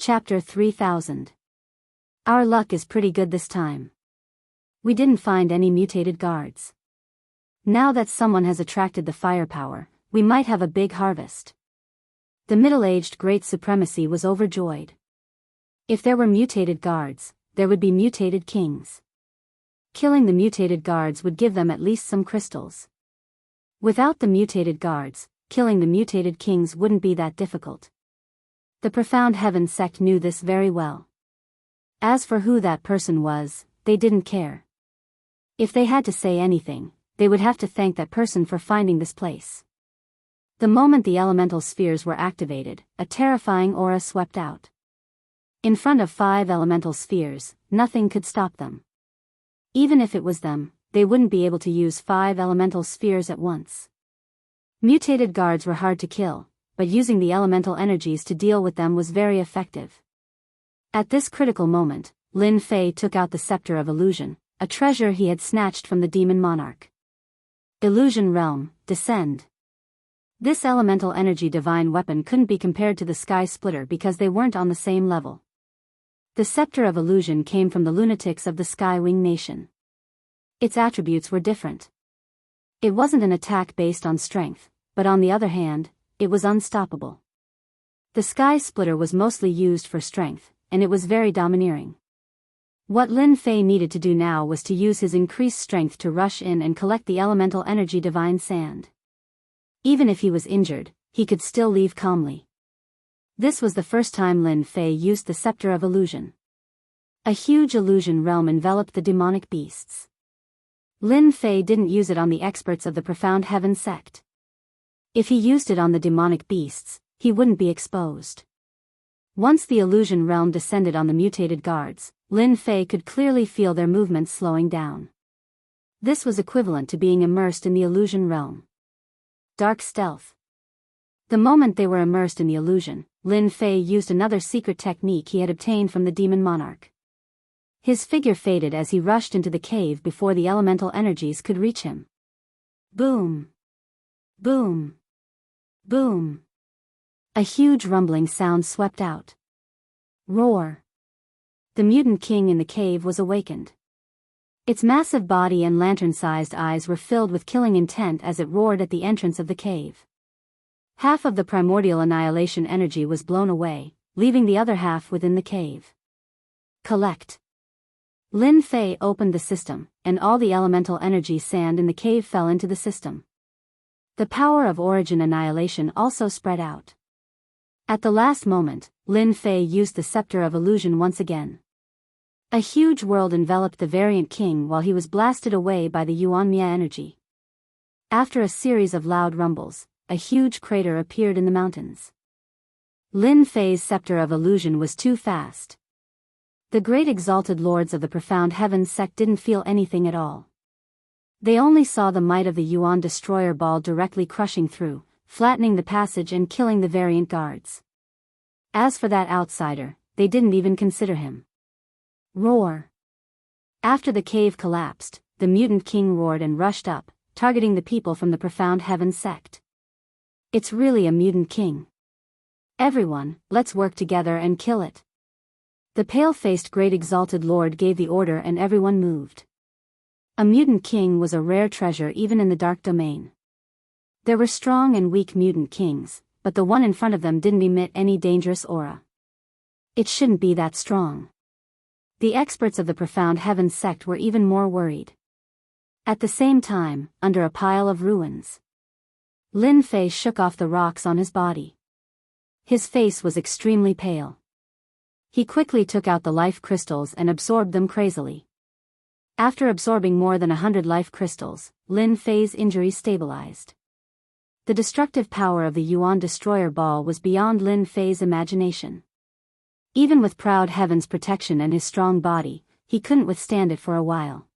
Chapter 3000. Our luck is pretty good this time. We didn't find any mutated guards. Now that someone has attracted the firepower, we might have a big harvest. The middle-aged Great Supremacy was overjoyed. If there were mutated guards, there would be mutated kings. Killing the mutated guards would give them at least some crystals. Without the mutated guards, killing the mutated kings wouldn't be that difficult. The Profound Heaven sect knew this very well. As for who that person was, they didn't care. If they had to say anything, they would have to thank that person for finding this place. The moment the elemental spheres were activated, a terrifying aura swept out. In front of 5 elemental spheres, nothing could stop them. Even if it was them, they wouldn't be able to use 5 elemental spheres at once. Mutated guards were hard to kill, but using the elemental energies to deal with them was very effective. At this critical moment, Lin Fei took out the Scepter of Illusion, a treasure he had snatched from the Demon Monarch. Illusion Realm, descend. This elemental energy divine weapon couldn't be compared to the Sky Splitter because they weren't on the same level. The Scepter of Illusion came from the lunatics of the Skywing Nation. Its attributes were different. It wasn't an attack based on strength, but on the other hand, it was unstoppable. The Sky Splitter was mostly used for strength, and it was very domineering. What Lin Fei needed to do now was to use his increased strength to rush in and collect the elemental energy divine sand. Even if he was injured, he could still leave calmly. This was the first time Lin Fei used the Scepter of Illusion. A huge illusion realm enveloped the demonic beasts. Lin Fei didn't use it on the experts of the Profound Heaven sect. If he used it on the demonic beasts, he wouldn't be exposed. Once the illusion realm descended on the mutated guards, Lin Fei could clearly feel their movements slowing down. This was equivalent to being immersed in the illusion realm. Dark stealth. The moment they were immersed in the illusion, Lin Fei used another secret technique he had obtained from the Demon Monarch. His figure faded as he rushed into the cave before the elemental energies could reach him. Boom! Boom! Boom! A huge rumbling sound swept out. Roar! The mutant king in the cave was awakened. Its massive body and lantern-sized eyes were filled with killing intent as it roared at the entrance of the cave. Half of the primordial annihilation energy was blown away, leaving the other half within the cave. Collect. Lin Fei opened the system, and all the elemental energy sand in the cave fell into the system. The power of origin annihilation also spread out. At the last moment, Lin Fei used the Scepter of Illusion once again. A huge world enveloped the Variant King while he was blasted away by the Yuanmia energy. After a series of loud rumbles, a huge crater appeared in the mountains. Lin Fei's Scepter of Illusion was too fast. The great exalted lords of the Profound Heaven sect didn't feel anything at all. They only saw the might of the Yuan Destroyer Ball directly crushing through, flattening the passage and killing the variant guards. As for that outsider, they didn't even consider him. Roar! After the cave collapsed, the mutant king roared and rushed up, targeting the people from the Profound Heaven sect. It's really a mutant king. Everyone, let's work together and kill it. The pale-faced great exalted lord gave the order and everyone moved. A mutant king was a rare treasure even in the dark domain. There were strong and weak mutant kings, but the one in front of them didn't emit any dangerous aura. It shouldn't be that strong. The experts of the Profound Heaven sect were even more worried. At the same time, under a pile of ruins, Lin Fei shook off the rocks on his body. His face was extremely pale. He quickly took out the life crystals and absorbed them crazily. After absorbing more than 100 life crystals, Lin Fei's injury stabilized. The destructive power of the Yuan Destroyer Ball was beyond Lin Fei's imagination. Even with Proud Heaven's protection and his strong body, he couldn't withstand it for a while.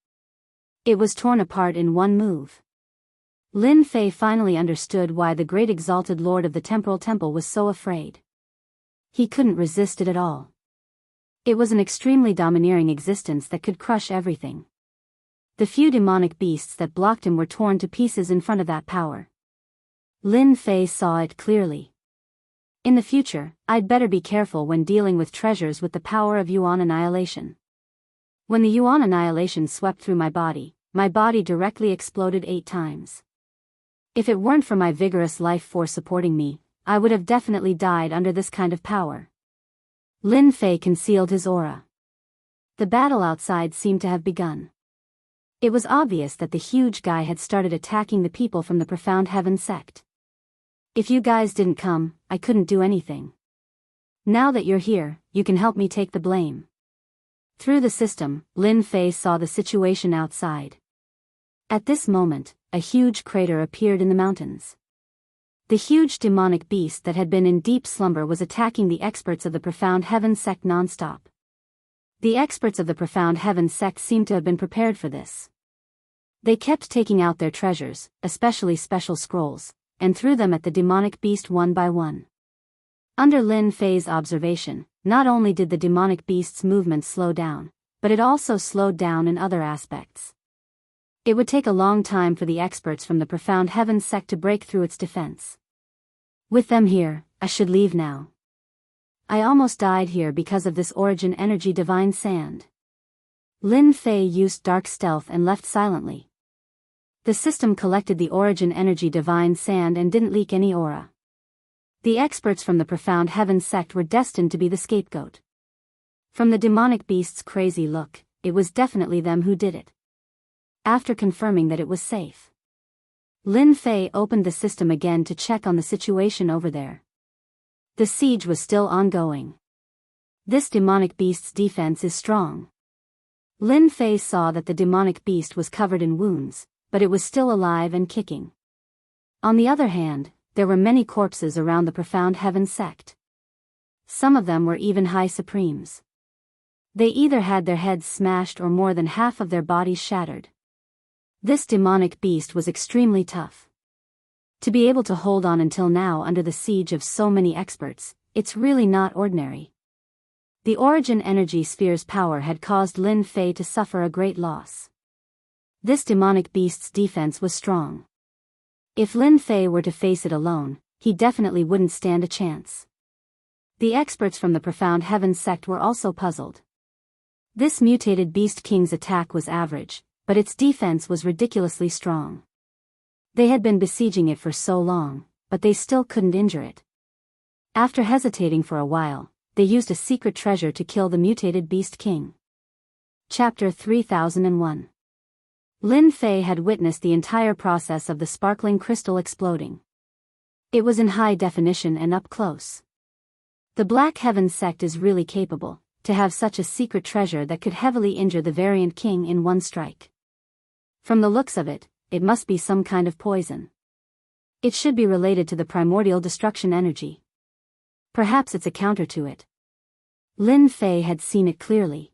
It was torn apart in one move. Lin Fei finally understood why the great exalted lord of the Temporal Temple was so afraid. He couldn't resist it at all. It was an extremely domineering existence that could crush everything. The few demonic beasts that blocked him were torn to pieces in front of that power. Lin Fei saw it clearly. In the future, I'd better be careful when dealing with treasures with the power of yuan annihilation. When the yuan annihilation swept through my body directly exploded 8 times. If it weren't for my vigorous life force supporting me, I would have definitely died under this kind of power. Lin Fei concealed his aura. The battle outside seemed to have begun. It was obvious that the huge guy had started attacking the people from the Profound Heaven sect. If you guys didn't come, I couldn't do anything. Now that you're here, you can help me take the blame. Through the system, Lin Fei saw the situation outside. At this moment, a huge crater appeared in the mountains. The huge demonic beast that had been in deep slumber was attacking the experts of the Profound Heaven sect non-stop. The experts of the Profound Heaven sect seemed to have been prepared for this. They kept taking out their treasures, especially special scrolls, and threw them at the demonic beast one by one. Under Lin Fei's observation, not only did the demonic beast's movement slow down, but it also slowed down in other aspects. It would take a long time for the experts from the Profound Heaven sect to break through its defense. With them here, I should leave now. I almost died here because of this origin energy divine sand. Lin Fei used dark stealth and left silently. The system collected the origin energy divine sand and didn't leak any aura. The experts from the Profound Heaven sect were destined to be the scapegoat. From the demonic beast's crazy look, it was definitely them who did it. After confirming that it was safe, Lin Fei opened the system again to check on the situation over there. The siege was still ongoing. This demonic beast's defense is strong. Lin Fei saw that the demonic beast was covered in wounds, but it was still alive and kicking. On the other hand, there were many corpses around the Profound Heaven sect. Some of them were even high supremes. They either had their heads smashed or more than half of their bodies shattered. This demonic beast was extremely tough. To be able to hold on until now under the siege of so many experts, it's really not ordinary. The origin energy sphere's power had caused Lin Fei to suffer a great loss. This demonic beast's defense was strong. If Lin Fei were to face it alone, he definitely wouldn't stand a chance. The experts from the Profound Heaven sect were also puzzled. This mutated beast king's attack was average, but its defense was ridiculously strong. They had been besieging it for so long, but they still couldn't injure it. After hesitating for a while, they used a secret treasure to kill the mutated beast king. Chapter 3001. Lin Fei had witnessed the entire process of the sparkling crystal exploding. It was in high definition and up close. The Black Heaven sect is really capable to have such a secret treasure that could heavily injure the variant king in one strike. From the looks of it, it must be some kind of poison. It should be related to the primordial destruction energy. Perhaps it's a counter to it. Lin Fei had seen it clearly.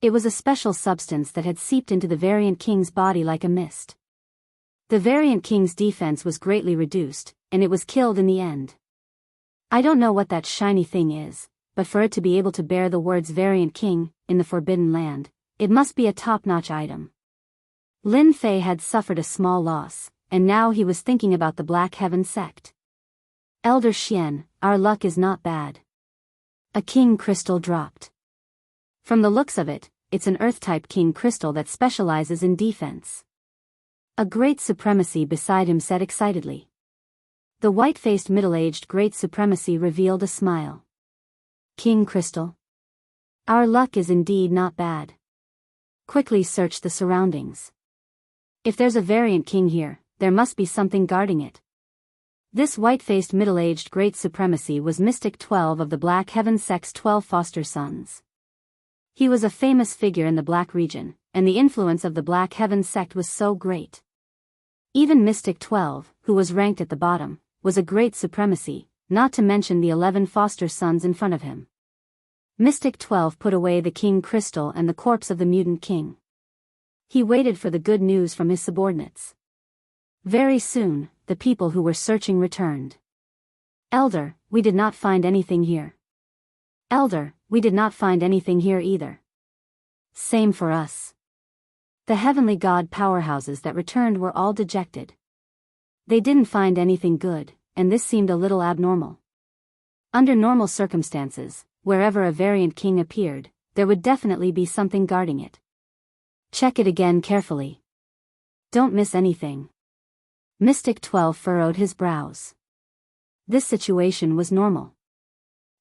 It was a special substance that had seeped into the variant king's body like a mist. The variant king's defense was greatly reduced, and it was killed in the end. I don't know what that shiny thing is, but for it to be able to bear the words variant king, in the Forbidden Land, it must be a top-notch item. Lin Fei had suffered a small loss, and now he was thinking about the Black Heaven sect. Elder Xian, our luck is not bad. A king crystal dropped. From the looks of it, it's an Earth-type king crystal that specializes in defense. A great supremacy beside him said excitedly. The white-faced middle-aged great supremacy revealed a smile. King crystal? Our luck is indeed not bad. Quickly search the surroundings. If there's a variant king here, there must be something guarding it. This white-faced middle-aged great supremacy was Mystic 12 of the Black Heaven sect's 12 foster sons. He was a famous figure in the Black region, and the influence of the Black Heaven sect was so great. Even Mystic 12, who was ranked at the bottom, was a great supremacy, not to mention the 11 foster sons in front of him. Mystic 12 put away the king crystal and the corpse of the mutant king. He waited for the good news from his subordinates. Very soon, the people who were searching returned. Elder, we did not find anything here. Elder, we did not find anything here either. Same for us. The heavenly god powerhouses that returned were all dejected. They didn't find anything good, and this seemed a little abnormal. Under normal circumstances, wherever a variant king appeared, there would definitely be something guarding it. Check it again carefully. Don't miss anything. Mystic 12 furrowed his brows. This situation was normal.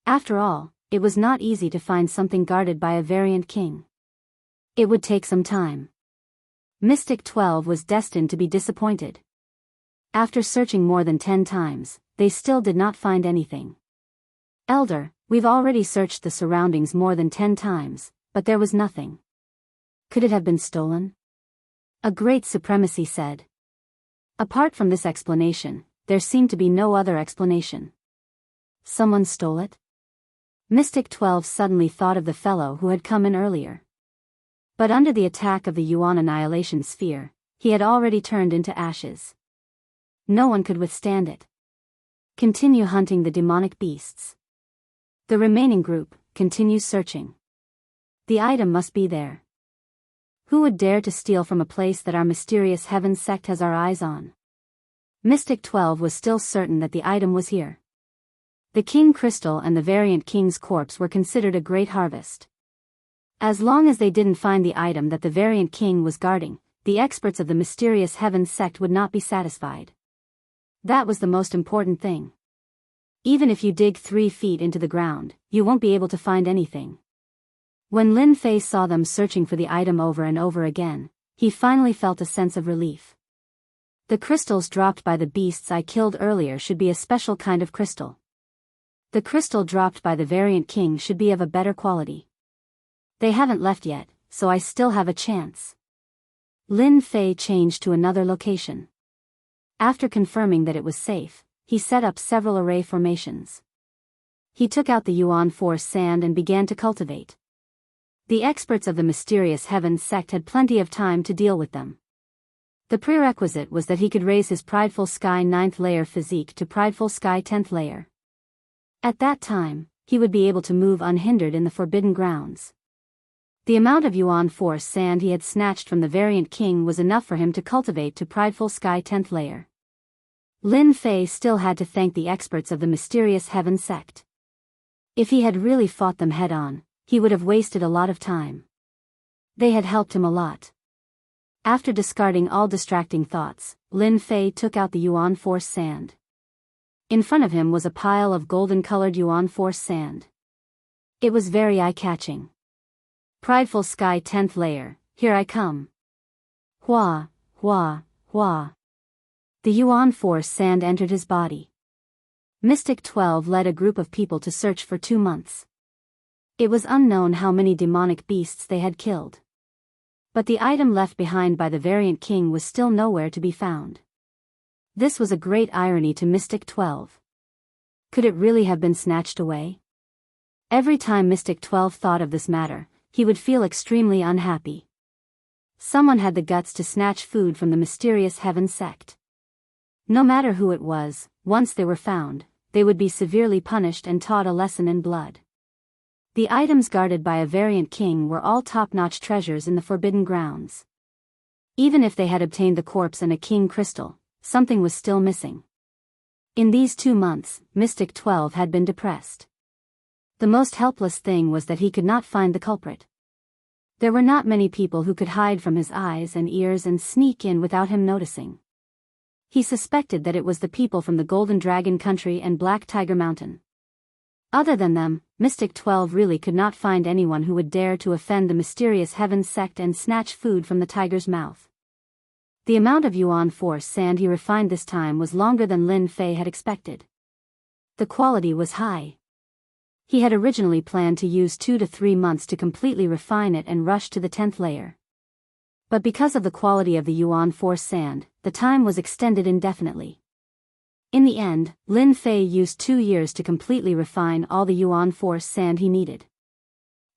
After all, it was not easy to find something guarded by a variant king. It would take some time. Mystic 12 was destined to be disappointed. After searching more than 10 times, they still did not find anything. Elder, we've already searched the surroundings more than 10 times, but there was nothing. Could it have been stolen? A great supremacy said. Apart from this explanation, there seemed to be no other explanation. Someone stole it? Mystic 12 suddenly thought of the fellow who had come in earlier. But under the attack of the Yuan annihilation sphere, he had already turned into ashes. No one could withstand it. Continue hunting the demonic beasts. The remaining group continues searching. The item must be there. Who would dare to steal from a place that our mysterious heaven sect has our eyes on? Mystic 12 was still certain that the item was here. The King Crystal and the variant King's corpse were considered a great harvest. As long as they didn't find the item that the variant King was guarding, the experts of the mysterious heaven sect would not be satisfied. That was the most important thing. Even if you dig 3 feet into the ground, you won't be able to find anything. When Lin Fei saw them searching for the item over and over again, he finally felt a sense of relief. The crystals dropped by the beasts I killed earlier should be a special kind of crystal. The crystal dropped by the variant king should be of a better quality. They haven't left yet, so I still have a chance. Lin Fei changed to another location. After confirming that it was safe, he set up several array formations. He took out the Yuan Force sand and began to cultivate. The experts of the mysterious heaven sect had plenty of time to deal with them. The prerequisite was that he could raise his prideful sky 9th layer physique to prideful sky 10th layer. At that time, he would be able to move unhindered in the forbidden grounds. The amount of Yuan Force sand he had snatched from the variant king was enough for him to cultivate to prideful sky 10th layer. Lin Fei still had to thank the experts of the mysterious heaven sect. If he had really fought them head-on, he would have wasted a lot of time. They had helped him a lot. After discarding all distracting thoughts, Lin Fei took out the Yuan Force sand. In front of him was a pile of golden-colored Yuan Force sand. It was very eye-catching. Prideful sky 10th layer, here I come. Hua, hua, hua. The Yuan Force sand entered his body. Mystic 12 led a group of people to search for 2 months. It was unknown how many demonic beasts they had killed. But the item left behind by the variant king was still nowhere to be found. This was a great irony to Mystic 12. Could it really have been snatched away? Every time Mystic 12 thought of this matter, he would feel extremely unhappy. Someone had the guts to snatch food from the mysterious heaven sect. No matter who it was, once they were found, they would be severely punished and taught a lesson in blood. The items guarded by a variant king were all top-notch treasures in the forbidden grounds. Even if they had obtained the corpse and a king crystal, something was still missing. In these 2 months, Mystic 12 had been depressed. The most helpless thing was that he could not find the culprit. There were not many people who could hide from his eyes and ears and sneak in without him noticing. He suspected that it was the people from the Golden Dragon Country and Black Tiger Mountain. Other than them, Mystic 12 really could not find anyone who would dare to offend the mysterious heaven sect and snatch food from the tiger's mouth. The amount of Yuan Force sand he refined this time was longer than Lin Fei had expected. The quality was high. He had originally planned to use 2 to 3 months to completely refine it and rush to the 10th layer. But because of the quality of the Yuan Force sand, the time was extended indefinitely. In the end, Lin Fei used 2 years to completely refine all the Yuan Force sand he needed.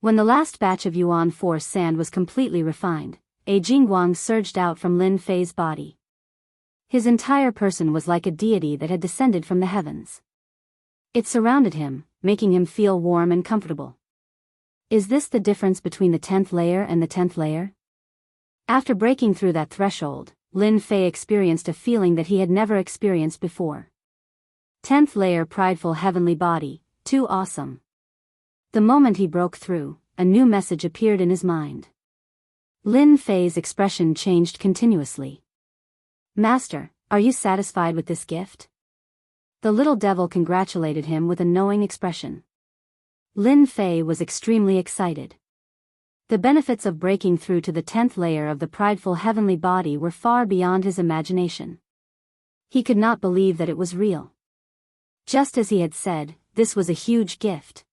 When the last batch of Yuan Force sand was completely refined, a Jingguang surged out from Lin Fei's body. His entire person was like a deity that had descended from the heavens. It surrounded him, making him feel warm and comfortable. Is this the difference between the 10th layer and the 10th layer? After breaking through that threshold, Lin Fei experienced a feeling that he had never experienced before. 10th layer prideful heavenly body, Too awesome. The moment he broke through, a new message appeared in his mind. Lin Fei's expression changed continuously. Master, are you satisfied with this gift? The little devil congratulated him with a knowing expression. Lin Fei was extremely excited. The benefits of breaking through to the 10th layer of the prideful heavenly body were far beyond his imagination. He could not believe that it was real. Just as he had said, this was a huge gift.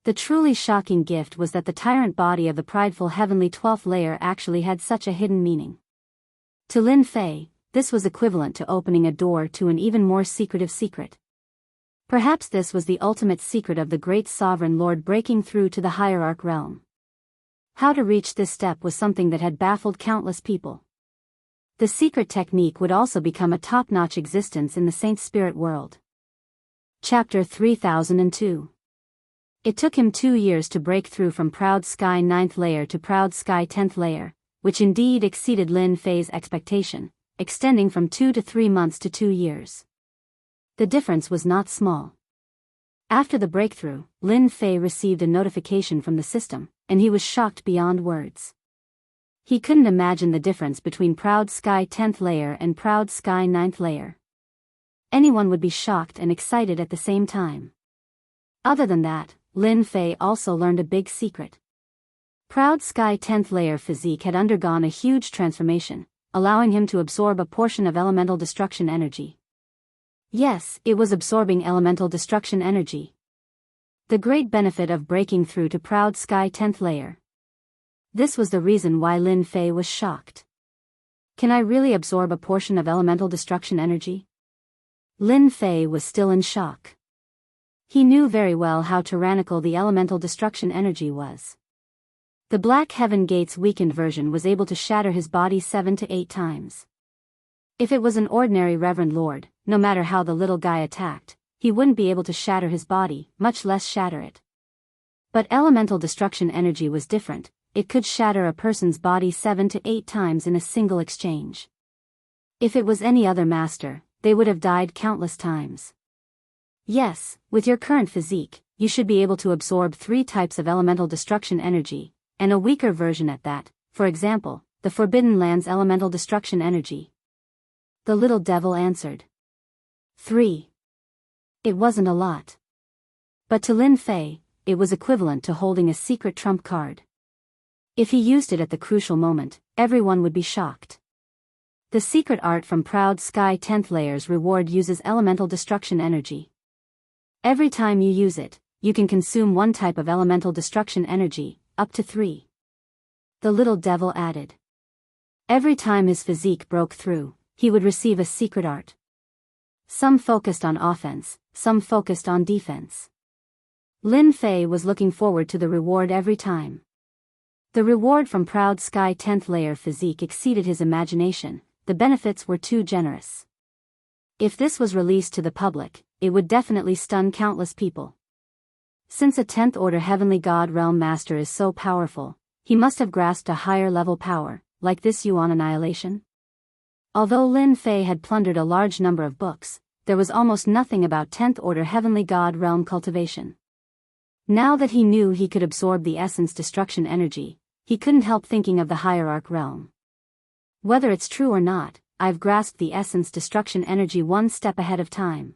The truly shocking gift was that the tyrant body of the prideful heavenly 12th layer actually had such a hidden meaning. To Lin Fei, this was equivalent to opening a door to an even more secretive secret. Perhaps this was the ultimate secret of the great sovereign lord breaking through to the hierarch realm. How to reach this step was something that had baffled countless people. The secret technique would also become a top-notch existence in the saint spirit world. Chapter 3002. It took him 2 years to break through from Proud Sky 9th layer to Proud Sky 10th layer, which indeed exceeded Lin Fei's expectation, extending from 2 to 3 months to 2 years. The difference was not small. After the breakthrough, Lin Fei received a notification from the system, and he was shocked beyond words. He couldn't imagine the difference between Proud Sky 10th layer and Proud Sky 9th layer. Anyone would be shocked and excited at the same time. Other than that, Lin Fei also learned a big secret. Proud Sky 10th layer physique had undergone a huge transformation, allowing him to absorb a portion of elemental destruction energy. Yes, it was absorbing elemental destruction energy. The great benefit of breaking through to Proud Sky 10th layer. This was the reason why Lin Fei was shocked. Can I really absorb a portion of elemental destruction energy? Lin Fei was still in shock. He knew very well how tyrannical the elemental destruction energy was. The Black Heaven Gate's weakened version was able to shatter his body 7 to 8 times. If it was an ordinary Reverend Lord, no matter how the little guy attacked, he wouldn't be able to shatter his body, much less shatter it. But elemental destruction energy was different. It could shatter a person's body 7 to 8 times in a single exchange. If it was any other master, they would have died countless times. Yes, with your current physique, you should be able to absorb 3 types of elemental destruction energy, and a weaker version at that, for example, the Forbidden Land's elemental destruction energy. The little devil answered. 3. It wasn't a lot. But to Lin Fei, it was equivalent to holding a secret trump card. If he used it at the crucial moment, everyone would be shocked. The secret art from Proud Sky 10th layer's reward uses elemental destruction energy. Every time you use it, you can consume 1 type of elemental destruction energy, up to 3. The little devil added. Every time his physique broke through, he would receive a secret art. Some focused on offense, some focused on defense. Lin Fei was looking forward to the reward every time. The reward from Proud Sky 10th layer physique exceeded his imagination. The benefits were too generous. If this was released to the public, it would definitely stun countless people. Since a 10th order heavenly god realm master is so powerful, he must have grasped a higher level power, like this Yuan annihilation. Although Lin Fei had plundered a large number of books, there was almost nothing about 10th order heavenly god realm cultivation. Now that he knew he could absorb the essence destruction energy, he couldn't help thinking of the hierarch realm. Whether it's true or not, I've grasped the essence destruction energy 1 step ahead of time.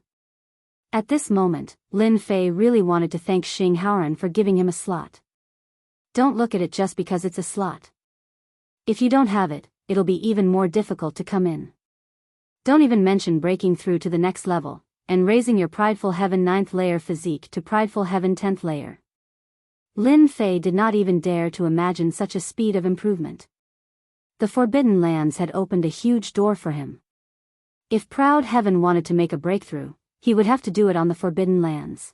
At this moment, Lin Fei really wanted to thank Xing Haoran for giving him a slot. Don't look at it just because it's a slot. If you don't have it, it'll be even more difficult to come in. Don't even mention breaking through to the next level, and raising your Prideful Heaven 9th layer physique to Prideful Heaven 10th layer. Lin Fei did not even dare to imagine such a speed of improvement. The Forbidden Lands had opened a huge door for him. If Proud Heaven wanted to make a breakthrough, he would have to do it on the Forbidden Lands.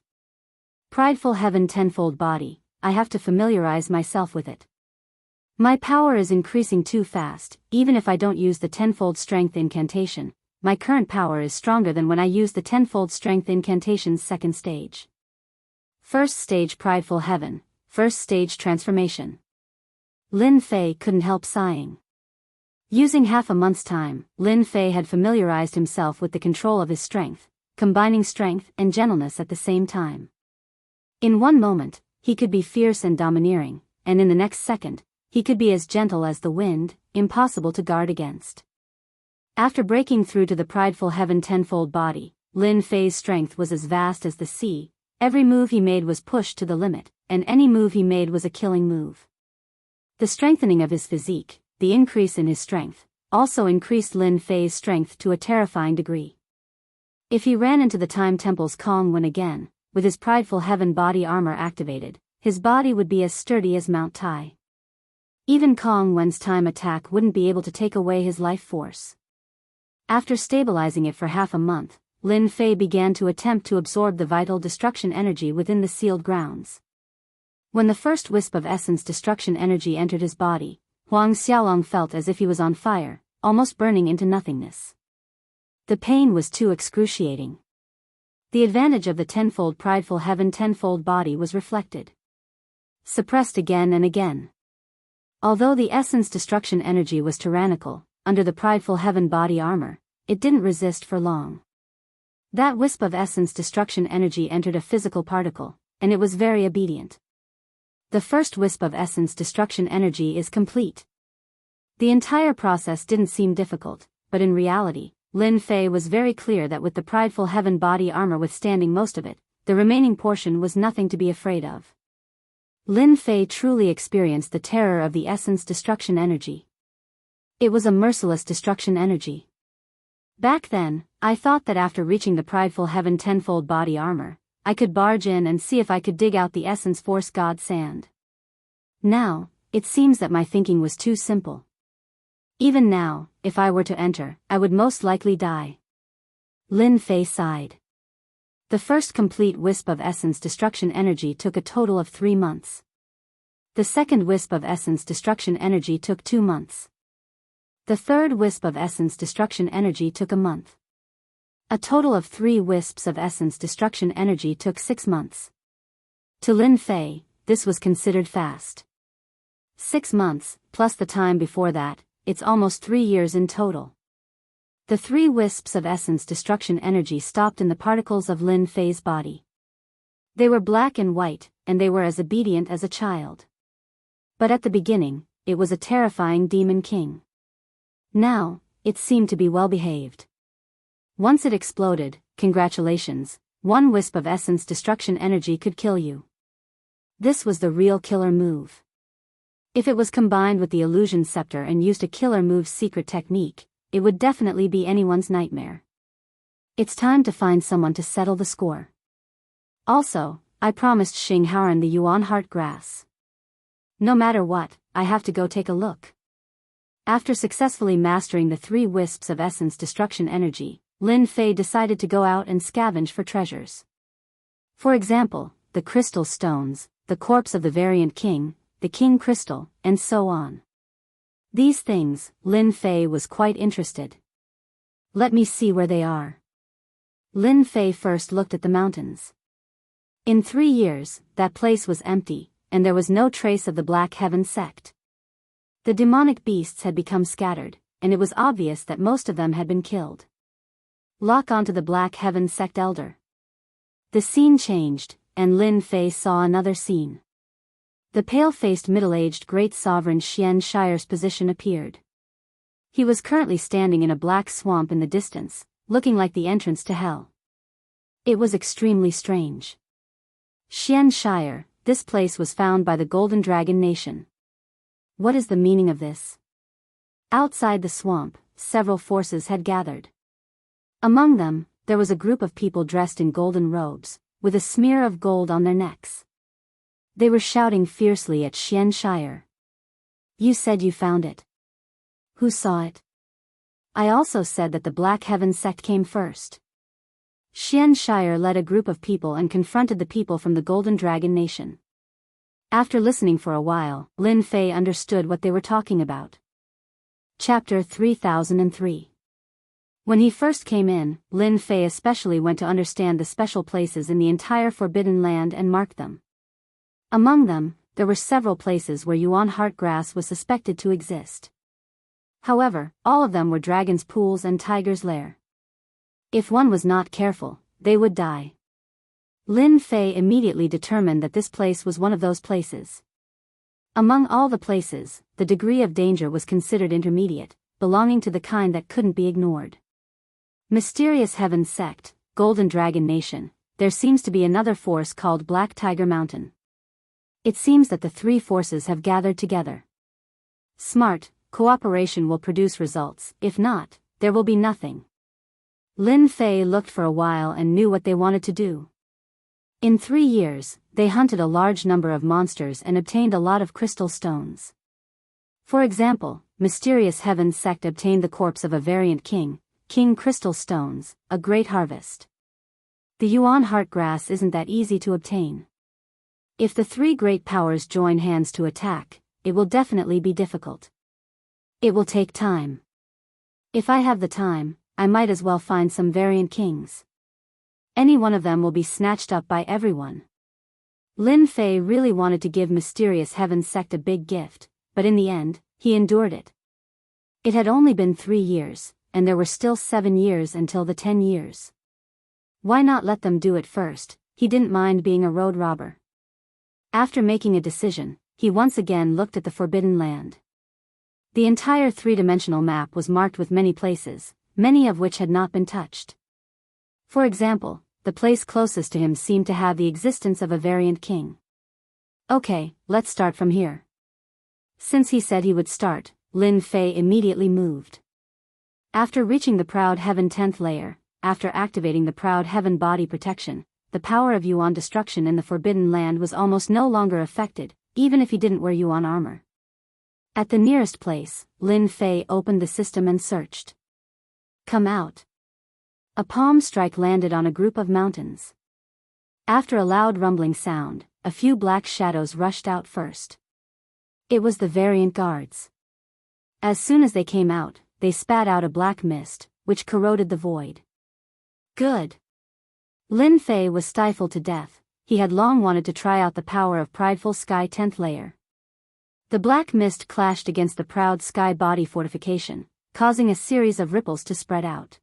Prideful Heaven tenfold body, I have to familiarize myself with it. My power is increasing too fast. Even if I don't use the tenfold strength incantation, my current power is stronger than when I used the tenfold strength incantation's 2nd stage. First stage Prideful Heaven, first stage transformation. Lin Fei couldn't help sighing. Using half a month's time, Lin Fei had familiarized himself with the control of his strength, combining strength and gentleness at the same time. In one moment, he could be fierce and domineering, and in the next second, he could be as gentle as the wind, impossible to guard against. After breaking through to the prideful heaven tenfold body, Lin Fei's strength was as vast as the sea. Every move he made was pushed to the limit, and any move he made was a killing move. The strengthening of his physique, the increase in his strength, also increased Lin Fei's strength to a terrifying degree. If he ran into the Time Temple's Kong Wen again, with his prideful heaven body armor activated, his body would be as sturdy as Mount Tai. Even Kong Wen's time attack wouldn't be able to take away his life force. After stabilizing it for half a month, Lin Fei began to attempt to absorb the vital destruction energy within the sealed grounds. When the first wisp of essence destruction energy entered his body, Huang Xiaolong felt as if he was on fire, almost burning into nothingness. The pain was too excruciating. The advantage of the tenfold prideful heaven tenfold body was reflected. Suppressed again and again. Although the essence destruction energy was tyrannical, under the prideful heaven body armor, it didn't resist for long. That wisp of essence destruction energy entered a physical particle, and it was very obedient. The first wisp of essence destruction energy is complete. The entire process didn't seem difficult, but in reality, Lin Fei was very clear that with the prideful heaven body armor withstanding most of it, the remaining portion was nothing to be afraid of. Lin Fei truly experienced the terror of the essence destruction energy. It was a merciless destruction energy. Back then, I thought that after reaching the prideful heaven tenfold body armor, I could barge in and see if I could dig out the essence force god sand. Now, it seems that my thinking was too simple. Even now, if I were to enter, I would most likely die. Lin Fei sighed. The first complete wisp of essence destruction energy took a total of 3 months. The second wisp of essence destruction energy took 2 months. The third wisp of essence destruction energy took a month. A total of 3 wisps of essence destruction energy took 6 months. To Lin Fei, this was considered fast. 6 months, plus the time before that, it's almost 3 years in total. The 3 wisps of essence destruction energy stopped in the particles of Lin Fei's body. They were black and white, and they were as obedient as a child. But at the beginning, it was a terrifying demon king. Now, it seemed to be well behaved. Once it exploded, congratulations, 1 wisp of essence destruction energy could kill you. This was the real killer move. If it was combined with the illusion scepter and used a killer move's secret technique, it would definitely be anyone's nightmare. It's time to find someone to settle the score. Also, I promised Xing Haoran the Yuan Heart Grass. No matter what, I have to go take a look. After successfully mastering the 3 wisps of essence destruction energy, Lin Fei decided to go out and scavenge for treasures. For example, the crystal stones, the corpse of the variant king, the king crystal, and so on. These things, Lin Fei was quite interested. Let me see where they are. Lin Fei first looked at the mountains. In 3 years, that place was empty, and there was no trace of the Black Heaven sect. The demonic beasts had become scattered, and it was obvious that most of them had been killed. Lock onto the Black Heaven sect elder. The scene changed, and Lin Fei saw another scene. The pale-faced middle-aged great sovereign Xian Shire's position appeared. He was currently standing in a black swamp in the distance, looking like the entrance to hell. It was extremely strange. Xian Shire, this place was found by the Golden Dragon Nation. What is the meaning of this? Outside the swamp, several forces had gathered. Among them, there was a group of people dressed in golden robes, with a smear of gold on their necks. They were shouting fiercely at Xian Shire. You said you found it. Who saw it? I also said that the Black Heaven sect came first. Xian Shire led a group of people and confronted the people from the Golden Dragon Nation. After listening for a while, Lin Fei understood what they were talking about. Chapter 3003. When he first came in, Lin Fei especially went to understand the special places in the entire Forbidden Land and marked them. Among them, there were several places where Yuan Heart Grass was suspected to exist. However, all of them were dragon's pools and tiger's lair. If one was not careful, they would die. Lin Fei immediately determined that this place was one of those places. Among all the places, the degree of danger was considered intermediate, belonging to the kind that couldn't be ignored. Mysterious Heaven Sect, Golden Dragon Nation, there seems to be another force called Black Tiger Mountain. It seems that the three forces have gathered together. Smart, cooperation will produce results, if not, there will be nothing. Lin Fei looked for a while and knew what they wanted to do. In 3 years, they hunted a large number of monsters and obtained a lot of crystal stones. For example, Mysterious Heaven Sect obtained the corpse of a variant king, King Crystal Stones, a great harvest. The Yuan Heart Grass isn't that easy to obtain. If the three great powers join hands to attack, it will definitely be difficult. It will take time. If I have the time, I might as well find some variant kings. Any one of them will be snatched up by everyone. Lin Fei really wanted to give Mysterious Heaven Sect a big gift, but in the end, he endured it. It had only been 3 years, and there were still 7 years until the 10 years. Why not let them do it first? He didn't mind being a road robber. After making a decision, he once again looked at the Forbidden Land. The entire three-dimensional map was marked with many places, many of which had not been touched. For example, the place closest to him seemed to have the existence of a variant king. Okay, let's start from here. Since he said he would start, Lin Fei immediately moved. After reaching the Proud Heaven 10th layer, after activating the Proud Heaven body protection, the power of Yuan destruction in the Forbidden Land was almost no longer affected, even if he didn't wear Yuan armor. At the nearest place, Lin Fei opened the system and searched. Come out. A palm strike landed on a group of mountains. After a loud rumbling sound, a few black shadows rushed out first. It was the variant guards. As soon as they came out, they spat out a black mist, which corroded the void. Good. Lin Fei was stifled to death. He had long wanted to try out the power of Prideful Sky 10th layer. The black mist clashed against the Proud Sky body fortification, causing a series of ripples to spread out.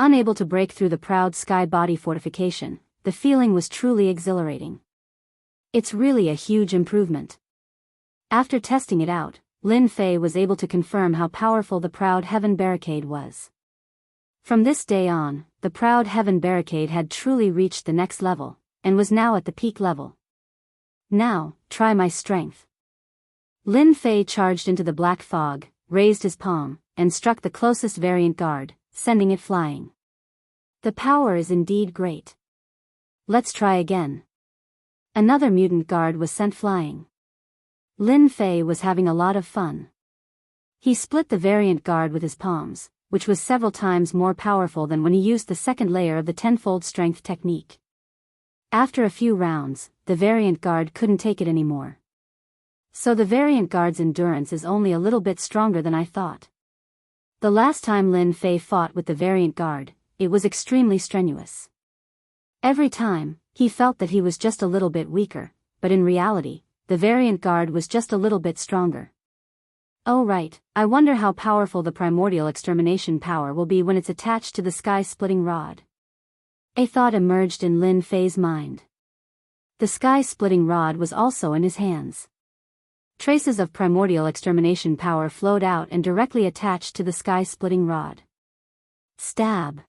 Unable to break through the Proud Sky body fortification, the feeling was truly exhilarating. It's really a huge improvement. After testing it out, Lin Fei was able to confirm how powerful the Proud Heaven barricade was. From this day on, the Proud Heaven barricade had truly reached the next level, and was now at the peak level. Now, try my strength. Lin Fei charged into the black fog, raised his palm, and struck the closest variant guard, sending it flying. The power is indeed great. Let's try again. Another mutant guard was sent flying. Lin Fei was having a lot of fun. He split the variant guard with his palms, which was several times more powerful than when he used the second layer of the tenfold strength technique. After a few rounds, the variant guard couldn't take it anymore. So the variant guard's endurance is only a little bit stronger than I thought. The last time Lin Fei fought with the variant guard, it was extremely strenuous. Every time, he felt that he was just a little bit weaker, but in reality, the variant guard was just a little bit stronger. Oh right, I wonder how powerful the primordial extermination power will be when it's attached to the sky-splitting rod. A thought emerged in Lin Fei's mind. The sky-splitting rod was also in his hands. Traces of primordial extermination power flowed out and directly attached to the sky-splitting rod. Stab.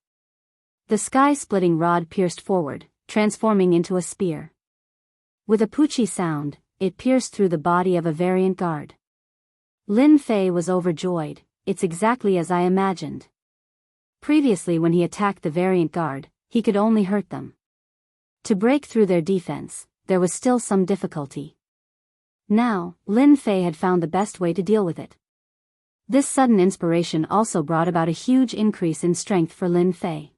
The sky-splitting rod pierced forward, transforming into a spear. With a poochie sound, it pierced through the body of a variant guard. Lin Fei was overjoyed. It's exactly as I imagined. Previously when he attacked the variant guard, he could only hurt them. To break through their defense, there was still some difficulty. Now, Lin Fei had found the best way to deal with it. This sudden inspiration also brought about a huge increase in strength for Lin Fei.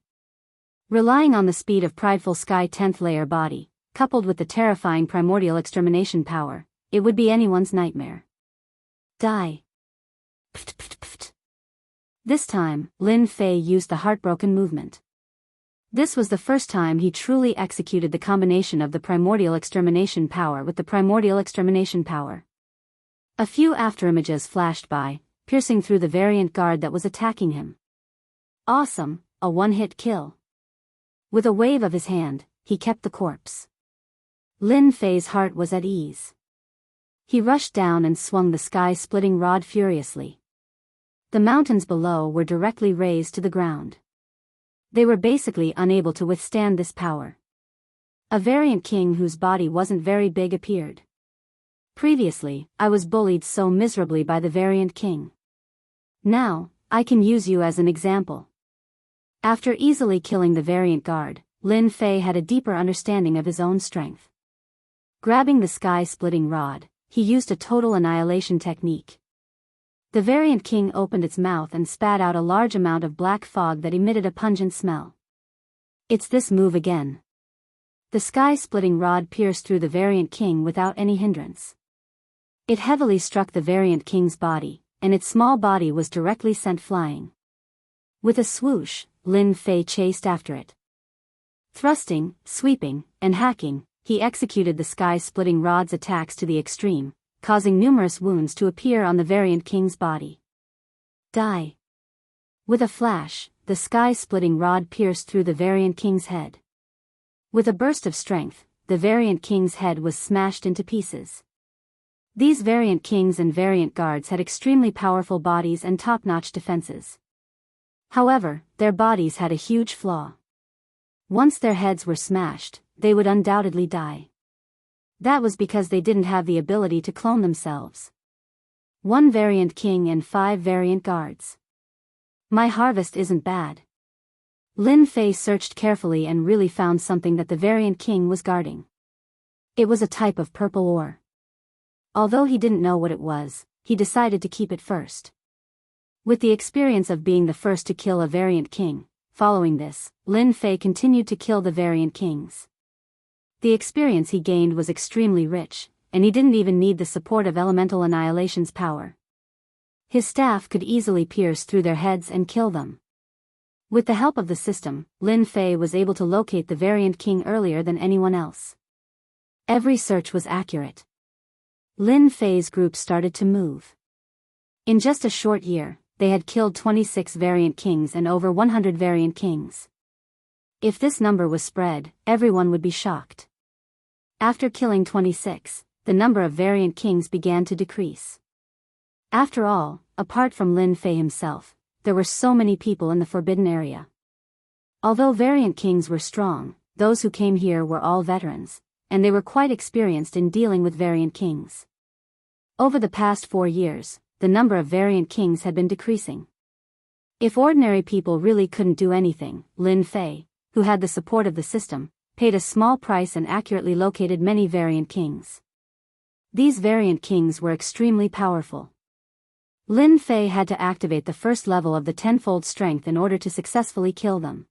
Relying on the speed of Prideful Sky 10th layer body, coupled with the terrifying primordial extermination power, it would be anyone's nightmare. Die. Pft, pft, pft. This time, Lin Fei used the heartbroken movement. This was the first time he truly executed the combination of the primordial extermination power with the primordial extermination power. A few afterimages flashed by, piercing through the variant guard that was attacking him. Awesome, a one-hit kill. With a wave of his hand, he kept the corpse. Lin Fei's heart was at ease. He rushed down and swung the sky-splitting rod furiously. The mountains below were directly razed to the ground. They were basically unable to withstand this power. A variant king whose body wasn't very big appeared. Previously, I was bullied so miserably by the variant king. Now, I can use you as an example. After easily killing the variant guard, Lin Fei had a deeper understanding of his own strength. Grabbing the sky-splitting rod, he used a total annihilation technique. The variant king opened its mouth and spat out a large amount of black fog that emitted a pungent smell. It's this move again. The sky-splitting rod pierced through the variant king without any hindrance. It heavily struck the variant king's body, and its small body was directly sent flying. With a swoosh, Lin Fei chased after it. Thrusting, sweeping, and hacking, he executed the sky-splitting rod's attacks to the extreme, causing numerous wounds to appear on the variant king's body. Die! With a flash, the sky-splitting rod pierced through the variant king's head. With a burst of strength, the variant king's head was smashed into pieces. These variant kings and variant guards had extremely powerful bodies and top-notch defenses. However, their bodies had a huge flaw. Once their heads were smashed, they would undoubtedly die. That was because they didn't have the ability to clone themselves. 1 variant king and 5 variant guards. My harvest isn't bad. Lin Fei searched carefully and really found something that the variant king was guarding. It was a type of purple ore. Although he didn't know what it was, he decided to keep it first. With the experience of being the first to kill a variant king, following this, Lin Fei continued to kill the variant kings. The experience he gained was extremely rich, and he didn't even need the support of Elemental Annihilation's power. His staff could easily pierce through their heads and kill them. With the help of the system, Lin Fei was able to locate the variant king earlier than anyone else. Every search was accurate. Lin Fei's group started to move. In just a short year, they had killed 26 variant kings and over 100 variant kings. If this number was spread, everyone would be shocked. After killing 26, the number of variant kings began to decrease. After all, apart from Lin Fei himself, there were so many people in the forbidden area. Although variant kings were strong, those who came here were all veterans, and they were quite experienced in dealing with variant kings. Over the past 4 years, the number of variant kings had been decreasing. If ordinary people really couldn't do anything, Lin Fei, who had the support of the system, paid a small price and accurately located many variant kings. These variant kings were extremely powerful. Lin Fei had to activate the first level of the tenfold strength in order to successfully kill them.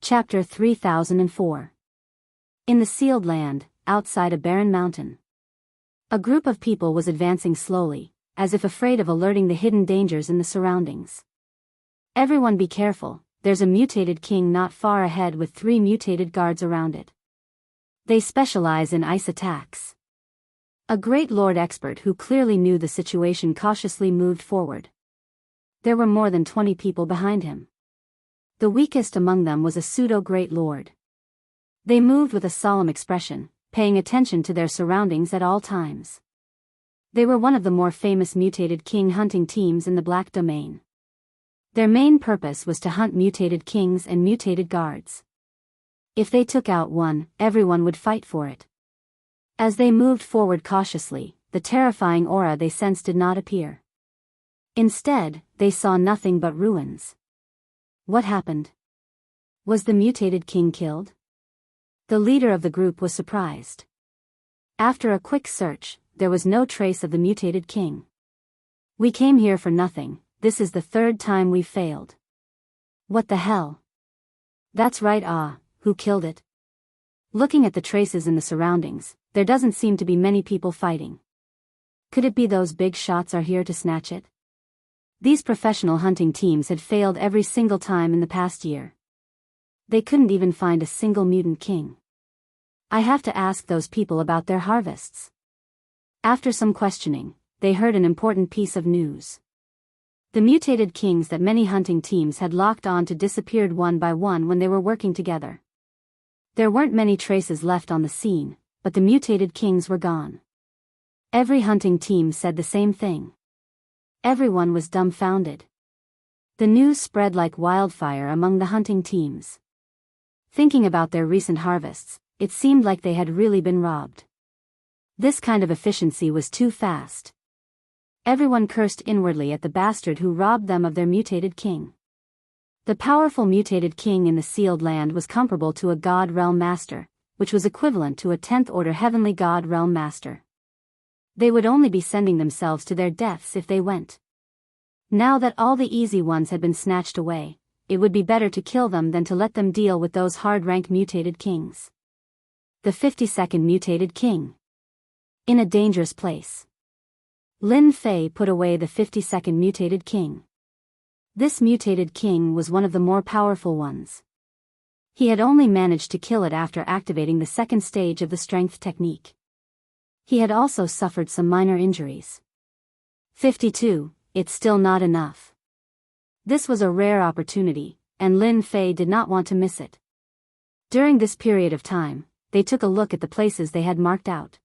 Chapter 3004. In the sealed land, outside a barren mountain. A group of people was advancing slowly, as if afraid of alerting the hidden dangers in the surroundings. Everyone be careful, there's a mutated king not far ahead with 3 mutated guards around it. They specialize in ice attacks. A great lord expert who clearly knew the situation cautiously moved forward. There were more than 20 people behind him. The weakest among them was a pseudo-great lord. They moved with a solemn expression, paying attention to their surroundings at all times. They were one of the more famous mutated king hunting teams in the Black Domain. Their main purpose was to hunt mutated kings and mutated guards. If they took out one, everyone would fight for it. As they moved forward cautiously, the terrifying aura they sensed did not appear. Instead, they saw nothing but ruins. What happened? Was the mutated king killed? The leader of the group was surprised. After a quick search, there was no trace of the mutated king. We came here for nothing, this is the 3rd time we've failed. What the hell? That's right, who killed it? Looking at the traces in the surroundings, there doesn't seem to be many people fighting. Could it be those big shots are here to snatch it? These professional hunting teams had failed every single time in the past year. They couldn't even find a single mutant king. I have to ask those people about their harvests. After some questioning, they heard an important piece of news. The mutated kings that many hunting teams had locked on to disappeared one by one when they were working together. There weren't many traces left on the scene, but the mutated kings were gone. Every hunting team said the same thing. Everyone was dumbfounded. The news spread like wildfire among the hunting teams. Thinking about their recent harvests, it seemed like they had really been robbed. This kind of efficiency was too fast. Everyone cursed inwardly at the bastard who robbed them of their mutated king. The powerful mutated king in the sealed land was comparable to a god realm master, which was equivalent to a 10th order heavenly god realm master. They would only be sending themselves to their deaths if they went. Now that all the easy ones had been snatched away, it would be better to kill them than to let them deal with those hard-rank mutated kings. The 52nd mutated king. In a dangerous place. Lin Fei put away the 52nd mutated king. This mutated king was one of the more powerful ones. He had only managed to kill it after activating the second stage of the strength technique. He had also suffered some minor injuries. 52, it's still not enough. This was a rare opportunity, and Lin Fei did not want to miss it. During this period of time, they took a look at the places they had marked out.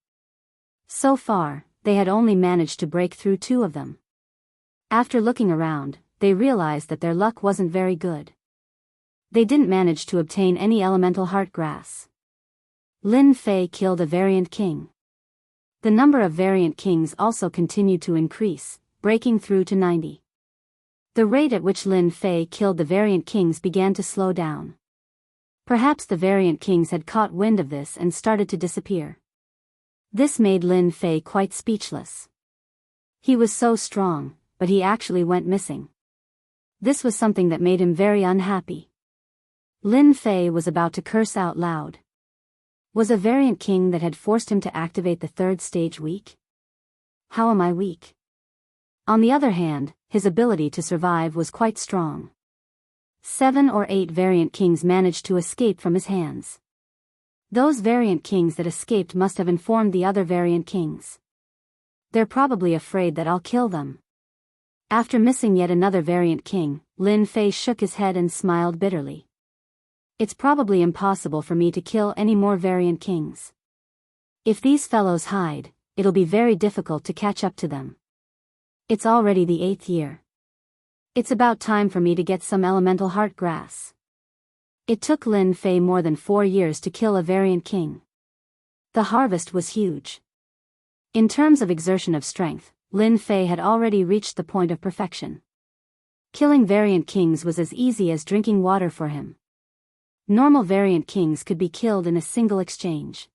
So far, they had only managed to break through 2 of them. After looking around, they realized that their luck wasn't very good. They didn't manage to obtain any elemental heart grass. Lin Fei killed a variant king. The number of variant kings also continued to increase, breaking through to 90. The rate at which Lin Fei killed the variant kings began to slow down. Perhaps the variant kings had caught wind of this and started to disappear. This made Lin Fei quite speechless. He was so strong, but he actually went missing. This was something that made him very unhappy. Lin Fei was about to curse out loud. Was a variant king that had forced him to activate the 3rd stage weak? How am I weak? On the other hand, his ability to survive was quite strong. 7 or 8 variant kings managed to escape from his hands. Those variant kings that escaped must have informed the other variant kings. They're probably afraid that I'll kill them. After missing yet another variant king, Lin Fei shook his head and smiled bitterly. It's probably impossible for me to kill any more variant kings. If these fellows hide, it'll be very difficult to catch up to them. It's already the 8th year. It's about time for me to get some elemental heart grass. It took Lin Fei more than 4 years to kill a variant king. The harvest was huge. In terms of exertion of strength, Lin Fei had already reached the point of perfection. Killing variant kings was as easy as drinking water for him. Normal variant kings could be killed in a single exchange.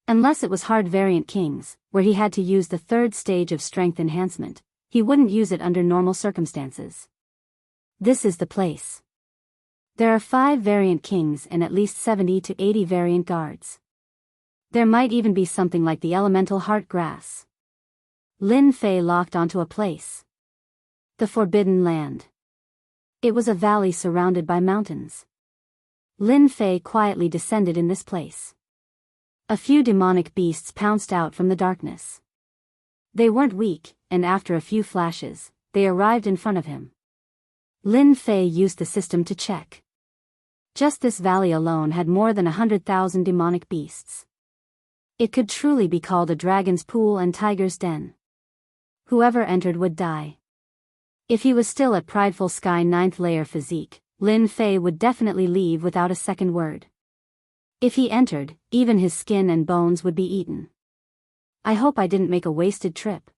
Unless it was hard variant kings, where he had to use the 3rd stage of strength enhancement, he wouldn't use it under normal circumstances. This is the place. There are 5 variant kings and at least 70 to 80 variant guards. There might even be something like the elemental heart grass. Lin Fei locked onto a place. The Forbidden Land. It was a valley surrounded by mountains. Lin Fei quietly descended in this place. A few demonic beasts pounced out from the darkness. They weren't weak, and after a few flashes, they arrived in front of him. Lin Fei used the system to check. Just this valley alone had more than 100,000 demonic beasts. It could truly be called a dragon's pool and tiger's den. Whoever entered would die. If he was still at prideful sky 9th layer physique, Lin Fei would definitely leave without a second word. If he entered, even his skin and bones would be eaten. I hope I didn't make a wasted trip.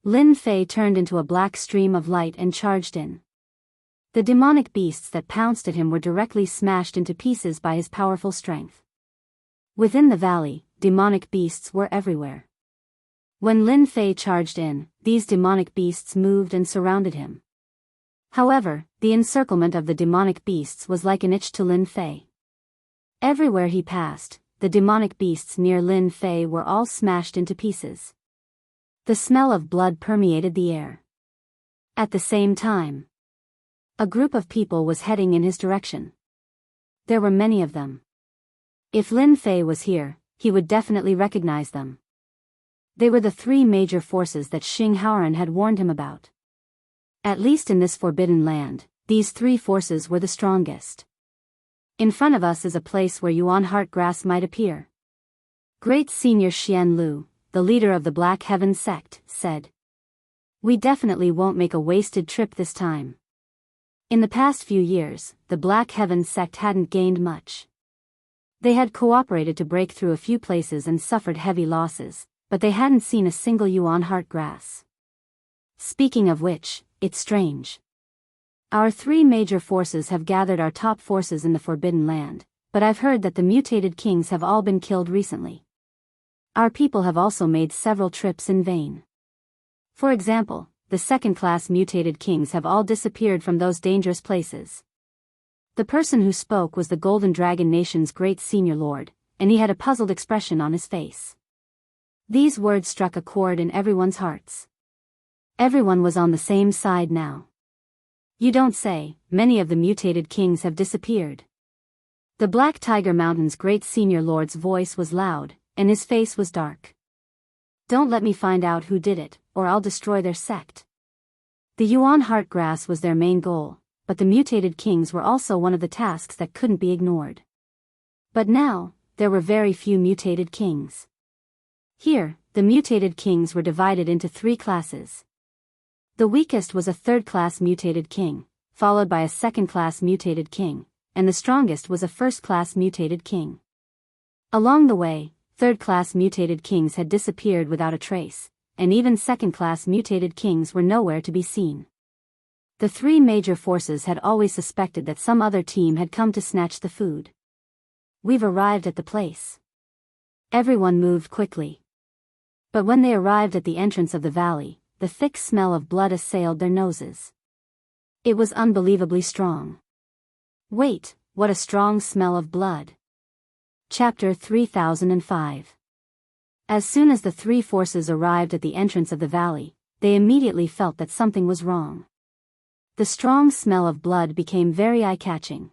Lin Fei turned into a black stream of light and charged in. The demonic beasts that pounced at him were directly smashed into pieces by his powerful strength. Within the valley, demonic beasts were everywhere. When Lin Fei charged in, these demonic beasts moved and surrounded him. However, the encirclement of the demonic beasts was like an itch to Lin Fei. Everywhere he passed, the demonic beasts near Lin Fei were all smashed into pieces. The smell of blood permeated the air. At the same time, a group of people was heading in his direction. There were many of them. If Lin Fei was here, he would definitely recognize them. They were the 3 major forces that Xing Haoran had warned him about. At least in this forbidden land, these 3 forces were the strongest. In front of us is a place where Yuan heart grass might appear. Great Senior Xian Lu, the leader of the Black Heaven sect, said. We definitely won't make a wasted trip this time. In the past few years, the Black Heaven sect hadn't gained much. They had cooperated to break through a few places and suffered heavy losses, but they hadn't seen a single Yuan heart grass. Speaking of which, it's strange. Our three major forces have gathered our top forces in the Forbidden Land, but I've heard that the mutated kings have all been killed recently. Our people have also made several trips in vain. For example, the second-class mutated kings have all disappeared from those dangerous places. The person who spoke was the Golden Dragon Nation's great senior lord, and he had a puzzled expression on his face. These words struck a chord in everyone's hearts. Everyone was on the same side now. You don't say, many of the mutated kings have disappeared. The Black Tiger Mountain's great senior lord's voice was loud, and his face was dark. Don't let me find out who did it, or I'll destroy their sect. The Yuan heart grass was their main goal, but the mutated kings were also one of the tasks that couldn't be ignored. But now, there were very few mutated kings. Here, the mutated kings were divided into three classes. The weakest was a third-class mutated king, followed by a second-class mutated king, and the strongest was a first-class mutated king. Along the way, third-class mutated kings had disappeared without a trace, and even second-class mutated kings were nowhere to be seen. The three major forces had always suspected that some other team had come to snatch the food. We've arrived at the place. Everyone moved quickly. But when they arrived at the entrance of the valley, the thick smell of blood assailed their noses. It was unbelievably strong. Wait, what a strong smell of blood. Chapter 3005. As soon as the three forces arrived at the entrance of the valley, they immediately felt that something was wrong. The strong smell of blood became very eye-catching.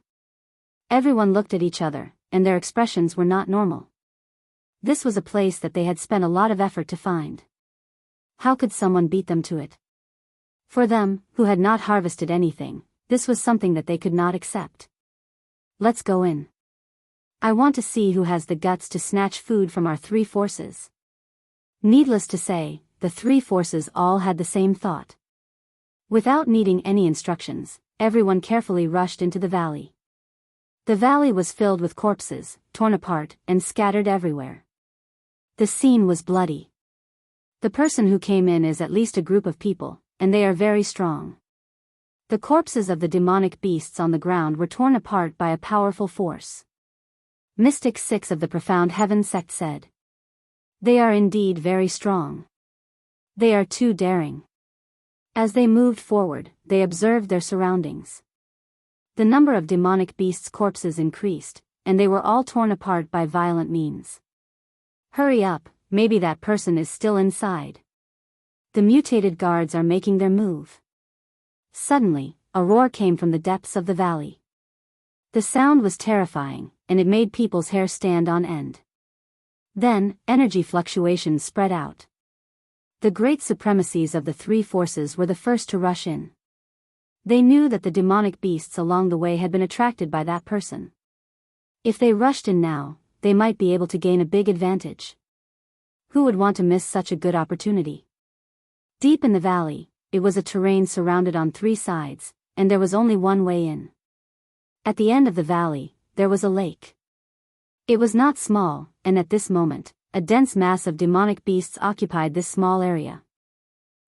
Everyone looked at each other, and their expressions were not normal. This was a place that they had spent a lot of effort to find. How could someone beat them to it? For them, who had not harvested anything, this was something that they could not accept. Let's go in. I want to see who has the guts to snatch food from our three forces. Needless to say, the three forces all had the same thought. Without needing any instructions, everyone carefully rushed into the valley. The valley was filled with corpses, torn apart and scattered everywhere. The scene was bloody. The person who came in is at least a group of people, and they are very strong. The corpses of the demonic beasts on the ground were torn apart by a powerful force. Mystic 6 of the Profound Heaven sect said. They are indeed very strong. They are too daring. As they moved forward, they observed their surroundings. The number of demonic beasts' corpses increased, and they were all torn apart by violent means. Hurry up, maybe that person is still inside. The mutated guards are making their move. Suddenly, a roar came from the depths of the valley. The sound was terrifying, and it made people's hair stand on end. Then, energy fluctuations spread out. The great supremacies of the three forces were the first to rush in. They knew that the demonic beasts along the way had been attracted by that person. If they rushed in now, they might be able to gain a big advantage. Who would want to miss such a good opportunity? Deep in the valley, it was a terrain surrounded on three sides, and there was only one way in. At the end of the valley, there was a lake. It was not small, and at this moment, a dense mass of demonic beasts occupied this small area.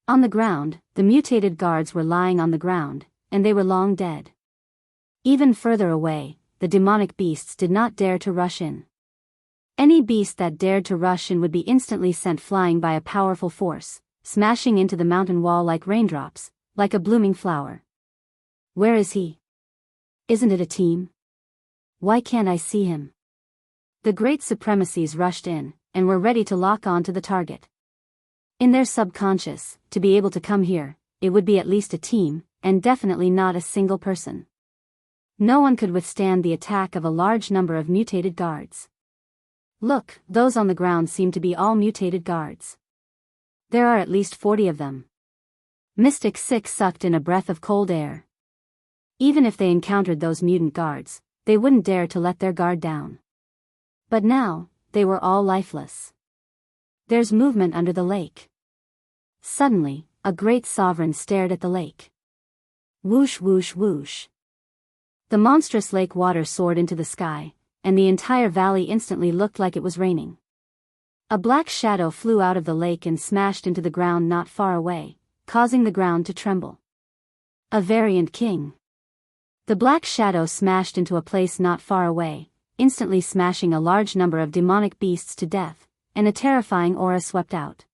On the ground, the mutated guards were lying on the ground, and they were long dead. Even further away, the demonic beasts did not dare to rush in. Any beast that dared to rush in would be instantly sent flying by a powerful force, smashing into the mountain wall like raindrops, like a blooming flower. Where is he? Isn't it a team? Why can't I see him? The great supremacies rushed in, and were ready to lock on to the target. In their subconscious, to be able to come here, it would be at least a team, and definitely not a single person. No one could withstand the attack of a large number of mutated guards. Look, those on the ground seem to be all mutated guards. There are at least 40 of them. Mystic 6 sucked in a breath of cold air. Even if they encountered those mutant guards, they wouldn't dare to let their guard down. But now, they were all lifeless. There's movement under the lake. Suddenly, a great sovereign stared at the lake. Whoosh whoosh whoosh. The monstrous lake water soared into the sky, and the entire valley instantly looked like it was raining. A black shadow flew out of the lake and smashed into the ground not far away, causing the ground to tremble. A variant king. The black shadow smashed into a place not far away, instantly smashing a large number of demonic beasts to death, and a terrifying aura swept out.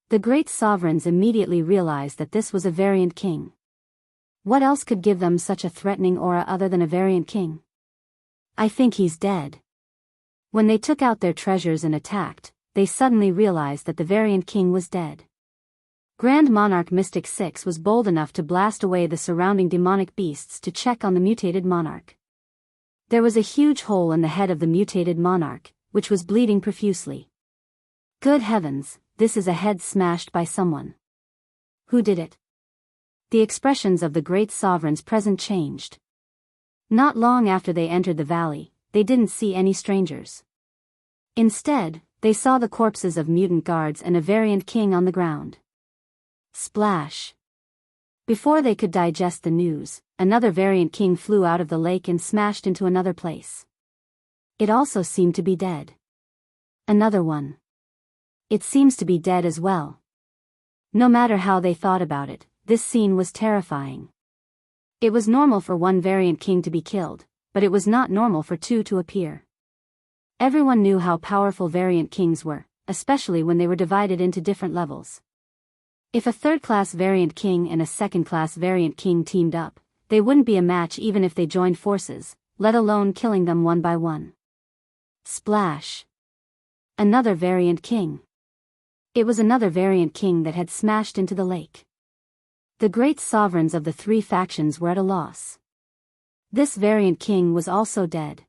The great sovereigns immediately realized that this was a variant king. What else could give them such a threatening aura other than a variant king? I think he's dead. When they took out their treasures and attacked, they suddenly realized that the variant king was dead. Grand Monarch Mystic 6 was bold enough to blast away the surrounding demonic beasts to check on the mutated monarch. There was a huge hole in the head of the mutated monarch, which was bleeding profusely. Good heavens, this is a head smashed by someone. Who did it? The expressions of the great sovereigns present changed. Not long after they entered the valley, they didn't see any strangers. Instead, they saw the corpses of mutant guards and a variant king on the ground. Splash! Before they could digest the news, another variant king flew out of the lake and smashed into another place. It also seemed to be dead. Another one. It seems to be dead as well. No matter how they thought about it, this scene was terrifying. It was normal for one variant king to be killed, but it was not normal for two to appear. Everyone knew how powerful variant kings were, especially when they were divided into different levels. If a third-class variant king and a second-class variant king teamed up, they wouldn't be a match even if they joined forces, let alone killing them one by one. Splash! Another variant king. It was another variant king that had smashed into the lake. The great sovereigns of the three factions were at a loss. This variant king was also dead.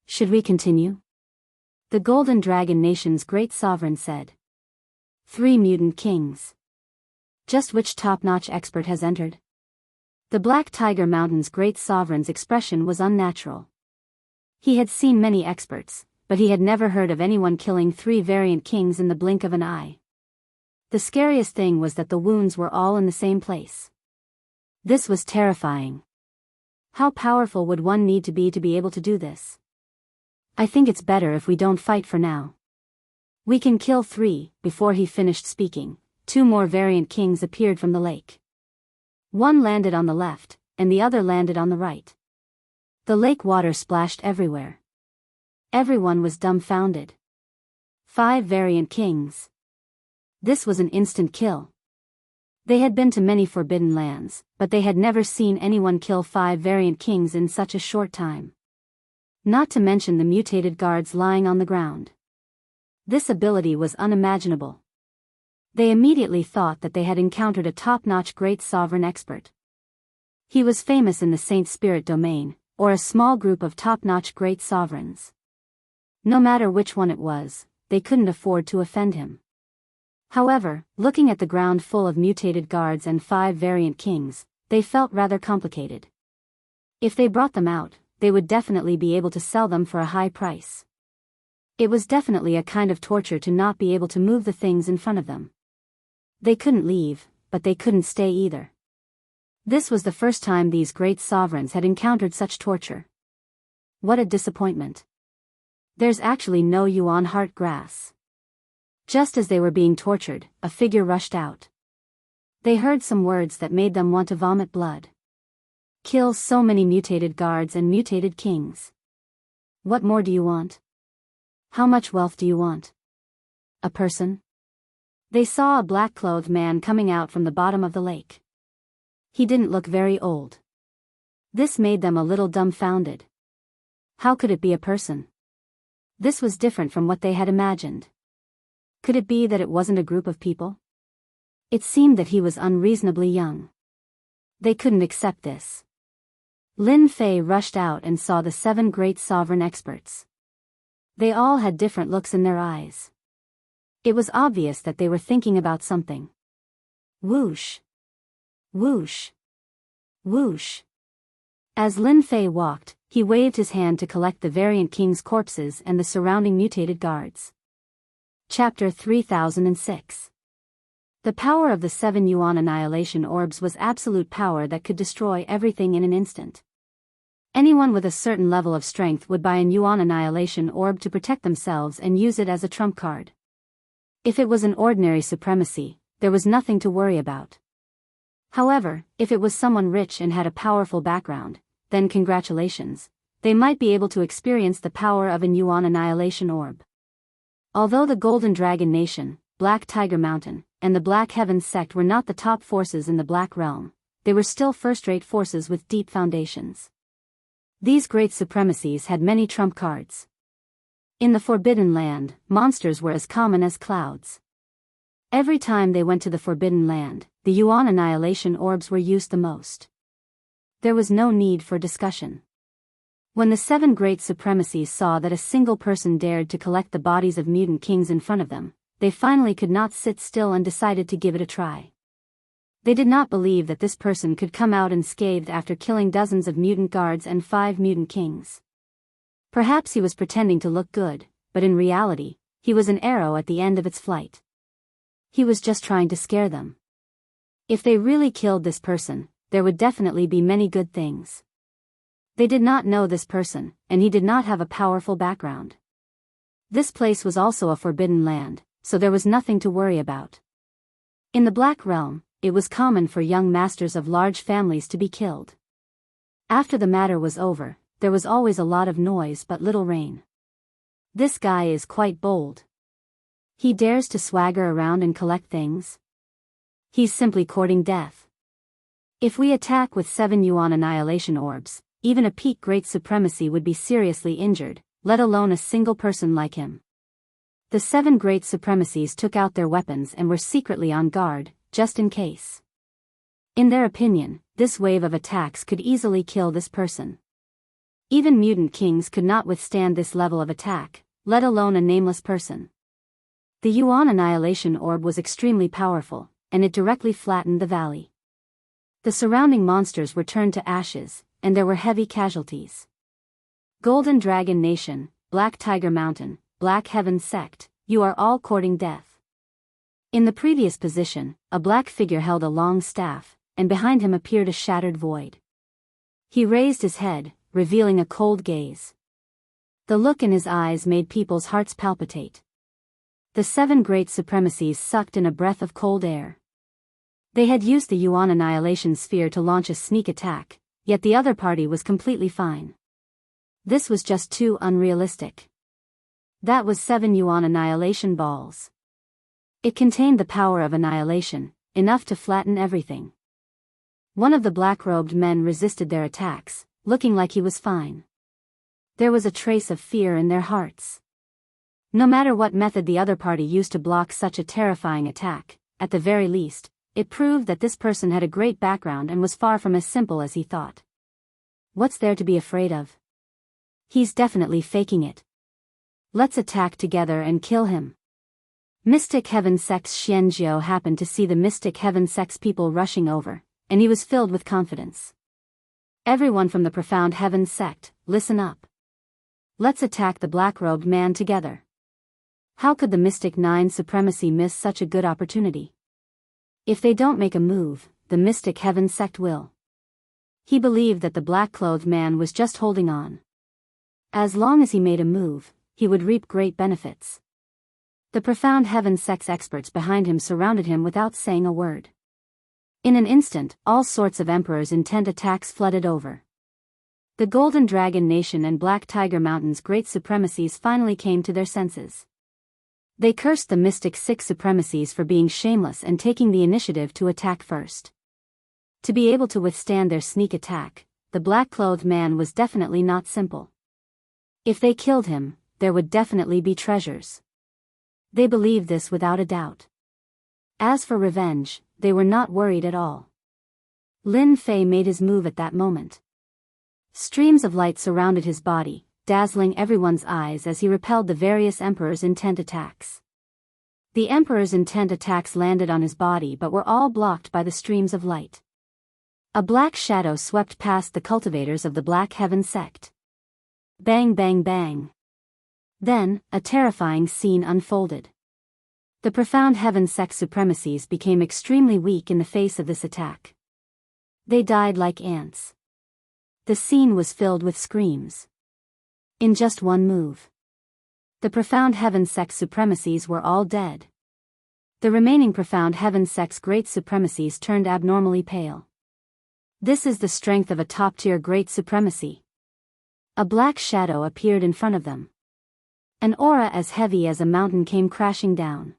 Should we continue? The Golden Dragon Nation's great sovereign said. 3 mutant kings. Just which top-notch expert has entered? The Black Tiger Mountain's great sovereign's expression was unnatural. He had seen many experts, but he had never heard of anyone killing 3 variant kings in the blink of an eye. The scariest thing was that the wounds were all in the same place. This was terrifying. How powerful would one need to be able to do this? I think it's better if we don't fight for now. We can kill 3. Before he finished speaking, 2 more variant kings appeared from the lake. One landed on the left, and the other landed on the right. The lake water splashed everywhere. Everyone was dumbfounded. 5 variant kings. This was an instant kill. They had been to many forbidden lands, but they had never seen anyone kill 5 variant kings in such a short time. Not to mention the mutated guards lying on the ground. This ability was unimaginable. They immediately thought that they had encountered a top-notch great sovereign expert. He was famous in the Saint Spirit domain, or a small group of top-notch great sovereigns. No matter which one it was, they couldn't afford to offend him. However, looking at the ground full of mutated guards and 5 variant kings, they felt rather complicated. If they brought them out, they would definitely be able to sell them for a high price. It was definitely a kind of torture to not be able to move the things in front of them. They couldn't leave, but they couldn't stay either. This was the first time these great sovereigns had encountered such torture. What a disappointment. There's actually no yuan heart grass. Just as they were being tortured, a figure rushed out. They heard some words that made them want to vomit blood. Kill so many mutated guards and mutated kings. What more do you want? How much wealth do you want? A person? They saw a black-clothed man coming out from the bottom of the lake. He didn't look very old. This made them a little dumbfounded. How could it be a person? This was different from what they had imagined. Could it be that it wasn't a group of people? It seemed that he was unreasonably young. They couldn't accept this. Lin Fei rushed out and saw the 7 great sovereign experts. They all had different looks in their eyes. It was obvious that they were thinking about something. Whoosh! Whoosh! Whoosh! As Lin Fei walked, he waved his hand to collect the variant king's corpses and the surrounding mutated guards. Chapter 3006. The power of the 7 Yuan annihilation orbs was absolute power that could destroy everything in an instant. Anyone with a certain level of strength would buy an Yuan annihilation orb to protect themselves and use it as a trump card. If it was an ordinary supremacy, there was nothing to worry about. However, if it was someone rich and had a powerful background, then congratulations, they might be able to experience the power of an Yuan annihilation orb. Although the Golden Dragon Nation, Black Tiger Mountain, and the Black Heavens sect were not the top forces in the Black Realm, they were still first-rate forces with deep foundations. These great supremacies had many trump cards. In the Forbidden Land, monsters were as common as clouds. Every time they went to the Forbidden Land, the Yuan annihilation orbs were used the most. There was no need for discussion. When the 7 great supremacies saw that a single person dared to collect the bodies of mutant kings in front of them, they finally could not sit still and decided to give it a try. They did not believe that this person could come out unscathed after killing dozens of mutant guards and 5 mutant kings. Perhaps he was pretending to look good, but in reality, he was an arrow at the end of its flight. He was just trying to scare them. If they really killed this person, there would definitely be many good things. They did not know this person, and he did not have a powerful background. This place was also a forbidden land, so there was nothing to worry about. In the Black Realm, it was common for young masters of large families to be killed. After the matter was over, there was always a lot of noise but little rain. This guy is quite bold. He dares to swagger around and collect things. He's simply courting death. If we attack with 7 Yuan annihilation orbs, even a peak great supremacy would be seriously injured, let alone a single person like him. The 7 great supremacies took out their weapons and were secretly on guard, just in case. In their opinion, this wave of attacks could easily kill this person. Even mutant kings could not withstand this level of attack, let alone a nameless person. The Yuan annihilation orb was extremely powerful, and it directly flattened the valley. The surrounding monsters were turned to ashes, and there were heavy casualties. Golden Dragon Nation, Black Tiger Mountain, Black Heavens sect, you are all courting death. In the previous position, a black figure held a long staff, and behind him appeared a shattered void. He raised his head, revealing a cold gaze. The look in his eyes made people's hearts palpitate. The 7 great supremacies sucked in a breath of cold air. They had used the Yuan annihilation sphere to launch a sneak attack, yet the other party was completely fine. This was just too unrealistic. That was 7 Yuan annihilation balls. It contained the power of annihilation, enough to flatten everything. One of the black-robed men resisted their attacks, looking like he was fine. There was a trace of fear in their hearts. No matter what method the other party used to block such a terrifying attack, at the very least, it proved that this person had a great background and was far from as simple as he thought. What's there to be afraid of? He's definitely faking it. Let's attack together and kill him. Mystic Heaven Sect's Xianjiao happened to see the Mystic Heaven Sect's people rushing over, and he was filled with confidence. Everyone from the Profound Heaven Sect, listen up. Let's attack the black-robed man together. How could the Mystic 9 Supremacy miss such a good opportunity? If they don't make a move, the Mystic Heaven Sect will. He believed that the black-clothed man was just holding on. As long as he made a move, he would reap great benefits. The Profound Heaven Sect's experts behind him surrounded him without saying a word. In an instant, all sorts of Emperor's intent attacks flooded over. The Golden Dragon Nation and Black Tiger Mountain's great supremacies finally came to their senses. They cursed the Mystic 6 supremacies for being shameless and taking the initiative to attack first. To be able to withstand their sneak attack, the black-clothed man was definitely not simple. If they killed him, there would definitely be treasures. They believed this without a doubt. As for revenge, they were not worried at all. Lin Fei made his move at that moment. Streams of light surrounded his body, dazzling everyone's eyes as he repelled the various Emperor's intent attacks. The Emperor's intent attacks landed on his body but were all blocked by the streams of light. A black shadow swept past the cultivators of the Black Heaven sect. Bang bang bang. Then, a terrifying scene unfolded. The Profound Heaven sect supremacies became extremely weak in the face of this attack. They died like ants. The scene was filled with screams. In just one move, the Profound Heaven sect supremacies were all dead. The remaining Profound Heaven sect's great supremacies turned abnormally pale. This is the strength of a top-tier great supremacy. A black shadow appeared in front of them. An aura as heavy as a mountain came crashing down.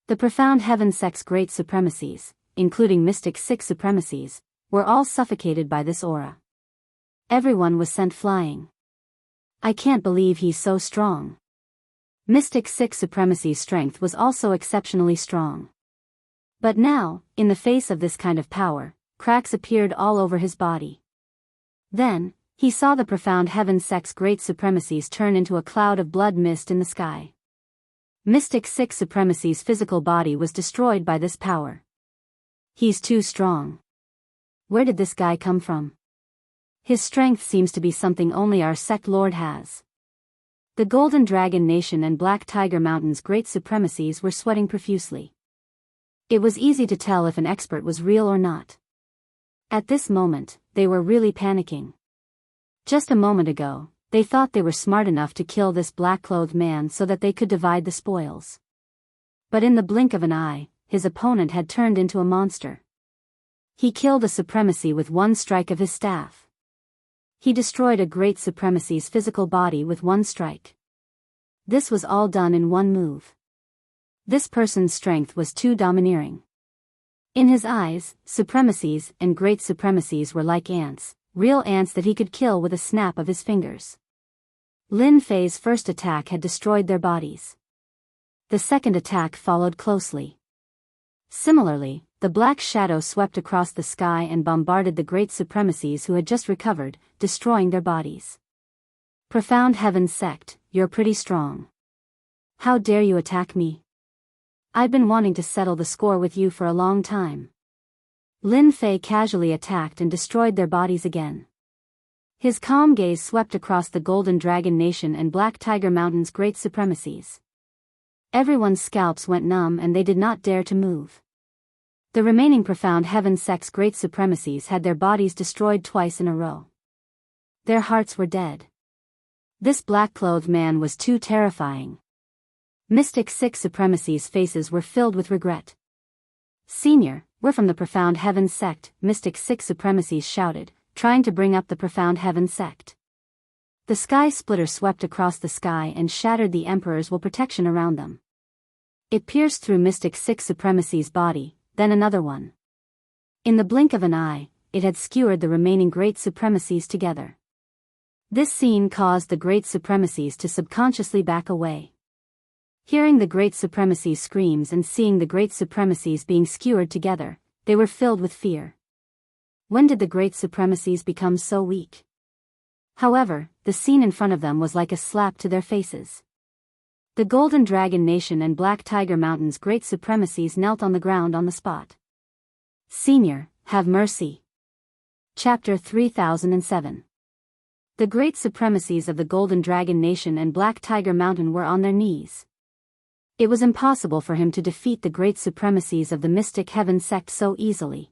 The Profound Heaven sect's great supremacies, including Mystic Six supremacies, were all suffocated by this aura. Everyone was sent flying. I can't believe he's so strong. Mystic Six supremacy's strength was also exceptionally strong. But now, in the face of this kind of power, cracks appeared all over his body. Then, he saw the Profound Heaven sect's great supremacies turn into a cloud of blood mist in the sky. Mystic Six supremacy's physical body was destroyed by this power. He's too strong. Where did this guy come from? His strength seems to be something only our sect lord has. The Golden Dragon Nation and Black Tiger Mountain's great supremacies were sweating profusely. It was easy to tell if an expert was real or not. At this moment, they were really panicking. Just a moment ago, they thought they were smart enough to kill this black-clothed man so that they could divide the spoils. But in the blink of an eye, his opponent had turned into a monster. He killed a supremacy with one strike of his staff. He destroyed a great supremacy's physical body with one strike. This was all done in one move. This person's strength was too domineering. In his eyes, supremacies and great supremacies were like ants, real ants that he could kill with a snap of his fingers. Lin Fei's first attack had destroyed their bodies. The second attack followed closely. Similarly, the black shadow swept across the sky and bombarded the great supremacies who had just recovered, destroying their bodies. Profound Heaven sect, you're pretty strong. How dare you attack me? I've been wanting to settle the score with you for a long time. Lin Fei casually attacked and destroyed their bodies again. His calm gaze swept across the Golden Dragon Nation and Black Tiger Mountain's great supremacies. Everyone's scalps went numb and they did not dare to move. The remaining Profound Heaven sect's great supremacies had their bodies destroyed twice in a row. Their hearts were dead. This black-clothed man was too terrifying. Mystic Six supremacies' faces were filled with regret. Senior, we're from the Profound Heaven sect, Mystic Six supremacies shouted, trying to bring up the Profound Heaven sect. The sky splitter swept across the sky and shattered the Emperor's will protection around them. It pierced through Mystic Six supremacy's body, then another one. In the blink of an eye, it had skewered the remaining great supremacies together. This scene caused the great supremacies to subconsciously back away. Hearing the great supremacies' screams and seeing the great supremacies being skewered together, they were filled with fear. When did the great supremacies become so weak? However, the scene in front of them was like a slap to their faces. The Golden Dragon Nation and Black Tiger Mountain's great supremacies knelt on the ground on the spot. Senior, have mercy. Chapter 3007. The great supremacies of the Golden Dragon Nation and Black Tiger Mountain were on their knees. It was impossible for him to defeat the great supremacies of the Mystic Heaven sect so easily.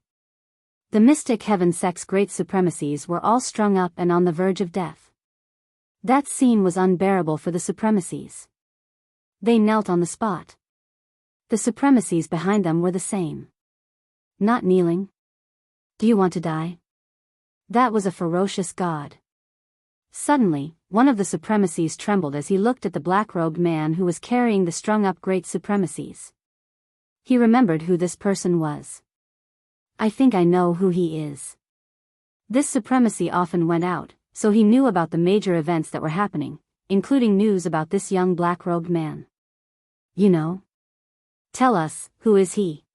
The Mystic Heaven sect's great supremacies were all strung up and on the verge of death. That scene was unbearable for the supremacies. They knelt on the spot. The supremacies behind them were the same. Not kneeling. Do you want to die? That was a ferocious god. Suddenly, one of the supremacies trembled as he looked at the black-robed man who was carrying the strung-up great supremacies. He remembered who this person was. I think I know who he is. This supremacy often went out, so he knew about the major events that were happening, including news about this young black-robed man. You know? Tell us, who is he?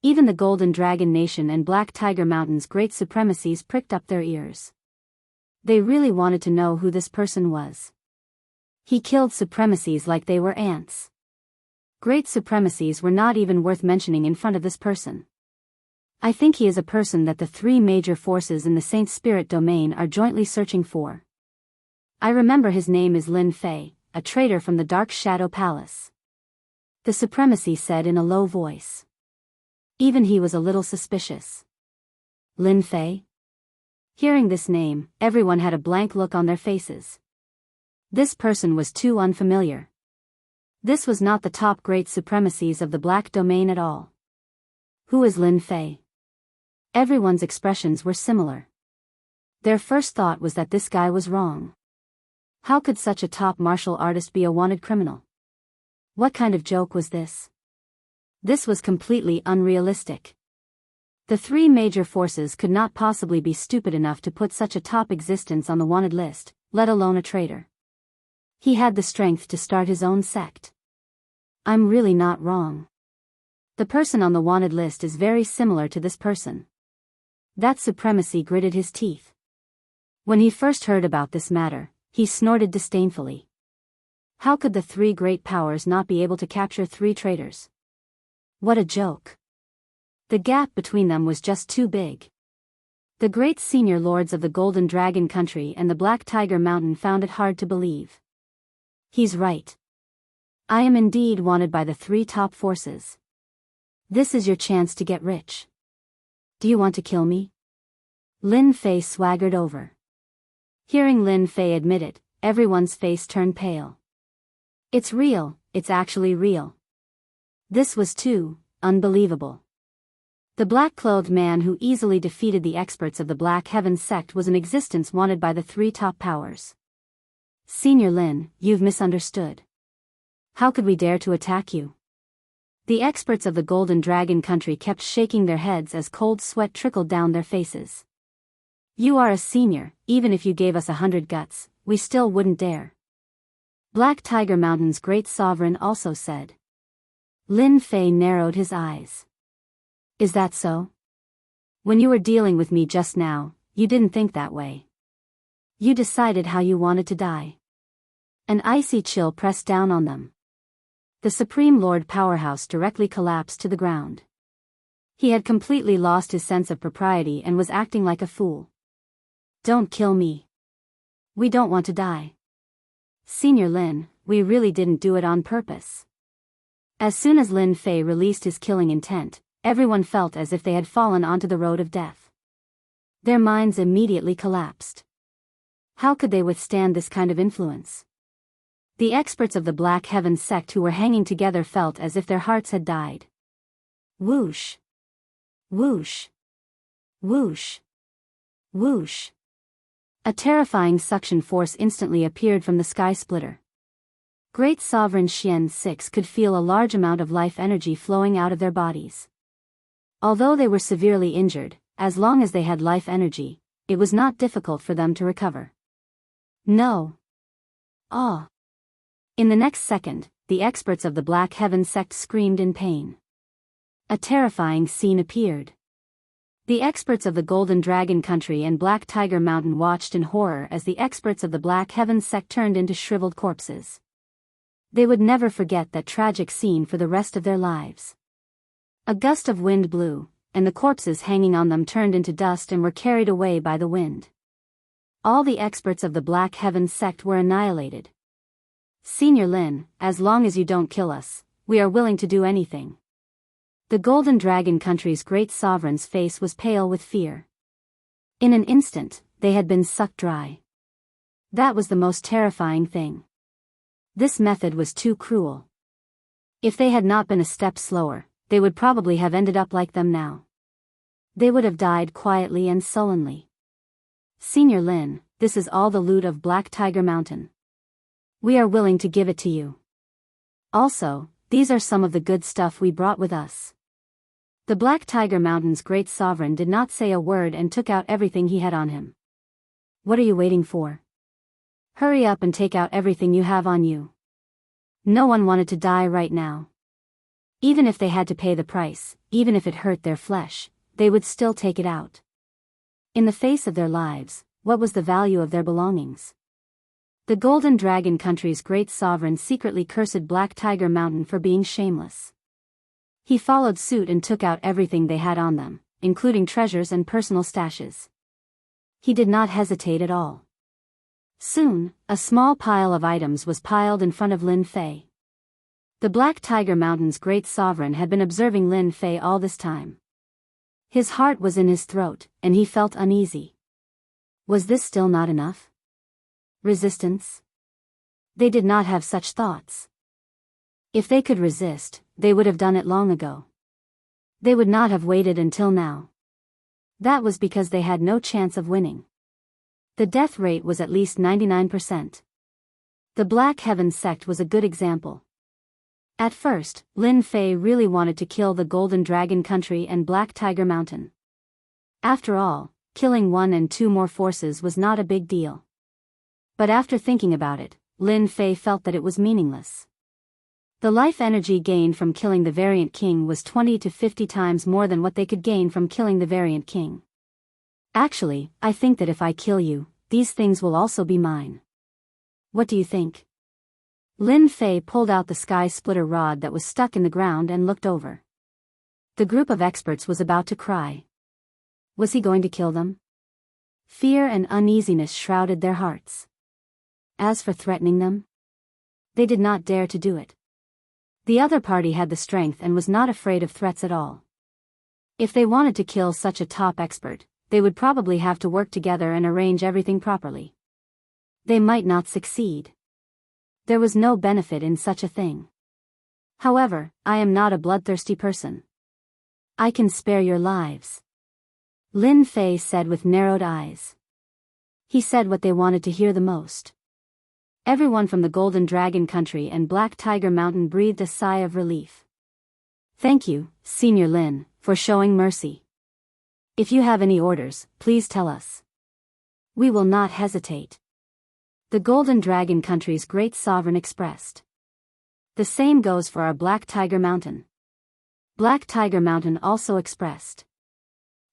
Even the Golden Dragon Nation and Black Tiger Mountain's great supremacies pricked up their ears. They really wanted to know who this person was. He killed supremacies like they were ants. Great supremacies were not even worth mentioning in front of this person. I think he is a person that the three major forces in the Saint Spirit domain are jointly searching for. I remember his name is Lin Fei, a traitor from the Dark Shadow Palace. The Supremacy said in a low voice. Even he was a little suspicious. Lin Fei? Hearing this name, everyone had a blank look on their faces. This person was too unfamiliar. This was not the top great supremacies of the Black Domain at all. Who is Lin Fei? Everyone's expressions were similar. Their first thought was that this guy was wrong. How could such a top martial artist be a wanted criminal? What kind of joke was this? This was completely unrealistic. The three major forces could not possibly be stupid enough to put such a top existence on the wanted list, let alone a traitor. He had the strength to start his own sect. I'm really not wrong. The person on the wanted list is very similar to this person. That Supremacy gritted his teeth. When he first heard about this matter, he snorted disdainfully. How could the three great powers not be able to capture three traitors? What a joke. The gap between them was just too big. The great senior lords of the Golden Dragon Country and the Black Tiger Mountain found it hard to believe. He's right. I am indeed wanted by the three top forces. This is your chance to get rich. Do you want to kill me? Lin Fei swaggered over. Hearing Lin Fei admit it, everyone's face turned pale. It's real, it's actually real. This was too unbelievable. The black-clothed man who easily defeated the experts of the Black Heaven sect was an existence wanted by the three top powers. Senior Lin, you've misunderstood. How could we dare to attack you? The experts of the Golden Dragon Country kept shaking their heads as cold sweat trickled down their faces. You are a senior, even if you gave us 100 guts, we still wouldn't dare. Black Tiger Mountain's great sovereign also said. Lin Fei narrowed his eyes. Is that so? When you were dealing with me just now, you didn't think that way. You decided how you wanted to die. An icy chill pressed down on them. The Supreme Lord Powerhouse directly collapsed to the ground. He had completely lost his sense of propriety and was acting like a fool. Don't kill me. We don't want to die. Senior Lin, we really didn't do it on purpose. As soon as Lin Fei released his killing intent, everyone felt as if they had fallen onto the road of death. Their minds immediately collapsed. How could they withstand this kind of influence? The experts of the Black Heaven sect who were hanging together felt as if their hearts had died. Whoosh. Whoosh. Whoosh. Whoosh. A terrifying suction force instantly appeared from the sky splitter. Great Sovereign Xian 6 could feel a large amount of life energy flowing out of their bodies. Although they were severely injured, as long as they had life energy, it was not difficult for them to recover. No. Ah. In the next second, the experts of the Black Heaven sect screamed in pain. A terrifying scene appeared. The experts of the Golden Dragon Country and Black Tiger Mountain watched in horror as the experts of the Black Heaven sect turned into shriveled corpses. They would never forget that tragic scene for the rest of their lives. A gust of wind blew, and the corpses hanging on them turned into dust and were carried away by the wind. All the experts of the Black Heaven sect were annihilated. Senior Lin, as long as you don't kill us, we are willing to do anything. The Golden Dragon Country's great sovereign's face was pale with fear. In an instant, they had been sucked dry. That was the most terrifying thing. This method was too cruel. If they had not been a step slower, they would probably have ended up like them now. They would have died quietly and sullenly. Senior Lin, this is all the loot of Black Tiger Mountain. We are willing to give it to you. Also, these are some of the good stuff we brought with us. The Black Tiger Mountain's great sovereign did not say a word and took out everything he had on him. What are you waiting for? Hurry up and take out everything you have on you. No one wanted to die right now. Even if they had to pay the price, even if it hurt their flesh, they would still take it out. In the face of their lives, what was the value of their belongings? The Golden Dragon Country's great sovereign secretly cursed Black Tiger Mountain for being shameless. He followed suit and took out everything they had on them, including treasures and personal stashes. He did not hesitate at all. Soon, a small pile of items was piled in front of Lin Fei. The Black Tiger Mountain's great sovereign had been observing Lin Fei all this time. His heart was in his throat, and he felt uneasy. Was this still not enough? Resistance? They did not have such thoughts. If they could resist, they would have done it long ago. They would not have waited until now. That was because they had no chance of winning. The death rate was at least 99%. The Black Heaven sect was a good example. At first, Lin Fei really wanted to kill the Golden Dragon Country and Black Tiger Mountain. After all, killing one and two more forces was not a big deal. But after thinking about it, Lin Fei felt that it was meaningless. The life energy gained from killing the Variant King was 20 to 50 times more than what they could gain from killing the Variant King. Actually, I think that if I kill you, these things will also be mine. What do you think? Lin Fei pulled out the sky splitter rod that was stuck in the ground and looked over. The group of experts was about to cry. Was he going to kill them? Fear and uneasiness shrouded their hearts. As for threatening them, they did not dare to do it. The other party had the strength and was not afraid of threats at all. If they wanted to kill such a top expert, they would probably have to work together and arrange everything properly. They might not succeed. There was no benefit in such a thing. However, I am not a bloodthirsty person. I can spare your lives. Lin Fei said with narrowed eyes. He said what they wanted to hear the most. Everyone from the Golden Dragon Country and Black Tiger Mountain breathed a sigh of relief. Thank you, Senior Lin, for showing mercy. If you have any orders, please tell us. We will not hesitate. The Golden Dragon Country's great sovereign expressed. The same goes for our Black Tiger Mountain. Black Tiger Mountain also expressed.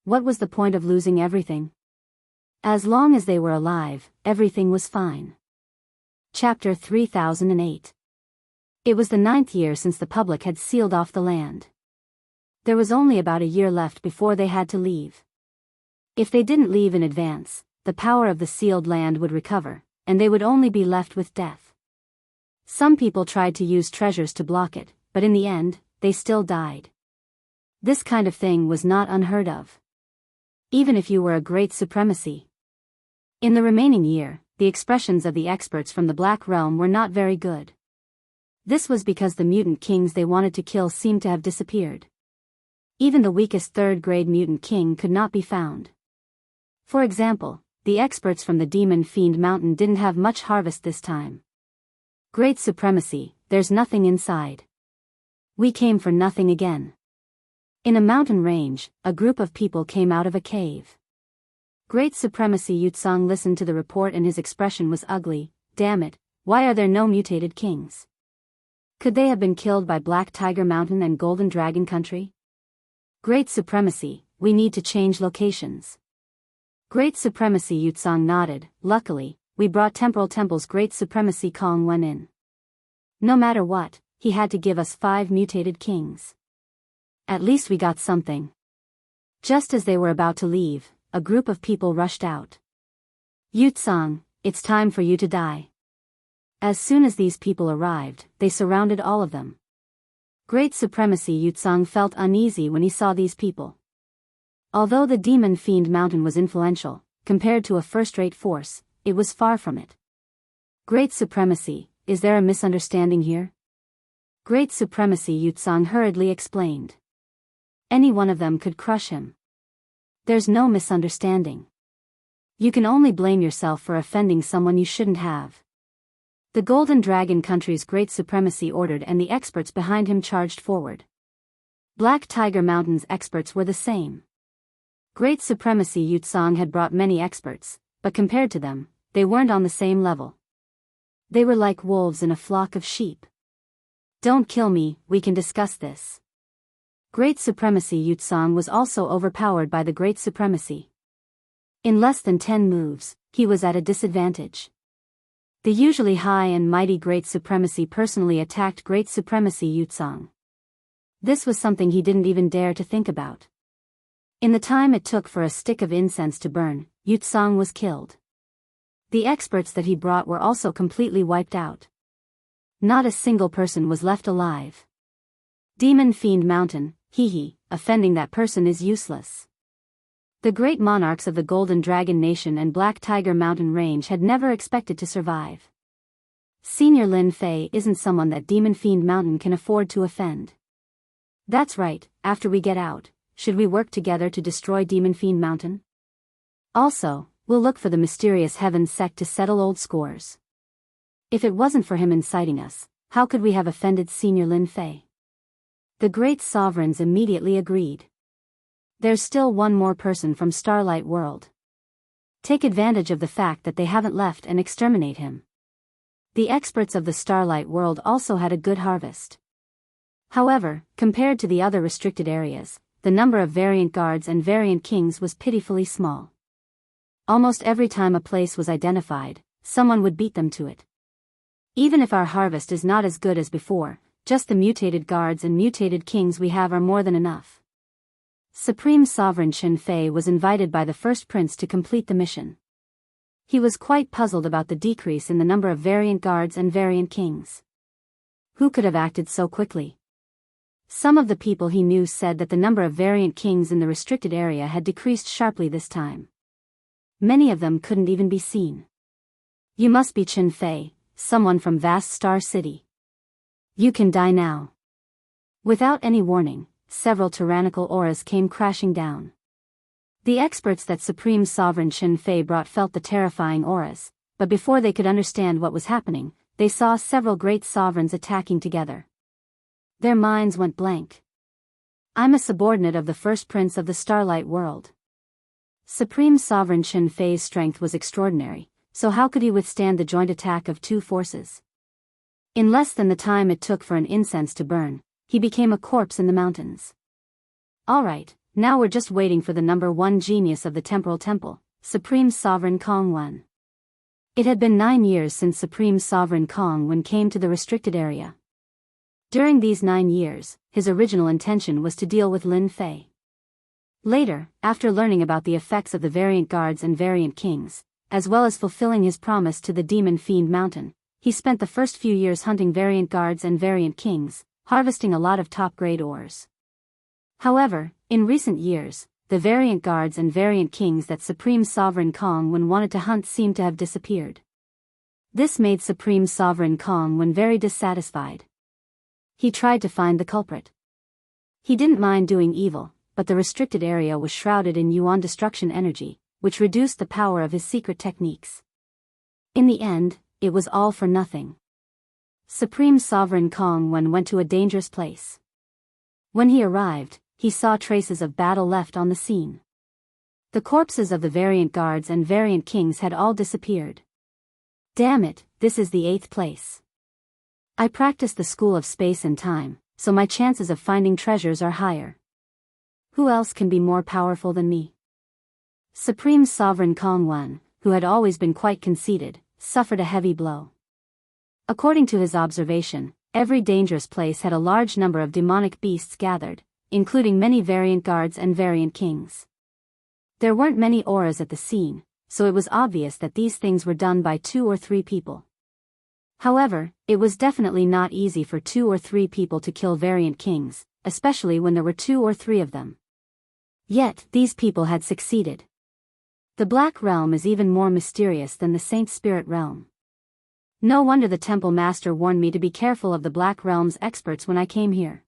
What was the point of losing everything? As long as they were alive, everything was fine. Chapter 3008. It was the 9th year since the public had sealed off the land. There was only about a year left before they had to leave. If they didn't leave in advance, the power of the sealed land would recover, and they would only be left with death. Some people tried to use treasures to block it, but in the end, they still died. This kind of thing was not unheard of. Even if you were a great supremacy. In the remaining year, the expressions of the experts from the Black Realm were not very good. This was because the mutant kings they wanted to kill seemed to have disappeared. Even the weakest third-grade mutant king could not be found. For example, the experts from the Demon Fiend Mountain didn't have much harvest this time. Great supremacy, there's nothing inside. We came for nothing again. In a mountain range, a group of people came out of a cave. Great Supremacy Yutsong listened to the report and his expression was ugly. Damn it, why are there no mutated kings? Could they have been killed by Black Tiger Mountain and Golden Dragon Country? Great Supremacy, we need to change locations. Great Supremacy Yutsong nodded. Luckily, we brought Temporal Temple's Great Supremacy Kong Wen in. No matter what, he had to give us 5 mutated kings. At least we got something. Just as they were about to leave, a group of people rushed out. Yutsong, it's time for you to die. As soon as these people arrived, they surrounded all of them. Great Supremacy Yutsong felt uneasy when he saw these people. Although the Demon Fiend Mountain was influential, compared to a first-rate force, it was far from it. Great Supremacy, is there a misunderstanding here? Great Supremacy Yutsong hurriedly explained. Any one of them could crush him. There's no misunderstanding. You can only blame yourself for offending someone you shouldn't have. The Golden Dragon Country's Great Supremacy ordered and the experts behind him charged forward. Black Tiger Mountain's experts were the same. Great Supremacy Yutsong had brought many experts, but compared to them, they weren't on the same level. They were like wolves in a flock of sheep. Don't kill me, we can discuss this. Great Supremacy Yutsong was also overpowered by the Great Supremacy. In less than 10 moves, he was at a disadvantage. The usually high and mighty Great Supremacy personally attacked Great Supremacy Yutsong. This was something he didn't even dare to think about. In the time it took for a stick of incense to burn, Yutsang was killed. The experts that he brought were also completely wiped out. Not a single person was left alive. Demon Fiend Mountain, offending that person is useless. The great monarchs of the Golden Dragon Nation and Black Tiger Mountain Range had never expected to survive. Senior Lin Fei isn't someone that Demon Fiend Mountain can afford to offend. That's right, after we get out, should we work together to destroy Demon Fiend Mountain? Also, we'll look for the mysterious Heaven sect to settle old scores. If it wasn't for him inciting us, how could we have offended Senior Lin Fei? The great sovereigns immediately agreed. There's still one more person from Starlight World. Take advantage of the fact that they haven't left and exterminate him. The experts of the Starlight World also had a good harvest. However, compared to the other restricted areas, the number of variant guards and variant kings was pitifully small. Almost every time a place was identified, someone would beat them to it. Even if our harvest is not as good as before, just the mutated guards and mutated kings we have are more than enough. Supreme Sovereign Chen Fei was invited by the first prince to complete the mission. He was quite puzzled about the decrease in the number of variant guards and variant kings. Who could have acted so quickly? Some of the people he knew said that the number of variant kings in the restricted area had decreased sharply this time. Many of them couldn't even be seen. You must be Chen Fei, someone from Vast Star City. You can die now. Without any warning, several tyrannical auras came crashing down. The experts that Supreme Sovereign Chen Fei brought felt the terrifying auras, but before they could understand what was happening, they saw several great sovereigns attacking together. Their minds went blank. I'm a subordinate of the first prince of the Starlight World. Supreme Sovereign Chen Fei's strength was extraordinary, so how could he withstand the joint attack of two forces? In less than the time it took for an incense to burn, he became a corpse in the mountains. Alright, now we're just waiting for the number 1 genius of the Temporal Temple, Supreme Sovereign Kong Wen. It had been 9 years since Supreme Sovereign Kong Wen came to the restricted area. During these 9 years, his original intention was to deal with Lin Fei. Later, after learning about the effects of the variant guards and variant kings, as well as fulfilling his promise to the Demon Fiend Mountain, he spent the first few years hunting variant guards and variant kings, harvesting a lot of top-grade ores. However, in recent years, the variant guards and variant kings that Supreme Sovereign Kong Wen wanted to hunt seemed to have disappeared. This made Supreme Sovereign Kong Wen very dissatisfied. He tried to find the culprit. He didn't mind doing evil, but the restricted area was shrouded in Yuan destruction energy, which reduced the power of his secret techniques. In the end, it was all for nothing. Supreme Sovereign Kong Wen went to a dangerous place. When he arrived, he saw traces of battle left on the scene. The corpses of the variant guards and variant kings had all disappeared. Damn it, this is the 8th place. I practiced the School of Space and Time, so my chances of finding treasures are higher. Who else can be more powerful than me? Supreme Sovereign Kong Wen, who had always been quite conceited, suffered a heavy blow. According to his observation, every dangerous place had a large number of demonic beasts gathered, including many variant guards and variant kings. There weren't many auras at the scene, so it was obvious that these things were done by 2 or 3 people. However, it was definitely not easy for 2 or 3 people to kill variant kings, especially when there were 2 or 3 of them. Yet, these people had succeeded. The Black Realm is even more mysterious than the Saint Spirit Realm. No wonder the Temple Master warned me to be careful of the Black Realm's experts when I came here.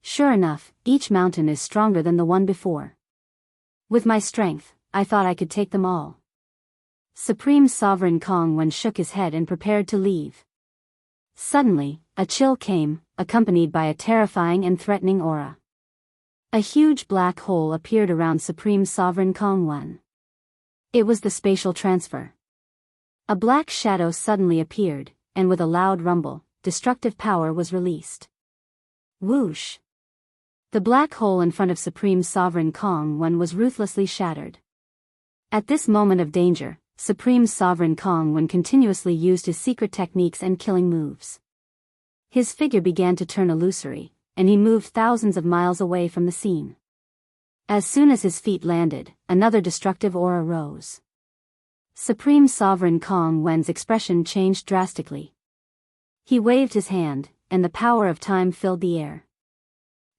Sure enough, each mountain is stronger than the one before. With my strength, I thought I could take them all. Supreme Sovereign Kong Wen shook his head and prepared to leave. Suddenly, a chill came, accompanied by a terrifying and threatening aura. A huge black hole appeared around Supreme Sovereign Kong Wen. It was the spatial transfer. A black shadow suddenly appeared, and with a loud rumble, destructive power was released. Whoosh! The black hole in front of Supreme Sovereign Kong Wen was ruthlessly shattered. At this moment of danger, Supreme Sovereign Kong Wen continuously used his secret techniques and killing moves. His figure began to turn illusory, and he moved thousands of miles away from the scene. As soon as his feet landed, another destructive aura rose. Supreme Sovereign Kong Wen's expression changed drastically. He waved his hand, and the power of time filled the air.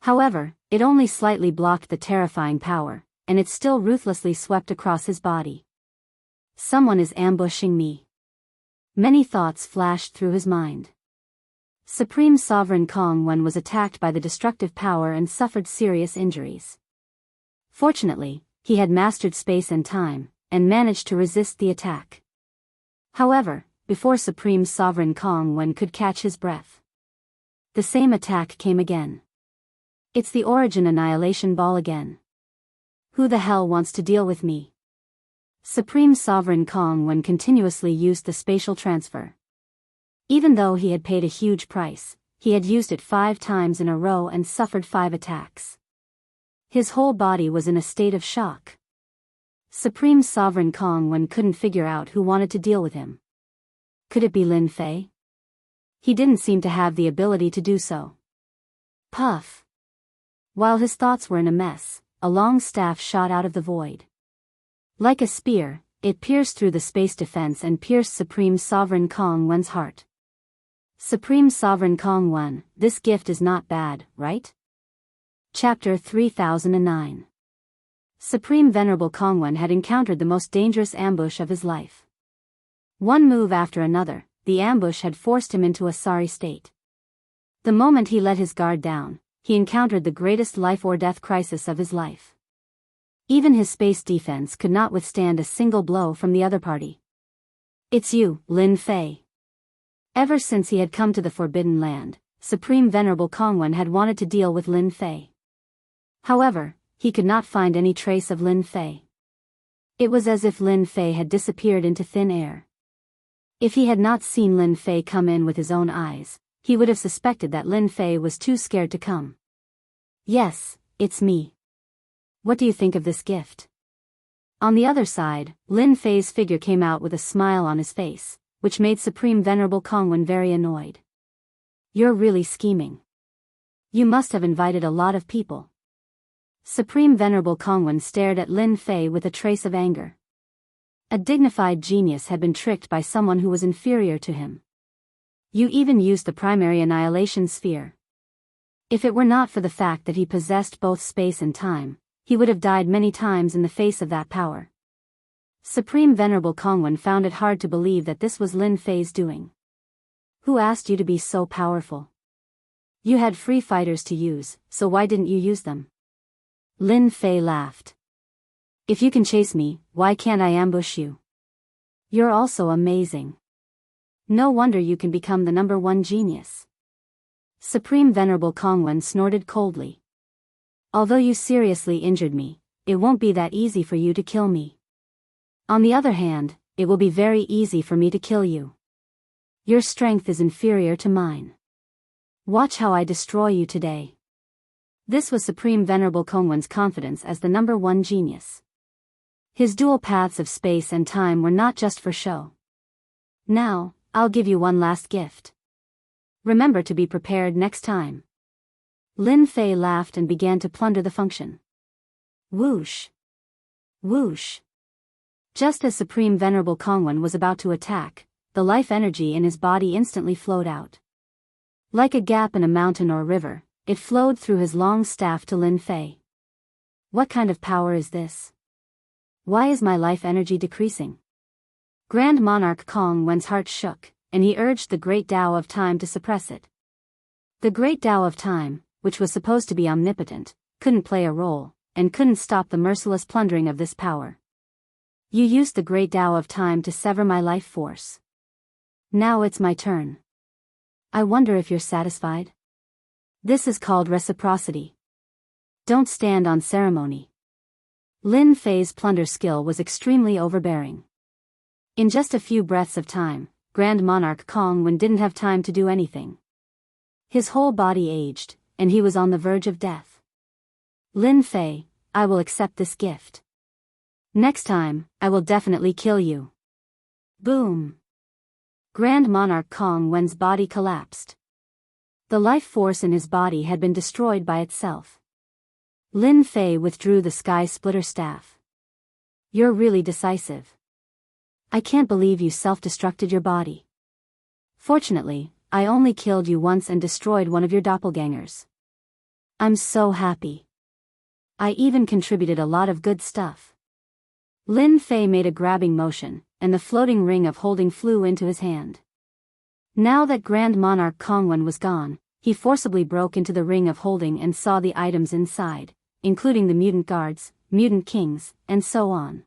However, it only slightly blocked the terrifying power, and it still ruthlessly swept across his body. Someone is ambushing me. Many thoughts flashed through his mind. Supreme Sovereign Kong Wen was attacked by the destructive power and suffered serious injuries. Fortunately, he had mastered space and time, and managed to resist the attack. However, before Supreme Sovereign Kong Wen could catch his breath, the same attack came again. It's the Origin Annihilation Ball again. Who the hell wants to deal with me? Supreme Sovereign Kong Wen continuously used the spatial transfer. Even though he had paid a huge price, he had used it 5 times in a row and suffered 5 attacks. His whole body was in a state of shock. Supreme Sovereign Kong Wen couldn't figure out who wanted to deal with him. Could it be Lin Fei? He didn't seem to have the ability to do so. Puff! While his thoughts were in a mess, a long staff shot out of the void. Like a spear, it pierced through the space defense and pierced Supreme Sovereign Kong Wen's heart. Supreme Sovereign Kong Wen, this gift is not bad, right? Chapter 3009. Supreme Venerable Kong Wen had encountered the most dangerous ambush of his life. One move after another, the ambush had forced him into a sorry state. The moment he let his guard down, he encountered the greatest life or death crisis of his life. Even his space defense could not withstand a single blow from the other party. It's you, Lin Fei. Ever since he had come to the Forbidden Land, Supreme Venerable Kong Wen had wanted to deal with Lin Fei. However, he could not find any trace of Lin Fei. It was as if Lin Fei had disappeared into thin air. If he had not seen Lin Fei come in with his own eyes, he would have suspected that Lin Fei was too scared to come. Yes, it's me. What do you think of this gift? On the other side, Lin Fei's figure came out with a smile on his face, which made Supreme Venerable Kong Wen very annoyed. You're really scheming. You must have invited a lot of people. Supreme Venerable Kong Wen stared at Lin Fei with a trace of anger. A dignified genius had been tricked by someone who was inferior to him. You even used the primary annihilation sphere. If it were not for the fact that he possessed both space and time, he would have died many times in the face of that power. Supreme Venerable Kong Wen found it hard to believe that this was Lin Fei's doing. Who asked you to be so powerful? You had free fighters to use, so why didn't you use them? Lin Fei laughed. If you can chase me, why can't I ambush you? You're also amazing. No wonder you can become the #1 genius. Supreme Venerable Kong Wen snorted coldly. Although you seriously injured me, it won't be that easy for you to kill me. On the other hand, it will be very easy for me to kill you. Your strength is inferior to mine. Watch how I destroy you today. This was Supreme Venerable Kong Wen's confidence as the #1 genius. His dual paths of space and time were not just for show. Now, I'll give you one last gift. Remember to be prepared next time. Lin Fei laughed and began to plunder the function. Whoosh! Whoosh! Just as Supreme Venerable Kong Wen was about to attack, the life energy in his body instantly flowed out. Like a gap in a mountain or river, it flowed through his long staff to Lin Fei. What kind of power is this? Why is my life energy decreasing? Grand Monarch Kong Wen's heart shook, and he urged the Great Tao of Time to suppress it. The Great Tao of Time, which was supposed to be omnipotent, couldn't play a role, and couldn't stop the merciless plundering of this power. You used the Great Tao of Time to sever my life force. Now it's my turn. I wonder if you're satisfied? This is called reciprocity. Don't stand on ceremony. Lin Fei's plunder skill was extremely overbearing. In just a few breaths of time, Grand Monarch Kong Wen didn't have time to do anything. His whole body aged, and he was on the verge of death. Lin Fei, I will accept this gift. Next time, I will definitely kill you. Boom! Grand Monarch Kong Wen's body collapsed. The life force in his body had been destroyed by itself. Lin Fei withdrew the sky splitter staff. You're really decisive. I can't believe you self-destructed your body. Fortunately, I only killed you once and destroyed one of your doppelgangers. I'm so happy. I even contributed a lot of good stuff. Lin Fei made a grabbing motion, and the floating ring of holding flew into his hand. Now that Grand Monarch Kongwen was gone, he forcibly broke into the ring of holding and saw the items inside, including the mutant guards, mutant kings, and so on.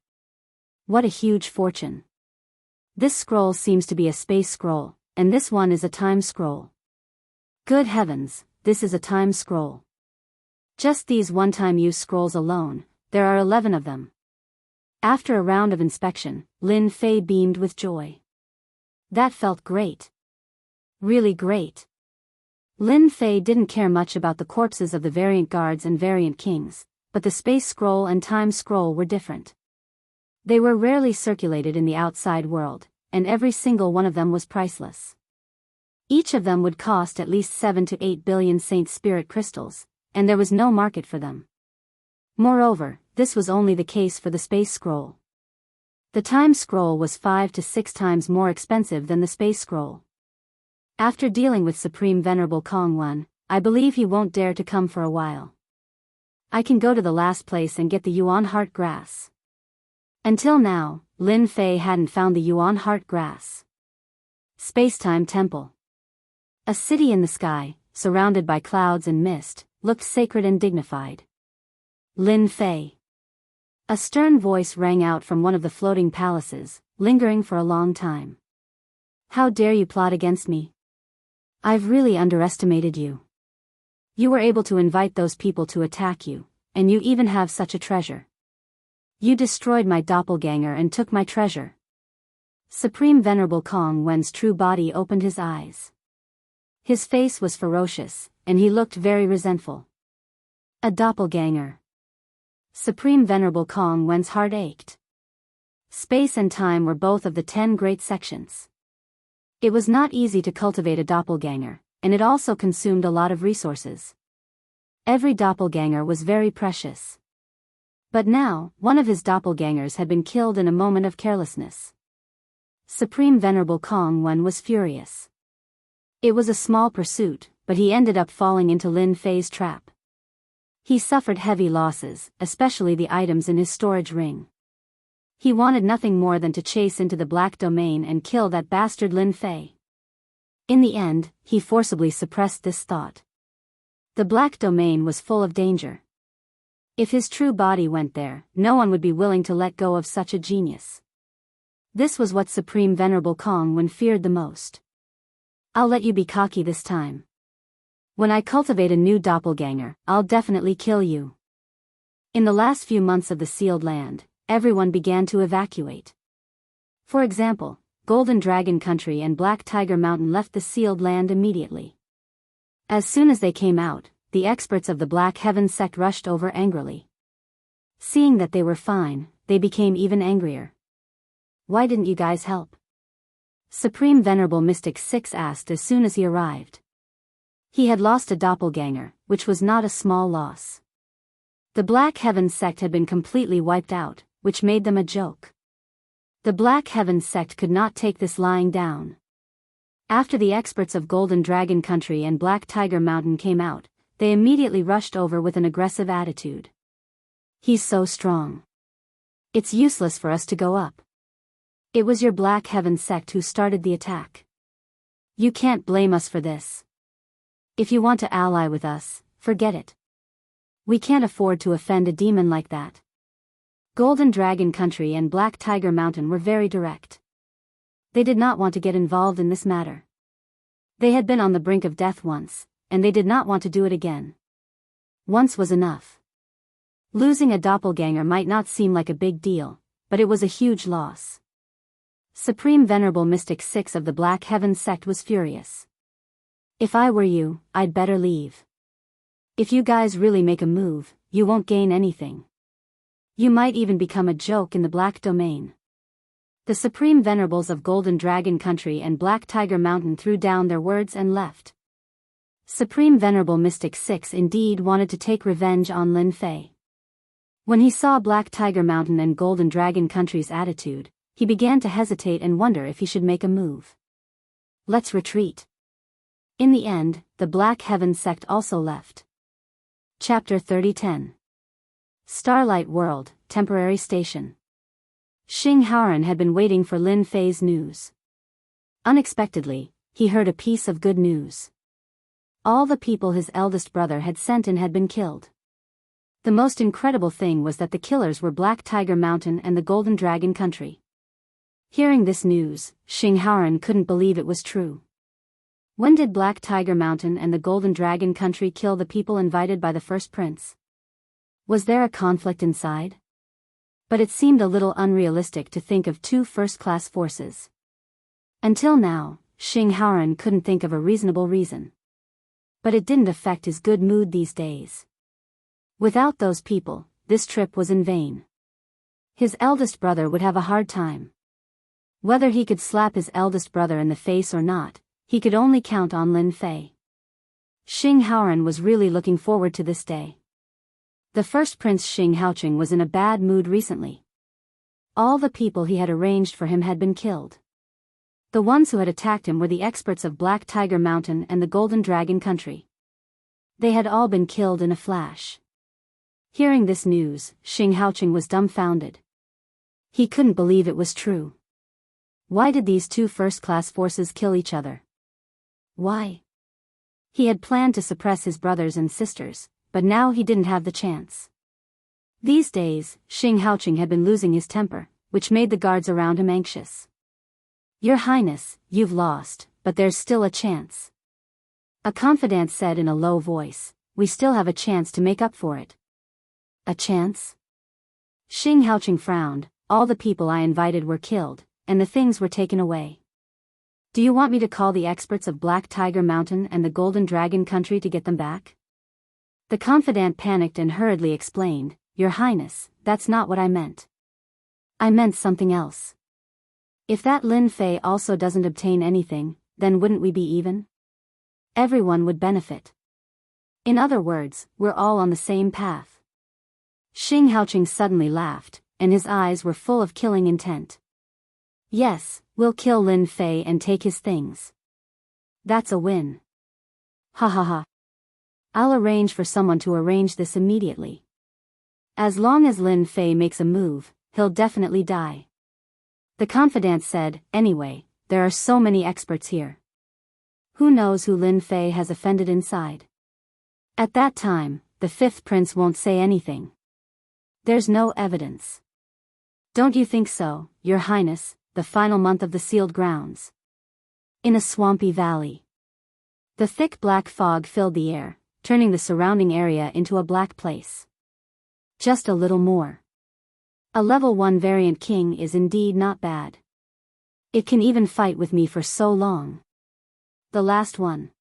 What a huge fortune. This scroll seems to be a space scroll, and this one is a time scroll. Good heavens, this is a time scroll. Just these one-time use scrolls alone, there are 11 of them. After a round of inspection, Lin Fei beamed with joy. That felt great. Really great. Lin Fei didn't care much about the corpses of the variant guards and variant kings, but the space scroll and time scroll were different. They were rarely circulated in the outside world, and every single one of them was priceless. Each of them would cost at least 7 to 8 billion Saint Spirit crystals, and there was no market for them. Moreover, this was only the case for the space scroll. The time scroll was 5 to 6 times more expensive than the space scroll. After dealing with Supreme Venerable Kongwen, I believe he won't dare to come for a while. I can go to the last place and get the Yuan Heart Grass. Until now, Lin Fei hadn't found the Yuan Heart Grass. Spacetime Temple. A city in the sky, surrounded by clouds and mist, looked sacred and dignified. Lin Fei. A stern voice rang out from one of the floating palaces, lingering for a long time. How dare you plot against me? I've really underestimated you. You were able to invite those people to attack you, and you even have such a treasure. You destroyed my doppelganger and took my treasure. Supreme Venerable Kongwen's true body opened his eyes. His face was ferocious, and he looked very resentful. A doppelganger. Supreme Venerable Kongwen's heart ached. Space and time were both of the 10 great sections. It was not easy to cultivate a doppelganger, and it also consumed a lot of resources. Every doppelganger was very precious. But now, one of his doppelgangers had been killed in a moment of carelessness. Supreme Venerable Kongwen was furious. It was a small pursuit, but he ended up falling into Lin Fei's trap. He suffered heavy losses, especially the items in his storage ring. He wanted nothing more than to chase into the black domain and kill that bastard Lin Fei. In the end, he forcibly suppressed this thought. The black domain was full of danger. If his true body went there, no one would be willing to let go of such a genius. This was what Supreme Venerable Kongwen feared the most. I'll let you be cocky this time. When I cultivate a new doppelganger, I'll definitely kill you. In the last few months of the sealed land, everyone began to evacuate. For example, Golden Dragon Country and Black Tiger Mountain left the sealed land immediately. As soon as they came out, the experts of the Black Heaven sect rushed over angrily. Seeing that they were fine, they became even angrier. Why didn't you guys help? Supreme Venerable Mystic 6 asked as soon as he arrived. He had lost a doppelganger, which was not a small loss. The Black Heaven sect had been completely wiped out, which made them a joke. The Black Heaven sect could not take this lying down. After the experts of Golden Dragon Country and Black Tiger Mountain came out, they immediately rushed over with an aggressive attitude. He's so strong. It's useless for us to go up. It was your Black Heaven sect who started the attack. You can't blame us for this. If you want to ally with us, forget it. We can't afford to offend a demon like that. Golden Dragon Country and Black Tiger Mountain were very direct. They did not want to get involved in this matter. They had been on the brink of death once, and they did not want to do it again. Once was enough. Losing a doppelganger might not seem like a big deal, but it was a huge loss. Supreme Venerable Mystic 6 of the Black Heaven sect was furious. If I were you, I'd better leave. If you guys really make a move, you won't gain anything. You might even become a joke in the Black Domain. The Supreme Venerables of Golden Dragon Country and Black Tiger Mountain threw down their words and left. Supreme Venerable Mystic 6 indeed wanted to take revenge on Lin Fei. When he saw Black Tiger Mountain and Golden Dragon Country's attitude, he began to hesitate and wonder if he should make a move. Let's retreat. In the end, the Black Heaven sect also left. Chapter 30:10. Starlight World, Temporary Station. Xing Haoran had been waiting for Lin Fei's news. Unexpectedly, he heard a piece of good news. All the people his eldest brother had sent in had been killed. The most incredible thing was that the killers were Black Tiger Mountain and the Golden Dragon Country. Hearing this news, Xing Haoran couldn't believe it was true. When did Black Tiger Mountain and the Golden Dragon Country kill the people invited by the first prince? Was there a conflict inside? But it seemed a little unrealistic to think of two first-class forces. Until now, Xing Haoran couldn't think of a reasonable reason. But it didn't affect his good mood these days. Without those people, this trip was in vain. His eldest brother would have a hard time. Whether he could slap his eldest brother in the face or not, he could only count on Lin Fei. Xing Haoran was really looking forward to this day. The first prince Xing Haoqing was in a bad mood recently. All the people he had arranged for him had been killed. The ones who had attacked him were the experts of Black Tiger Mountain and the Golden Dragon Country. They had all been killed in a flash. Hearing this news, Xing Haoqing was dumbfounded. He couldn't believe it was true. Why did these two first-class forces kill each other? Why? He had planned to suppress his brothers and sisters, but now he didn't have the chance. These days, Xing Haoqing had been losing his temper, which made the guards around him anxious. Your Highness, you've lost, but there's still a chance. A confidant said in a low voice, we still have a chance to make up for it. A chance? Xing Haoqing frowned. All the people I invited were killed, and the things were taken away. Do you want me to call the experts of Black Tiger Mountain and the Golden Dragon Country to get them back? The confidant panicked and hurriedly explained, Your Highness, that's not what I meant. I meant something else. If that Lin Fei also doesn't obtain anything, then wouldn't we be even? Everyone would benefit. In other words, we're all on the same path. Xing Haoqing suddenly laughed, and his eyes were full of killing intent. Yes, we'll kill Lin Fei and take his things. That's a win. Ha ha ha. I'll arrange for someone to arrange this immediately. As long as Lin Fei makes a move, he'll definitely die. The confidant said, anyway, there are so many experts here. Who knows who Lin Fei has offended inside? At that time, the fifth prince won't say anything. There's no evidence. Don't you think so, Your Highness, the final month of the sealed grounds? In a swampy valley. The thick black fog filled the air, turning the surrounding area into a black place. Just a little more. A level 1 variant king is indeed not bad. It can even fight with me for so long. The last one.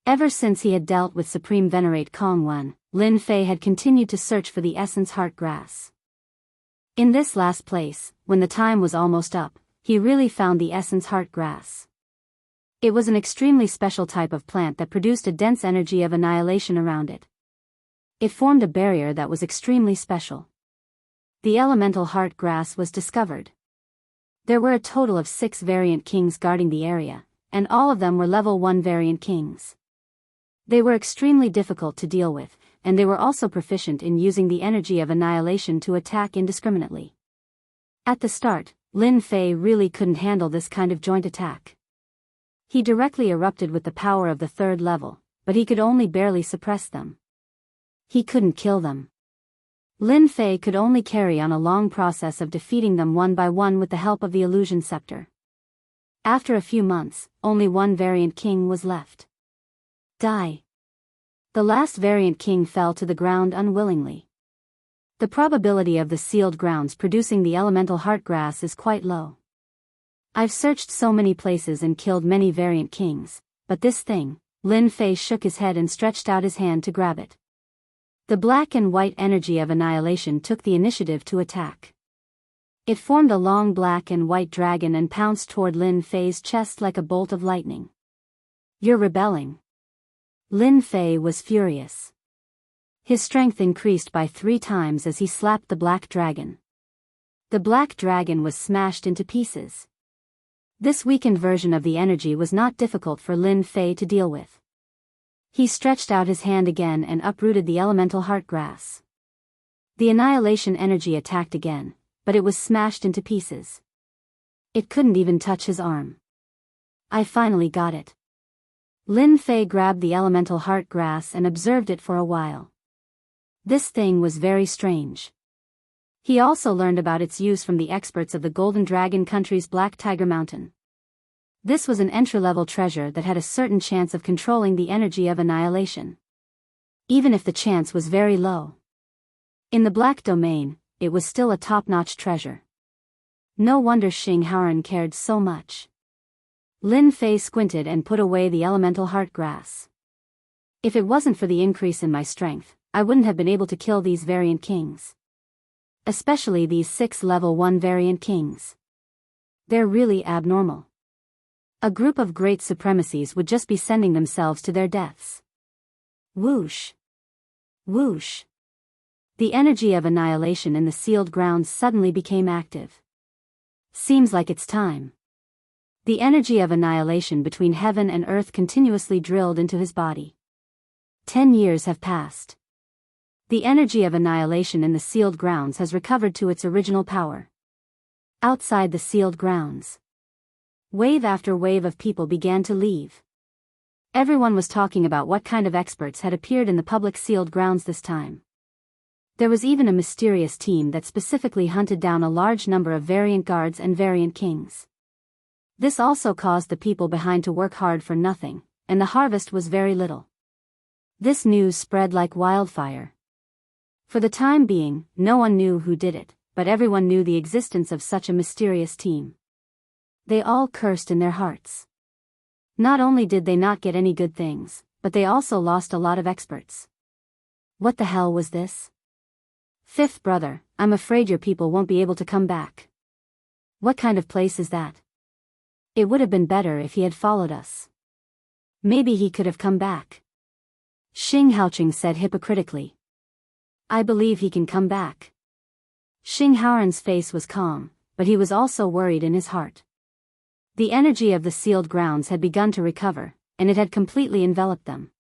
Ever since he had dealt with Supreme Venerate Kongwen, Lin Fei had continued to search for the essence heart grass. In this last place, when the time was almost up, he really found the essence heart grass. It was an extremely special type of plant that produced a dense energy of annihilation around it. It formed a barrier that was extremely special. The elemental heart grass was discovered. There were a total of 6 variant kings guarding the area, and all of them were level 1 variant kings. They were extremely difficult to deal with, and they were also proficient in using the energy of annihilation to attack indiscriminately. At the start, Lin Fei really couldn't handle this kind of joint attack. He directly erupted with the power of the 3rd level, but he could only barely suppress them. He couldn't kill them. Lin Fei could only carry on a long process of defeating them one by one with the help of the illusion scepter. After a few months, only one variant king was left. Die. The last variant king fell to the ground unwillingly. The probability of the sealed grounds producing the elemental heart grass is quite low. I've searched so many places and killed many variant kings, but this thing, Lin Fei shook his head and stretched out his hand to grab it. The black and white energy of annihilation took the initiative to attack. It formed a long black and white dragon and pounced toward Lin Fei's chest like a bolt of lightning. You're rebelling. Lin Fei was furious. His strength increased by 3 times as he slapped the black dragon. The black dragon was smashed into pieces. This weakened version of the energy was not difficult for Lin Fei to deal with. He stretched out his hand again and uprooted the elemental heart grass. The annihilation energy attacked again, but it was smashed into pieces. It couldn't even touch his arm. I finally got it. Lin Fei grabbed the elemental heart grass and observed it for a while. This thing was very strange. He also learned about its use from the experts of the Golden Dragon Country's Black Tiger Mountain. This was an entry-level treasure that had a certain chance of controlling the energy of annihilation. Even if the chance was very low. In the Black Domain, it was still a top-notch treasure. No wonder Xing Haoran cared so much. Lin Fei squinted and put away the elemental heart grass. If it wasn't for the increase in my strength, I wouldn't have been able to kill these variant kings. Especially these 6 level 1 variant kings. They're really abnormal. A group of great supremacies would just be sending themselves to their deaths. Whoosh! Whoosh! The energy of annihilation in the sealed grounds suddenly became active. Seems like it's time. The energy of annihilation between heaven and earth continuously drilled into his body. 10 years have passed. The energy of annihilation in the sealed grounds has recovered to its original power. Outside the sealed grounds, wave after wave of people began to leave. Everyone was talking about what kind of experts had appeared in the public sealed grounds this time. There was even a mysterious team that specifically hunted down a large number of variant guards and variant kings. This also caused the people behind to work hard for nothing, and the harvest was very little. This news spread like wildfire. For the time being, no one knew who did it, but everyone knew the existence of such a mysterious team. They all cursed in their hearts. Not only did they not get any good things, but they also lost a lot of experts. What the hell was this? Fifth brother, I'm afraid your people won't be able to come back. What kind of place is that? It would have been better if he had followed us. Maybe he could have come back. Xing Haoqing said hypocritically. I believe he can come back. Xing Haoran's face was calm, but he was also worried in his heart. The energy of the sealed grounds had begun to recover, and it had completely enveloped them.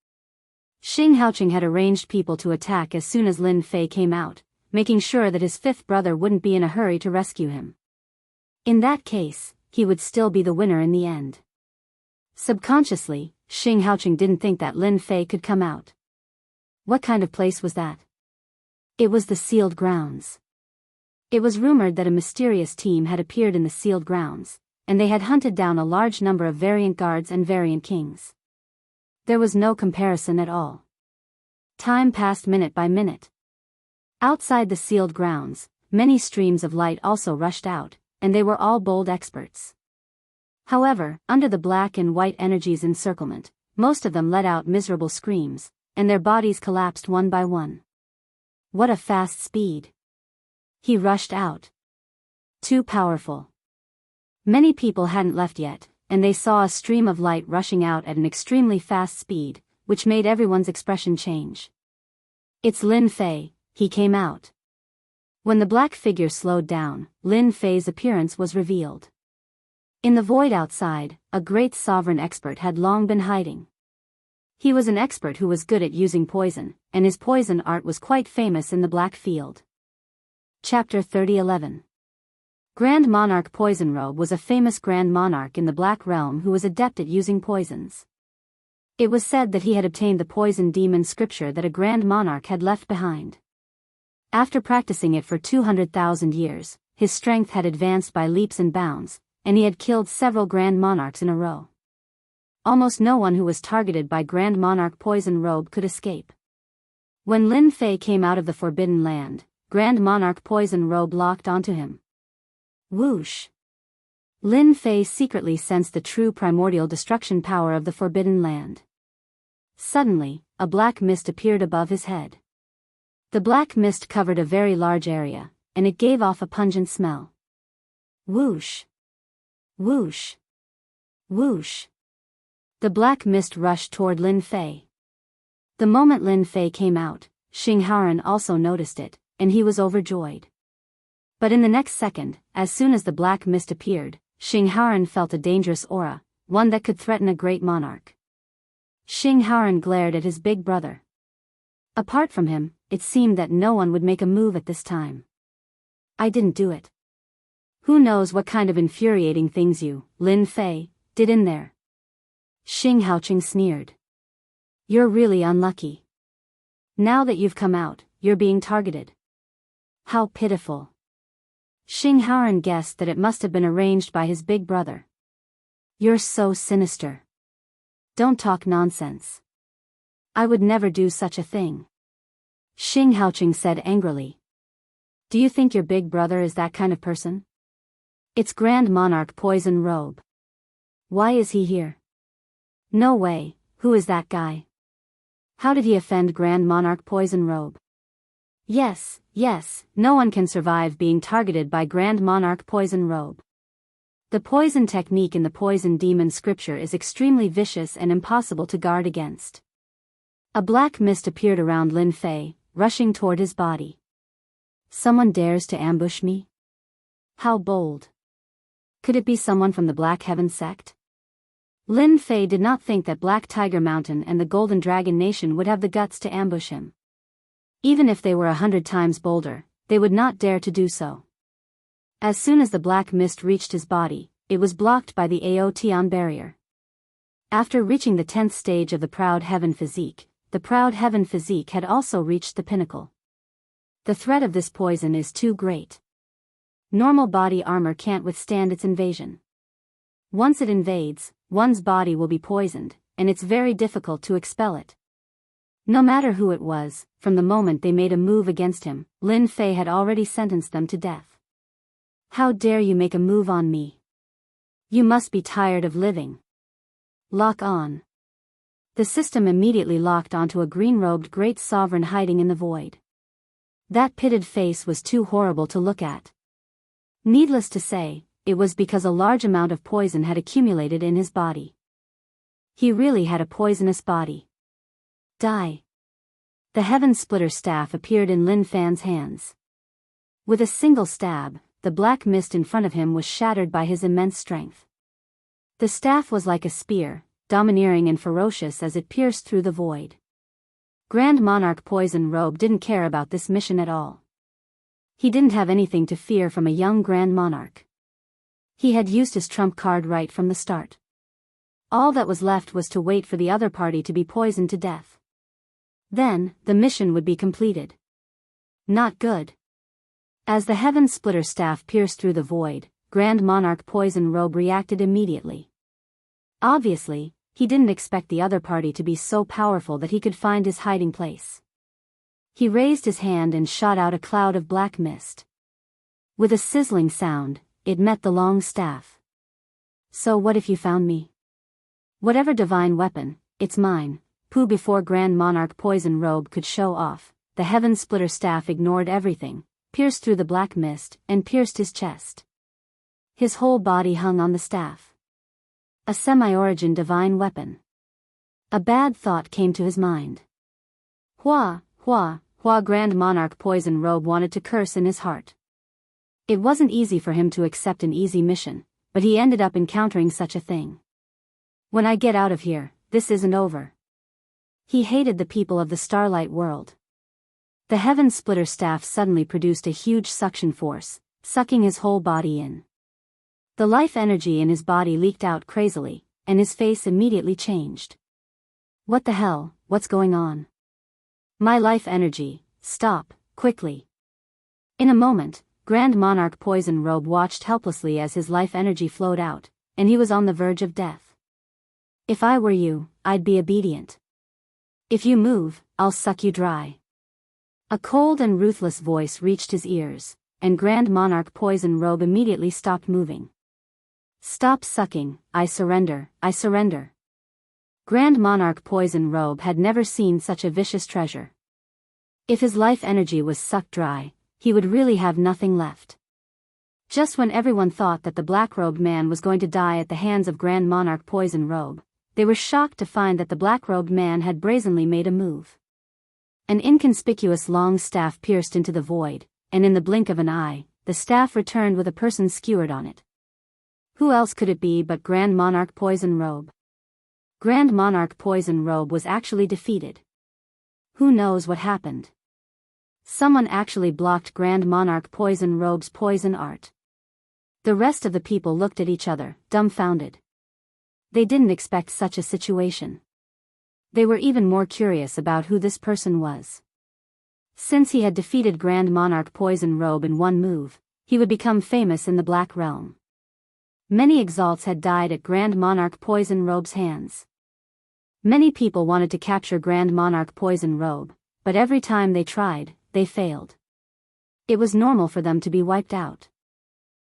Xing Haoqing had arranged people to attack as soon as Lin Fei came out, making sure that his 5th brother wouldn't be in a hurry to rescue him. In that case, he would still be the winner in the end. Subconsciously, Xing Haoqing didn't think that Lin Fei could come out. What kind of place was that? It was the sealed grounds. It was rumored that a mysterious team had appeared in the sealed grounds, and they had hunted down a large number of variant guards and variant kings. There was no comparison at all. Time passed minute by minute. Outside the sealed grounds, many streams of light also rushed out, and they were all bold experts. However, under the black and white energy's encirclement, most of them let out miserable screams, and their bodies collapsed one by one. What a fast speed! He rushed out. Too powerful. Many people hadn't left yet, and they saw a stream of light rushing out at an extremely fast speed, which made everyone's expression change. It's Lin Fei, he came out. When the black figure slowed down, Lin Fei's appearance was revealed. In the void outside, a great sovereign expert had long been hiding. He was an expert who was good at using poison, and his poison art was quite famous in the Black Field. Chapter 30:11. Grand Monarch Poison Robe was a famous Grand Monarch in the Black Realm who was adept at using poisons. It was said that he had obtained the poison demon scripture that a Grand Monarch had left behind. After practicing it for 200,000 years, his strength had advanced by leaps and bounds, and he had killed several Grand Monarchs in a row. Almost no one who was targeted by Grand Monarch Poison Robe could escape. When Lin Fei came out of the Forbidden Land, Grand Monarch Poison Robe locked onto him. Whoosh! Lin Fei secretly sensed the true primordial destruction power of the Forbidden Land. Suddenly, a black mist appeared above his head. The black mist covered a very large area, and it gave off a pungent smell. Whoosh! Whoosh! Whoosh! The black mist rushed toward Lin Fei. The moment Lin Fei came out, Xing Haoran also noticed it, and he was overjoyed. But in the next second, as soon as the black mist appeared, Xing Haoran felt a dangerous aura, one that could threaten a great monarch. Xing Haoran glared at his big brother. Apart from him, it seemed that no one would make a move at this time. I didn't do it. Who knows what kind of infuriating things you, Lin Fei, did in there? Xing Haoqing sneered. You're really unlucky. Now that you've come out, you're being targeted. How pitiful. Xing Haoran guessed that it must have been arranged by his big brother. You're so sinister. Don't talk nonsense. I would never do such a thing. Xing Haoqing said angrily. Do you think your big brother is that kind of person? It's Grand Monarch Poison Robe. Why is he here? No way, who is that guy? How did he offend Grand Monarch Poison Robe? Yes, no one can survive being targeted by Grand Monarch Poison Robe. The poison technique in the poison demon scripture is extremely vicious and impossible to guard against. A black mist appeared around Lin Fei, rushing toward his body. Someone dares to ambush me? How bold. Could it be someone from the Black Heaven sect? Lin Fei did not think that Black Tiger Mountain and the Golden Dragon Nation would have the guts to ambush him. Even if they were 100 times bolder, they would not dare to do so. As soon as the black mist reached his body, it was blocked by the Aotian barrier. After reaching the 10th stage of the Proud Heaven Physique, the Proud Heaven Physique had also reached the pinnacle. The threat of this poison is too great. Normal body armor can't withstand its invasion. Once it invades, one's body will be poisoned, and it's very difficult to expel it. No matter who it was, from the moment they made a move against him, Lin Fei had already sentenced them to death. How dare you make a move on me? You must be tired of living. Lock on. The system immediately locked onto a green-robed great sovereign hiding in the void. That pitted face was too horrible to look at. Needless to say, it was because a large amount of poison had accumulated in his body. He really had a poisonous body. Die. The Heaven Splitter staff appeared in Lin Fan's hands. With a single stab, the black mist in front of him was shattered by his immense strength. The staff was like a spear, domineering and ferocious as it pierced through the void. Grand Monarch Poison Robe didn't care about this mission at all. He didn't have anything to fear from a young Grand Monarch. He had used his trump card right from the start. All that was left was to wait for the other party to be poisoned to death. Then, the mission would be completed. Not good. As the Heaven Splitter staff pierced through the void, Grand Monarch Poison Robe reacted immediately. Obviously, he didn't expect the other party to be so powerful that he could find his hiding place. He raised his hand and shot out a cloud of black mist. With a sizzling sound, it met the long staff. So what if you found me? Whatever divine weapon, it's mine. Pooh. Before Grand Monarch Poison Robe could show off, the Heaven Splitter staff ignored everything, pierced through the black mist, and pierced his chest. His whole body hung on the staff. A semi-origin divine weapon. A bad thought came to his mind. Hua. Grand Monarch Poison Robe wanted to curse in his heart. It wasn't easy for him to accept an easy mission, but he ended up encountering such a thing. When I get out of here, this isn't over. He hated the people of the Starlight World. The Heaven Splitter staff suddenly produced a huge suction force, sucking his whole body in. The life energy in his body leaked out crazily, and his face immediately changed. What the hell, what's going on? My life energy, stop, quickly. In a moment, Grand Monarch Poison Robe watched helplessly as his life energy flowed out, and he was on the verge of death. If I were you, I'd be obedient. If you move, I'll suck you dry. A cold and ruthless voice reached his ears, and Grand Monarch Poison Robe immediately stopped moving. Stop sucking, I surrender, I surrender. Grand Monarch Poison Robe had never seen such a vicious treasure. If his life energy was sucked dry, he would really have nothing left. Just when everyone thought that the black-robed man was going to die at the hands of Grand Monarch Poison Robe, they were shocked to find that the black-robed man had brazenly made a move. An inconspicuous long staff pierced into the void, and in the blink of an eye, the staff returned with a person skewered on it. Who else could it be but Grand Monarch Poison Robe? Grand Monarch Poison Robe was actually defeated. Who knows what happened? Someone actually blocked Grand Monarch Poison Robe's poison art. The rest of the people looked at each other, dumbfounded. They didn't expect such a situation. They were even more curious about who this person was. Since he had defeated Grand Monarch Poison Robe in one move, he would become famous in the Black Realm. Many exalts had died at Grand Monarch Poison Robe's hands. Many people wanted to capture Grand Monarch Poison Robe, but every time they tried, they failed. It was normal for them to be wiped out.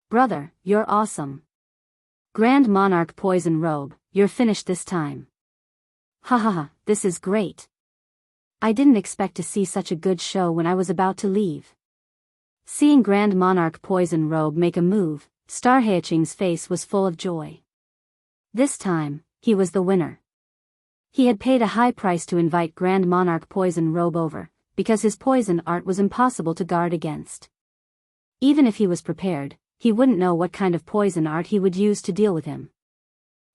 Brother, you're awesome. Grand Monarch Poison Robe, you're finished this time. Ha ha ha, this is great. I didn't expect to see such a good show when I was about to leave. Seeing Grand Monarch Poison Robe make a move, Star Haeching's face was full of joy. This time, he was the winner. He had paid a high price to invite Grand Monarch Poison Robe over, because his poison art was impossible to guard against. Even if he was prepared, he wouldn't know what kind of poison art he would use to deal with him.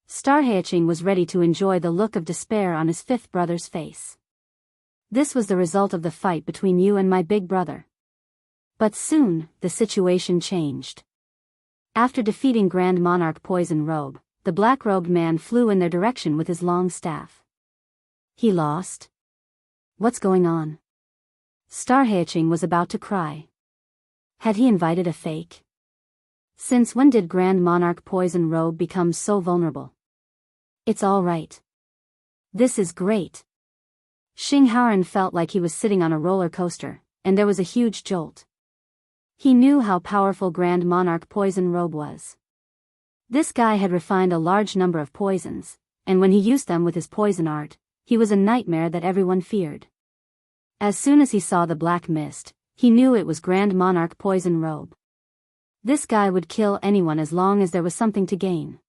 Star Haeching was ready to enjoy the look of despair on his fifth brother's face. This was the result of the fight between you and my big brother. But soon, the situation changed. After defeating Grand Monarch Poison Robe, the black-robed man flew in their direction with his long staff. He lost? What's going on? Star Haeching was about to cry. Had he invited a fake? Since when did Grand Monarch Poison Robe become so vulnerable? It's all right. This is great. Xing Haoran felt like he was sitting on a roller coaster, and there was a huge jolt. He knew how powerful Grand Monarch Poison Robe was. This guy had refined a large number of poisons, and when he used them with his poison art, he was a nightmare that everyone feared. As soon as he saw the black mist, he knew it was Grand Monarch Poison Robe. This guy would kill anyone as long as there was something to gain.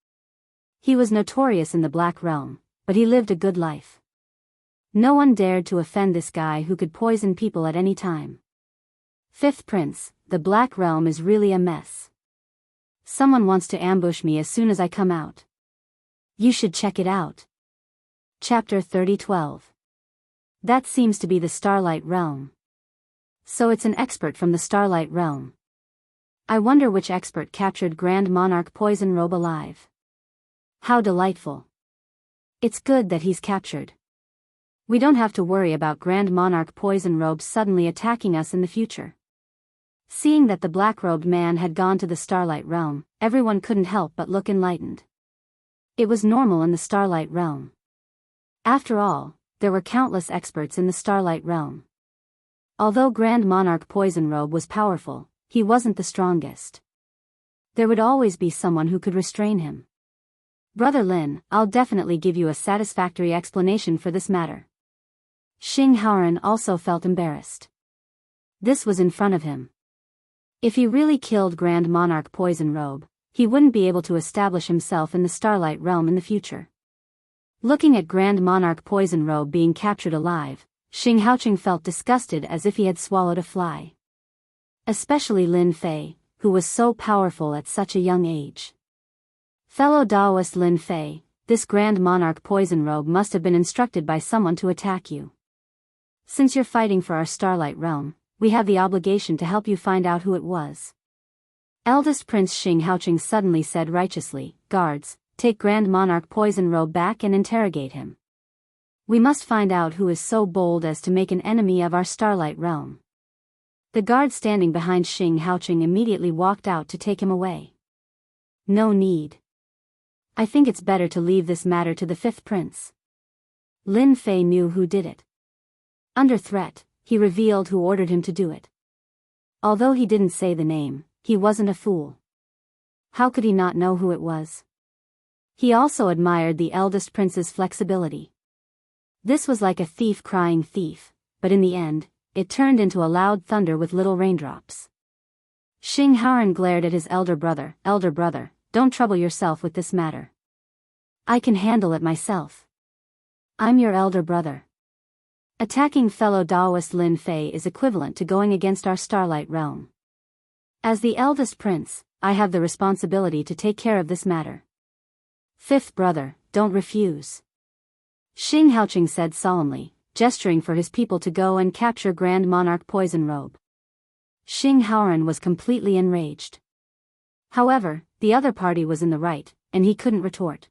He was notorious in the Black Realm, but he lived a good life. No one dared to offend this guy who could poison people at any time. Fifth Prince, the Black Realm is really a mess. Someone wants to ambush me as soon as I come out. You should check it out. Chapter 30:12. That seems to be the Starlight Realm. So it's an expert from the Starlight Realm. I wonder which expert captured Grand Monarch Poison Robe alive. How delightful. It's good that he's captured. We don't have to worry about Grand Monarch Poison Robe suddenly attacking us in the future. Seeing that the black-robed man had gone to the Starlight Realm, everyone couldn't help but look enlightened. It was normal in the Starlight Realm. After all, there were countless experts in the Starlight Realm. Although Grand Monarch Poison Robe was powerful, he wasn't the strongest. There would always be someone who could restrain him. Brother Lin, I'll definitely give you a satisfactory explanation for this matter. Xing Haoran also felt embarrassed. This was in front of him. If he really killed Grand Monarch Poison Robe, he wouldn't be able to establish himself in the Starlight Realm in the future. Looking at Grand Monarch Poison Robe being captured alive, Xing Haoqing felt disgusted as if he had swallowed a fly. Especially Lin Fei, who was so powerful at such a young age. Fellow Daoist Lin Fei, this Grand Monarch Poison Robe must have been instructed by someone to attack you. Since you're fighting for our Starlight Realm, we have the obligation to help you find out who it was. Eldest Prince Xing Haoqing suddenly said righteously, "Guards, take Grand Monarch Poison Robe back and interrogate him. We must find out who is so bold as to make an enemy of our Starlight Realm." The guard standing behind Xing Haoqing immediately walked out to take him away. No need. I think it's better to leave this matter to the fifth prince. Lin Fei knew who did it. Under threat, he revealed who ordered him to do it. Although he didn't say the name, he wasn't a fool. How could he not know who it was? He also admired the eldest prince's flexibility. This was like a thief crying thief, but in the end, it turned into a loud thunder with little raindrops. Xing Haoran glared at his elder brother, "Elder brother, don't trouble yourself with this matter. I can handle it myself. I'm your elder brother. Attacking fellow Taoist Lin Fei is equivalent to going against our Starlight realm. As the eldest prince, I have the responsibility to take care of this matter. Fifth brother, don't refuse. Xing Haoqing said solemnly, gesturing for his people to go and capture Grand Monarch Poison Robe. Xing Haoran was completely enraged. However, the other party was in the right, and he couldn't retort.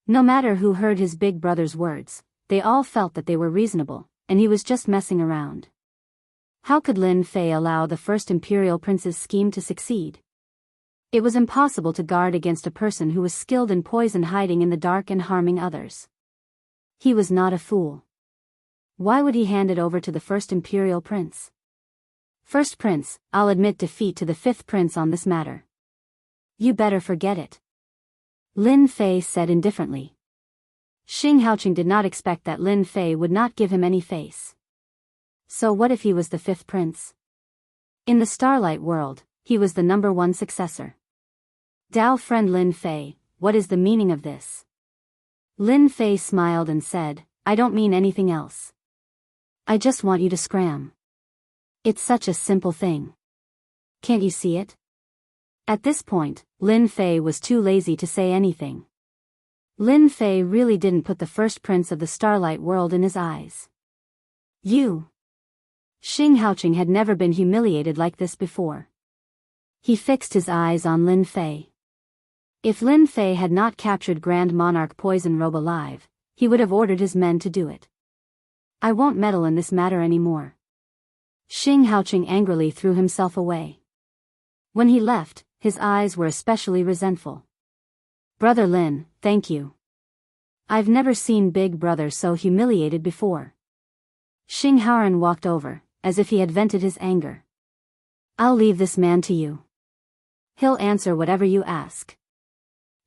No matter who heard his big brother's words, they all felt that they were reasonable, and he was just messing around. How could Lin Fei allow the first imperial prince's scheme to succeed? It was impossible to guard against a person who was skilled in poison hiding in the dark and harming others. He was not a fool. Why would he hand it over to the first imperial prince? First prince, I'll admit defeat to the fifth prince on this matter. You better forget it. Lin Fei said indifferently. Xing Haoqing did not expect that Lin Fei would not give him any face. So what if he was the fifth prince? In the Starlight world, he was the #1 successor. Dao friend Lin Fei, what is the meaning of this? Lin Fei smiled and said, I don't mean anything else. I just want you to scram. It's such a simple thing. Can't you see it? At this point, Lin Fei was too lazy to say anything. Lin Fei really didn't put the first prince of the Starlight world in his eyes. You. Xing Haoqing had never been humiliated like this before. He fixed his eyes on Lin Fei. If Lin Fei had not captured Grand Monarch Poison Robe alive, he would have ordered his men to do it. I won't meddle in this matter anymore. Xing Haoqing angrily threw himself away. When he left, his eyes were especially resentful. Brother Lin, thank you. I've never seen Big Brother so humiliated before. Xing Haoran walked over, as if he had vented his anger. I'll leave this man to you. He'll answer whatever you ask.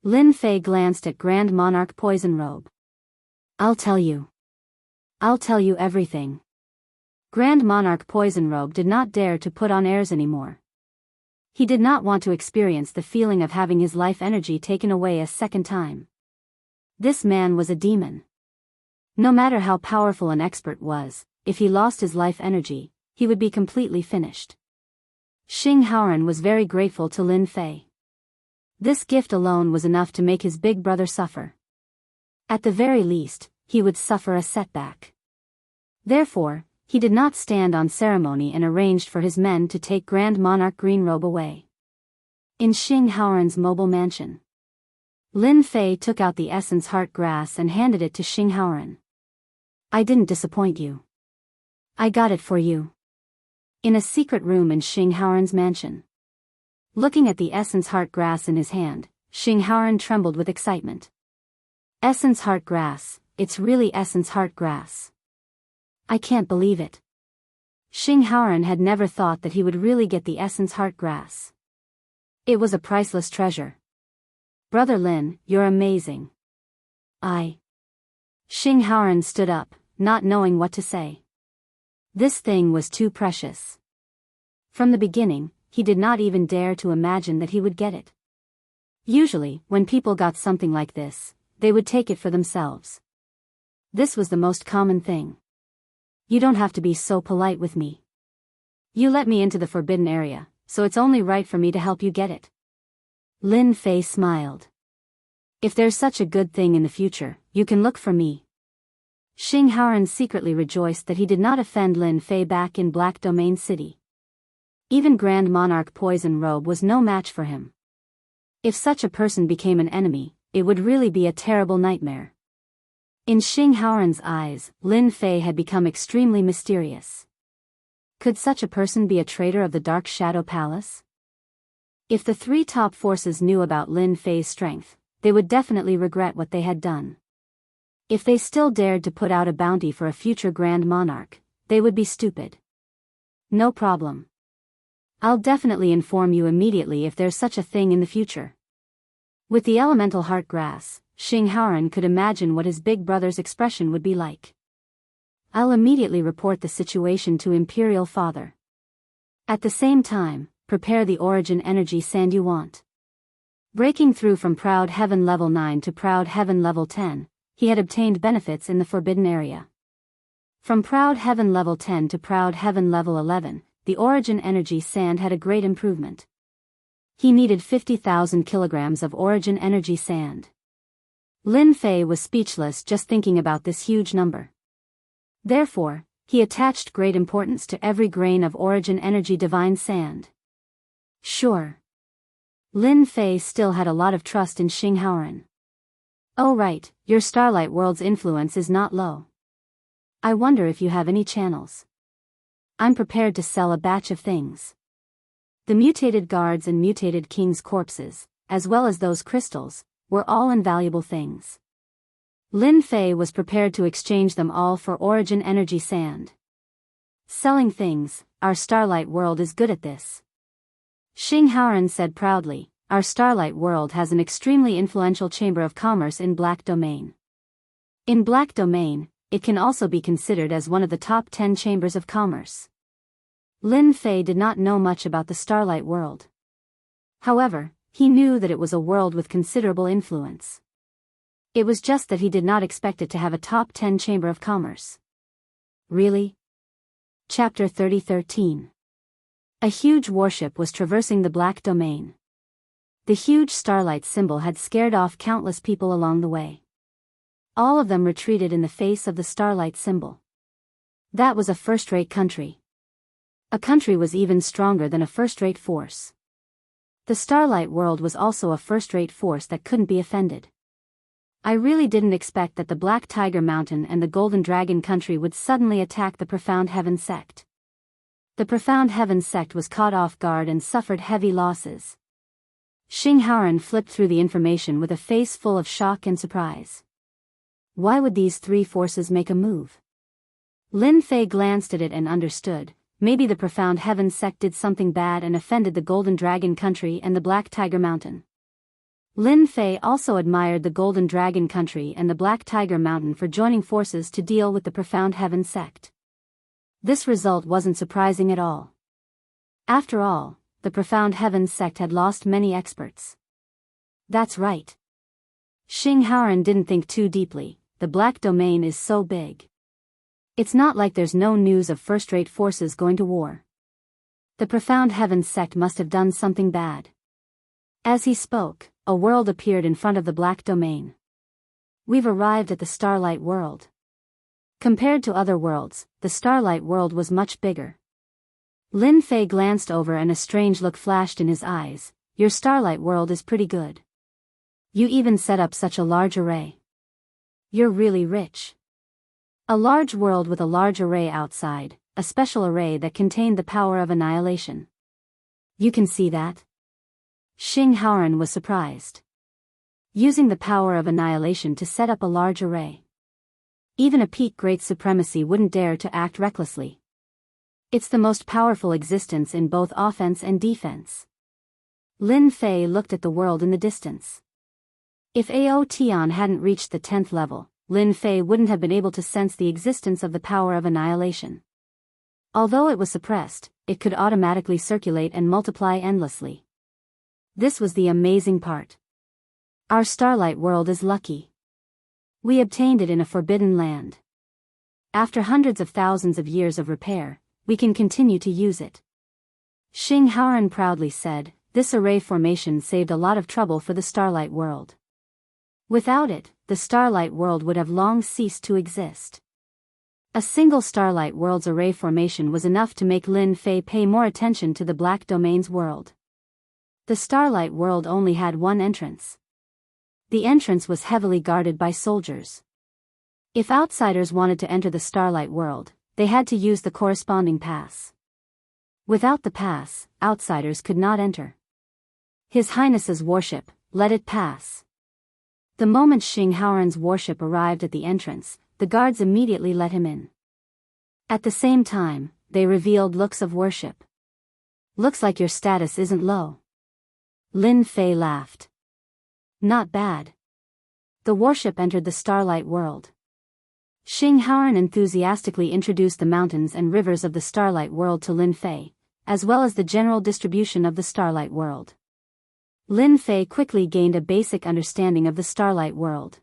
Lin Fei glanced at Grand Monarch Poison Robe. I'll tell you. I'll tell you everything. Grand Monarch Poison Robe did not dare to put on airs anymore. He did not want to experience the feeling of having his life energy taken away a second time. This man was a demon. No matter how powerful an expert was, if he lost his life energy, he would be completely finished. Xing Haoran was very grateful to Lin Fei. This gift alone was enough to make his big brother suffer. At the very least, he would suffer a setback. Therefore, he did not stand on ceremony and arranged for his men to take Grand Monarch Green Robe away. In Xing Haoran's mobile mansion, Lin Fei took out the essence heart grass and handed it to Xing Haoran. I didn't disappoint you. I got it for you. In a secret room in Xing Haoran's mansion. Looking at the essence heart grass in his hand, Xing Haoran trembled with excitement. Essence heart grass, it's really essence heart grass. I can't believe it. Xing Haoran had never thought that he would really get the essence heart grass. It was a priceless treasure. Brother Lin, you're amazing. Xing Haoran stood up, not knowing what to say. This thing was too precious. From the beginning, he did not even dare to imagine that he would get it. Usually, when people got something like this, they would take it for themselves. This was the most common thing. You don't have to be so polite with me. You let me into the forbidden area, so it's only right for me to help you get it. Lin Fei smiled. If there's such a good thing in the future, you can look for me. Xing Haoran secretly rejoiced that he did not offend Lin Fei back in Black Domain City. Even Grand Monarch Poison Robe was no match for him. If such a person became an enemy, it would really be a terrible nightmare. In Xing Haoran's eyes, Lin Fei had become extremely mysterious. Could such a person be a traitor of the Dark Shadow Palace? If the three top forces knew about Lin Fei's strength, they would definitely regret what they had done. If they still dared to put out a bounty for a future Grand Monarch, they would be stupid. No problem. I'll definitely inform you immediately if there's such a thing in the future. With the elemental heart grass, Xing Haoran could imagine what his big brother's expression would be like. I'll immediately report the situation to Imperial Father. At the same time, prepare the origin energy sand you want. Breaking through from Proud Heaven Level 9 to Proud Heaven Level 10, he had obtained benefits in the forbidden area. From Proud Heaven Level 10 to Proud Heaven Level 11, the Origin Energy Sand had a great improvement. He needed 50,000 kilograms of Origin Energy Sand. Lin Fei was speechless just thinking about this huge number. Therefore, he attached great importance to every grain of Origin Energy Divine Sand. Sure. Lin Fei still had a lot of trust in Xing Haoran. Oh right, your Starlight World's influence is not low. I wonder if you have any channels. I'm prepared to sell a batch of things. The mutated guards and mutated king's corpses, as well as those crystals, were all invaluable things. Lin Fei was prepared to exchange them all for Origin Energy Sand. Selling things, our Starlight World is good at this. Xing Haoran said proudly, our Starlight World has an extremely influential chamber of commerce in Black Domain. In Black Domain, it can also be considered as one of the top 10 chambers of commerce. Lin Fei did not know much about the Starlight World. However, he knew that it was a world with considerable influence. It was just that he did not expect it to have a top 10 chamber of commerce. Really? Chapter 30:13. A huge warship was traversing the Black Domain. The huge starlight symbol had scared off countless people along the way. All of them retreated in the face of the starlight symbol. That was a first-rate country. A country was even stronger than a first-rate force. The Starlight World was also a first-rate force that couldn't be offended. I really didn't expect that the Black Tiger Mountain and the Golden Dragon Country would suddenly attack the Profound Heaven sect. The Profound Heaven sect was caught off guard and suffered heavy losses. Xing Haoran flipped through the information with a face full of shock and surprise. Why would these three forces make a move? Lin Fei glanced at it and understood. Maybe the Profound Heaven sect did something bad and offended the Golden Dragon Country and the Black Tiger Mountain. Lin Fei also admired the Golden Dragon Country and the Black Tiger Mountain for joining forces to deal with the Profound Heaven sect. This result wasn't surprising at all. After all, the Profound Heaven sect had lost many experts. That's right. Xing Haoran didn't think too deeply. The Black Domain is so big. It's not like there's no news of first-rate forces going to war. The Profound Heaven sect must have done something bad. As he spoke, a world appeared in front of the Black Domain. We've arrived at the Starlight World. Compared to other worlds, the Starlight World was much bigger. Lin Fei glanced over and a strange look flashed in his eyes. Your Starlight World is pretty good. You even set up such a large array. You're really rich. A large world with a large array outside, a special array that contained the power of annihilation. You can see that? Xing Haoran was surprised. Using the power of annihilation to set up a large array. Even a peak great supremacy wouldn't dare to act recklessly. It's the most powerful existence in both offense and defense. Lin Fei looked at the world in the distance. If Ao Tian hadn't reached the 10th level, Lin Fei wouldn't have been able to sense the existence of the power of annihilation. Although it was suppressed, it could automatically circulate and multiply endlessly. This was the amazing part. Our Starlight World is lucky. We obtained it in a forbidden land. After hundreds of thousands of years of repair, we can continue to use it. Xing Haoran proudly said, this array formation saved a lot of trouble for the Starlight World. Without it, the Starlight World would have long ceased to exist. A single Starlight World's array formation was enough to make Lin Fei pay more attention to the Black Domain's world. The Starlight World only had one entrance. The entrance was heavily guarded by soldiers. If outsiders wanted to enter the Starlight World, they had to use the corresponding pass. Without the pass, outsiders could not enter. His Highness's warship let it pass. The moment Xing Haoran's warship arrived at the entrance, the guards immediately let him in. At the same time, they revealed looks of worship. Looks like your status isn't low. Lin Fei laughed. Not bad. The warship entered the Starlight World. Xing Haoran enthusiastically introduced the mountains and rivers of the Starlight World to Lin Fei, as well as the general distribution of the Starlight World. Lin Fei quickly gained a basic understanding of the Starlight World.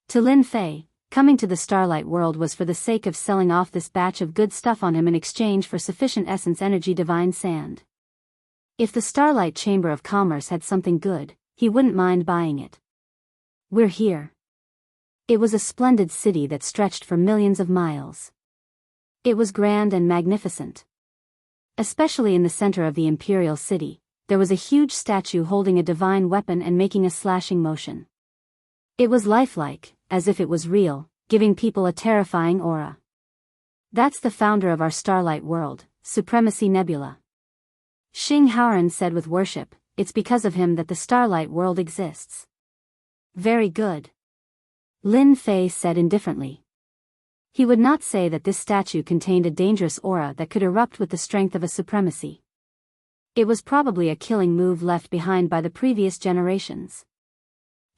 To Lin Fei, coming to the Starlight World was for the sake of selling off this batch of good stuff on him in exchange for sufficient essence energy divine sand. If the Starlight Chamber of Commerce had something good, he wouldn't mind buying it. We're here. It was a splendid city that stretched for millions of miles. It was grand and magnificent. Especially in the center of the Imperial City, there was a huge statue holding a divine weapon and making a slashing motion. It was lifelike, as if it was real, giving people a terrifying aura. That's the founder of our Starlight World, Supremacy Nebula. Xing Haoran said with worship, it's because of him that the Starlight World exists. Very good. Lin Fei said indifferently. He would not say that this statue contained a dangerous aura that could erupt with the strength of a supremacy. It was probably a killing move left behind by the previous generations.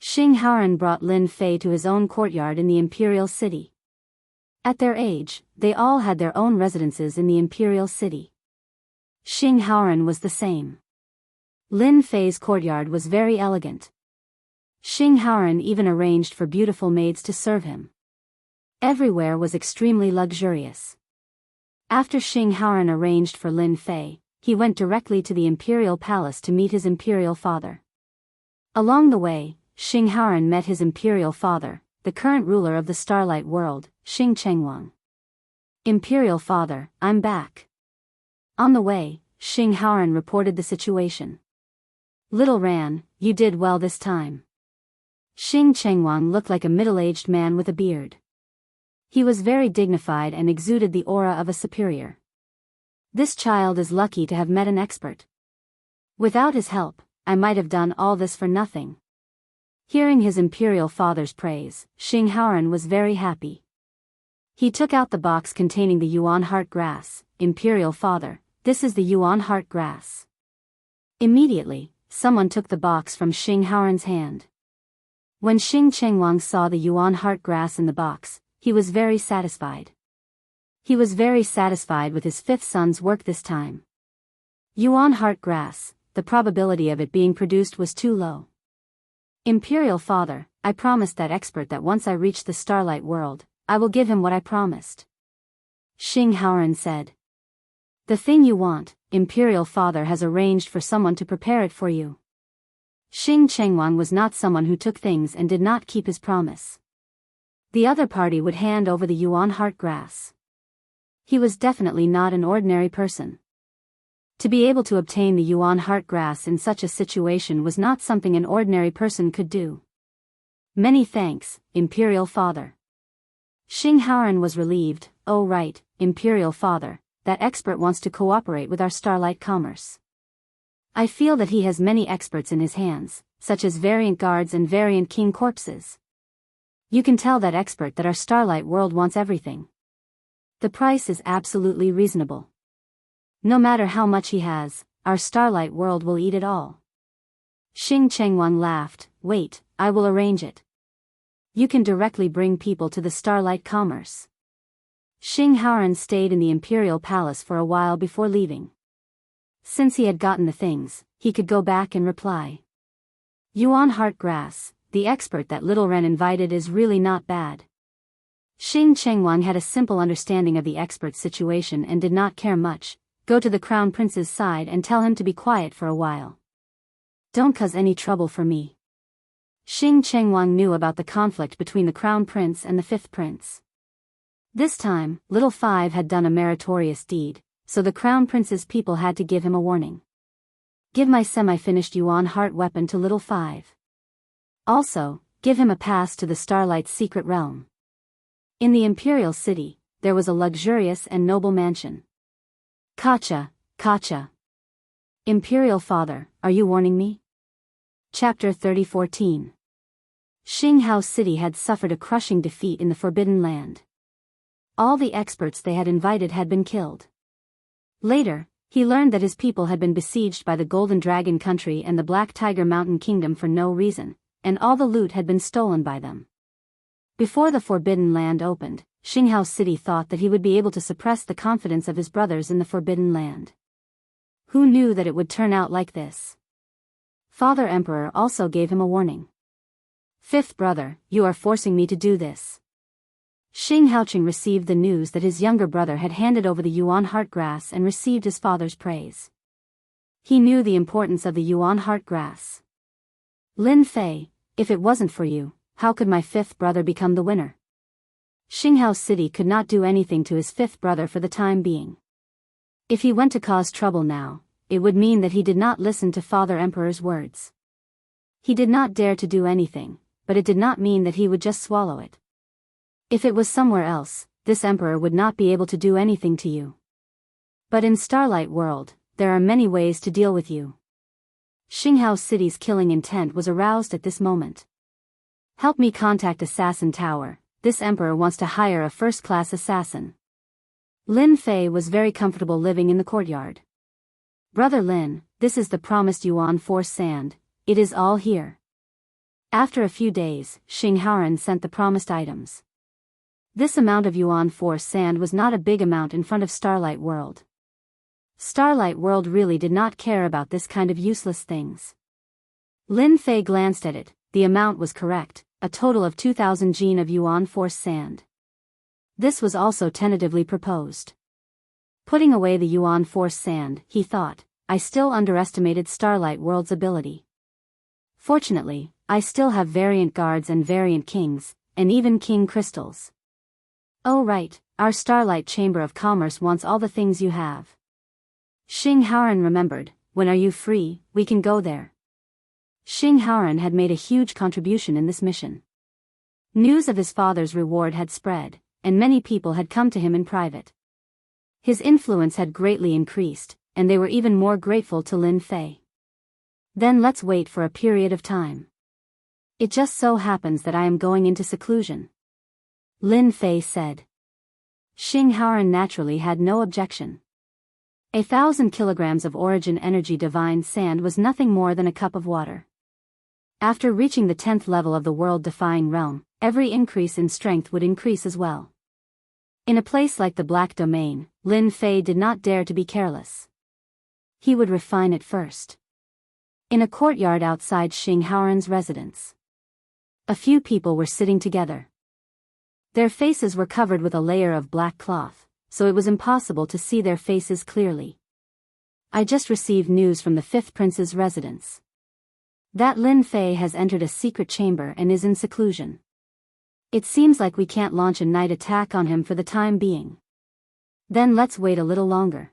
Xing Haoran brought Lin Fei to his own courtyard in the Imperial City. At their age, they all had their own residences in the Imperial City. Xing Haoran was the same. Lin Fei's courtyard was very elegant. Xing Haoran even arranged for beautiful maids to serve him. Everywhere was extremely luxurious. After Xing Haoran arranged for Lin Fei, he went directly to the Imperial Palace to meet his Imperial father. Along the way, Xing Haoran met his Imperial father, the current ruler of the Starlight World, Xing Chengwang. Imperial father, I'm back. On the way, Xing Haoran reported the situation. Little Ran, you did well this time. Xing Chengwang looked like a middle-aged man with a beard. He was very dignified and exuded the aura of a superior. This child is lucky to have met an expert. Without his help, I might have done all this for nothing. Hearing his imperial father's praise, Xing Haoran was very happy. He took out the box containing the Yuan heart grass. Imperial father, this is the Yuan heart grass. Immediately, someone took the box from Xing Haoran's hand. When Xing Chengwang saw the Yuan heart grass in the box, he was very satisfied. He was very satisfied with his fifth son's work this time. Yuan heart grass, the probability of it being produced was too low. Imperial father, I promised that expert that once I reach the Starlight World, I will give him what I promised. Xing Haoran said. The thing you want, Imperial father has arranged for someone to prepare it for you. Xing Chengwang was not someone who took things and did not keep his promise. The other party would hand over the Yuan heart grass. He was definitely not an ordinary person. To be able to obtain the Yuan heart grass in such a situation was not something an ordinary person could do. Many thanks, Imperial father. Xing Haoran was relieved. Oh right, Imperial father, that expert wants to cooperate with our Starlight Commerce. I feel that he has many experts in his hands, such as variant guards and variant king corpses. You can tell that expert that our Starlight World wants everything. The price is absolutely reasonable. No matter how much he has, our Starlight World will eat it all. Xing Chengwang laughed. Wait, I will arrange it. You can directly bring people to the Starlight Commerce. Xing Haoran stayed in the Imperial Palace for a while before leaving. Since he had gotten the things, he could go back and reply. Yuan heart grass, the expert that Little Ren invited is really not bad. Xing Chengwang had a simple understanding of the expert's situation and did not care much. Go to the Crown Prince's side and tell him to be quiet for a while. Don't cause any trouble for me. Xing Chengwang knew about the conflict between the Crown Prince and the Fifth Prince. This time, Little Five had done a meritorious deed, so the Crown Prince's people had to give him a warning. Give my semi-finished Yuan heart weapon to Little Five. Also, give him a pass to the Starlight's secret realm. In the Imperial City, there was a luxurious and noble mansion. Kacha, Kacha. Imperial Father, are you warning me? Chapter 30:14. Xing Hao City had suffered a crushing defeat in the Forbidden Land. All the experts they had invited had been killed. Later, he learned that his people had been besieged by the Golden Dragon Country and the Black Tiger Mountain Kingdom for no reason, and all the loot had been stolen by them. Before the Forbidden Land opened, Xing Hao City thought that he would be able to suppress the confidence of his brothers in the Forbidden Land. Who knew that it would turn out like this? Father Emperor also gave him a warning. Fifth brother, you are forcing me to do this. Xing Haoqing received the news that his younger brother had handed over the Yuan heart grass and received his father's praise. He knew the importance of the Yuan heart grass. Lin Fei, if it wasn't for you, how could my fifth brother become the winner? Xinghao City could not do anything to his fifth brother for the time being. If he went to cause trouble now, it would mean that he did not listen to Father Emperor's words. He did not dare to do anything, but it did not mean that he would just swallow it. If it was somewhere else, this emperor would not be able to do anything to you. But in Starlight World, there are many ways to deal with you. Xinghao City's killing intent was aroused at this moment. Help me contact Assassin Tower, this emperor wants to hire a first-class assassin. Lin Fei was very comfortable living in the courtyard. Brother Lin, this is the promised Yuan Force sand, it is all here. After a few days, Xing Haoran sent the promised items. This amount of Yuan Force sand was not a big amount in front of Starlight World. Starlight World really did not care about this kind of useless things. Lin Fei glanced at it, the amount was correct, a total of 2,000 gene of Yuan Force sand. This was also tentatively proposed. Putting away the Yuan Force sand, he thought, I still underestimated Starlight World's ability. Fortunately, I still have variant guards and variant kings, and even king crystals. Oh right, our Starlight Chamber of Commerce wants all the things you have. Xing Haoran remembered, when are you free, we can go there. Xing Haoran had made a huge contribution in this mission. News of his father's reward had spread, and many people had come to him in private. His influence had greatly increased, and they were even more grateful to Lin Fei. Then let's wait for a period of time. It just so happens that I am going into seclusion. Lin Fei said. Xing Haoran naturally had no objection. 1,000 kilograms of origin energy divine sand was nothing more than a cup of water. After reaching the 10th level of the world-defying realm, every increase in strength would increase as well. In a place like the Black Domain, Lin Fei did not dare to be careless. He would refine it first. In a courtyard outside Xing Haoran's residence, a few people were sitting together. Their faces were covered with a layer of black cloth, so it was impossible to see their faces clearly. I just received news from the fifth prince's residence. That Lin Fei has entered a secret chamber and is in seclusion. It seems like we can't launch a night attack on him for the time being. Then let's wait a little longer.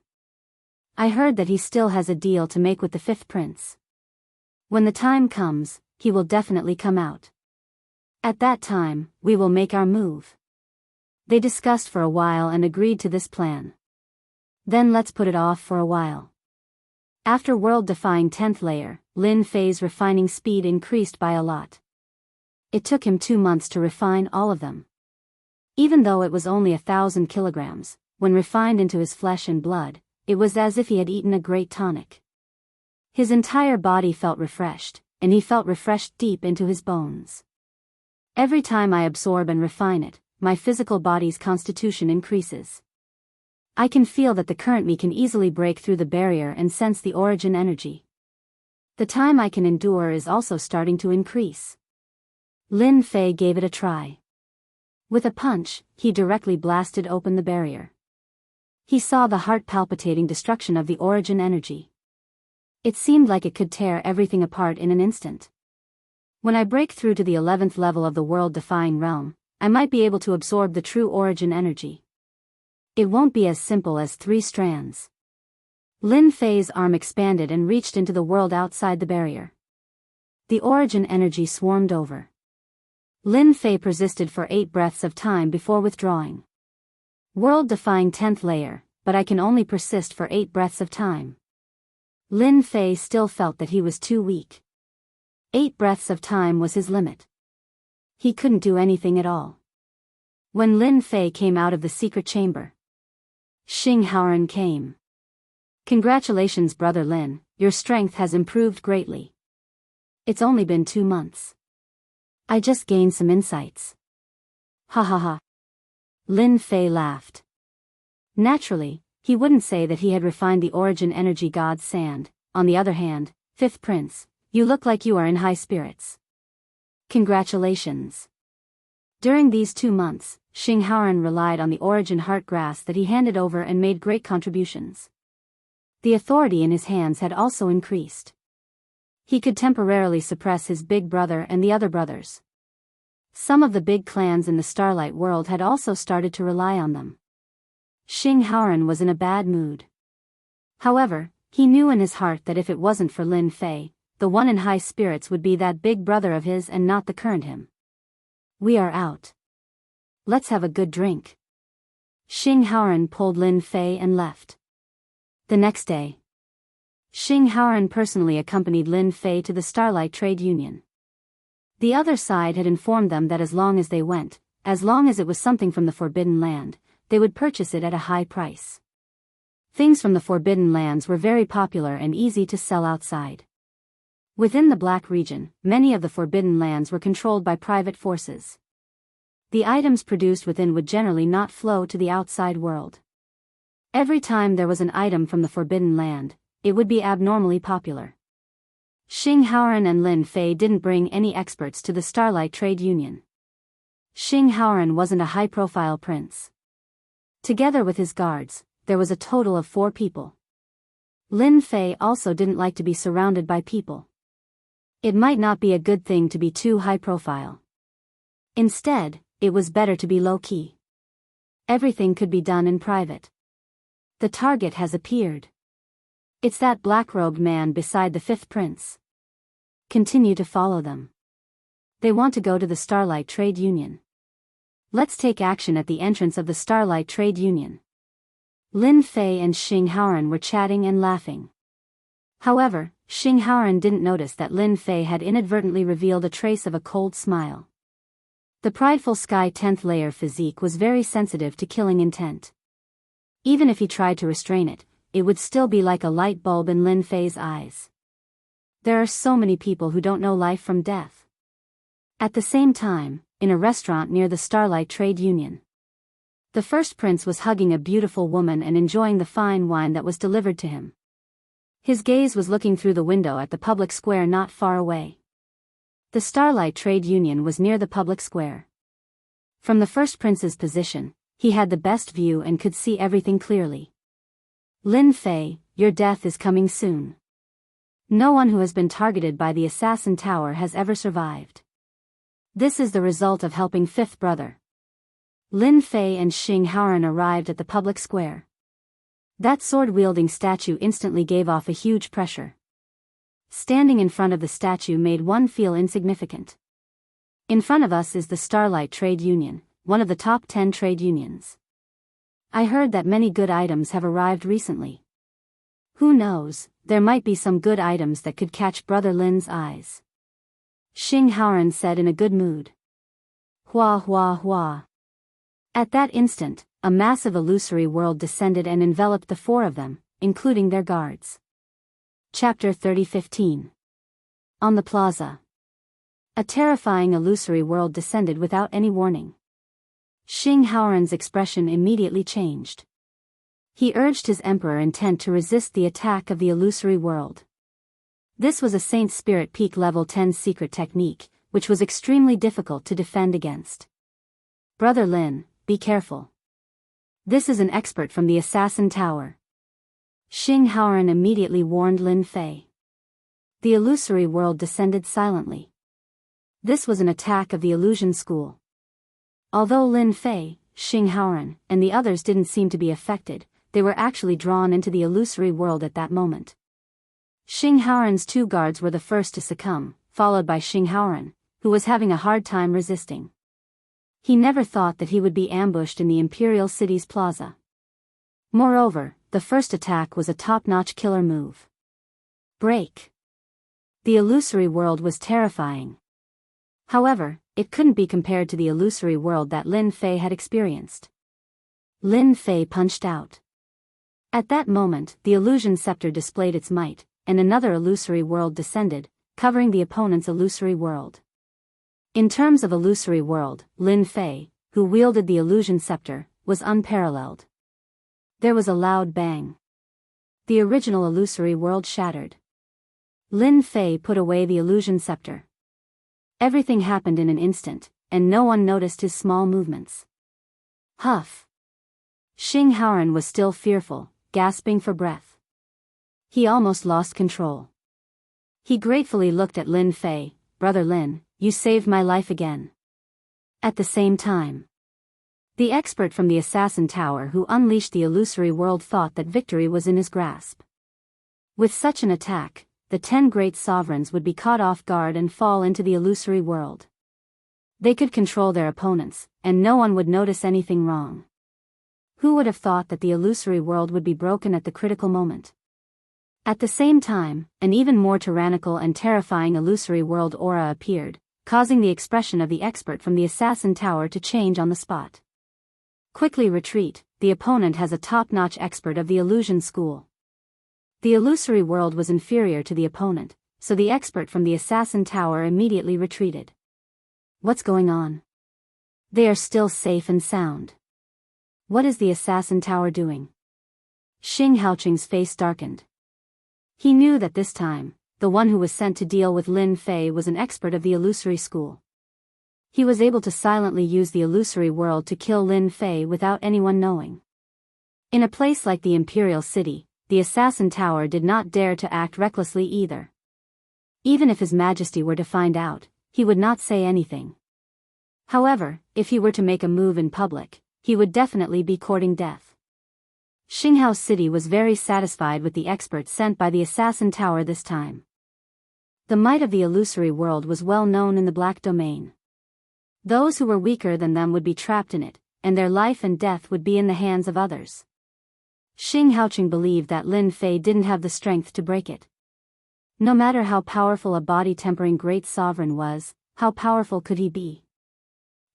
I heard that he still has a deal to make with the fifth prince. When the time comes, he will definitely come out. At that time, we will make our move. They discussed for a while and agreed to this plan. Then let's put it off for a while. After world-defying 10th layer, Lin Fei's refining speed increased by a lot. It took him 2 months to refine all of them. Even though it was only 1,000 kilograms, when refined into his flesh and blood, it was as if he had eaten a great tonic. His entire body felt refreshed, and he felt refreshed deep into his bones. Every time I absorb and refine it, my physical body's constitution increases. I can feel that the current me can easily break through the barrier and sense the origin energy. The time I can endure is also starting to increase. Lin Fei gave it a try. With a punch, he directly blasted open the barrier. He saw the heart-palpitating destruction of the origin energy. It seemed like it could tear everything apart in an instant. When I break through to the 11th level of the world-defying realm, I might be able to absorb the true origin energy. It won't be as simple as 3 strands. Lin Fei's arm expanded and reached into the world outside the barrier. The origin energy swarmed over. Lin Fei persisted for 8 breaths of time before withdrawing. World-defying 10th layer, but I can only persist for 8 breaths of time. Lin Fei still felt that he was too weak. 8 breaths of time was his limit. He couldn't do anything at all. When Lin Fei came out of the secret chamber, Xing Haoran came. Congratulations, Brother Lin, your strength has improved greatly. It's only been 2 months. I just gained some insights. Ha ha ha. Lin Fei laughed. Naturally, he wouldn't say that he had refined the origin energy god sand. On the other hand, fifth prince, You look like you are in high spirits. Congratulations. During these 2 months, Xing Haoran relied on the origin heart grass that he handed over and made great contributions. The authority in his hands had also increased. He could temporarily suppress his big brother and the other brothers. Some of the big clans in the Starlight world had also started to rely on them. Xing Haoran was in a bad mood. However, he knew in his heart that if it wasn't for Lin Fei, the one in high spirits would be that big brother of his and not the current him. We are out. Let's have a good drink. Xing Haoran pulled Lin Fei and left. The next day, Xing Haoran personally accompanied Lin Fei to the Starlight Trade Union. The other side had informed them that as long as they went, as long as it was something from the Forbidden Land, they would purchase it at a high price. Things from the Forbidden Lands were very popular and easy to sell outside. Within the Black region, many of the Forbidden Lands were controlled by private forces. The items produced within would generally not flow to the outside world. Every time there was an item from the Forbidden Land, it would be abnormally popular. Xing Haoran and Lin Fei didn't bring any experts to the Starlight Trade Union. Xing Haoran wasn't a high-profile prince. Together with his guards, there was a total of 4 people. Lin Fei also didn't like to be surrounded by people. It might not be a good thing to be too high-profile. Instead, it was better to be low-key. Everything could be done in private. The target has appeared. It's that black-robed man beside the 5th prince. Continue to follow them. They want to go to the Starlight Trade Union. Let's take action at the entrance of the Starlight Trade Union. Lin Fei and Xing Haoran were chatting and laughing. However, Xing Haoran didn't notice that Lin Fei had inadvertently revealed a trace of a cold smile. The prideful Sky 10th layer physique was very sensitive to killing intent. Even if he tried to restrain it, it would still be like a light bulb in Lin Fei's eyes. There are so many people who don't know life from death. At the same time, in a restaurant near the Starlight Trade Union, the first prince was hugging a beautiful woman and enjoying the fine wine that was delivered to him. His gaze was looking through the window at the public square not far away. The Starlight Trade Union was near the public square. From the first prince's position, he had the best view and could see everything clearly. Lin Fei, your death is coming soon. No one who has been targeted by the Assassin Tower has ever survived. This is the result of helping 5th brother. Lin Fei and Xing Haoran arrived at the public square. That sword-wielding statue instantly gave off a huge pressure. Standing in front of the statue made one feel insignificant. In front of us is the Starlight Trade Union, one of the top 10 trade unions. I heard that many good items have arrived recently. Who knows, there might be some good items that could catch Brother Lin's eyes. Xing Haoran said in a good mood. Hua hua hua. At that instant, a massive illusory world descended and enveloped the 4 of them, including their guards. Chapter 30:15. On the plaza. A terrifying illusory world descended without any warning. Xing Haoran's expression immediately changed. He urged his emperor intent to resist the attack of the illusory world. This was a Saint Spirit Peak Level 10 secret technique, which was extremely difficult to defend against. Brother Lin, be careful. This is an expert from the Assassin Tower. Xing Haoran immediately warned Lin Fei. The illusory world descended silently. This was an attack of the illusion school. Although Lin Fei, Xing Haoran, and the others didn't seem to be affected, they were actually drawn into the illusory world at that moment. Xing Haoran's 2 guards were the first to succumb, followed by Xing Haoran, who was having a hard time resisting. He never thought that he would be ambushed in the Imperial City's plaza. Moreover, the first attack was a top-notch killer move. Break. The illusory world was terrifying. However, it couldn't be compared to the illusory world that Lin Fei had experienced. Lin Fei punched out. At that moment, the illusion scepter displayed its might, and another illusory world descended, covering the opponent's illusory world. In terms of illusory world, Lin Fei, who wielded the illusion scepter, was unparalleled. There was a loud bang. The original illusory world shattered. Lin Fei put away the illusion scepter. Everything happened in an instant, and no one noticed his small movements. Huff! Xing Haoran was still fearful, gasping for breath. He almost lost control. He gratefully looked at Lin Fei. "Brother Lin, you saved my life again." At the same time, the expert from the Assassin Tower who unleashed the illusory world thought that victory was in his grasp. With such an attack, the 10 great sovereigns would be caught off guard and fall into the illusory world. They could control their opponents, and no one would notice anything wrong. Who would have thought that the illusory world would be broken at the critical moment? At the same time, an even more tyrannical and terrifying illusory world aura appeared, causing the expression of the expert from the Assassin Tower to change on the spot. Quickly retreat, the opponent has a top-notch expert of the illusion school. The illusory world was inferior to the opponent, so the expert from the Assassin Tower immediately retreated. What's going on? They are still safe and sound. What is the Assassin Tower doing? Xing Haoqing's face darkened. He knew that this time, the one who was sent to deal with Lin Fei was an expert of the illusory school. He was able to silently use the illusory world to kill Lin Fei without anyone knowing. In a place like the Imperial City, the Assassin Tower did not dare to act recklessly either. Even if His Majesty were to find out, he would not say anything. However, if he were to make a move in public, he would definitely be courting death. Xinghao City was very satisfied with the expert sent by the Assassin Tower this time. The might of the illusory world was well known in the Black Domain. Those who were weaker than them would be trapped in it, and their life and death would be in the hands of others. Xing Haoqing believed that Lin Fei didn't have the strength to break it. No matter how powerful a body-tempering great sovereign was, how powerful could he be?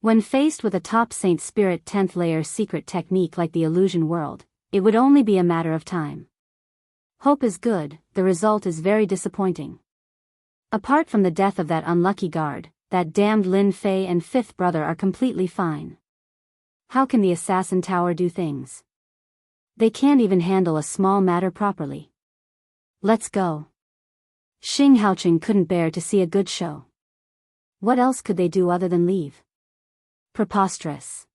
When faced with a top Saint Spirit 10th layer secret technique like the illusion world, it would only be a matter of time. Hope is good, the result is very disappointing. Apart from the death of that unlucky guard, that damned Lin Fei and fifth brother are completely fine. How can the Assassin Tower do things? They can't even handle a small matter properly. Let's go. Xing Haoqing couldn't bear to see a good show. What else could they do other than leave? Preposterous.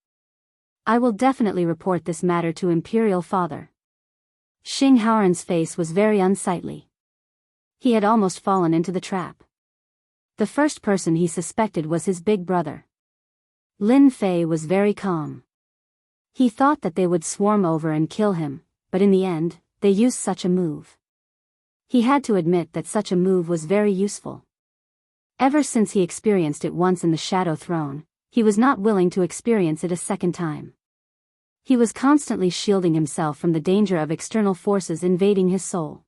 I will definitely report this matter to Imperial Father. Xing Haoran's face was very unsightly. He had almost fallen into the trap. The first person he suspected was his big brother. Lin Fei was very calm. He thought that they would swarm over and kill him, but in the end, they used such a move. He had to admit that such a move was very useful. Ever since he experienced it once in the Shadow Throne, he was not willing to experience it a second time. He was constantly shielding himself from the danger of external forces invading his soul.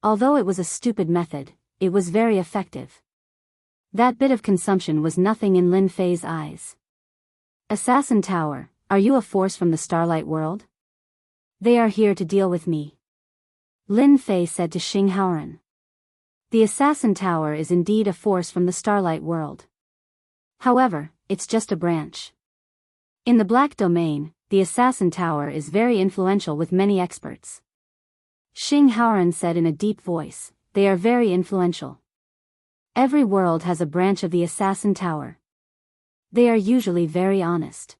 Although it was a stupid method, it was very effective. That bit of consumption was nothing in Lin Fei's eyes. Assassin Tower, are you a force from the Starlight World? They are here to deal with me. Lin Fei said to Xing Haoran. The Assassin Tower is indeed a force from the Starlight World. However, it's just a branch. In the Black Domain, the Assassin Tower is very influential with many experts. Xing Haoran said in a deep voice, they are very influential. Every world has a branch of the Assassin Tower. They are usually very honest.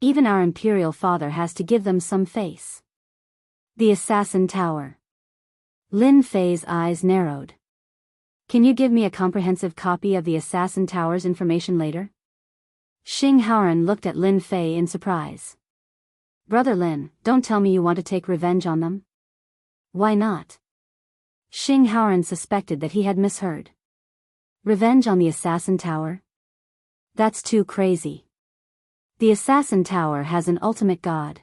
Even our Imperial Father has to give them some face. The Assassin Tower. Lin Fei's eyes narrowed. Can you give me a comprehensive copy of the Assassin Tower's information later? Xing Haoran looked at Lin Fei in surprise. Brother Lin, don't tell me you want to take revenge on them? Why not? Xing Haoran suspected that he had misheard. Revenge on the Assassin Tower? That's too crazy. The Assassin Tower has an ultimate god.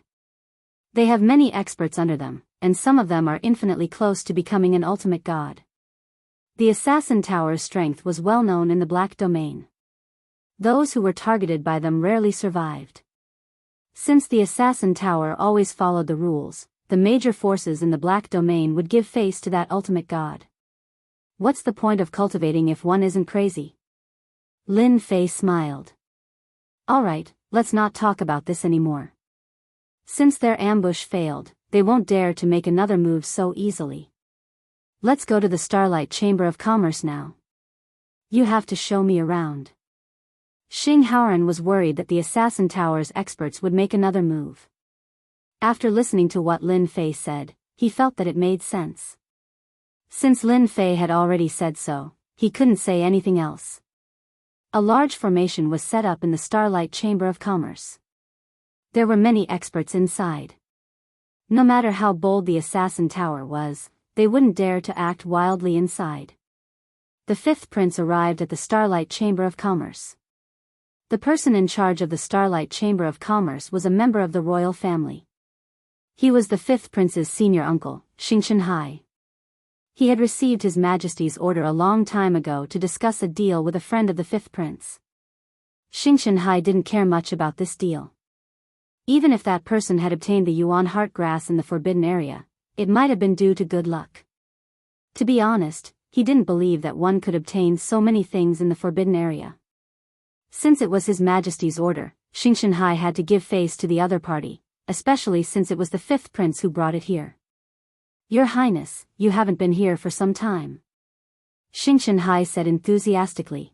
They have many experts under them, and some of them are infinitely close to becoming an ultimate god. The Assassin Tower's strength was well known in the Black Domain. Those who were targeted by them rarely survived. Since the Assassin Tower always followed the rules, the major forces in the Black Domain would give face to that ultimate god. What's the point of cultivating if one isn't crazy? Lin Fei smiled. Alright, let's not talk about this anymore. Since their ambush failed, they won't dare to make another move so easily. Let's go to the Starlight Chamber of Commerce now. You have to show me around. Xing Haoran was worried that the Assassin Tower's experts would make another move. After listening to what Lin Fei said, he felt that it made sense. Since Lin Fei had already said so, he couldn't say anything else. A large formation was set up in the Starlight Chamber of Commerce. There were many experts inside. No matter how bold the Assassin Tower was, they wouldn't dare to act wildly inside. The fifth prince arrived at the Starlight Chamber of Commerce. The person in charge of the Starlight Chamber of Commerce was a member of the royal family. He was the fifth prince's senior uncle, Xingshenhai. He had received His Majesty's order a long time ago to discuss a deal with a friend of the fifth prince. Xingshenhai didn't care much about this deal. Even if that person had obtained the Yuan heart grass in the forbidden area, it might have been due to good luck. To be honest, he didn't believe that one could obtain so many things in the forbidden area. Since it was His Majesty's order, Xingshenhai had to give face to the other party, especially since it was the fifth prince who brought it here. Your Highness, you haven't been here for some time. Xingshenhai said enthusiastically.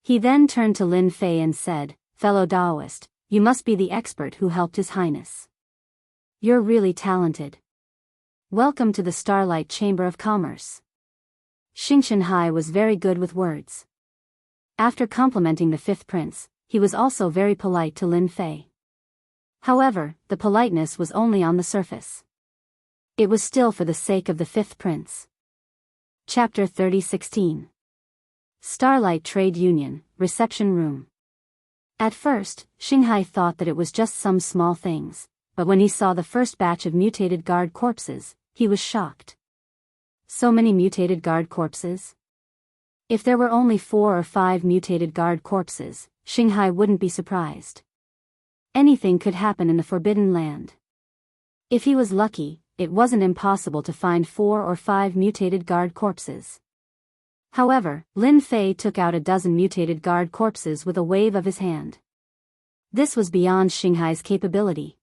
He then turned to Lin Fei and said, Fellow Daoist, you must be the expert who helped His Highness. You're really talented. Welcome to the Starlight Chamber of Commerce. Xingshenhai was very good with words. After complimenting the fifth prince, he was also very polite to Lin Fei. However, the politeness was only on the surface. It was still for the sake of the fifth prince. Chapter 30:16. Starlight Trade Union, Reception Room. At first, Xinghai thought that it was just some small things, but when he saw the first batch of mutated guard corpses, he was shocked. So many mutated guard corpses? If there were only 4 or 5 mutated guard corpses, Xinghai wouldn't be surprised. Anything could happen in the Forbidden Land. If he was lucky, it wasn't impossible to find 4 or 5 mutated guard corpses. However, Lin Fei took out a dozen mutated guard corpses with a wave of his hand. This was beyond Xinghai's capability.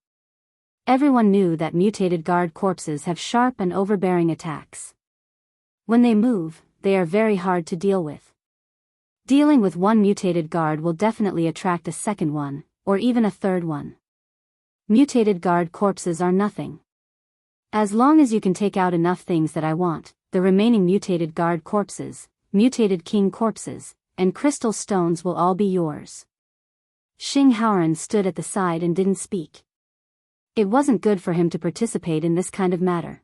Everyone knew that mutated guard corpses have sharp and overbearing attacks. When they move, they are very hard to deal with. Dealing with one mutated guard will definitely attract a second one, or even a third one. Mutated guard corpses are nothing. As long as you can take out enough things that I want, the remaining mutated guard corpses, mutated king corpses, and crystal stones will all be yours. Xing Haoran stood at the side and didn't speak. It wasn't good for him to participate in this kind of matter.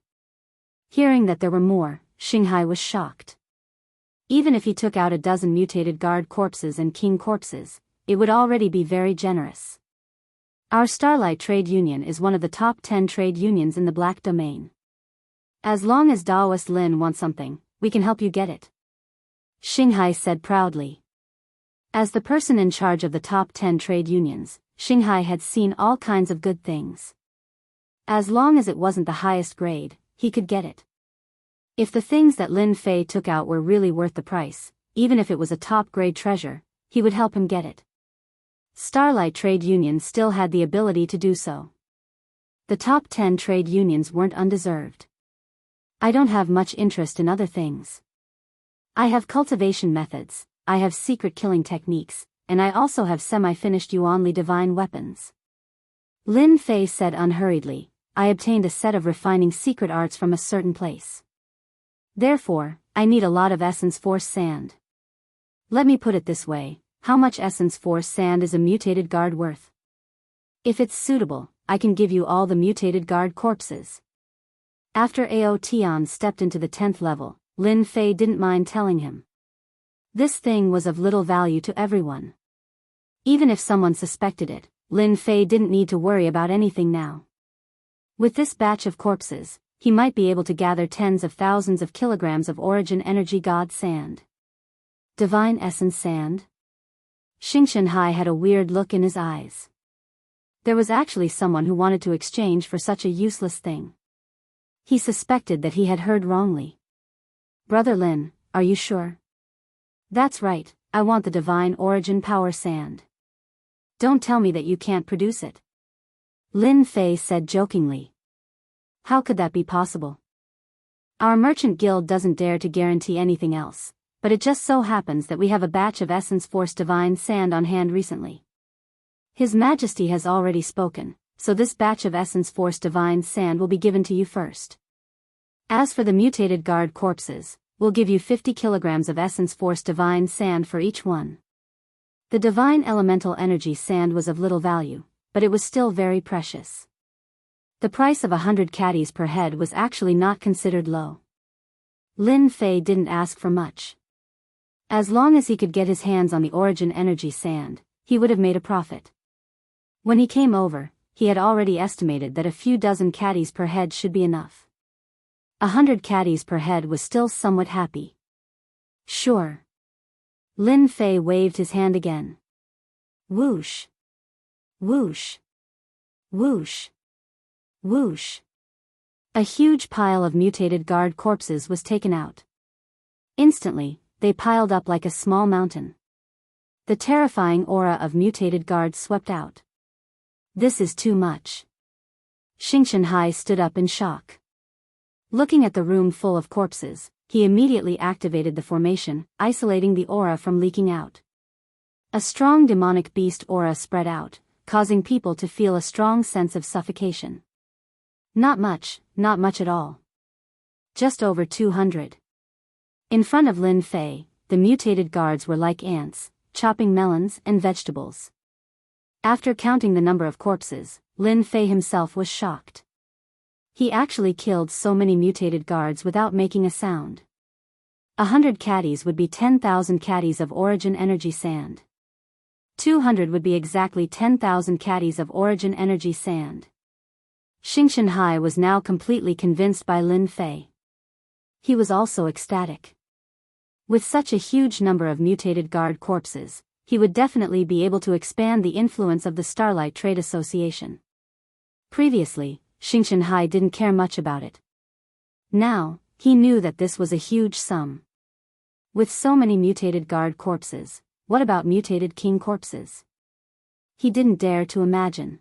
Hearing that there were more, Xinghai was shocked. Even if he took out a dozen mutated guard corpses and king corpses, it would already be very generous. Our Starlight Trade Union is one of the top 10 trade unions in the Black Domain. As long as Daoist Lin wants something, we can help you get it. Xinghai said proudly. As the person in charge of the top 10 trade unions, Xinghai had seen all kinds of good things. As long as it wasn't the highest grade, he could get it. If the things that Lin Fei took out were really worth the price, even if it was a top-grade treasure, he would help him get it. Starlight Trade Union still had the ability to do so. The top 10 trade unions weren't undeserved. I don't have much interest in other things. I have cultivation methods, I have secret killing techniques, and I also have semi-finished Yuanli divine weapons. Lin Fei said unhurriedly, I obtained a set of refining secret arts from a certain place. Therefore, I need a lot of Essence Force sand. Let me put it this way, how much Essence Force sand is a mutated guard worth? If it's suitable, I can give you all the mutated guard corpses. After Ao Tian stepped into the 10th level, Lin Fei didn't mind telling him. This thing was of little value to everyone. Even if someone suspected it, Lin Fei didn't need to worry about anything now. With this batch of corpses, he might be able to gather tens of thousands of kilograms of Origin Energy God sand. Divine Essence sand? Xingshenhai had a weird look in his eyes. There was actually someone who wanted to exchange for such a useless thing. He suspected that he had heard wrongly. Brother Lin, are you sure? That's right, I want the Divine Origin Power sand. Don't tell me that you can't produce it. Lin Fei said jokingly. How could that be possible? Our merchant guild doesn't dare to guarantee anything else, but it just so happens that we have a batch of Essence Force Divine Sand on hand recently. His Majesty has already spoken, so this batch of Essence Force Divine Sand will be given to you first. As for the mutated guard corpses, we'll give you 50 kilograms of Essence Force Divine Sand for each one. The Divine Elemental Energy Sand was of little value, but it was still very precious. The price of 100 caddies per head was actually not considered low. Lin Fei didn't ask for much. As long as he could get his hands on the Origin Energy Sand, he would have made a profit. When he came over, he had already estimated that a few dozen caddies per head should be enough. 100 caddies per head was still somewhat happy. Sure. Lin Fei waved his hand again. Whoosh. Whoosh. Whoosh. Whoosh. A huge pile of mutated guard corpses was taken out. Instantly, they piled up like a small mountain. The terrifying aura of mutated guards swept out. This is too much. Xingchen Hai stood up in shock. Looking at the room full of corpses, he immediately activated the formation, isolating the aura from leaking out. A strong demonic beast aura spread out, causing people to feel a strong sense of suffocation. Not much at all. Just over 200. In front of Lin Fei, the mutated guards were like ants, chopping melons and vegetables. After counting the number of corpses, Lin Fei himself was shocked. He actually killed so many mutated guards without making a sound. 100 caddies would be 10,000 caddies of Origin Energy Sand. 200 would be exactly 10,000 caddies of Origin Energy Sand. Xingchen Hai was now completely convinced by Lin Fei. He was also ecstatic. With such a huge number of mutated guard corpses, he would definitely be able to expand the influence of the Starlight Trade Association. Previously, Xingchen Hai didn't care much about it. Now, he knew that this was a huge sum. With so many mutated guard corpses, what about mutated king corpses? He didn't dare to imagine.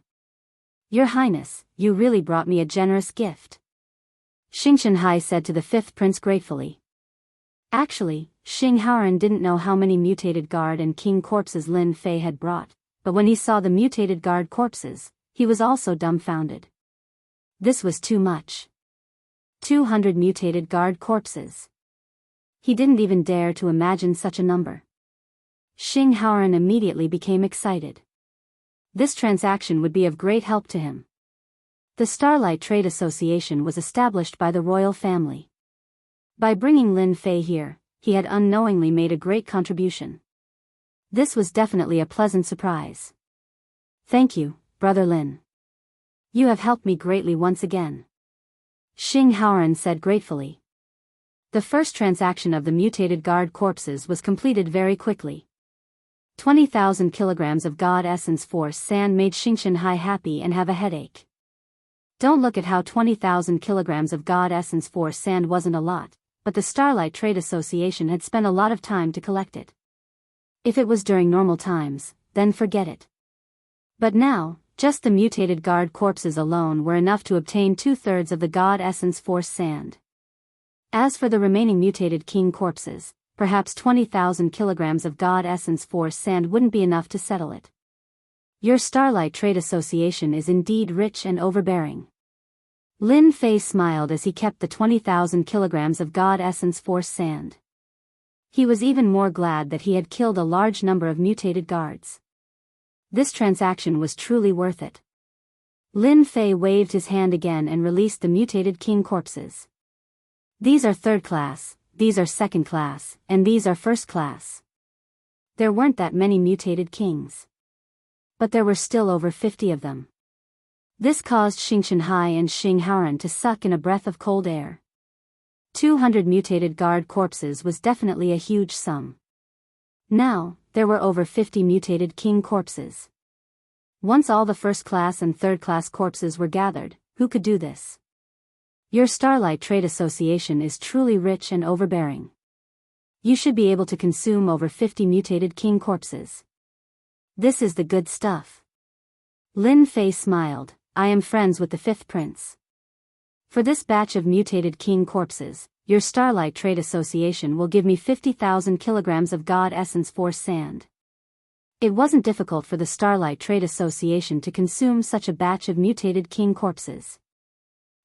Your Highness, you really brought me a generous gift. Xingchen Hai said to the fifth prince gratefully. Actually, Xing Haoran didn't know how many mutated guard and king corpses Lin Fei had brought, but when he saw the mutated guard corpses, he was also dumbfounded. This was too much. 200 mutated guard corpses. He didn't even dare to imagine such a number. Xing Haoran immediately became excited. This transaction would be of great help to him. The Starlight Trade Association was established by the royal family. By bringing Lin Fei here, he had unknowingly made a great contribution. This was definitely a pleasant surprise. Thank you, Brother Lin. You have helped me greatly once again. Xing Haoran said gratefully. The first transaction of the mutated guard corpses was completed very quickly. 20,000 kilograms of God Essence Force Sand made Xingchen Hai happy and have a headache. Don't look at how 20,000 kilograms of God Essence Force Sand wasn't a lot, but the Starlight Trade Association had spent a lot of time to collect it. If it was during normal times, then forget it. But now, just the mutated guard corpses alone were enough to obtain 2/3 of the God Essence Force Sand. As for the remaining mutated king corpses, perhaps 20,000 kilograms of God Essence Force Sand wouldn't be enough to settle it. Your Starlight Trade Association is indeed rich and overbearing. Lin Fei smiled as he kept the 20,000 kilograms of God Essence Force Sand. He was even more glad that he had killed a large number of mutated guards. This transaction was truly worth it. Lin Fei waved his hand again and released the mutated king corpses. These are third class, these are second class, and these are first class. There weren't that many mutated kings. But there were still over 50 of them. This caused Xingchen Hai and Xing Haoran to suck in a breath of cold air. 200 mutated guard corpses was definitely a huge sum. Now, there were over 50 mutated king corpses. Once all the first class and third class corpses were gathered, who could do this? Your Starlight Trade Association is truly rich and overbearing. You should be able to consume over 50 mutated king corpses. This is the good stuff. Lin Fei smiled. I am friends with the fifth prince. For this batch of mutated king corpses, your Starlight Trade Association will give me 50,000 kilograms of God Essence Force sand. It wasn't difficult for the Starlight Trade Association to consume such a batch of mutated king corpses.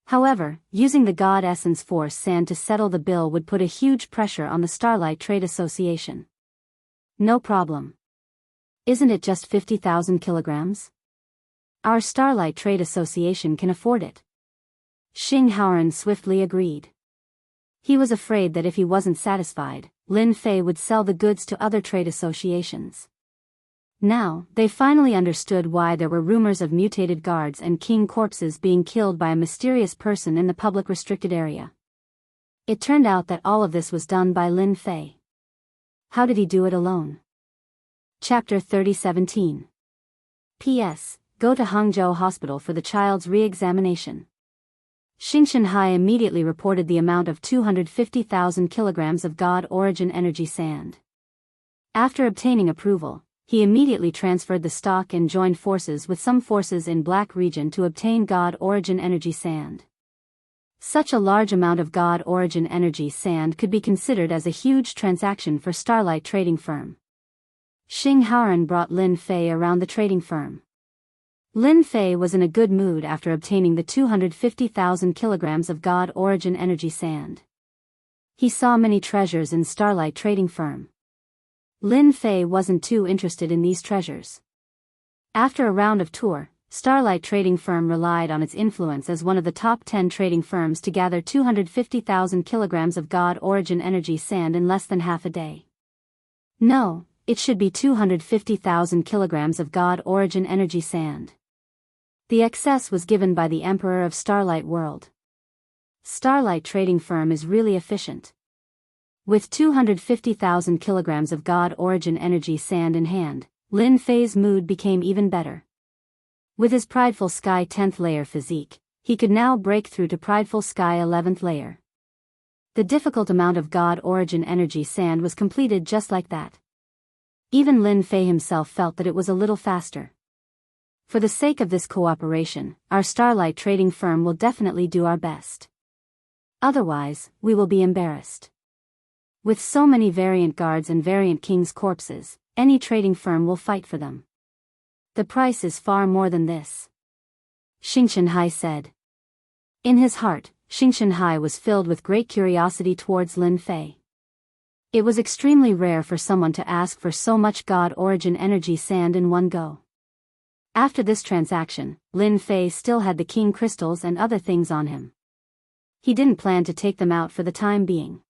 However, using the God Essence Force sand to settle the bill would put a huge pressure on the Starlight Trade Association. No problem. Isn't it just 50,000 kilograms? Our Starlight Trade Association can afford it. Xing Haoran swiftly agreed. He was afraid that if he wasn't satisfied, Lin Fei would sell the goods to other trade associations. Now, they finally understood why there were rumors of mutated guards and king corpses being killed by a mysterious person in the public restricted area. It turned out that all of this was done by Lin Fei. How did he do it alone? Chapter 30:17. P.S. Go to Hangzhou Hospital for the child's re-examination. Xing Hai immediately reported the amount of 250,000 kilograms of God Origin Energy Sand. After obtaining approval, he immediately transferred the stock and joined forces with some forces in Black Region to obtain God Origin Energy Sand. Such a large amount of God Origin Energy Sand could be considered as a huge transaction for Starlight Trading Firm. Xing Haoran brought Lin Fei around the trading firm. Lin Fei was in a good mood after obtaining the 250,000 kilograms of God Origin Energy Sand. He saw many treasures in Starlight Trading Firm. Lin Fei wasn't too interested in these treasures. After a round of tour, Starlight Trading Firm relied on its influence as one of the top 10 trading firms to gather 250,000 kilograms of God Origin Energy Sand in less than half a day. No, it should be 250,000 kilograms of God Origin Energy Sand. The excess was given by the Emperor of Starlight World. Starlight Trading Firm is really efficient. With 250,000 kilograms of God Origin Energy Sand in hand, Lin Fei's mood became even better. With his Prideful Sky 10th layer physique, he could now break through to Prideful Sky 11th layer. The difficult amount of God Origin Energy Sand was completed just like that. Even Lin Fei himself felt that it was a little faster. For the sake of this cooperation, our Starlight Trading Firm will definitely do our best. Otherwise, we will be embarrassed. With so many variant guards and variant kings' corpses, any trading firm will fight for them. The price is far more than this. Xing Hai said. In his heart, Xing Hai was filled with great curiosity towards Lin Fei. It was extremely rare for someone to ask for so much God Origin Energy Sand in one go. After this transaction, Lin Fei still had the king crystals and other things on him. He didn't plan to take them out for the time being.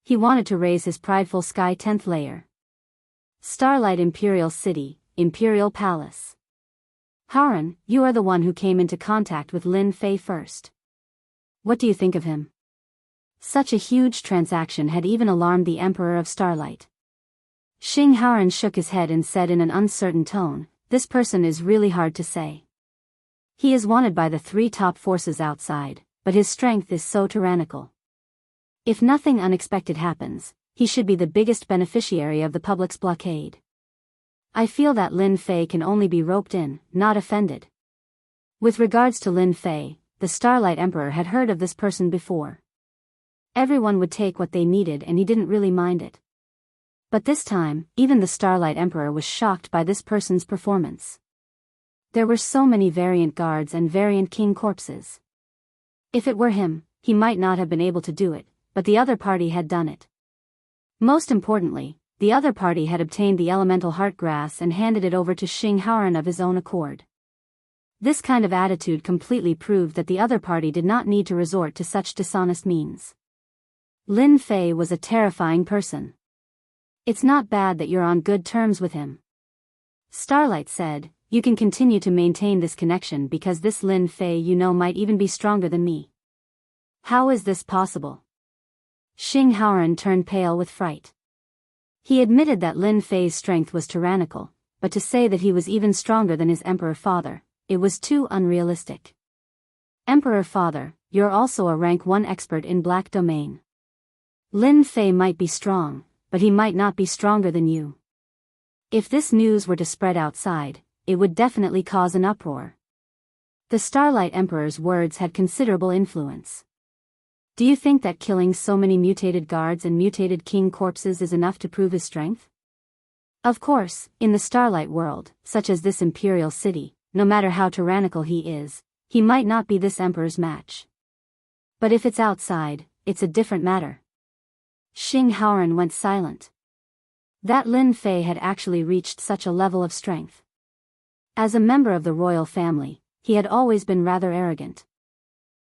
He wanted to raise his Prideful Sky 10th layer. Starlight Imperial City, Imperial Palace. Haoran, you are the one who came into contact with Lin Fei first. What do you think of him? Such a huge transaction had even alarmed the Emperor of Starlight. Xing Haoran shook his head and said in an uncertain tone, this person is really hard to say. He is wanted by the 3 top forces outside, but his strength is so tyrannical. If nothing unexpected happens, he should be the biggest beneficiary of the public's blockade. I feel that Lin Fei can only be roped in, not offended. With regards to Lin Fei, the Starlight Emperor had heard of this person before. Everyone would take what they needed and he didn't really mind it. But this time, even the Starlight Emperor was shocked by this person's performance. There were so many variant guards and variant king corpses. If it were him, he might not have been able to do it, but the other party had done it. Most importantly, the other party had obtained the elemental heart grass and handed it over to Xing Haoran of his own accord. This kind of attitude completely proved that the other party did not need to resort to such dishonest means. Lin Fei was a terrifying person. It's not bad that you're on good terms with him. Starlight said, you can continue to maintain this connection because this Lin Fei might even be stronger than me. How is this possible? Xing Haoran turned pale with fright. He admitted that Lin Fei's strength was tyrannical, but to say that he was even stronger than his Emperor Father, it was too unrealistic. Emperor Father, you're also a rank 1 expert in Black Domain. Lin Fei might be strong, but he might not be stronger than you. If this news were to spread outside, it would definitely cause an uproar. The Starlight Emperor's words had considerable influence. Do you think that killing so many mutated guards and mutated king corpses is enough to prove his strength? Of course, in the Starlight world, such as this imperial city, no matter how tyrannical he is, he might not be this emperor's match. But if it's outside, it's a different matter. Xing Haoran went silent. That Lin Fei had actually reached such a level of strength. As a member of the royal family, he had always been rather arrogant.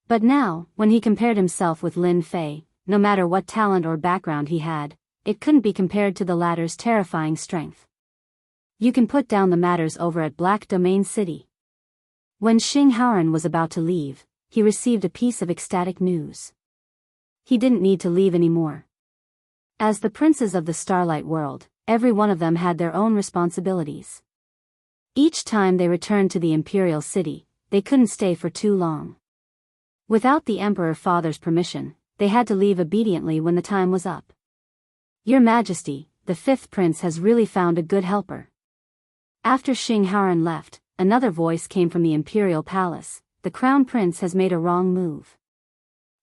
But now, when he compared himself with Lin Fei, no matter what talent or background he had, it couldn't be compared to the latter's terrifying strength. You can put down the matters over at Black Domain City. When Xing Haoran was about to leave, he received a piece of ecstatic news. He didn't need to leave anymore. As the princes of the Starlight world, every one of them had their own responsibilities. Each time they returned to the imperial city, they couldn't stay for too long. Without the Emperor Father's permission, they had to leave obediently when the time was up. Your Majesty, the fifth prince has really found a good helper. After Xing Haoran left, another voice came from the imperial palace. The crown prince has made a wrong move.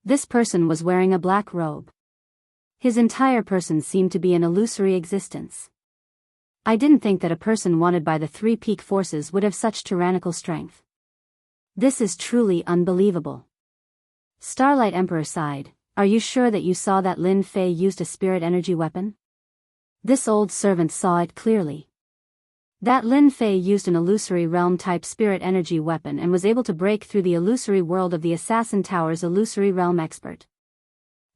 This person was wearing a black robe. His entire person seemed to be an illusory existence. I didn't think that a person wanted by the three peak forces would have such tyrannical strength. This is truly unbelievable. Starlight Emperor sighed. Are you sure that you saw that Lin Fei used a spirit energy weapon? This old servant saw it clearly. That Lin Fei used an illusory realm-type spirit energy weapon and was able to break through the illusory world of the Assassin Tower's illusory realm expert.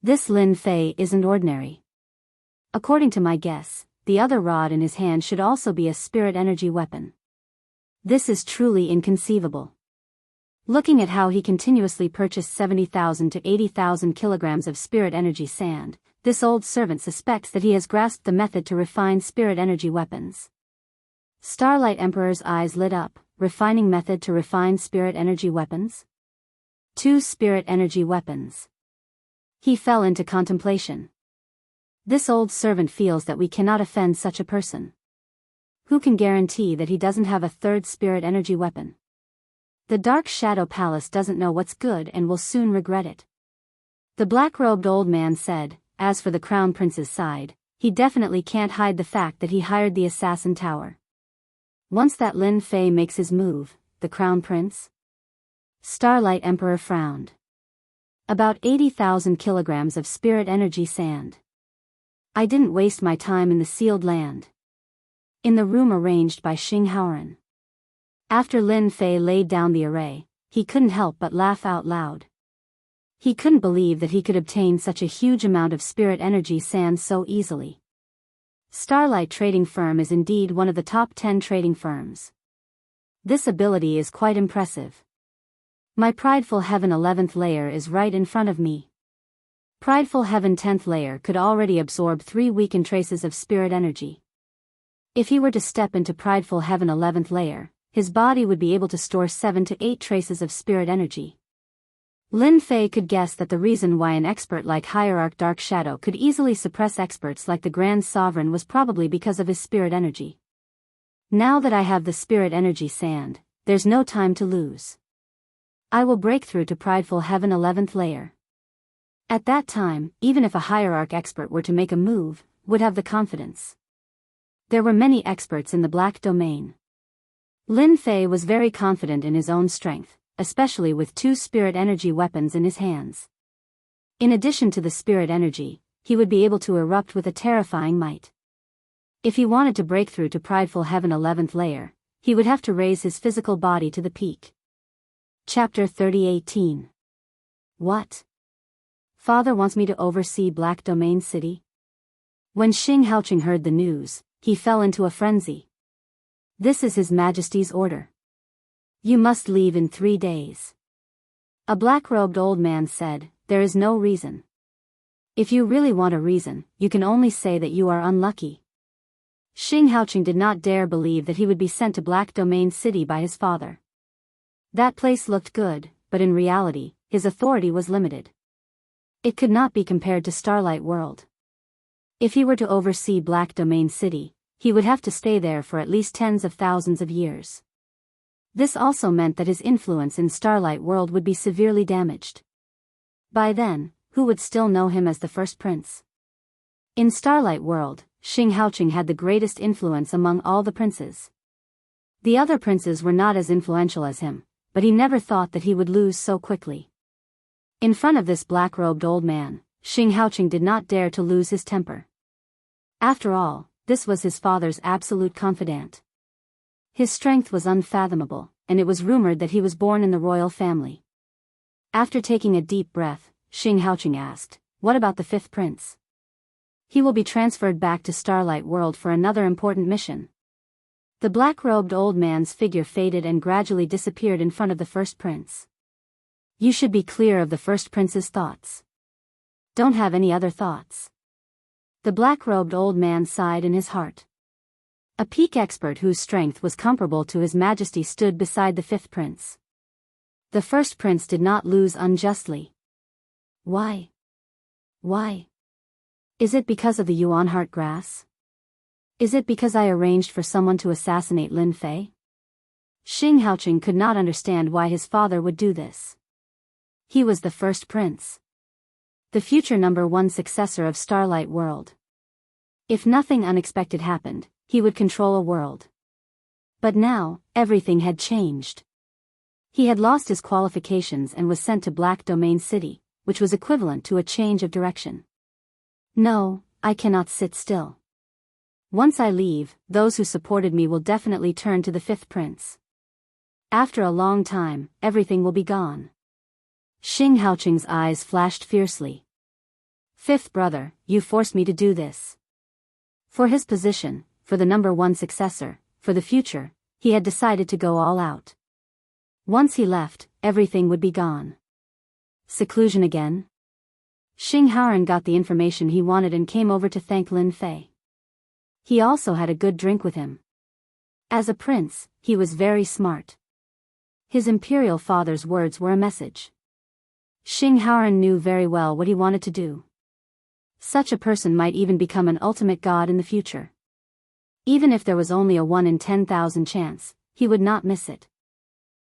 This Lin Fei isn't ordinary. According to my guess, the other rod in his hand should also be a spirit energy weapon. This is truly inconceivable. Looking at how he continuously purchased 70,000 to 80,000 kilograms of spirit energy sand, this old servant suspects that he has grasped the method to refine spirit energy weapons. Starlight Emperor's eyes lit up. Refining method to refine spirit energy weapons? 2 spirit energy weapons. He fell into contemplation. This old servant feels that we cannot offend such a person. Who can guarantee that he doesn't have a third spirit energy weapon? The Dark Shadow Palace doesn't know what's good and will soon regret it. The black-robed old man said. As for the Crown Prince's side, he definitely can't hide the fact that he hired the Assassin Tower. Once that Lin Fei makes his move, the Crown Prince? Starlight Emperor frowned. About 80,000 kilograms of spirit energy sand. I didn't waste my time in the sealed land. In the room arranged by Xing Haoran. After Lin Fei laid down the array, he couldn't help but laugh out loud. He couldn't believe that he could obtain such a huge amount of spirit energy sand so easily. Starlight Trading Firm is indeed one of the top 10 trading firms. This ability is quite impressive. My Prideful Heaven 11th layer is right in front of me. Prideful Heaven 10th layer could already absorb 3 weakened traces of spirit energy. If he were to step into Prideful Heaven 11th layer, his body would be able to store 7 to 8 traces of spirit energy. Lin Fei could guess that the reason why an expert like Hierarch Dark Shadow could easily suppress experts like the Grand Sovereign was probably because of his spirit energy. Now that I have the spirit energy sand, there's no time to lose. I will break through to Prideful Heaven 11th layer. At that time, even if a Hierarch expert were to make a move, would have the confidence. There were many experts in the Black Domain. Lin Fei was very confident in his own strength, especially with 2 spirit energy weapons in his hands. In addition to the spirit energy, he would be able to erupt with a terrifying might. If he wanted to break through to Prideful Heaven 11th layer, he would have to raise his physical body to the peak. Chapter 30:18. What? Father wants me to oversee Black Domain City? When Xing Haoqing heard the news, he fell into a frenzy. This is His Majesty's order. You must leave in 3 days. A black-robed old man said, there is no reason. If you really want a reason, you can only say that you are unlucky. Xing Haoqing did not dare believe that he would be sent to Black Domain City by his father. That place looked good, but in reality, his authority was limited. It could not be compared to Starlight World. If he were to oversee Black Domain City, he would have to stay there for at least tens of thousands of years. This also meant that his influence in Starlight World would be severely damaged. By then, who would still know him as the first prince? In Starlight World, Xing Haoqing had the greatest influence among all the princes. The other princes were not as influential as him, but he never thought that he would lose so quickly. In front of this black-robed old man, Xing Haoqing did not dare to lose his temper. After all, this was his father's absolute confidant. His strength was unfathomable, and it was rumored that he was born in the royal family. After taking a deep breath, Xing Haoqing asked, "What about the fifth prince?" "He will be transferred back to Starlight World for another important mission." The black-robed old man's figure faded and gradually disappeared in front of the first prince. "You should be clear of the first prince's thoughts. Don't have any other thoughts." The black-robed old man sighed in his heart. A peak expert whose strength was comparable to His Majesty stood beside the fifth prince. The first prince did not lose unjustly. Why? Why? Is it because of the Yuan Heart Grass? Is it because I arranged for someone to assassinate Lin Fei? Xing Haoqing could not understand why his father would do this. He was the first prince. The future #1 successor of Starlight World. If nothing unexpected happened, he would control a world. But now, everything had changed. He had lost his qualifications and was sent to Black Domain City, which was equivalent to a change of direction. No, I cannot sit still. Once I leave, those who supported me will definitely turn to the fifth prince. After a long time, everything will be gone. Xing Haoqing's eyes flashed fiercely. "Fifth brother, you forced me to do this." For his position, for the #1 successor, for the future, he had decided to go all out. Once he left, everything would be gone. Seclusion again? Xing Haoran got the information he wanted and came over to thank Lin Fei. He also had a good drink with him. As a prince, he was very smart. His imperial father's words were a message. Xing Haoran knew very well what he wanted to do. Such a person might even become an ultimate god in the future. Even if there was only a 1 in 10,000 chance, he would not miss it.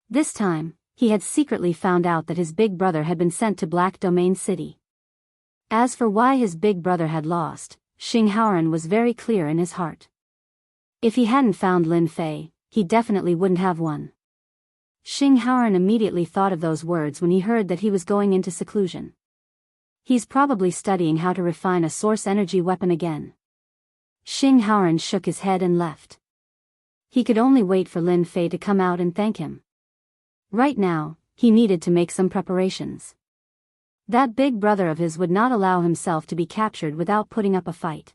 This time, he had secretly found out that his big brother had been sent to Black Domain City. As for why his big brother had lost, Xing Haoran was very clear in his heart. If he hadn't found Lin Fei, he definitely wouldn't have won. Xing Haoran immediately thought of those words when he heard that he was going into seclusion. He's probably studying how to refine a source energy weapon again. Xing Haoran shook his head and left. He could only wait for Lin Fei to come out and thank him. Right now, he needed to make some preparations. That big brother of his would not allow himself to be captured without putting up a fight.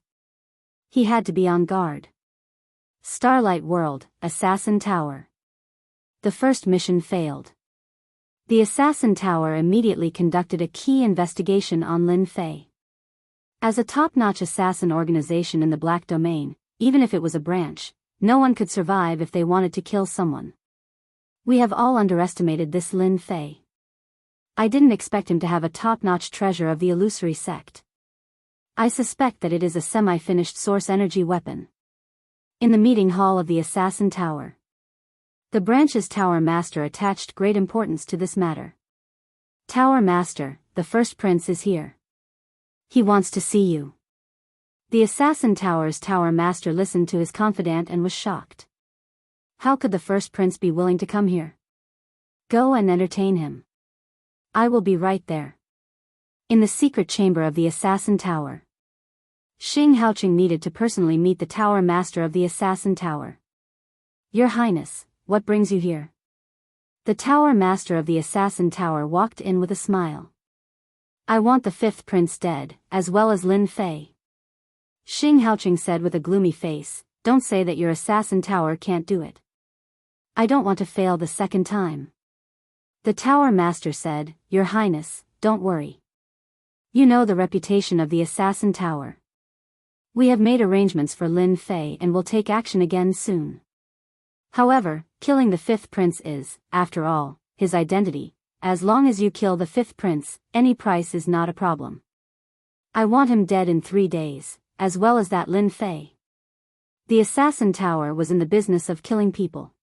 He had to be on guard. Starlight World, Assassin Tower. The first mission failed. The Assassin Tower immediately conducted a key investigation on Lin Fei. As a top-notch assassin organization in the Black Domain, even if it was a branch, no one could survive if they wanted to kill someone. We have all underestimated this Lin Fei. I didn't expect him to have a top-notch treasure of the illusory sect. I suspect that it is a semi-finished source energy weapon. In the meeting hall of the Assassin Tower, the branch's Tower Master attached great importance to this matter. "Tower Master, the first prince is here. He wants to see you." The Assassin Tower's Tower Master listened to his confidant and was shocked. How could the first prince be willing to come here? "Go and entertain him. I will be right there." In the secret chamber of the Assassin Tower, Xing Haoqing needed to personally meet the Tower Master of the Assassin Tower. "Your Highness, what brings you here?" The Tower Master of the Assassin Tower walked in with a smile. "I want the fifth prince dead, as well as Lin Fei." Xing Haoqing said with a gloomy face, "Don't say that your Assassin Tower can't do it. I don't want to fail the second time." The Tower Master said, "Your Highness, don't worry. You know the reputation of the Assassin Tower. We have made arrangements for Lin Fei and will take action again soon. However, killing the fifth prince is, after all, his identity. As long as you kill the fifth prince, any price is not a problem. I want him dead in 3 days, as well as that Lin Fei." The Assassin Tower was in the business of killing people.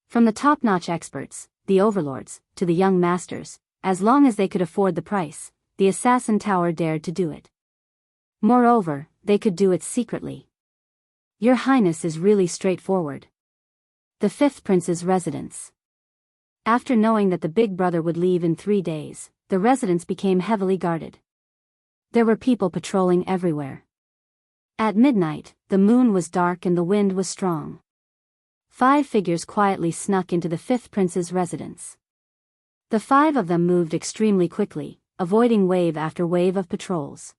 From the top-notch experts, the overlords, to the young masters, as long as they could afford the price, the assassin tower dared to do it. Moreover, they could do it secretly. Your Highness is really straightforward. The fifth prince's residence. After knowing that the big brother would leave in 3 days, the residence became heavily guarded. There were people patrolling everywhere. At midnight, the moon was dark and the wind was strong. 5 figures quietly snuck into the fifth prince's residence. The 5 of them moved extremely quickly, avoiding wave after wave of patrols.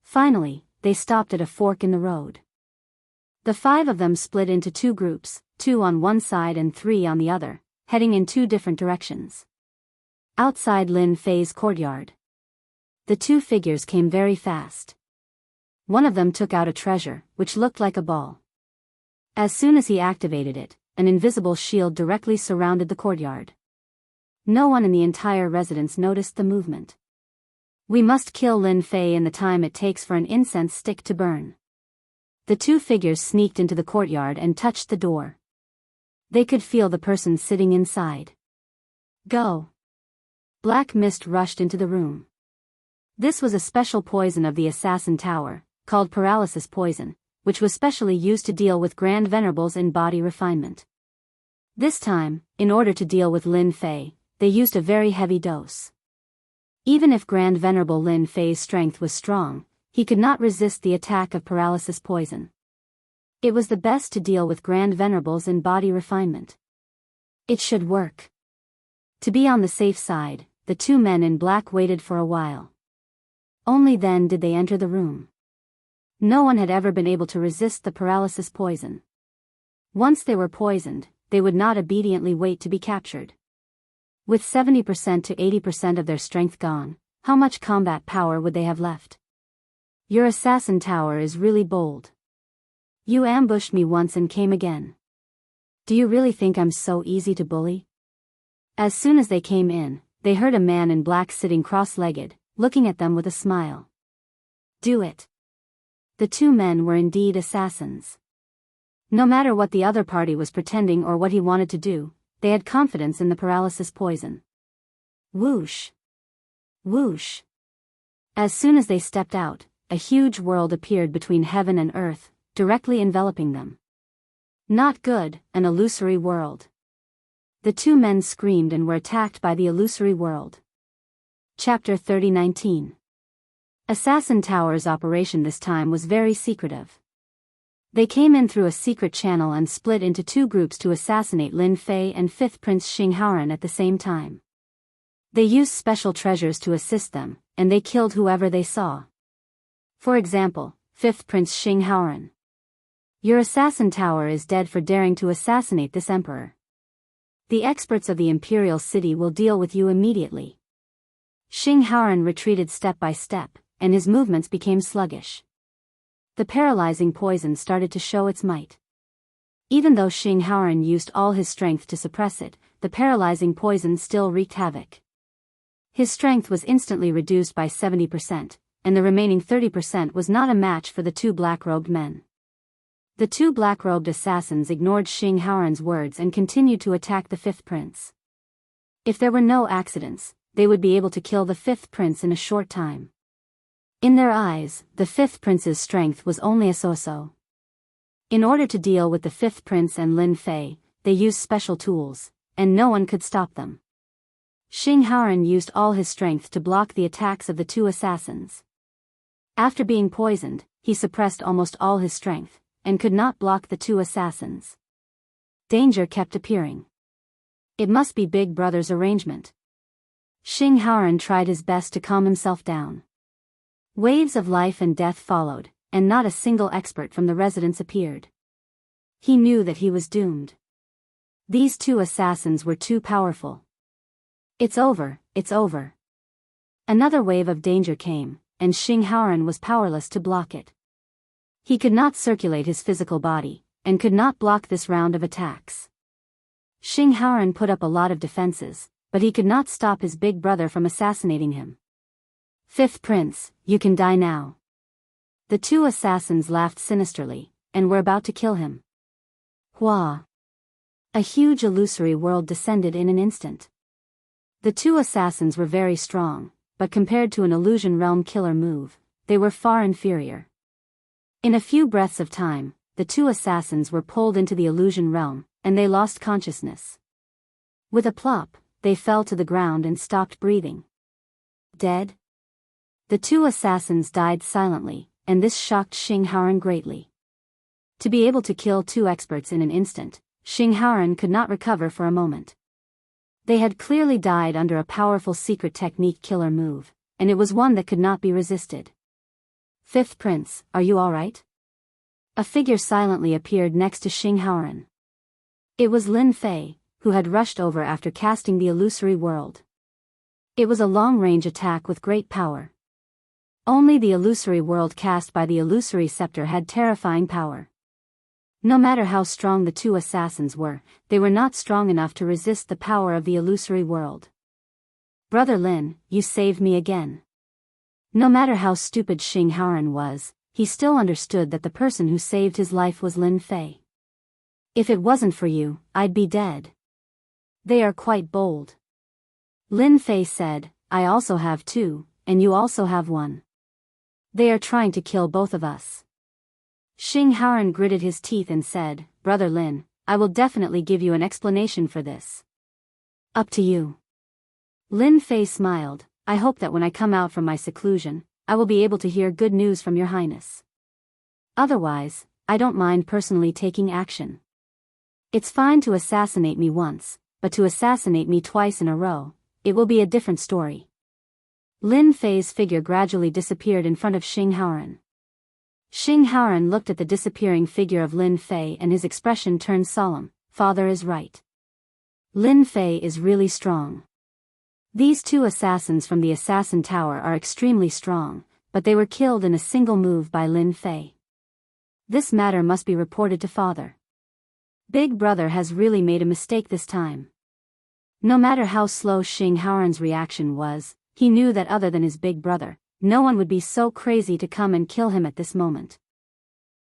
Finally, they stopped at a fork in the road. The 5 of them split into 2 groups, 2 on one side and 3 on the other, heading in 2 different directions. Outside Lin Fei's courtyard, the 2 figures came very fast. One of them took out a treasure, which looked like a ball. As soon as he activated it, an invisible shield directly surrounded the courtyard. No one in the entire residence noticed the movement. We must kill Lin Fei in the time it takes for an incense stick to burn. The 2 figures sneaked into the courtyard and touched the door. They could feel the person sitting inside. Go! Black mist rushed into the room. This was a special poison of the Assassin Tower, called paralysis poison, which was specially used to deal with Grand Venerables in body refinement. This time, in order to deal with Lin Fei, they used a very heavy dose. Even if Grand Venerable Lin Fei's strength was strong, he could not resist the attack of paralysis poison. It was the best to deal with Grand Venerables in body refinement. It should work. To be on the safe side, the 2 men in black waited for a while. Only then did they enter the room. No one had ever been able to resist the paralysis poison. Once they were poisoned, they would not obediently wait to be captured. With 70% to 80% of their strength gone, how much combat power would they have left? Your assassin tower is really bold. You ambushed me once and came again. Do you really think I'm so easy to bully? As soon as they came in, they heard a man in black sitting cross-legged, looking at them with a smile. Do it. The 2 men were indeed assassins. No matter what the other party was pretending or what he wanted to do, they had confidence in the paralysis poison. Whoosh! Whoosh! As soon as they stepped out, a huge world appeared between heaven and earth, directly enveloping them. Not good, an illusory world. The 2 men screamed and were attacked by the illusory world. Chapter 30:19. Assassin Tower's operation this time was very secretive. They came in through a secret channel and split into 2 groups to assassinate Lin Fei and 5th Prince Xing Haoran at the same time. They used special treasures to assist them, and they killed whoever they saw. For example, 5th Prince Xing Haoran. Your assassin tower is dead for daring to assassinate this emperor. The experts of the imperial city will deal with you immediately. Xing Haoran retreated step by step, and his movements became sluggish. The paralyzing poison started to show its might. Even though Xing Haoran used all his strength to suppress it, the paralyzing poison still wreaked havoc. His strength was instantly reduced by 70%, and the remaining 30% was not a match for the 2 black-robed men. The 2 black-robed assassins ignored Xing Haoran's words and continued to attack the 5th prince. If there were no accidents, they would be able to kill the 5th prince in a short time. In their eyes, the 5th prince's strength was only a so-so. In order to deal with the 5th prince and Lin Fei, they used special tools, and no one could stop them. Xing Haoran used all his strength to block the attacks of the 2 assassins. After being poisoned, he suppressed almost all his strength, and could not block the 2 assassins. Danger kept appearing. It must be Big Brother's arrangement. Xing Haoran tried his best to calm himself down. Waves of life and death followed, and not a single expert from the residence appeared. He knew that he was doomed. These 2 assassins were too powerful. It's over, it's over. Another wave of danger came, and Xing Haoran was powerless to block it. He could not circulate his physical body, and could not block this round of attacks. Xing Haoran put up a lot of defenses, but he could not stop his big brother from assassinating him. 5th Prince, you can die now. The 2 assassins laughed sinisterly, and were about to kill him. Hua! A huge illusory world descended in an instant. The two assassins were very strong, but compared to an illusion realm killer move, they were far inferior. In a few breaths of time, the two assassins were pulled into the illusion realm, and they lost consciousness. With a plop, they fell to the ground and stopped breathing. Dead? The two assassins died silently, and this shocked Xing Haoran greatly. To be able to kill two experts in an instant, Xing Haoran could not recover for a moment. They had clearly died under a powerful secret technique killer move, and it was one that could not be resisted. Fifth Prince, are you alright? A figure silently appeared next to Xing Haoran. It was Lin Fei, who had rushed over after casting the illusory world. It was a long-range attack with great power. Only the illusory world cast by the illusory scepter had terrifying power. No matter how strong the two assassins were, they were not strong enough to resist the power of the illusory world. Brother Lin, you saved me again. No matter how stupid Xing Haoran was, he still understood that the person who saved his life was Lin Fei. If it wasn't for you, I'd be dead. They are quite bold. Lin Fei said, I also have two, and you also have one. They are trying to kill both of us. Xing Haoran gritted his teeth and said, Brother Lin, I will definitely give you an explanation for this. Up to you. Lin Fei smiled, I hope that when I come out from my seclusion, I will be able to hear good news from your highness. Otherwise, I don't mind personally taking action. It's fine to assassinate me once, but to assassinate me twice in a row, it will be a different story. Lin Fei's figure gradually disappeared in front of Xing Haoran. Xing Haoran looked at the disappearing figure of Lin Fei and his expression turned solemn. Father is right. Lin Fei is really strong. These two assassins from the Assassin Tower are extremely strong, but they were killed in a single move by Lin Fei. This matter must be reported to Father. Big Brother has really made a mistake this time. No matter how slow Xing Haoran's reaction was, he knew that other than his big brother, no one would be so crazy to come and kill him at this moment.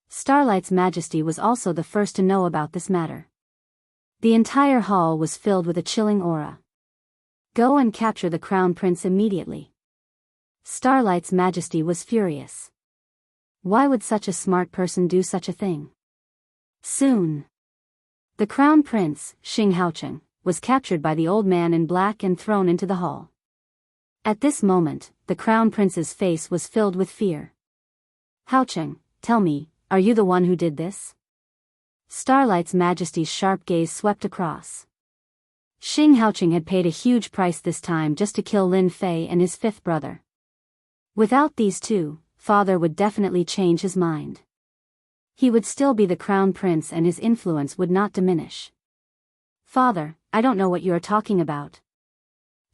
Starlight's Majesty was also the first to know about this matter. The entire hall was filled with a chilling aura. Go and capture the Crown Prince immediately. Starlight's Majesty was furious. Why would such a smart person do such a thing? Soon. The Crown Prince, Xing Haocheng, was captured by the old man in black and thrown into the hall. At this moment, the Crown Prince's face was filled with fear. Haocheng, tell me, are you the one who did this? Starlight's Majesty's sharp gaze swept across. Xing Haocheng had paid a huge price this time just to kill Lin Fei and his fifth brother. Without these two, Father would definitely change his mind. He would still be the Crown Prince and his influence would not diminish. Father, I don't know what you are talking about.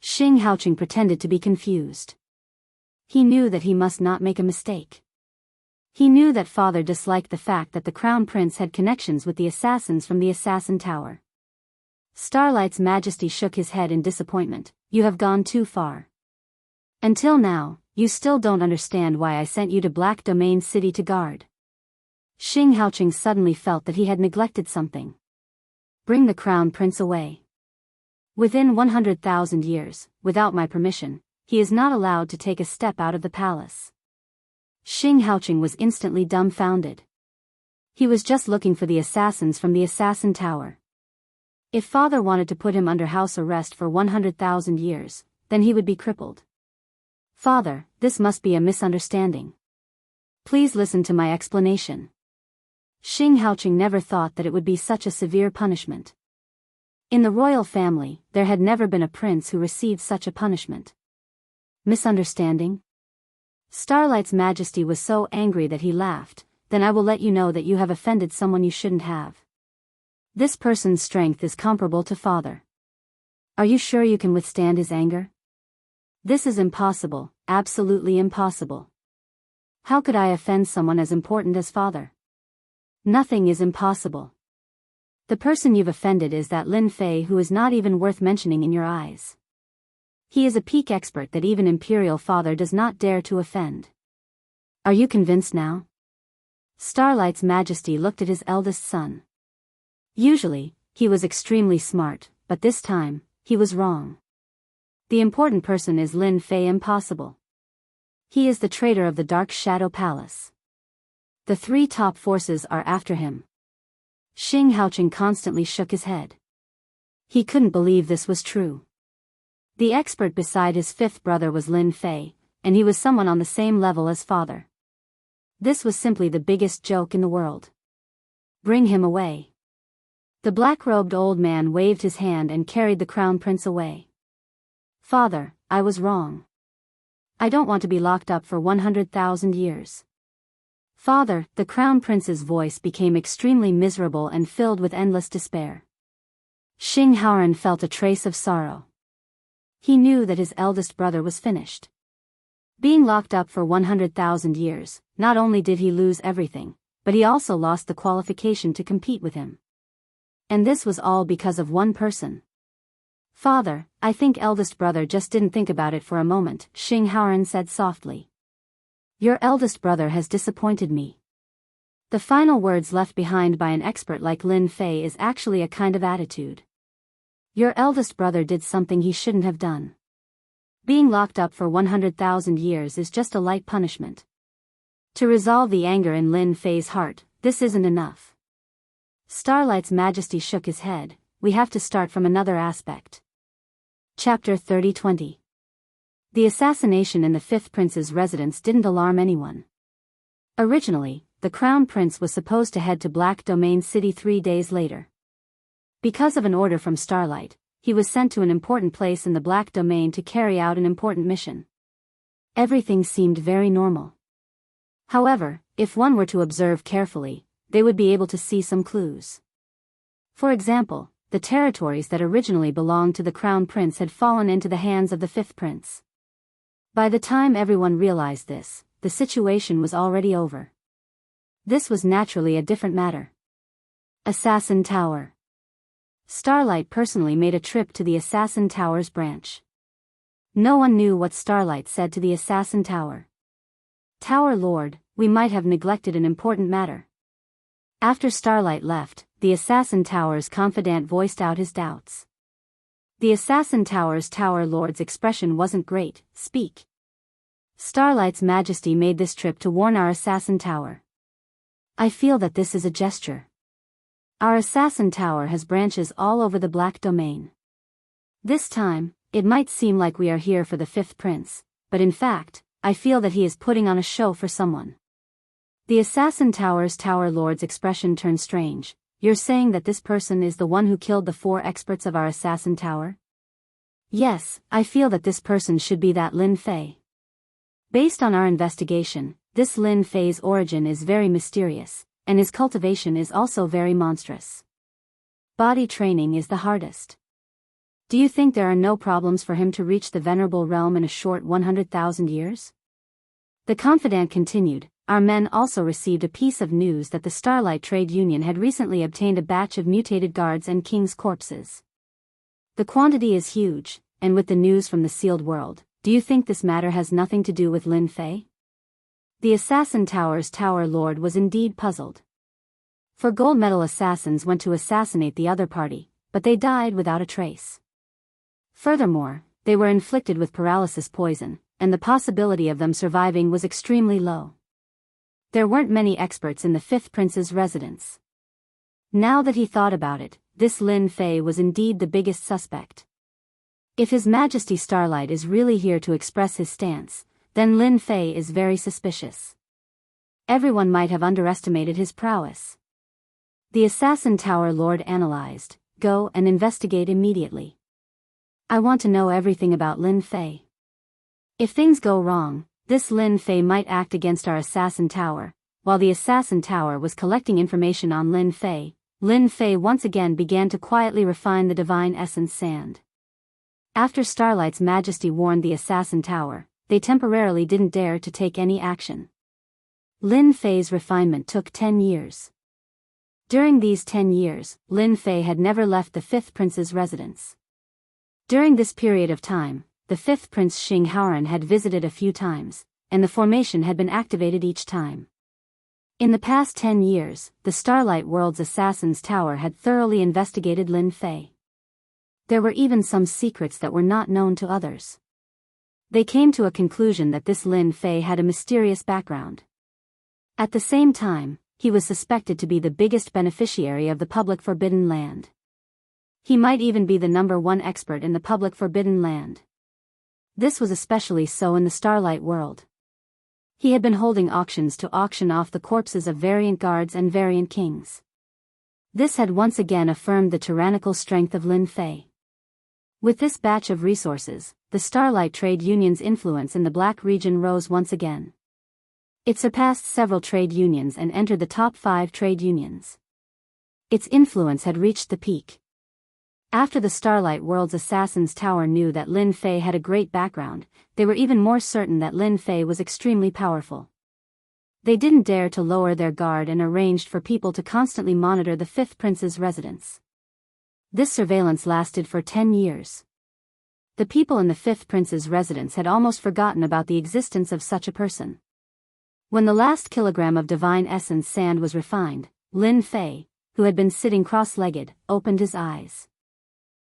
Xing Haocheng pretended to be confused. He knew that he must not make a mistake. He knew that Father disliked the fact that the Crown Prince had connections with the assassins from the Assassin Tower. Starlight's Majesty shook his head in disappointment. You have gone too far. Until now, you still don't understand why I sent you to Black Domain City to guard. Xing Haocheng suddenly felt that he had neglected something. Bring the Crown Prince away. Within 100,000 years, without my permission, he is not allowed to take a step out of the palace. Xing Haocheng was instantly dumbfounded. He was just looking for the assassins from the Assassin Tower. If Father wanted to put him under house arrest for 100,000 years, then he would be crippled. Father, this must be a misunderstanding. Please listen to my explanation. Xing Haocheng never thought that it would be such a severe punishment. In the royal family, there had never been a prince who received such a punishment. Misunderstanding? Starlight's Majesty was so angry that he laughed. Then I will let you know that you have offended someone you shouldn't have. This person's strength is comparable to Father. Are you sure you can withstand his anger? This is impossible, absolutely impossible. How could I offend someone as important as Father? Nothing is impossible. The person you've offended is that Lin Fei who is not even worth mentioning in your eyes. He is a peak expert that even Imperial Father does not dare to offend. Are you convinced now? Starlight's Majesty looked at his eldest son. Usually, he was extremely smart, but this time, he was wrong. The important person is Lin Fei Impossible. He is the traitor of the Dark Shadow Palace. The three top forces are after him. Xing Haoqing constantly shook his head. He couldn't believe this was true. The expert beside his fifth brother was Lin Fei, and he was someone on the same level as father. This was simply the biggest joke in the world. Bring him away. The black-robed old man waved his hand and carried the crown prince away. Father, I was wrong. I don't want to be locked up for 100,000 years. Father, the crown prince's voice became extremely miserable and filled with endless despair. Xing Haoran felt a trace of sorrow. He knew that his eldest brother was finished. Being locked up for 100,000 years, not only did he lose everything, but he also lost the qualification to compete with him. And this was all because of one person. Father, I think eldest brother just didn't think about it for a moment, Xing Haoran said softly. Your eldest brother has disappointed me. The final words left behind by an expert like Lin Fei is actually a kind of attitude. Your eldest brother did something he shouldn't have done. Being locked up for 100,000 years is just a light punishment. To resolve the anger in Lin Fei's heart, this isn't enough. Starlight's Majesty shook his head. We have to start from another aspect. Chapter 30-20. The assassination in the fifth prince's residence didn't alarm anyone. Originally, the crown prince was supposed to head to Black Domain City 3 days later. Because of an order from Starlight, he was sent to an important place in the Black Domain to carry out an important mission. Everything seemed very normal. However, if one were to observe carefully, they would be able to see some clues. For example, the territories that originally belonged to the crown prince had fallen into the hands of the fifth prince. By the time everyone realized this, the situation was already over. This was naturally a different matter. Assassin Tower. Starlight personally made a trip to the Assassin Tower's branch. No one knew what Starlight said to the Assassin Tower. Tower Lord, we might have neglected an important matter. After Starlight left, the Assassin Tower's confidant voiced out his doubts. The Assassin Tower's Tower Lord's expression wasn't great. Speak. Starlight's Majesty made this trip to warn our Assassin Tower. I feel that this is a gesture. Our Assassin Tower has branches all over the Black Domain. This time, it might seem like we are here for the fifth prince, but in fact, I feel that he is putting on a show for someone. The Assassin Tower's Tower Lord's expression turned strange. You're saying that this person is the one who killed the 4 experts of our Assassin Tower? Yes, I feel that this person should be that Lin Fei. Based on our investigation, this Lin Fei's origin is very mysterious, and his cultivation is also very monstrous. Body training is the hardest. Do you think there are no problems for him to reach the Venerable Realm in a short 100,000 years? The confidant continued, our men also received a piece of news that the Starlight Trade Union had recently obtained a batch of mutated guards and king's corpses. The quantity is huge, and with the news from the sealed world, do you think this matter has nothing to do with Lin Fei? The Assassin Tower's Tower Lord was indeed puzzled. 4 gold medal assassins went to assassinate the other party, but they died without a trace. Furthermore, they were inflicted with paralysis poison, and the possibility of them surviving was extremely low. There weren't many experts in the fifth prince's residence. Now that he thought about it, this Lin Fei was indeed the biggest suspect. If His Majesty Starlight is really here to express his stance, then Lin Fei is very suspicious. Everyone might have underestimated his prowess. The Assassin Tower Lord analyzed, go and investigate immediately. I want to know everything about Lin Fei. If things go wrong, this Lin Fei might act against our Assassin Tower. While the Assassin Tower was collecting information on Lin Fei once again began to quietly refine the divine essence sand. After Starlight's Majesty warned the Assassin Tower, they temporarily didn't dare to take any action. Lin Fei's refinement took 10 years. During these 10 years, Lin Fei had never left the fifth prince's residence. During this period of time, the fifth prince Xing Haoran had visited a few times, and the formation had been activated each time. In the past 10 years, the Starlight World's Assassin's Tower had thoroughly investigated Lin Fei. There were even some secrets that were not known to others. They came to a conclusion that this Lin Fei had a mysterious background. At the same time, he was suspected to be the biggest beneficiary of the public Forbidden Land. He might even be the #1 expert in the public Forbidden Land. This was especially so in the Starlight World. He had been holding auctions to auction off the corpses of variant guards and variant kings. This had once again affirmed the tyrannical strength of Lin Fei. With this batch of resources, the Starlight Trade Union's influence in the Black region rose once again. It surpassed several trade unions and entered the top 5 trade unions. Its influence had reached the peak. After the Starlight World's Assassin's Tower knew that Lin Fei had a great background, they were even more certain that Lin Fei was extremely powerful. They didn't dare to lower their guard and arranged for people to constantly monitor the 5th Prince's residence. This surveillance lasted for 10 years. The people in the 5th Prince's residence had almost forgotten about the existence of such a person. When the last kilogram of divine essence sand was refined, Lin Fei, who had been sitting cross-legged, opened his eyes.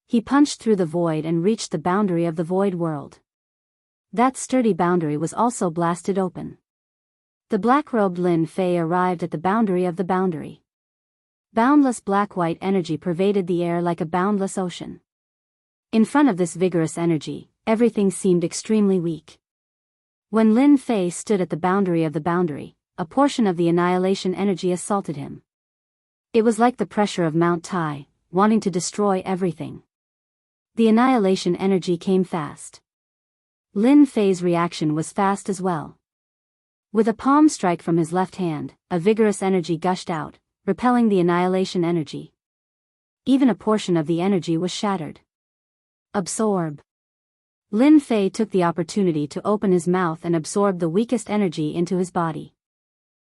He punched through the void and reached the boundary of the void world. That sturdy boundary was also blasted open. The black-robed Lin Fei arrived at the boundary of the boundary. Boundless black-white energy pervaded the air like a boundless ocean. In front of this vigorous energy, everything seemed extremely weak. When Lin Fei stood at the boundary of the boundary, a portion of the annihilation energy assaulted him. It was like the pressure of Mount Tai, wanting to destroy everything. The annihilation energy came fast. Lin Fei's reaction was fast as well. With a palm strike from his left hand, a vigorous energy gushed out, repelling the annihilation energy. Even a portion of the energy was shattered. Absorb. Lin Fei took the opportunity to open his mouth and absorb the weakest energy into his body.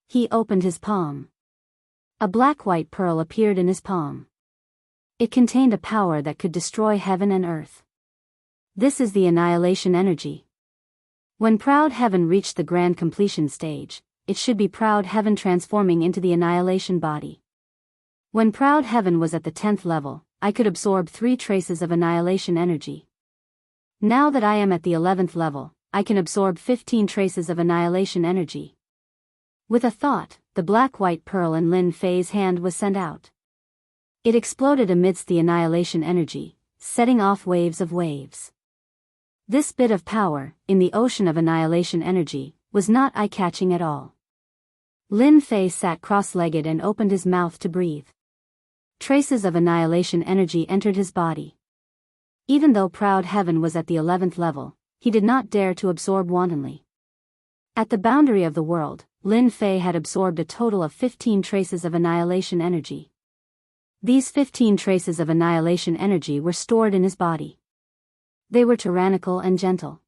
He opened his palm. A black-white pearl appeared in his palm. It contained a power that could destroy heaven and earth. This is the annihilation energy. When Proud Heaven reached the grand completion stage, it should be Proud Heaven transforming into the annihilation body. When Proud Heaven was at the 10th level, I could absorb 3 traces of annihilation energy. Now that I am at the 11th level, I can absorb 15 traces of annihilation energy. With a thought, the black-white pearl in Lin Fei's hand was sent out. It exploded amidst the annihilation energy, setting off waves of waves. This bit of power, in the ocean of annihilation energy, was not eye-catching at all. Lin Fei sat cross-legged and opened his mouth to breathe. Traces of annihilation energy entered his body. Even though Proud Heaven was at the 11th level, he did not dare to absorb wantonly. At the boundary of the world, Lin Fei had absorbed a total of 15 traces of annihilation energy. These 15 traces of annihilation energy were stored in his body. They were tyrannical and gentle.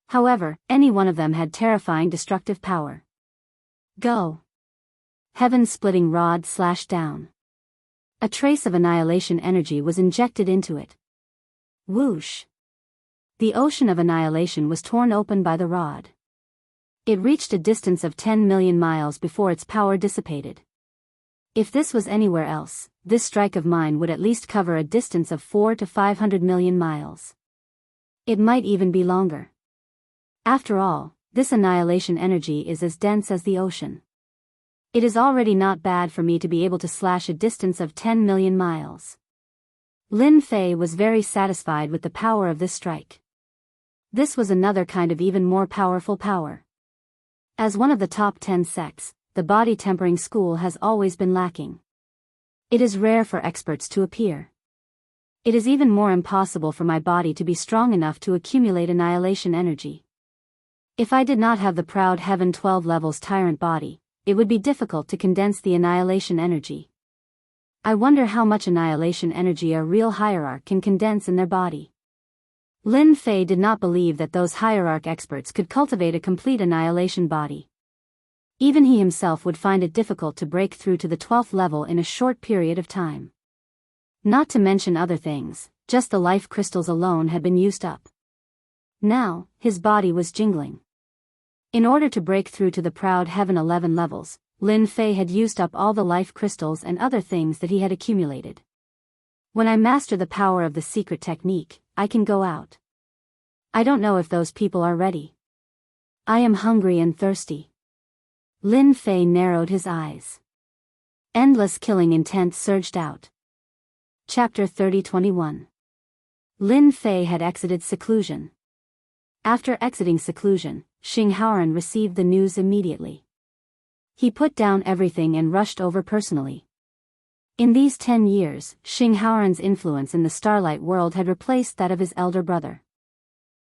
However, any one of them had terrifying destructive power. Go. Heaven's splitting rod slashed down. A trace of annihilation energy was injected into it. Whoosh. The ocean of annihilation was torn open by the rod. It reached a distance of 10 million miles before its power dissipated. If this was anywhere else, this strike of mine would at least cover a distance of 400 to 500 million miles. It might even be longer. After all, this annihilation energy is as dense as the ocean. It is already not bad for me to be able to slash a distance of 10 million miles. Lin Fei was very satisfied with the power of this strike. This was another kind of even more powerful power. As one of the top 10 sects, the body tempering school has always been lacking. It is rare for experts to appear. It is even more impossible for my body to be strong enough to accumulate annihilation energy. If I did not have the Proud Heaven 12 levels tyrant body, it would be difficult to condense the annihilation energy. I wonder how much annihilation energy a real hierarch can condense in their body. Lin Fei did not believe that those hierarch experts could cultivate a complete annihilation body. Even he himself would find it difficult to break through to the 12th level in a short period of time. Not to mention other things, just the life crystals alone had been used up. Now, his body was jingling. In order to break through to the Proud Heaven 11 levels, Lin Fei had used up all the life crystals and other things that he had accumulated. When I master the power of the secret technique, I can go out. I don't know if those people are ready. I am hungry and thirsty. Lin Fei narrowed his eyes. Endless killing intent surged out. Chapter 30-21. Lin Fei had exited seclusion. After exiting seclusion, Xing Haoran received the news immediately. He put down everything and rushed over personally. In these 10 years, Xing Haoran's influence in the starlight world had replaced that of his elder brother.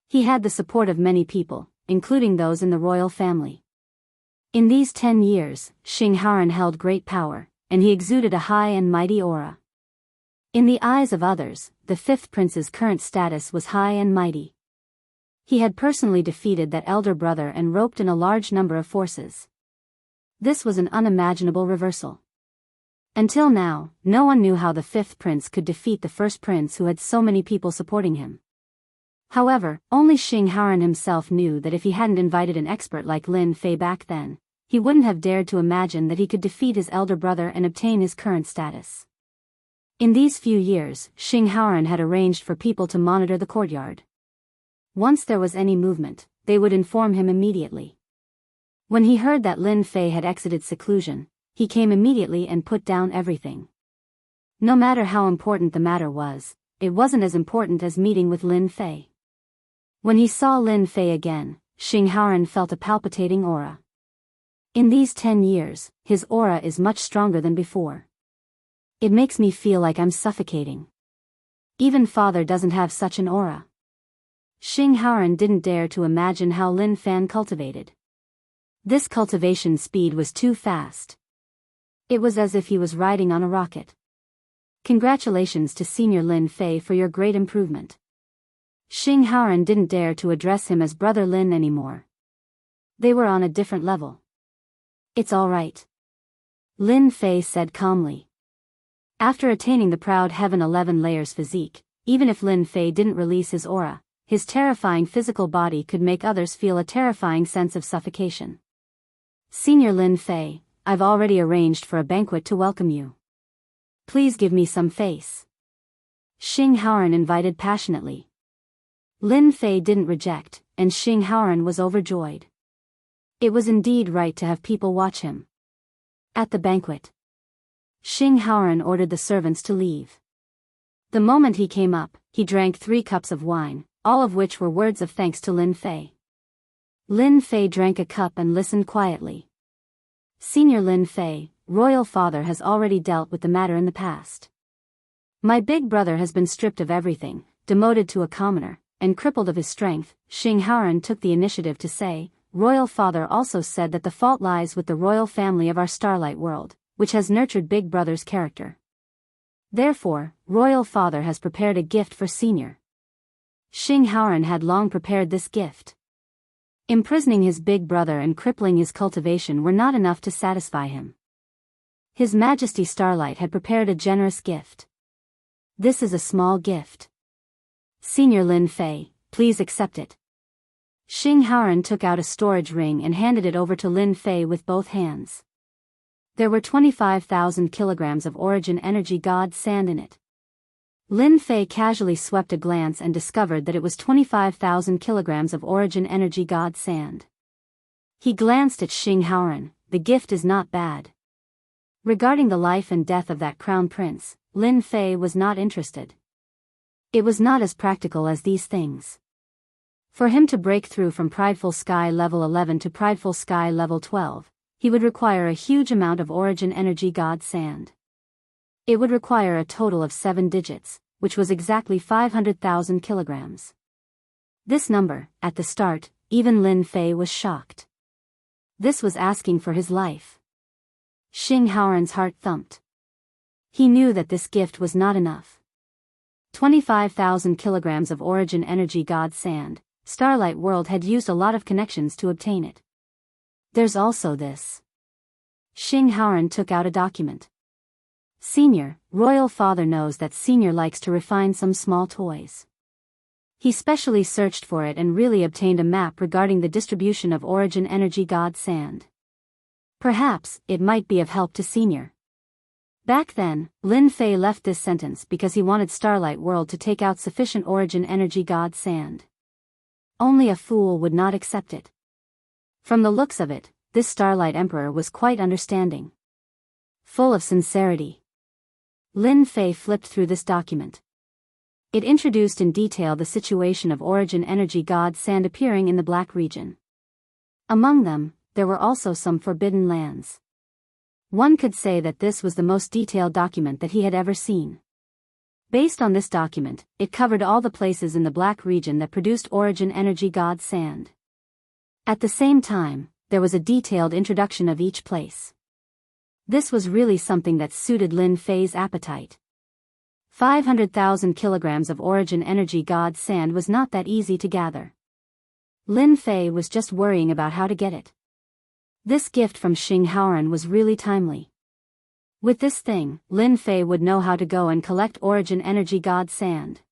He had the support of many people, including those in the royal family. In these 10 years, Xing Haoran held great power, and he exuded a high and mighty aura. In the eyes of others, the fifth prince's current status was high and mighty. He had personally defeated that elder brother and roped in a large number of forces. This was an unimaginable reversal. Until now, no one knew how the fifth prince could defeat the first prince who had so many people supporting him. However, only Xing Haoran himself knew that if he hadn't invited an expert like Lin Fei back then, he wouldn't have dared to imagine that he could defeat his elder brother and obtain his current status. In these few years, Xing Haoran had arranged for people to monitor the courtyard. Once there was any movement, they would inform him immediately. When he heard that Lin Fei had exited seclusion, he came immediately and put down everything. No matter how important the matter was, it wasn't as important as meeting with Lin Fei. When he saw Lin Fei again, Xing Haoran felt a palpitating aura. In these 10 years, his aura is much stronger than before. It makes me feel like I'm suffocating. Even father doesn't have such an aura. Xing Haoran didn't dare to imagine how Lin Fan cultivated. This cultivation speed was too fast. It was as if he was riding on a rocket. Congratulations to Senior Lin Fei for your great improvement. Xing Haoran didn't dare to address him as Brother Lin anymore. They were on a different level. It's all right. Lin Fei said calmly. After attaining the proud Heaven 11 layers physique, even if Lin Fei didn't release his aura, his terrifying physical body could make others feel a terrifying sense of suffocation. Senior Lin Fei, I've already arranged for a banquet to welcome you. Please give me some face. Xing Haoran invited passionately. Lin Fei didn't reject, and Xing Haoran was overjoyed. It was indeed right to have people watch him. At the banquet, Xing Haoran ordered the servants to leave. The moment he came up, he drank 3 cups of wine, all of which were words of thanks to Lin Fei. Lin Fei drank a cup and listened quietly. Senior Lin Fei, royal father has already dealt with the matter in the past. My big brother has been stripped of everything, demoted to a commoner, and crippled of his strength. Xing Haoran took the initiative to say, Royal Father also said that the fault lies with the royal family of our starlight world, which has nurtured Big Brother's character. Therefore, Royal Father has prepared a gift for Senior. Xing Haoran had long prepared this gift. Imprisoning his big brother and crippling his cultivation were not enough to satisfy him. His Majesty Starlight had prepared a generous gift. This is a small gift. Senior Lin Fei, please accept it. Xing Haoran took out a storage ring and handed it over to Lin Fei with both hands. There were 25,000 kilograms of origin energy god sand in it. Lin Fei casually swept a glance and discovered that it was 25,000 kilograms of origin energy god sand. He glanced at Xing Haoran. The gift is not bad. Regarding the life and death of that crown prince, Lin Fei was not interested. It was not as practical as these things. For him to break through from Prideful Sky level 11 to Prideful Sky level 12, he would require a huge amount of origin energy god sand. It would require a total of 7 digits, which was exactly 500,000 kilograms. This number, at the start, even Lin Fei was shocked. This was asking for his life. Xing Haoran's heart thumped. He knew that this gift was not enough. 25,000 kilograms of origin energy god sand. Starlight World had used a lot of connections to obtain it. There's also this. Xing Haoran took out a document. Senior, Royal Father knows that Senior likes to refine some small toys. He specially searched for it and really obtained a map regarding the distribution of origin energy god sand. Perhaps it might be of help to Senior. Back then, Lin Fei left this sentence because he wanted Starlight World to take out sufficient origin energy god sand. Only a fool would not accept it. From the looks of it, this Starlight Emperor was quite understanding. Full of sincerity. Lin Fei flipped through this document. It introduced in detail the situation of origin energy god sand appearing in the Black region. Among them, there were also some forbidden lands. One could say that this was the most detailed document that he had ever seen. Based on this document, it covered all the places in the Black region that produced origin energy god sand. At the same time, there was a detailed introduction of each place. This was really something that suited Lin Fei's appetite. 500,000 kilograms of origin energy god sand was not that easy to gather. Lin Fei was just worrying about how to get it. This gift from Xing Haoran was really timely. With this thing, Lin Fei would know how to go and collect origin energy god sand.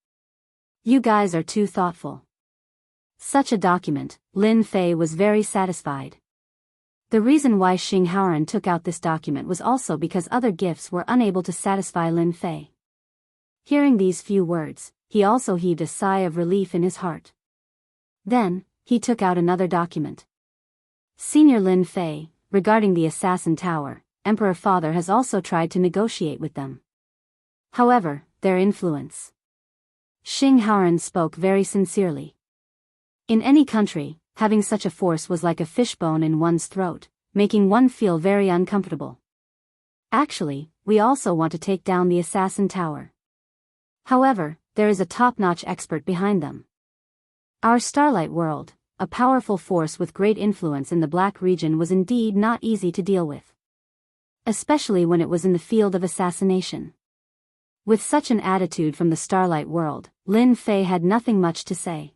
You guys are too thoughtful. Such a document, Lin Fei was very satisfied. The reason why Xing Haoran took out this document was also because other gifts were unable to satisfy Lin Fei. Hearing these few words, he also heaved a sigh of relief in his heart. Then, he took out another document. Senior Lin Fei, regarding the Assassin Tower, Emperor Father has also tried to negotiate with them. However, their influence. Xing Haoran spoke very sincerely. In any country, having such a force was like a fishbone in one's throat, making one feel very uncomfortable. Actually, we also want to take down the Assassin Tower. However, there is a top-notch expert behind them. Our Starlight World, a powerful force with great influence in the Black region, was indeed not easy to deal with. Especially when it was in the field of assassination. With such an attitude from the Starlight World, Lin Fei had nothing much to say.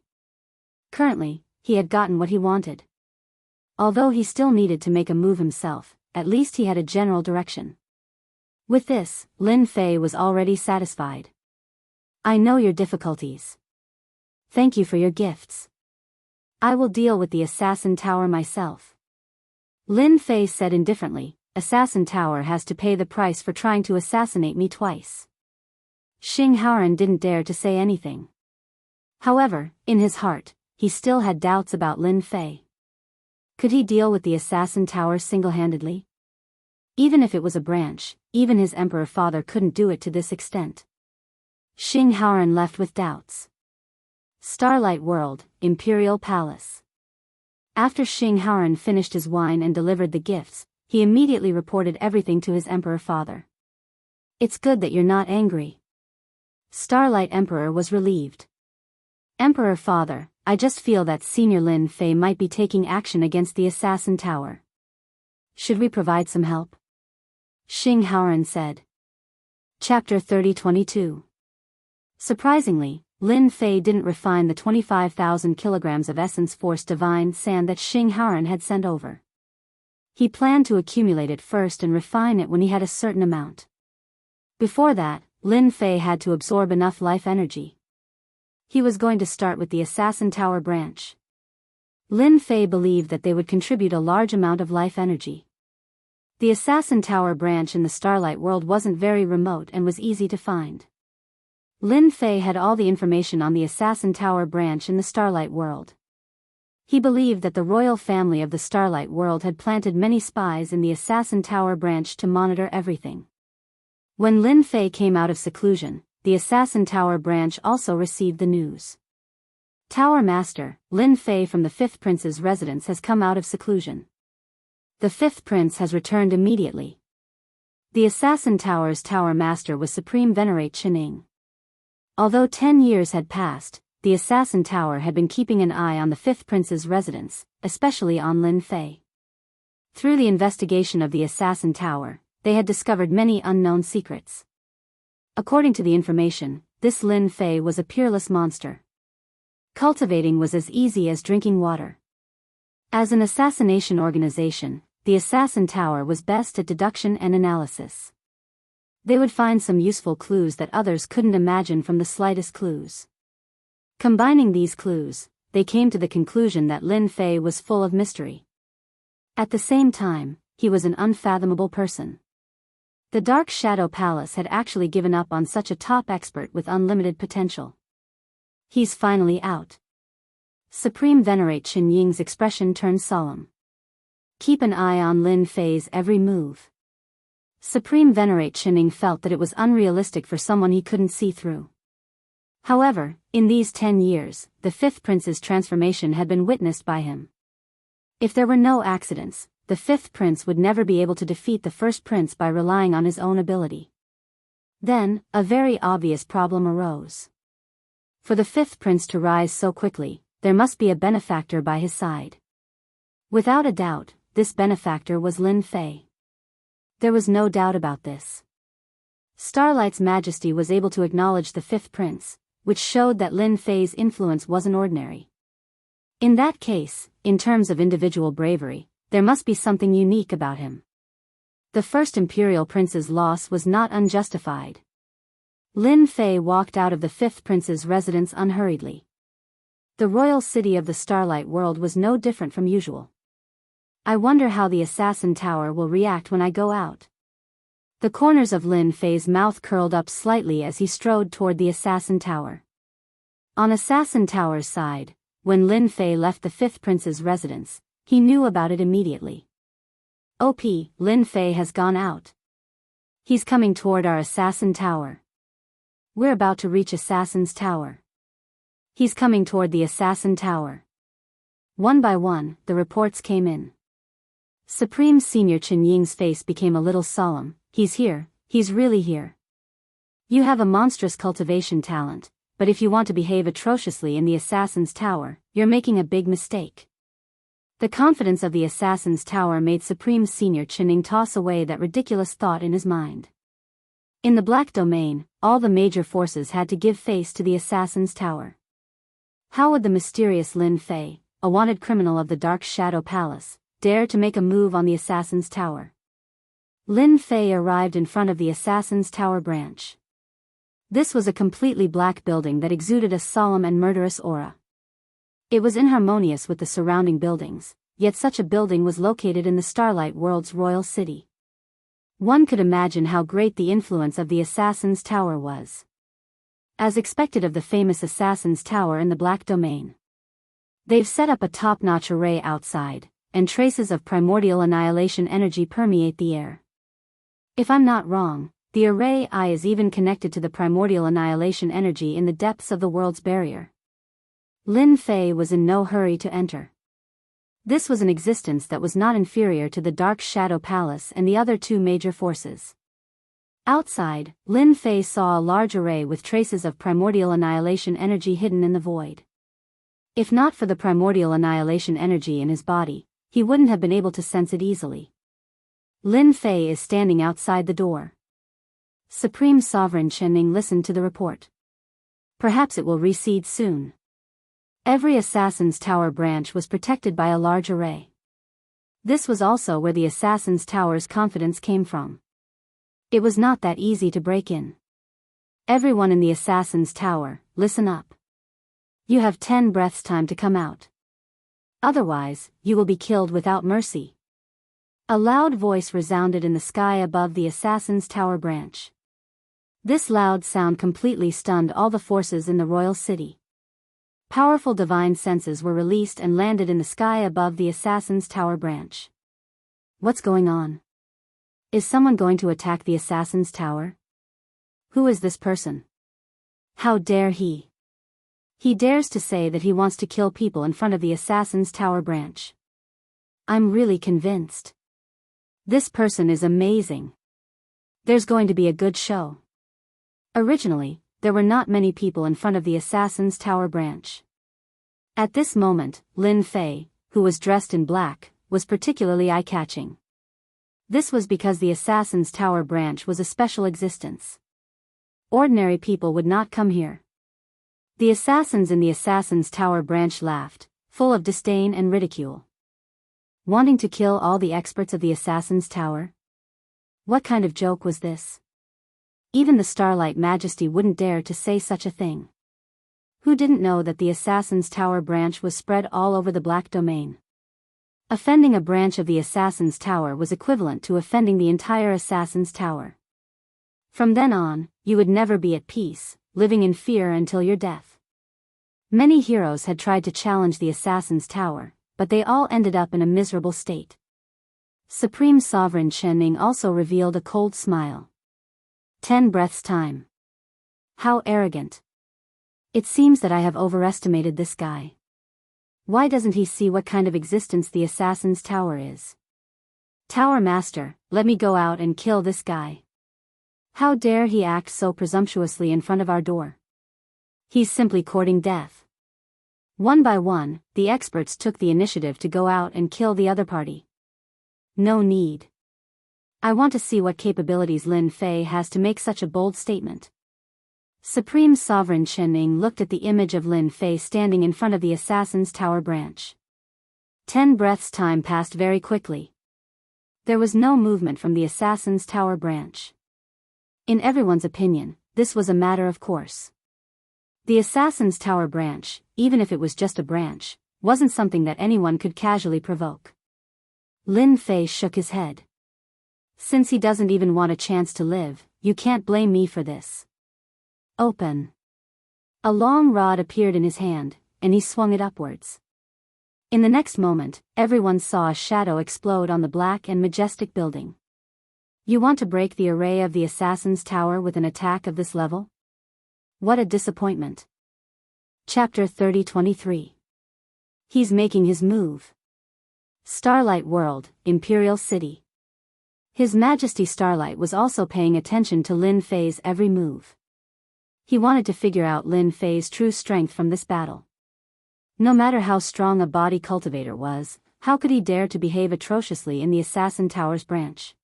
Currently, he had gotten what he wanted. Although he still needed to make a move himself, at least he had a general direction. With this, Lin Fei was already satisfied. I know your difficulties. Thank you for your gifts. I will deal with the Assassin Tower myself. Lin Fei said indifferently, Assassin Tower has to pay the price for trying to assassinate me twice. Xing Haoran didn't dare to say anything. However, in his heart, he still had doubts about Lin Fei. Could he deal with the Assassin Tower single-handedly? Even if it was a branch, even his Emperor Father couldn't do it to this extent. Xing Haoran left with doubts. Starlight World, Imperial Palace. After Xing Haoran finished his wine and delivered the gifts, he immediately reported everything to his Emperor Father. It's good that you're not angry. Starlight Emperor was relieved. Emperor Father, I just feel that Senior Lin Fei might be taking action against the Assassin Tower. Should we provide some help? Xing Haoran said. Chapter 30-22. Surprisingly, Lin Fei didn't refine the 25,000 kilograms of Essence Force Divine Sand that Xing Haoran had sent over. He planned to accumulate it first and refine it when he had a certain amount. Before that, Lin Fei had to absorb enough life energy. He was going to start with the Assassin Tower branch. Lin Fei believed that they would contribute a large amount of life energy. The Assassin Tower branch in the Starlight World wasn't very remote and was easy to find. Lin Fei had all the information on the Assassin Tower branch in the Starlight World. He believed that the royal family of the Starlight World had planted many spies in the Assassin Tower branch to monitor everything. When Lin Fei came out of seclusion, the Assassin Tower branch also received the news. Tower Master, Lin Fei from the Fifth Prince's residence has come out of seclusion. The Fifth Prince has returned immediately. The Assassin Tower's Tower Master was Supreme Venerate Chening. Although 10 years had passed, the Assassin Tower had been keeping an eye on the Fifth Prince's residence, especially on Lin Fei. Through the investigation of the Assassin Tower, they had discovered many unknown secrets. According to the information, this Lin Fei was a peerless monster. Cultivating was as easy as drinking water. As an assassination organization, the Assassin Tower was best at deduction and analysis. They would find some useful clues that others couldn't imagine from the slightest clues. Combining these clues, they came to the conclusion that Lin Fei was full of mystery. At the same time, he was an unfathomable person. The Dark Shadow Palace had actually given up on such a top expert with unlimited potential. He's finally out. Supreme Venerate Chen Ying's expression turned solemn. Keep an eye on Lin Fei's every move. Supreme Venerate Chen Ying felt that it was unrealistic for someone he couldn't see through. However, in these 10 years, the fifth prince's transformation had been witnessed by him. If there were no accidents, the fifth prince would never be able to defeat the first prince by relying on his own ability. Then, a very obvious problem arose. For the fifth prince to rise so quickly, there must be a benefactor by his side. Without a doubt, this benefactor was Lin Fei. There was no doubt about this. Starlight's Majesty was able to acknowledge the fifth prince, which showed that Lin Fei's influence wasn't ordinary. In that case, in terms of individual bravery, there must be something unique about him. The first imperial prince's loss was not unjustified. Lin Fei walked out of the fifth prince's residence unhurriedly. The royal city of the Starlight world was no different from usual. I wonder how the Assassin Tower will react when I go out. The corners of Lin Fei's mouth curled up slightly as he strode toward the Assassin Tower. On Assassin Tower's side, when Lin Fei left the fifth prince's residence, he knew about it immediately. Lin Fei has gone out. He's coming toward our Assassin Tower. We're about to reach Assassin's Tower. He's coming toward the Assassin Tower. One by one, the reports came in. Supreme Senior Chen Ying's face became a little solemn. He's here, he's really here. You have a monstrous cultivation talent, but if you want to behave atrociously in the Assassin's Tower, you're making a big mistake. The confidence of the Assassin's Tower made Supreme Senior Chen Ying toss away that ridiculous thought in his mind. In the Black Domain, all the major forces had to give face to the Assassin's Tower. How would the mysterious Lin Fei, a wanted criminal of the Dark Shadow Palace, dare to make a move on the Assassin's Tower? Lin Fei arrived in front of the Assassin's Tower branch. This was a completely black building that exuded a solemn and murderous aura. It was inharmonious with the surrounding buildings, yet such a building was located in the Starlight World's royal city. One could imagine how great the influence of the Assassin's Tower was. As expected of the famous Assassin's Tower in the Black Domain. They've set up a top-notch array outside, and traces of primordial annihilation energy permeate the air. If I'm not wrong, the array eye is even connected to the primordial annihilation energy in the depths of the world's barrier. Lin Fei was in no hurry to enter. This was an existence that was not inferior to the Dark Shadow Palace and the other two major forces. Outside, Lin Fei saw a large array with traces of primordial annihilation energy hidden in the void. If not for the primordial annihilation energy in his body, he wouldn't have been able to sense it easily. Lin Fei is standing outside the door. Supreme Sovereign Chen Ying listened to the report. Perhaps it will recede soon. Every Assassin's Tower branch was protected by a large array. This was also where the Assassin's Tower's confidence came from. It was not that easy to break in. Everyone in the Assassin's Tower, listen up. You have 10 breaths time to come out. Otherwise, you will be killed without mercy. A loud voice resounded in the sky above the Assassin's Tower branch. This loud sound completely stunned all the forces in the royal city. Powerful divine senses were released and landed in the sky above the Assassin's Tower branch. What's going on? Is someone going to attack the Assassin's Tower? Who is this person? How dare he? He dares to say that he wants to kill people in front of the Assassin's Tower branch. I'm really convinced. This person is amazing. There's going to be a good show. Originally, there were not many people in front of the Assassin's Tower branch. At this moment, Lin Fei, who was dressed in black, was particularly eye-catching. This was because the Assassin's Tower branch was a special existence. Ordinary people would not come here. The assassins in the Assassin's Tower branch laughed, full of disdain and ridicule. Wanting to kill all the experts of the Assassin's Tower? What kind of joke was this? Even the Starlight Majesty wouldn't dare to say such a thing. Who didn't know that the Assassin's Tower branch was spread all over the Black Domain? Offending a branch of the assassin's tower was equivalent to offending the entire assassin's tower. From then on, you would never be at peace, living in fear until your death. Many heroes had tried to challenge the assassin's tower, but they all ended up in a miserable state. Supreme Sovereign Shenming also revealed a cold smile. 10 breaths time. How arrogant. It seems that I have overestimated this guy. Why doesn't he see what kind of existence the assassin's tower is? Tower Master, let me go out and kill this guy. How dare he act so presumptuously in front of our door? He's simply courting death. One by one, the experts took the initiative to go out and kill the other party. No need. I want to see what capabilities Lin Fei has to make such a bold statement. Supreme Sovereign Shenming looked at the image of Lin Fei standing in front of the assassin's tower branch. 10 breaths time passed very quickly. There was no movement from the assassin's tower branch. In everyone's opinion, this was a matter of course. The assassin's tower branch, even if it was just a branch, wasn't something that anyone could casually provoke. Lin Fei shook his head. Since he doesn't even want a chance to live, you can't blame me for this. Open. A long rod appeared in his hand, and he swung it upwards. In the next moment, everyone saw a shadow explode on the black and majestic building. You want to break the array of the assassin's tower with an attack of this level? What a disappointment. Chapter 30-23. He's making his move. Starlight World, Imperial City. His Majesty Starlight was also paying attention to Lin Fei's every move. He wanted to figure out Lin Fei's true strength from this battle. No matter how strong a body cultivator was, how could he dare to behave atrociously in the Assassin Tower's branch?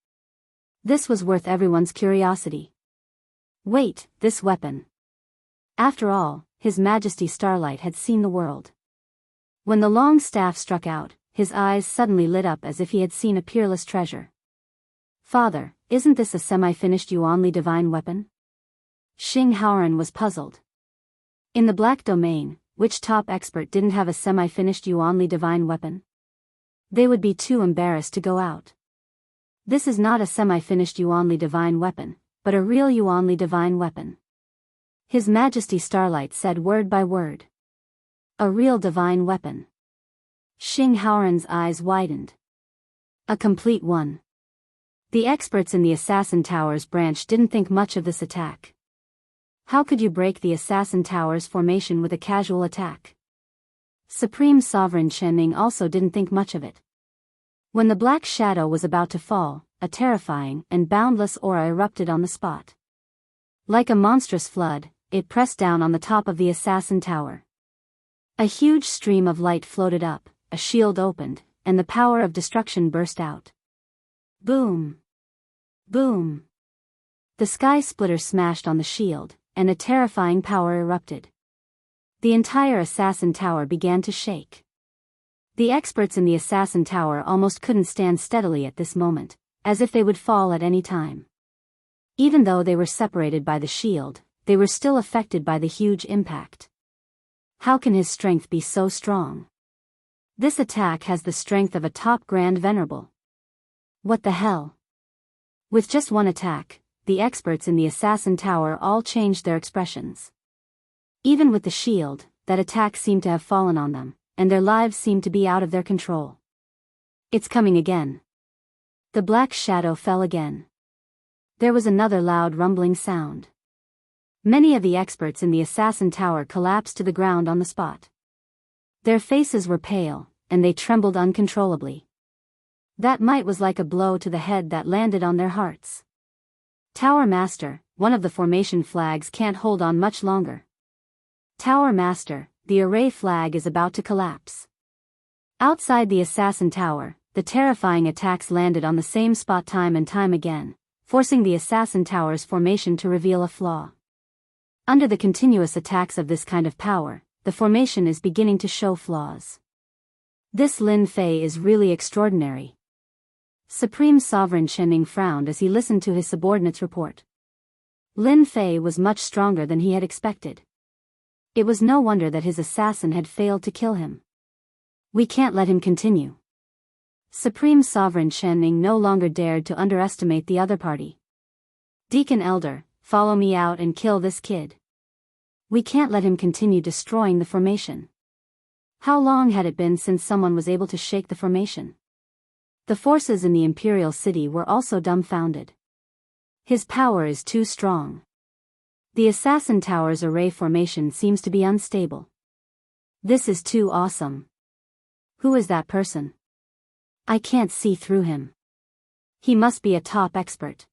This was worth everyone's curiosity. Wait, this weapon. After all, His Majesty Starlight had seen the world. When the long staff struck out, his eyes suddenly lit up as if he had seen a peerless treasure. Father, isn't this a semi-finished Yuanli divine weapon? Xing Haoran was puzzled. In the Black Domain, which top expert didn't have a semi-finished Yuanli divine weapon? They would be too embarrassed to go out. This is not a semi-finished Yuanli divine weapon, but a real Yuanli divine weapon. His Majesty Starlight said word by word. A real divine weapon. Xing Haoran's eyes widened. A complete one. The experts in the Assassin Tower's branch didn't think much of this attack. How could you break the Assassin Tower's formation with a casual attack? Supreme Sovereign Shenming also didn't think much of it. When the black shadow was about to fall, a terrifying and boundless aura erupted on the spot. Like a monstrous flood, it pressed down on the top of the Assassin Tower. A huge stream of light floated up, a shield opened, and the power of destruction burst out. Boom! Boom! The sky splitter smashed on the shield, and a terrifying power erupted. The entire Assassin Tower began to shake. The experts in the Assassin Tower almost couldn't stand steadily at this moment, as if they would fall at any time. Even though they were separated by the shield, they were still affected by the huge impact. How can his strength be so strong? This attack has the strength of a top Grand Venerable. What the hell? With just one attack, the experts in the Assassin Tower all changed their expressions. Even with the shield, that attack seemed to have fallen on them, and their lives seemed to be out of their control. It's coming again. The black shadow fell again. There was another loud rumbling sound. Many of the experts in the Assassin Tower collapsed to the ground on the spot. Their faces were pale, and they trembled uncontrollably. That might was like a blow to the head that landed on their hearts. Tower Master, one of the formation flags can't hold on much longer. Tower Master, the array flag is about to collapse. Outside the Assassin Tower, the terrifying attacks landed on the same spot time and time again, forcing the Assassin Tower's formation to reveal a flaw. Under the continuous attacks of this kind of power, the formation is beginning to show flaws. This Lin Fei is really extraordinary. Supreme Sovereign Shenming frowned as he listened to his subordinate's report. Lin Fei was much stronger than he had expected. It was no wonder that his assassin had failed to kill him. We can't let him continue. Supreme Sovereign Chen no longer dared to underestimate the other party. Deacon Elder, follow me out and kill this kid. We can't let him continue destroying the formation. How long had it been since someone was able to shake the formation? The forces in the Imperial City were also dumbfounded. His power is too strong. The Assassin Tower's array formation seems to be unstable. This is too awesome. Who is that person? I can't see through him. He must be a top expert.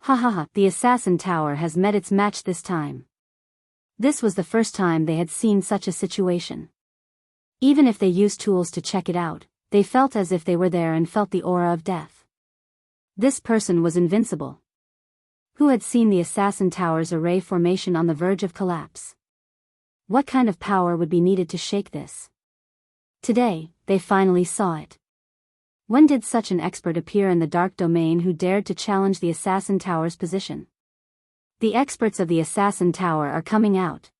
The Assassin Tower has met its match this time. This was the first time they had seen such a situation. Even if they used tools to check it out, they felt as if they were there and felt the aura of death. This person was invincible. Who had seen the Assassin Tower's array formation on the verge of collapse? What kind of power would be needed to shake this? Today, they finally saw it. When did such an expert appear in the dark domain who dared to challenge the Assassin Tower's position? The experts of the Assassin Tower are coming out.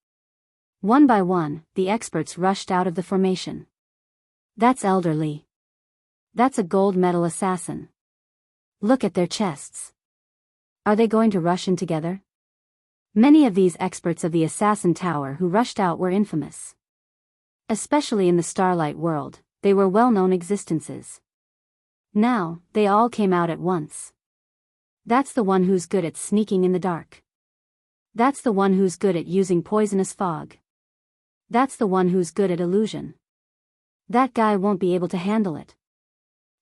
One by one, the experts rushed out of the formation. That's elderly. That's a gold medal assassin. Look at their chests. Are they going to rush in together? Many of these experts of the Assassin Tower who rushed out were infamous. Especially in the Starlight world, they were well-known existences. Now, they all came out at once. That's the one who's good at sneaking in the dark. That's the one who's good at using poisonous fog. That's the one who's good at illusion. That guy won't be able to handle it.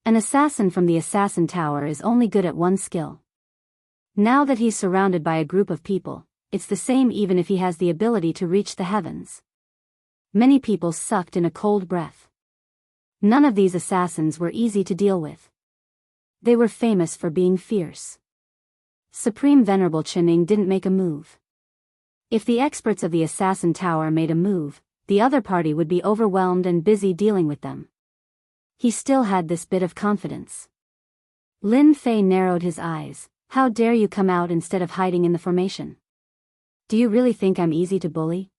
An assassin from the Assassin Tower is only good at one skill. Now that he's surrounded by a group of people, it's the same even if he has the ability to reach the heavens. Many people sucked in a cold breath. None of these assassins were easy to deal with. They were famous for being fierce. Supreme Venerable Chen didn't make a move. If the experts of the Assassin Tower made a move, the other party would be overwhelmed and busy dealing with them. He still had this bit of confidence. Lin Fei narrowed his eyes. How dare you come out instead of hiding in the formation? Do you really think I'm easy to bully?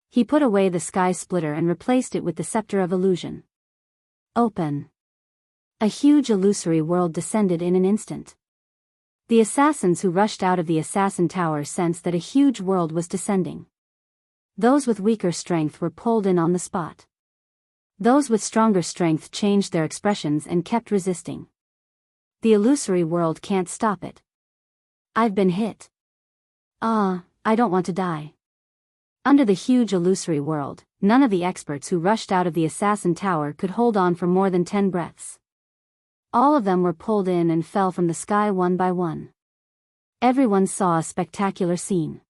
He put away the sky splitter and replaced it with the scepter of illusion. Open. A huge illusory world descended in an instant. The assassins who rushed out of the Assassin Tower sensed that a huge world was descending. Those with weaker strength were pulled in on the spot. Those with stronger strength changed their expressions and kept resisting. The illusory world can't stop it. I've been hit. I don't want to die. Under the huge illusory world, none of the experts who rushed out of the Assassin Tower could hold on for more than 10 breaths. All of them were pulled in and fell from the sky one by one. Everyone saw a spectacular scene.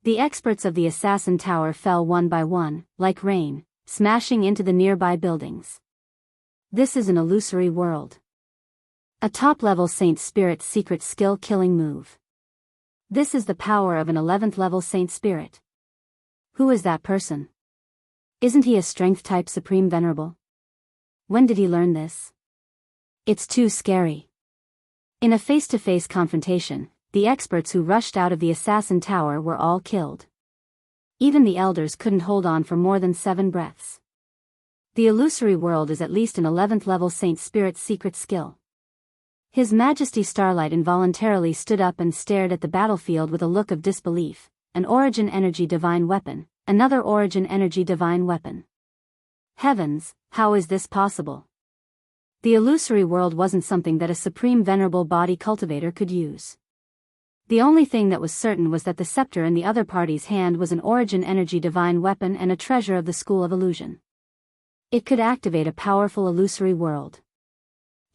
The experts of the Assassin Tower fell one by one, like rain, smashing into the nearby buildings. This is an illusory world. A top-level Saint Spirit secret skill killing move. This is the power of an 11th level Saint Spirit. Who is that person? Isn't he a strength-type Supreme Venerable? When did he learn this? It's too scary. In a face-to-face confrontation, the experts who rushed out of the Assassin Tower were all killed. Even the elders couldn't hold on for more than 7 breaths. The illusory world is at least an 11th level Saint Spirit secret skill. His Majesty Starlight involuntarily stood up and stared at the battlefield with a look of disbelief. An Origin Energy Divine Weapon, another Origin Energy Divine Weapon. Heavens, how is this possible? The illusory world wasn't something that a Supreme Venerable Body Cultivator could use. The only thing that was certain was that the scepter in the other party's hand was an Origin Energy Divine Weapon and a treasure of the School of Illusion. It could activate a powerful illusory world.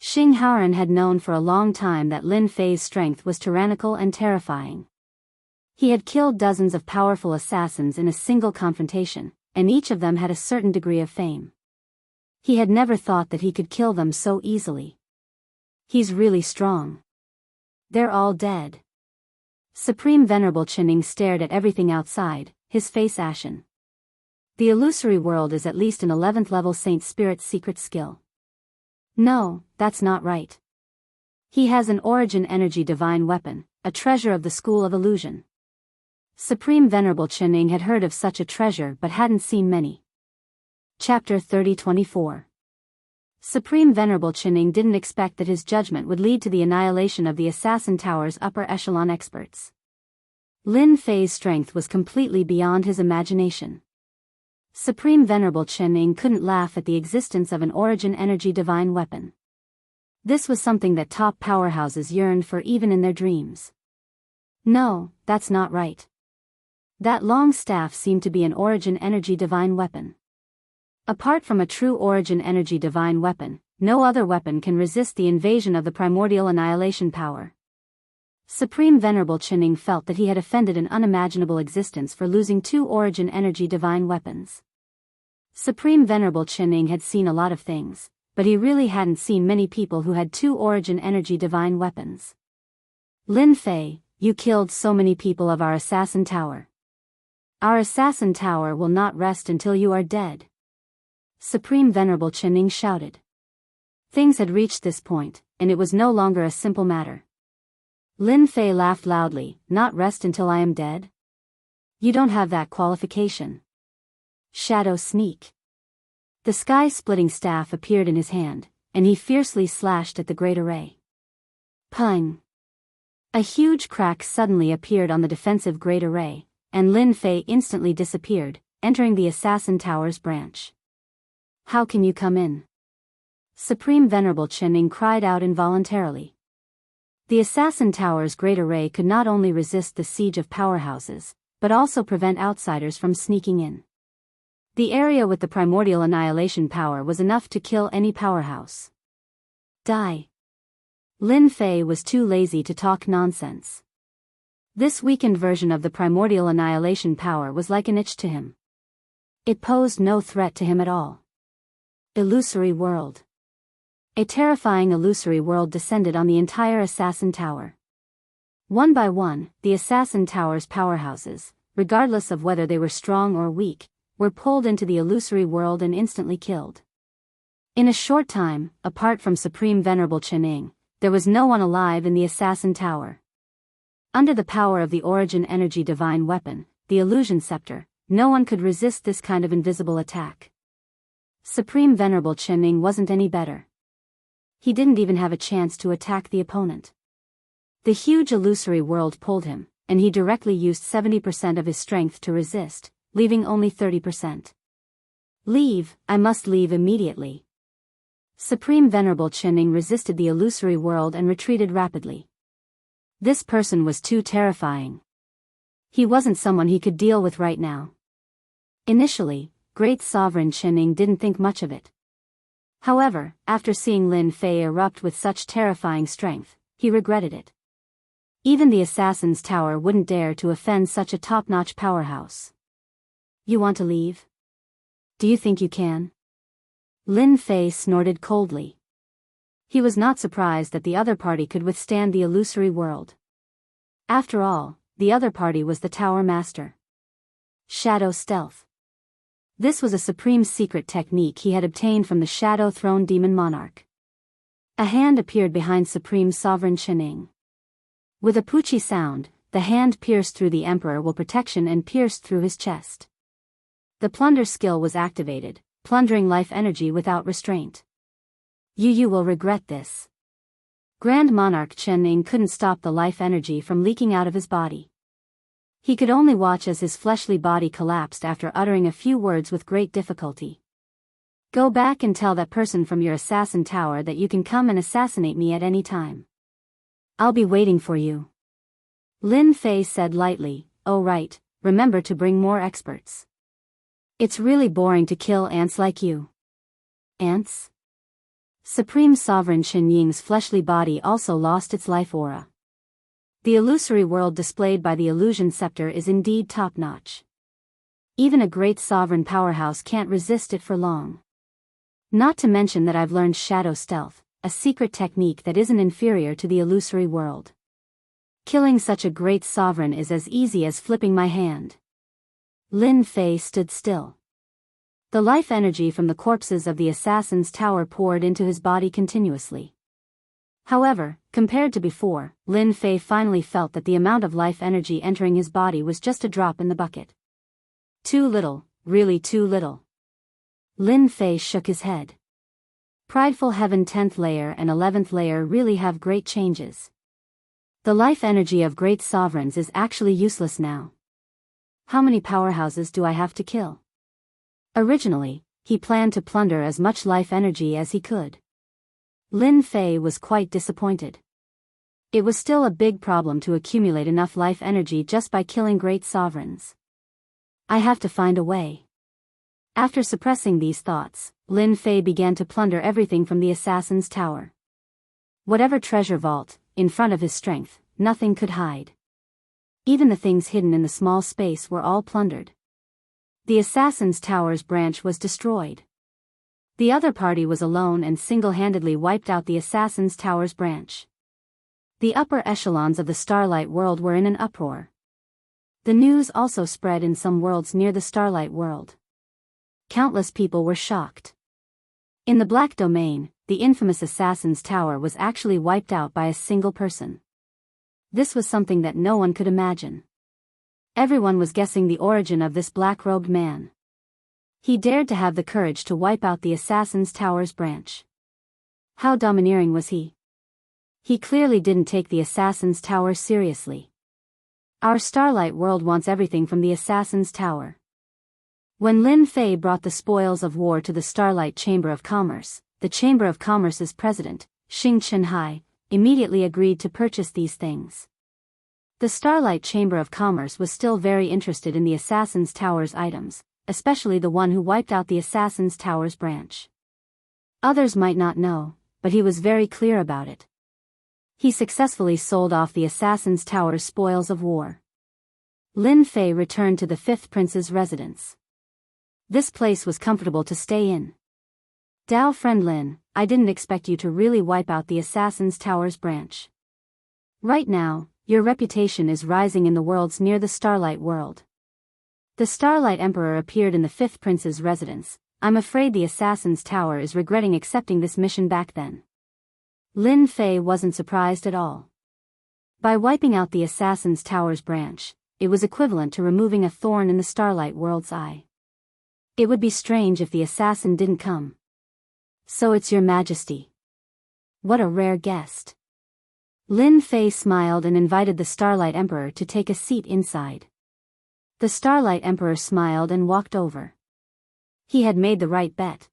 Xing Haoran had known for a long time that Lin Fei's strength was tyrannical and terrifying. He had killed dozens of powerful assassins in a single confrontation, and each of them had a certain degree of fame. He had never thought that he could kill them so easily. He's really strong. They're all dead. Supreme Venerable Chen stared at everything outside, his face ashen. The illusory world is at least an 11th level Saint Spirit secret skill. No, that's not right. He has an Origin Energy Divine Weapon, a treasure of the School of Illusion. Supreme Venerable Chen had heard of such a treasure but hadn't seen many. Chapter 30-24. Supreme Venerable Chinning didn't expect that his judgment would lead to the annihilation of the Assassin Tower's upper echelon experts. Lin Fei's strength was completely beyond his imagination. Supreme Venerable Chinning couldn't laugh at the existence of an origin energy divine weapon. This was something that top powerhouses yearned for even in their dreams. No, that's not right. That long staff seemed to be an origin energy divine weapon. Apart from a true origin energy divine weapon, no other weapon can resist the invasion of the primordial annihilation power. Supreme Venerable Chinning felt that he had offended an unimaginable existence for losing 2 origin energy divine weapons. Supreme Venerable Chinning had seen a lot of things, but he really hadn't seen many people who had 2 origin energy divine weapons. Lin Fei, you killed so many people of our Assassin Tower. Our Assassin Tower will not rest until you are dead. Supreme Venerable Chinning shouted. Things had reached this point, and it was no longer a simple matter. Lin Fei laughed loudly. Not rest until I am dead? You don't have that qualification. Shadow sneak. The sky-splitting staff appeared in his hand, and he fiercely slashed at the great array. Pung! A huge crack suddenly appeared on the defensive great array, and Lin Fei instantly disappeared, entering the Assassin Tower's branch. How can you come in? Supreme Venerable Chinning cried out involuntarily. The Assassin Tower's great array could not only resist the siege of powerhouses, but also prevent outsiders from sneaking in. The area with the primordial annihilation power was enough to kill any powerhouse. Die. Lin Fei was too lazy to talk nonsense. This weakened version of the primordial annihilation power was like an itch to him. It posed no threat to him at all. Illusory world. A terrifying illusory world descended on the entire Assassin Tower. One by one, the Assassin Tower's powerhouses, regardless of whether they were strong or weak, were pulled into the illusory world and instantly killed. In a short time, apart from Supreme Venerable Chinning, there was no one alive in the Assassin Tower. Under the power of the origin energy divine weapon, the illusion scepter, no one could resist this kind of invisible attack. Supreme Venerable Chinning wasn't any better. He didn't even have a chance to attack the opponent. The huge illusory world pulled him, and he directly used 70% of his strength to resist, leaving only 30%. Leave, I must leave immediately. Supreme Venerable Chinning resisted the illusory world and retreated rapidly. This person was too terrifying. He wasn't someone he could deal with right now. Initially, Great Sovereign Chinning didn't think much of it. However, after seeing Lin Fei erupt with such terrifying strength, he regretted it. Even the Assassin's Tower wouldn't dare to offend such a top-notch powerhouse. You want to leave? Do you think you can? Lin Fei snorted coldly. He was not surprised that the other party could withstand the illusory world. After all, the other party was the Tower Master. Shadow Stealth. This was a supreme secret technique he had obtained from the Shadow Throne Demon Monarch. A hand appeared behind Supreme Sovereign Chinning. With a poochie sound, the hand pierced through the Emperor will protection and pierced through his chest. The plunder skill was activated, plundering life energy without restraint. You will regret this. Grand Monarch Chinning couldn't stop the life energy from leaking out of his body. He could only watch as his fleshly body collapsed after uttering a few words with great difficulty. Go back and tell that person from your Assassin Tower that you can come and assassinate me at any time. I'll be waiting for you. Lin Fei said lightly, oh right, remember to bring more experts. It's really boring to kill ants like you. Ants? Supreme Sovereign Qin Ying's fleshly body also lost its life aura. The illusory world displayed by the illusion scepter is indeed top-notch. Even a great sovereign powerhouse can't resist it for long. Not to mention that I've learned Shadow Stealth, a secret technique that isn't inferior to the illusory world. Killing such a great sovereign is as easy as flipping my hand. Lin Fei stood still. The life energy from the corpses of the Assassin's Tower poured into his body continuously. However, compared to before, Lin Fei finally felt that the amount of life energy entering his body was just a drop in the bucket. Too little, really too little. Lin Fei shook his head. Prideful Heaven 10th layer and 11th layer really have great changes. The life energy of great sovereigns is actually useless now. How many powerhouses do I have to kill? Originally, he planned to plunder as much life energy as he could. Lin Fei was quite disappointed. It was still a big problem to accumulate enough life energy just by killing great sovereigns. I have to find a way. After suppressing these thoughts, Lin Fei began to plunder everything from the assassin's tower. Whatever treasure vault, in front of his strength, nothing could hide. Even the things hidden in the small space were all plundered. The assassin's tower's branch was destroyed. The other party was alone and single-handedly wiped out the assassin's tower's branch. The upper echelons of the Starlight World were in an uproar. The news also spread in some worlds near the Starlight World. Countless people were shocked. In the Black Domain, the infamous assassin's tower was actually wiped out by a single person. This was something that no one could imagine. Everyone was guessing the origin of this black-robed man. He dared to have the courage to wipe out the assassin's tower's branch. How domineering was he? He clearly didn't take the assassin's tower seriously. Our Starlight World wants everything from the assassin's tower. When Lin Fei brought the spoils of war to the Starlight Chamber of Commerce, the Chamber of Commerce's president, Xing Chenhai, immediately agreed to purchase these things. The Starlight Chamber of Commerce was still very interested in the assassin's tower's items, especially the one who wiped out the assassin's tower's branch. Others might not know, but he was very clear about it. He successfully sold off the assassin's tower's spoils of war. Lin Fei returned to the fifth prince's residence. This place was comfortable to stay in. Dao friend Lin, I didn't expect you to really wipe out the assassin's tower's branch. Right now, your reputation is rising in the worlds near the Starlight World. The Starlight Emperor appeared in the fifth prince's residence. I'm afraid the assassin's tower is regretting accepting this mission back then. Lin Fei wasn't surprised at all. By wiping out the assassin's tower's branch, it was equivalent to removing a thorn in the Starlight World's eye. It would be strange if the assassin didn't come. So it's your majesty. What a rare guest. Lin Fei smiled and invited the Starlight Emperor to take a seat inside. The Starlight Emperor smiled and walked over. He had made the right bet.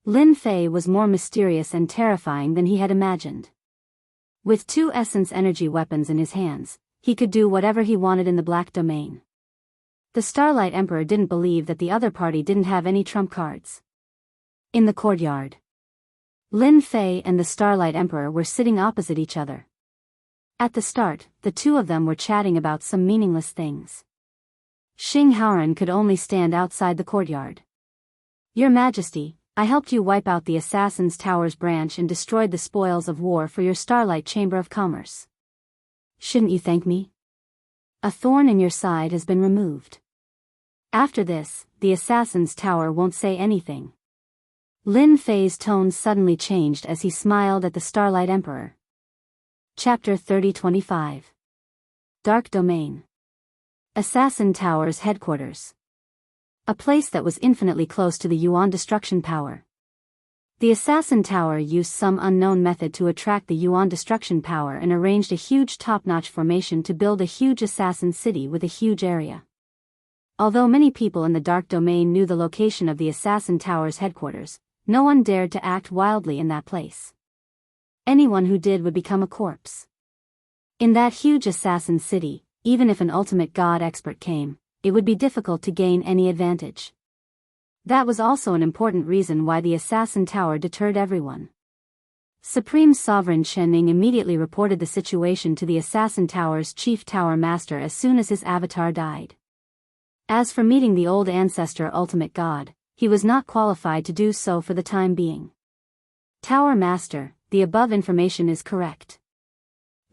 Lin Fei was more mysterious and terrifying than he had imagined. With 2 essence energy weapons in his hands, he could do whatever he wanted in the Black Domain. The Starlight Emperor didn't believe that the other party didn't have any trump cards. In the courtyard, Lin Fei and the Starlight Emperor were sitting opposite each other. At the start, the two of them were chatting about some meaningless things. Xing Haoran could only stand outside the courtyard. Your Majesty, I helped you wipe out the Assassin's Tower's branch and destroyed the spoils of war for your Starlight Chamber of Commerce. Shouldn't you thank me? A thorn in your side has been removed. After this, the Assassin's Tower won't say anything. Lin Fei's tone suddenly changed as he smiled at the Starlight Emperor. Chapter 3025. Dark Domain. Assassin Tower's headquarters. A place that was infinitely close to the Yuan destruction power. The Assassin Tower used some unknown method to attract the Yuan destruction power and arranged a huge top-notch formation to build a huge assassin city with a huge area. Although many people in the Dark Domain knew the location of the Assassin Tower's headquarters, no one dared to act wildly in that place. Anyone who did would become a corpse. In that huge assassin city, even if an ultimate god expert came, it would be difficult to gain any advantage. That was also an important reason why the Assassin Tower deterred everyone. Supreme Sovereign Chen immediately reported the situation to the Assassin Tower's chief tower master as soon as his avatar died. As for meeting the old ancestor ultimate god, he was not qualified to do so for the time being. Tower Master, the above information is correct.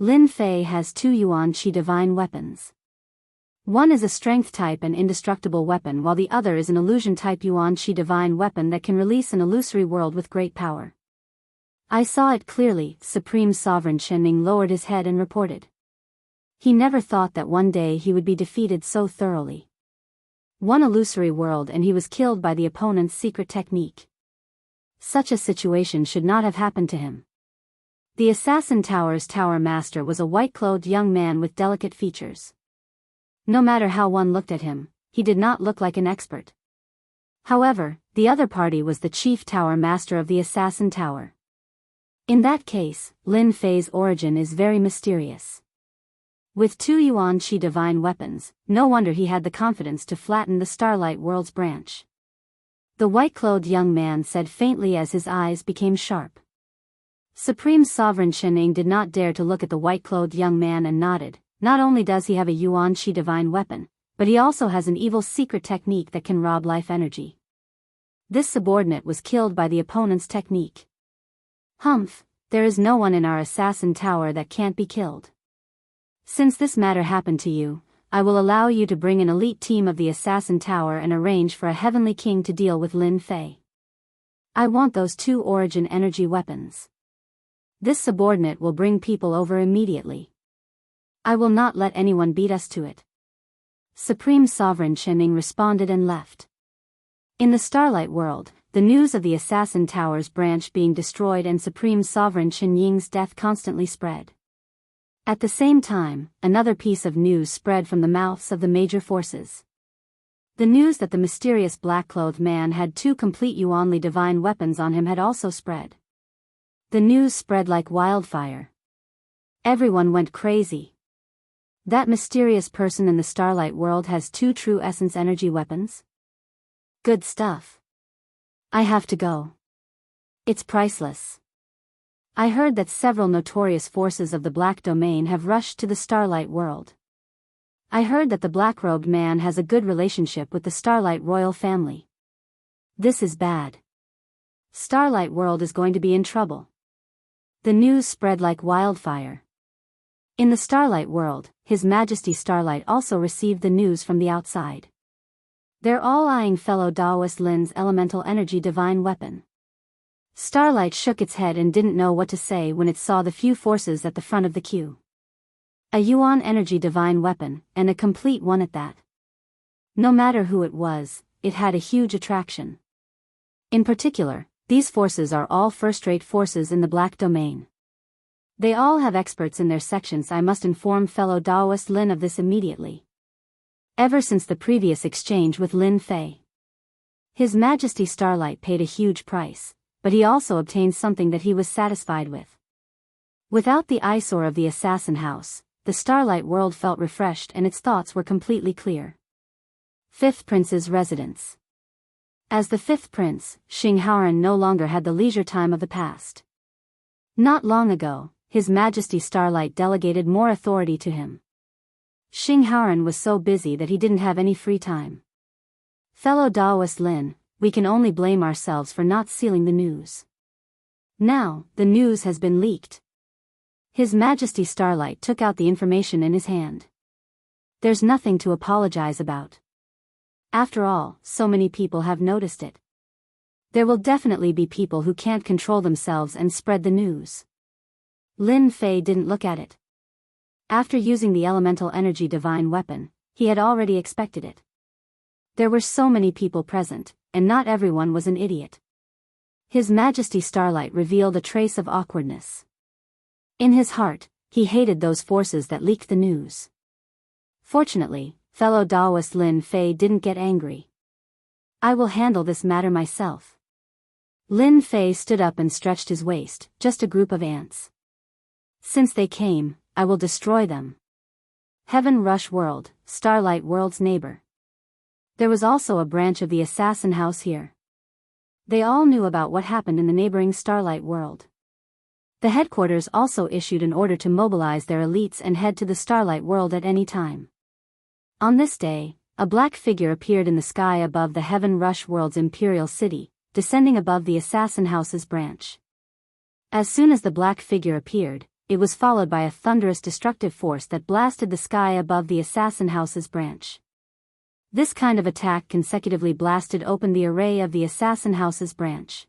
Lin Fei has 2 Yuan Qi divine weapons. One is a strength type and indestructible weapon while the other is an illusion type Yuan Qi divine weapon that can release an illusory world with great power. I saw it clearly, Supreme Sovereign Chen lowered his head and reported. He never thought that one day he would be defeated so thoroughly. One illusory world and he was killed by the opponent's secret technique. Such a situation should not have happened to him. The Assassin Tower's tower master was a white-clothed young man with delicate features. No matter how one looked at him, he did not look like an expert. However, the other party was the chief tower master of the Assassin Tower. In that case, Lin Fei's origin is very mysterious. With 2 Yuan Qi divine weapons, no wonder he had the confidence to flatten the Starlight World's branch. The white-clothed young man said faintly as his eyes became sharp. Supreme Sovereign Shening did not dare to look at the white-clothed young man and nodded. Not only does he have a Yuan Qi divine weapon, but he also has an evil secret technique that can rob life energy. This subordinate was killed by the opponent's technique. Humph, there is no one in our Assassin Tower that can't be killed. Since this matter happened to you, I will allow you to bring an elite team of the Assassin Tower and arrange for a Heavenly King to deal with Lin Fei. I want those 2 origin energy weapons. This subordinate will bring people over immediately. I will not let anyone beat us to it. Supreme Sovereign Shening responded and left. In the Starlight World, the news of the Assassin Tower's branch being destroyed and Supreme Sovereign Shen Ying's death constantly spread. At the same time, another piece of news spread from the mouths of the major forces. The news that the mysterious black-clothed man had 2 complete Yuanli divine weapons on him had also spread. The news spread like wildfire. Everyone went crazy. That mysterious person in the Starlight World has 2 true essence energy weapons? Good stuff. I have to go. It's priceless. I heard that several notorious forces of the Black Domain have rushed to the Starlight World. I heard that the black-robed man has a good relationship with the Starlight royal family. This is bad. Starlight World is going to be in trouble. The news spread like wildfire. In the Starlight World, His Majesty Starlight also received the news from the outside. They're all eyeing fellow Daoist Lin's elemental energy divine weapon. Starlight shook its head and didn't know what to say when it saw the few forces at the front of the queue. A Yuan energy divine weapon, and a complete one at that. No matter who it was, it had a huge attraction. In particular, these forces are all first-rate forces in the Black Domain. They all have experts in their sections. I must inform fellow Daoist Lin of this immediately. Ever since the previous exchange with Lin Fei, His Majesty Starlight paid a huge price, but he also obtained something that he was satisfied with. Without the eyesore of the Assassin House, the Starlight World felt refreshed and its thoughts were completely clear. 5th Prince's residence. As the 5th Prince, Xing Haoran no longer had the leisure time of the past. Not long ago, His Majesty Starlight delegated more authority to him. Xing Haoran was so busy that he didn't have any free time. Fellow Daoist Lin, we can only blame ourselves for not sealing the news. Now, the news has been leaked. His Majesty Starlight took out the information in his hand. There's nothing to apologize about. After all, so many people have noticed it. There will definitely be people who can't control themselves and spread the news. Lin Fei didn't look at it. After using the elemental energy divine weapon, he had already expected it. There were so many people present, and not everyone was an idiot. His Majesty Starlight revealed a trace of awkwardness. In his heart, he hated those forces that leaked the news. Fortunately, fellow Daoist Lin Fei didn't get angry. I will handle this matter myself. Lin Fei stood up and stretched his waist, just a group of ants. Since they came, I will destroy them. Heaven Rush World, Starlight World's neighbor. There was also a branch of the Assassin House here. They all knew about what happened in the neighboring Starlight World. The headquarters also issued an order to mobilize their elites and head to the Starlight World at any time. On this day, a black figure appeared in the sky above the Heaven Rush World's imperial city, descending above the Assassin House's branch. As soon as the black figure appeared, it was followed by a thunderous destructive force that blasted the sky above the Assassin House's branch. This kind of attack consecutively blasted open the array of the Assassin House's branch.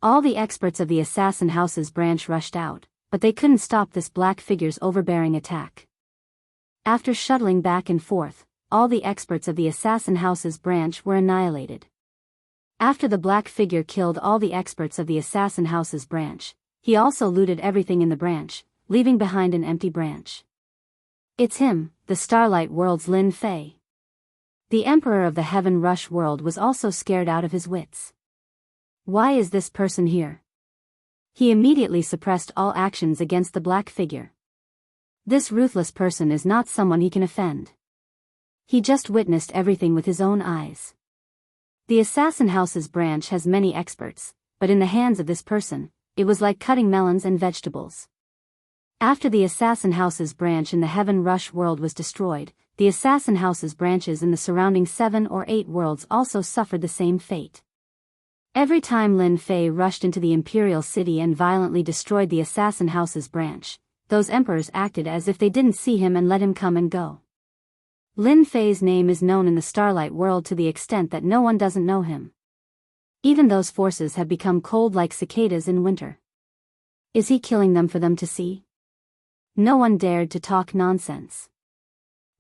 All the experts of the Assassin House's branch rushed out, but they couldn't stop this black figure's overbearing attack. After shuttling back and forth, all the experts of the Assassin House's branch were annihilated. After the black figure killed all the experts of the assassin house's branch, he also looted everything in the branch, leaving behind an empty branch. It's him, the Starlight World's Lin Fei. The Emperor of the Heaven Rush World was also scared out of his wits. Why is this person here? He immediately suppressed all actions against the black figure. This ruthless person is not someone he can offend. He just witnessed everything with his own eyes. The assassin house's branch has many experts, but in the hands of this person, it was like cutting melons and vegetables. After the assassin house's branch in the Heaven Rush world was destroyed, the assassin house's branches in the surrounding 7 or 8 worlds also suffered the same fate. Every time Lin Fei rushed into the imperial city and violently destroyed the assassin house's branch, those emperors acted as if they didn't see him and let him come and go. Lin Fei's name is known in the Starlight world to the extent that no one doesn't know him. Even those forces have become cold like cicadas in winter. Is he killing them for them to see? No one dared to talk nonsense.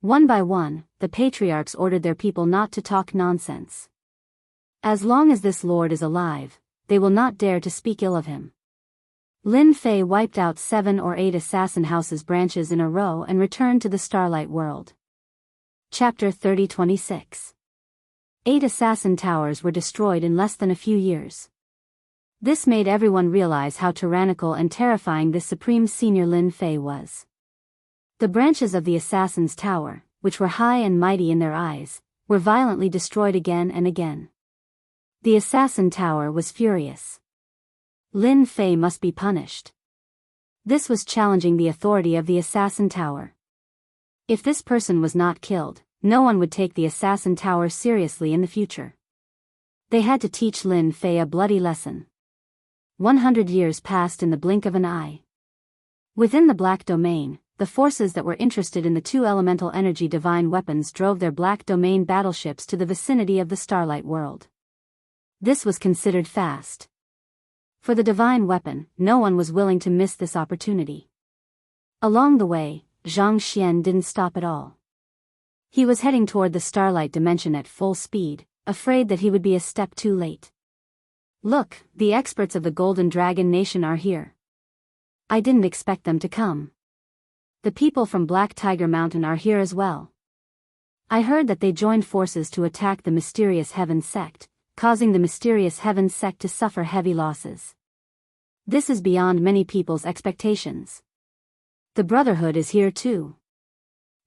One by one, the patriarchs ordered their people not to talk nonsense. As long as this lord is alive, they will not dare to speak ill of him. Lin Fei wiped out 7 or 8 assassin houses' branches in a row and returned to the Starlight world. Chapter 30-26. 8 assassin towers were destroyed in less than a few years. This made everyone realize how tyrannical and terrifying this supreme senior Lin Fei was. The branches of the assassin's tower, which were high and mighty in their eyes, were violently destroyed again and again. The assassin tower was furious. Lin Fei must be punished. This was challenging the authority of the assassin tower. If this person was not killed, no one would take the assassin tower seriously in the future. They had to teach Lin Fei a bloody lesson. 100 years passed in the blink of an eye. Within the Black Domain, the forces that were interested in the 2 elemental energy divine weapons drove their Black Domain battleships to the vicinity of the Starlight world. This was considered fast. For the divine weapon, no one was willing to miss this opportunity. Along the way, Zhang Xian didn't stop at all. He was heading toward the Starlight dimension at full speed, afraid that he would be a step too late. Look, the experts of the Golden Dragon Nation are here. I didn't expect them to come. The people from Black Tiger Mountain are here as well. I heard that they joined forces to attack the mysterious Heaven sect, causing the mysterious Heaven sect to suffer heavy losses. This is beyond many people's expectations. The Brotherhood is here too.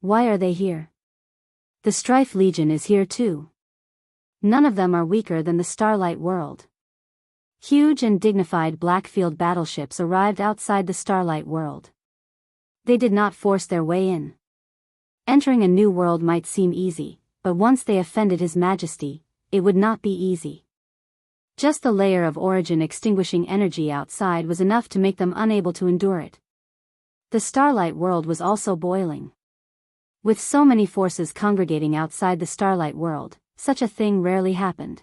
Why are they here? The Strife Legion is here too. None of them are weaker than the Starlight world. Huge and dignified Blackfield battleships arrived outside the Starlight world. They did not force their way in. Entering a new world might seem easy, but once they offended His Majesty, it would not be easy. Just the layer of origin extinguishing energy outside was enough to make them unable to endure it. The Starlight world was also boiling. With so many forces congregating outside the Starlight world, such a thing rarely happened.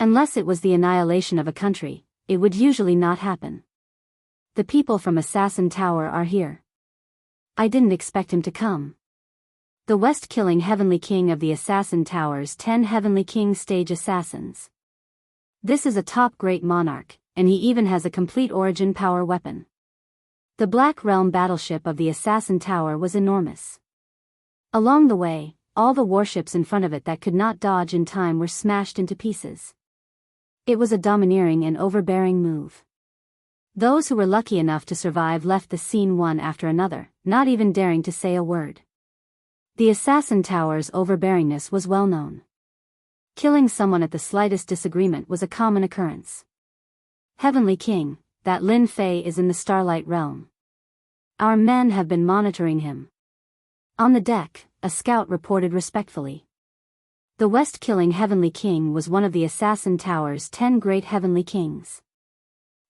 Unless it was the annihilation of a country, it would usually not happen. The people from Assassin Tower are here. I didn't expect him to come. The West-killing Heavenly King of the Assassin Tower's 10 Heavenly King stage assassins. This is a top great monarch, and he even has a complete origin power weapon. The Black Realm battleship of the Assassin Tower was enormous. Along the way, all the warships in front of it that could not dodge in time were smashed into pieces. It was a domineering and overbearing move. Those who were lucky enough to survive left the scene one after another, not even daring to say a word. The Assassin Tower's overbearingness was well known. Killing someone at the slightest disagreement was a common occurrence. Heavenly King, that Lin Fei is in the Starlight Realm. Our men have been monitoring him. On the deck, a scout reported respectfully. The West-killing Heavenly King was one of the Assassin Tower's 10 great Heavenly Kings.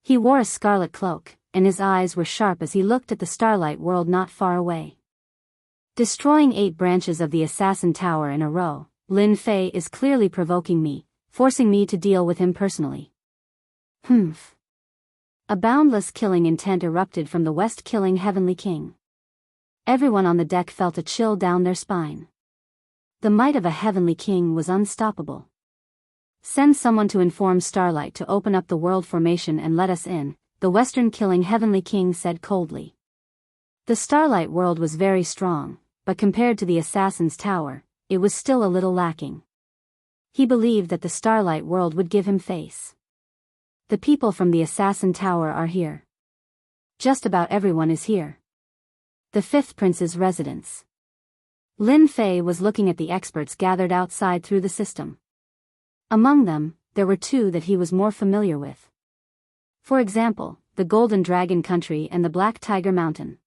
He wore a scarlet cloak, and his eyes were sharp as he looked at the Starlight world not far away. Destroying 8 branches of the Assassin Tower in a row, Lin Fei is clearly provoking me, forcing me to deal with him personally. Humph. A boundless killing intent erupted from the West-killing Heavenly King. Everyone on the deck felt a chill down their spine. The might of a Heavenly King was unstoppable. Send someone to inform Starlight to open up the world formation and let us in, the Western-killing Heavenly King said coldly. The Starlight world was very strong, but compared to the Assassin's Tower, it was still a little lacking. He believed that the Starlight world would give him face. The people from the Assassin Tower are here. Just about everyone is here. The fifth prince's residence. Lin Fei was looking at the experts gathered outside through the system. Among them, there were two that he was more familiar with. For example, the Golden Dragon Country and the Black Tiger Mountain.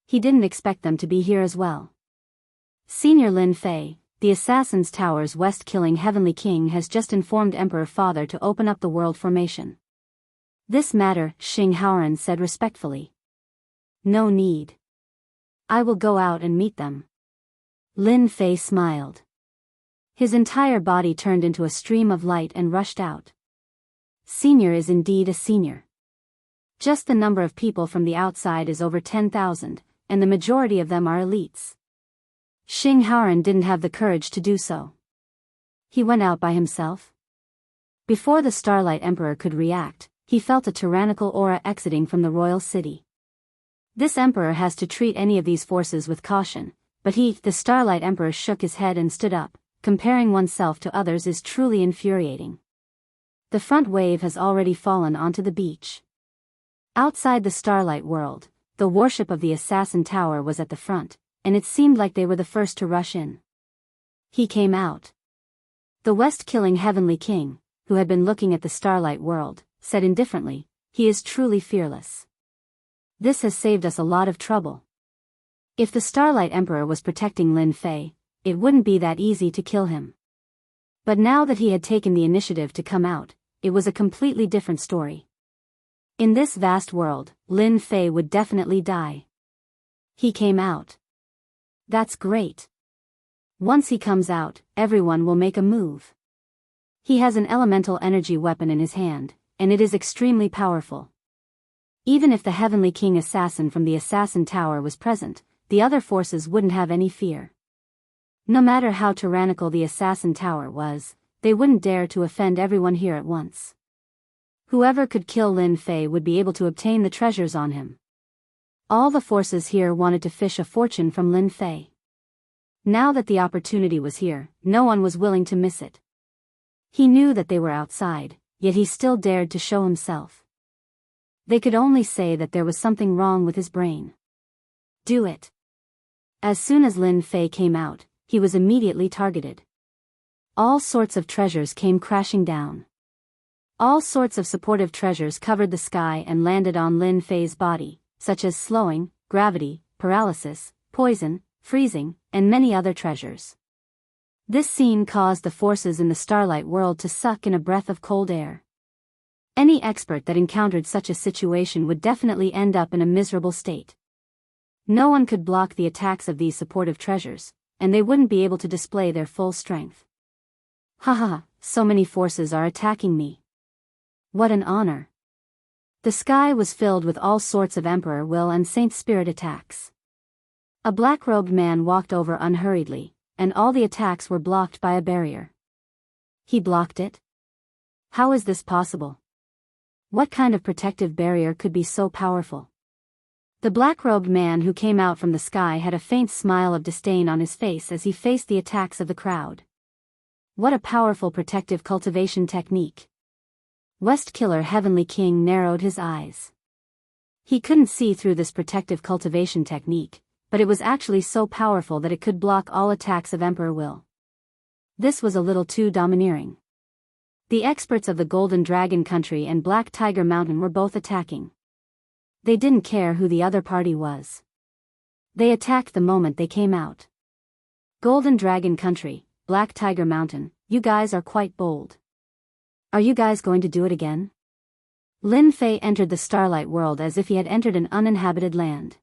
He didn't expect them to be here as well. Senior Lin Fei, the Assassin's Tower's West-killing Heavenly King, has just informed Emperor Father to open up the world formation. This matter, Xing Haoran said respectfully. No need. I will go out and meet them. Lin Fei smiled. His entire body turned into a stream of light and rushed out. Senior is indeed a senior. Just the number of people from the outside is over 10,000, and the majority of them are elites. Xing Haoran didn't have the courage to do so. He went out by himself. Before the Starlight Emperor could react, he felt a tyrannical aura exiting from the royal city. This emperor has to treat any of these forces with caution, but the Starlight Emperor shook his head and stood up. Comparing oneself to others is truly infuriating. The front wave has already fallen onto the beach. Outside the Starlight world, the warship of the Assassin Tower was at the front, and it seemed like they were the first to rush in. He came out. The West-killing Heavenly King, who had been looking at the Starlight world, said indifferently, he is truly fearless. This has saved us a lot of trouble. If the Starlight Emperor was protecting Lin Fei, it wouldn't be that easy to kill him. But now that he had taken the initiative to come out, it was a completely different story. In this vast world, Lin Fei would definitely die. He came out. That's great. Once he comes out, everyone will make a move. He has an elemental energy weapon in his hand, and it is extremely powerful. Even if the Heavenly King assassin from the Assassin Tower was present, the other forces wouldn't have any fear. No matter how tyrannical the Assassin Tower was, they wouldn't dare to offend everyone here at once. Whoever could kill Lin Fei would be able to obtain the treasures on him. All the forces here wanted to fish a fortune from Lin Fei. Now that the opportunity was here, no one was willing to miss it. He knew that they were outside, yet he still dared to show himself. They could only say that there was something wrong with his brain. Do it. As soon as Lin Fei came out, he was immediately targeted. All sorts of treasures came crashing down. All sorts of supportive treasures covered the sky and landed on Lin Fei's body, such as slowing, gravity, paralysis, poison, freezing, and many other treasures. This scene caused the forces in the Starlight world to suck in a breath of cold air. Any expert that encountered such a situation would definitely end up in a miserable state. No one could block the attacks of these supportive treasures, and they wouldn't be able to display their full strength. Haha, so many forces are attacking me. What an honor. The sky was filled with all sorts of Emperor Will and Saint Spirit attacks. A black-robed man walked over unhurriedly, and all the attacks were blocked by a barrier. He blocked it? How is this possible? What kind of protective barrier could be so powerful? The black-robed man who came out from the sky had a faint smile of disdain on his face as he faced the attacks of the crowd. What a powerful protective cultivation technique. West-killer Heavenly King narrowed his eyes. He couldn't see through this protective cultivation technique, but it was actually so powerful that it could block all attacks of Emperor Will. This was a little too domineering. The experts of the Golden Dragon Country and Black Tiger Mountain were both attacking. They didn't care who the other party was. They attacked the moment they came out. Golden Dragon Country, Black Tiger Mountain, you guys are quite bold. Are you guys going to do it again? Lin Fei entered the Starlight world as if he had entered an uninhabited land.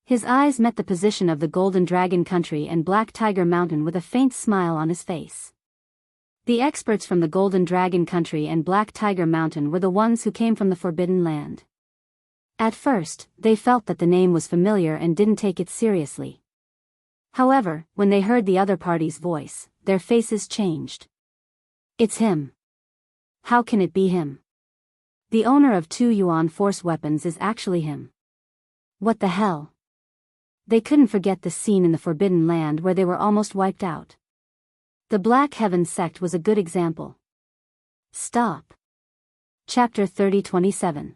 His eyes met the position of the Golden Dragon Country and Black Tiger Mountain with a faint smile on his face. The experts from the Golden Dragon Country and Black Tiger Mountain were the ones who came from the Forbidden Land. At first, they felt that the name was familiar and didn't take it seriously. However, when they heard the other party's voice, their faces changed. It's him. How can it be him? The owner of 2 yuan force weapons is actually him. What the hell? They couldn't forget the scene in the Forbidden Land where they were almost wiped out. The Black Heaven sect was a good example. Stop. Chapter 30:27.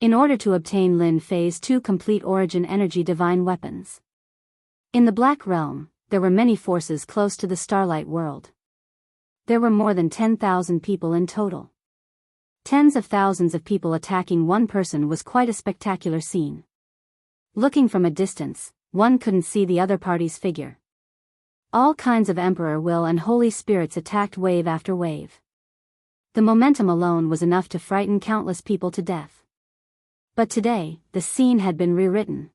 In order to obtain Lin Fei's 2 complete origin energy divine weapons. In the Black Realm, there were many forces close to the Starlight World. There were more than 10,000 people in total. Tens of thousands of people attacking one person was quite a spectacular scene. Looking from a distance, one couldn't see the other party's figure. All kinds of Emperor Will and Holy Spirits attacked wave after wave. The momentum alone was enough to frighten countless people to death. But today, the scene had been rewritten.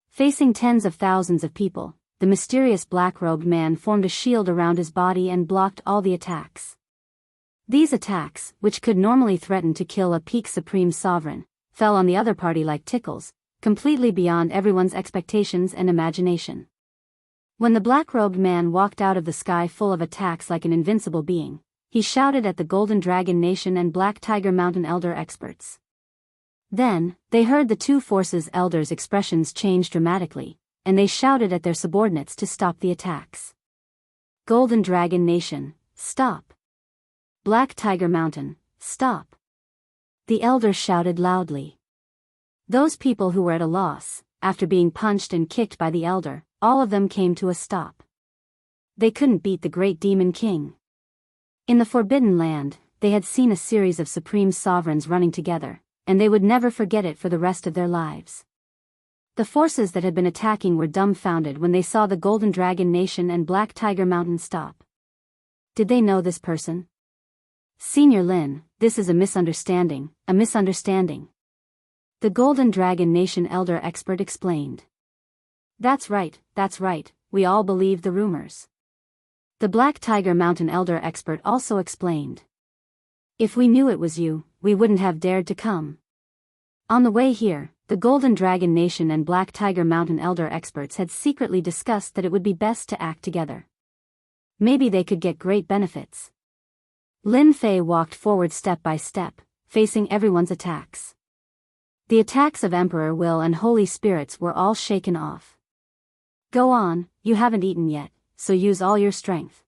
Facing tens of thousands of people, the mysterious black-robed man formed a shield around his body and blocked all the attacks. These attacks, which could normally threaten to kill a peak supreme sovereign, fell on the other party like tickles, completely beyond everyone's expectations and imagination. When the black-robed man walked out of the sky full of attacks like an invincible being, he shouted at the Golden Dragon Nation and Black Tiger Mountain Elder experts. Then, they heard the 2 forces' elders' expressions change dramatically, and they shouted at their subordinates to stop the attacks. Golden Dragon Nation, stop. Black Tiger Mountain, stop. The elders shouted loudly. Those people who were at a loss, after being punched and kicked by the elder, all of them came to a stop. They couldn't beat the great demon king. In the Forbidden Land, they had seen a series of supreme sovereigns running together, and they would never forget it for the rest of their lives. The forces that had been attacking were dumbfounded when they saw the Golden Dragon Nation and Black Tiger Mountain stop. Did they know this person? Senior Lin, this is a misunderstanding, a misunderstanding. The Golden Dragon Nation Elder expert explained. That's right, we all believed the rumors. The Black Tiger Mountain Elder expert also explained. If we knew it was you, we wouldn't have dared to come. On the way here, the Golden Dragon Nation and Black Tiger Mountain Elder experts had secretly discussed that it would be best to act together. Maybe they could get great benefits. Lin Fei walked forward step by step, facing everyone's attacks. The attacks of Emperor Will and Holy Spirits were all shaken off. Go on, you haven't eaten yet, so use all your strength.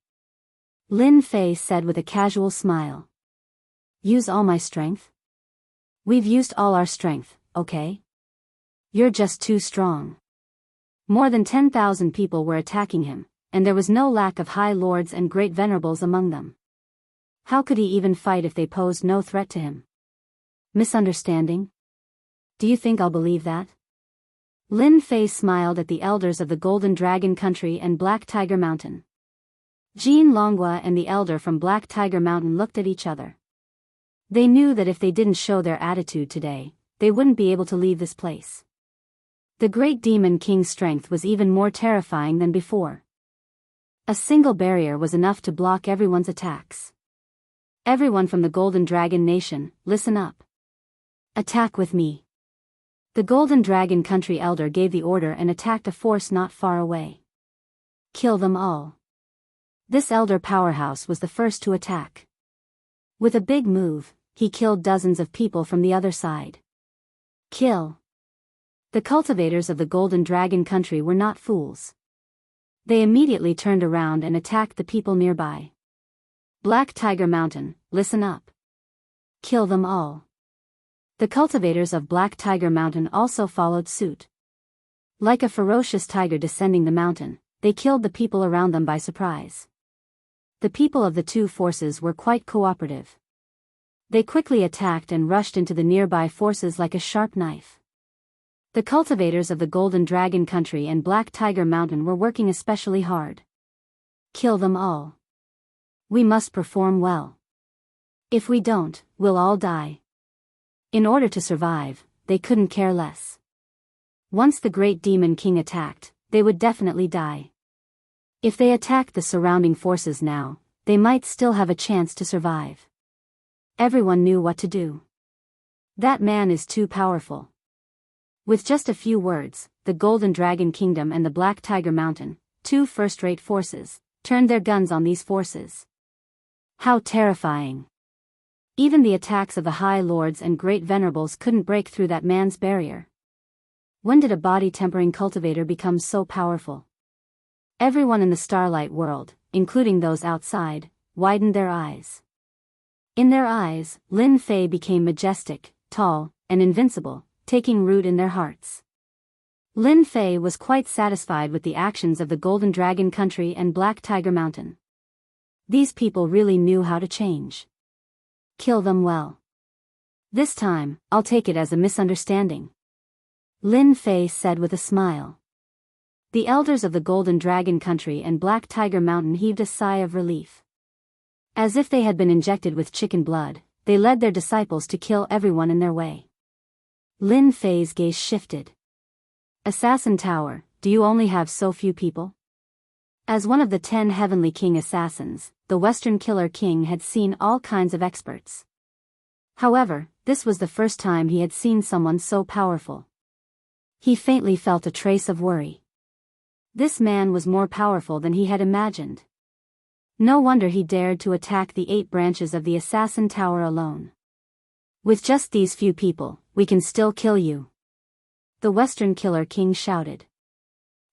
Lin Fei said with a casual smile. Use all my strength? We've used all our strength, okay? You're just too strong. More than 10,000 people were attacking him, and there was no lack of high lords and great venerables among them. How could he even fight if they posed no threat to him? Misunderstanding? Do you think I'll believe that? Lin Fei smiled at the elders of the Golden Dragon Country and Black Tiger Mountain. Jean Longhua and the elder from Black Tiger Mountain looked at each other. They knew that if they didn't show their attitude today, they wouldn't be able to leave this place. The great demon king's strength was even more terrifying than before. A single barrier was enough to block everyone's attacks. Everyone from the Golden Dragon Nation, listen up. Attack with me. The Golden Dragon Country Elder gave the order and attacked a force not far away. Kill them all. This elder powerhouse was the first to attack. With a big move, he killed dozens of people from the other side. Kill. The cultivators of the Golden Dragon Country were not fools. They immediately turned around and attacked the people nearby. Black Tiger Mountain, listen up. Kill them all. The cultivators of Black Tiger Mountain also followed suit. Like a ferocious tiger descending the mountain, they killed the people around them by surprise. The people of the 2 forces were quite cooperative. They quickly attacked and rushed into the nearby forces like a sharp knife. The cultivators of the Golden Dragon Country and Black Tiger Mountain were working especially hard. Kill them all. We must perform well. If we don't, we'll all die. In order to survive, they couldn't care less. Once the great demon king attacked, they would definitely die. If they attacked the surrounding forces now, they might still have a chance to survive. Everyone knew what to do. That man is too powerful. With just a few words, the Golden Dragon Kingdom and the Black Tiger Mountain, 2 first-rate forces, turned their guns on these forces. How terrifying. Even the attacks of the High Lords and Great Venerables couldn't break through that man's barrier. When did a body-tempering cultivator become so powerful? Everyone in the Starlight world, including those outside, widened their eyes. In their eyes, Lin Fei became majestic, tall, and invincible, taking root in their hearts. Lin Fei was quite satisfied with the actions of the Golden Dragon Country and Black Tiger Mountain. These people really knew how to change. Kill them well. This time, I'll take it as a misunderstanding, Lin Fei said with a smile. The elders of the Golden Dragon Country and Black Tiger Mountain heaved a sigh of relief. As if they had been injected with chicken blood, they led their disciples to kill everyone in their way. Lin Fei's gaze shifted. Assassin Tower, do you only have so few people? As one of the 10 Heavenly King assassins, the Western Killer King had seen all kinds of experts. However, this was the first time he had seen someone so powerful. He faintly felt a trace of worry. This man was more powerful than he had imagined. No wonder he dared to attack the 8 branches of the Assassin Tower alone. With just these few people, we can still kill you, the Western Killer King shouted.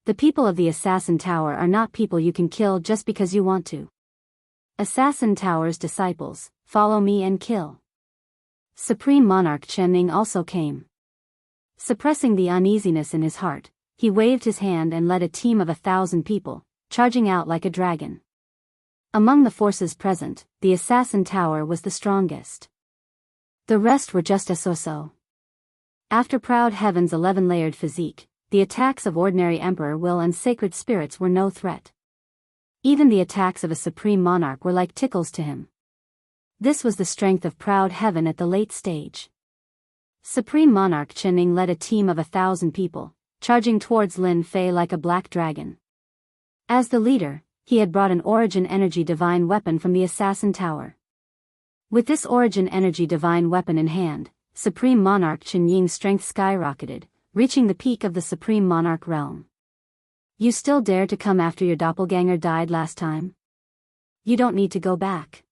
The people of the Assassin Tower are not people you can kill just because you want to. Assassin Tower's disciples, follow me and kill. Supreme Monarch Chenning also came. Suppressing the uneasiness in his heart, he waved his hand and led a team of 1,000 people, charging out like a dragon. Among the forces present, the Assassin Tower was the strongest. The rest were just a so-so. After Proud Heaven's 11-layered physique, the attacks of ordinary Emperor Will and Sacred Spirits were no threat. Even the attacks of a Supreme Monarch were like tickles to him. This was the strength of Proud Heaven at the late stage. Supreme Monarch Chenning led a team of 1,000 people, charging towards Lin Fei like a black dragon. As the leader, he had brought an Origin Energy Divine weapon from the Assassin Tower. With this Origin Energy Divine weapon in hand, Supreme Monarch Chen Ying's strength skyrocketed, reaching the peak of the Supreme Monarch realm. You still dare to come after your doppelganger died last time? You don't need to go back.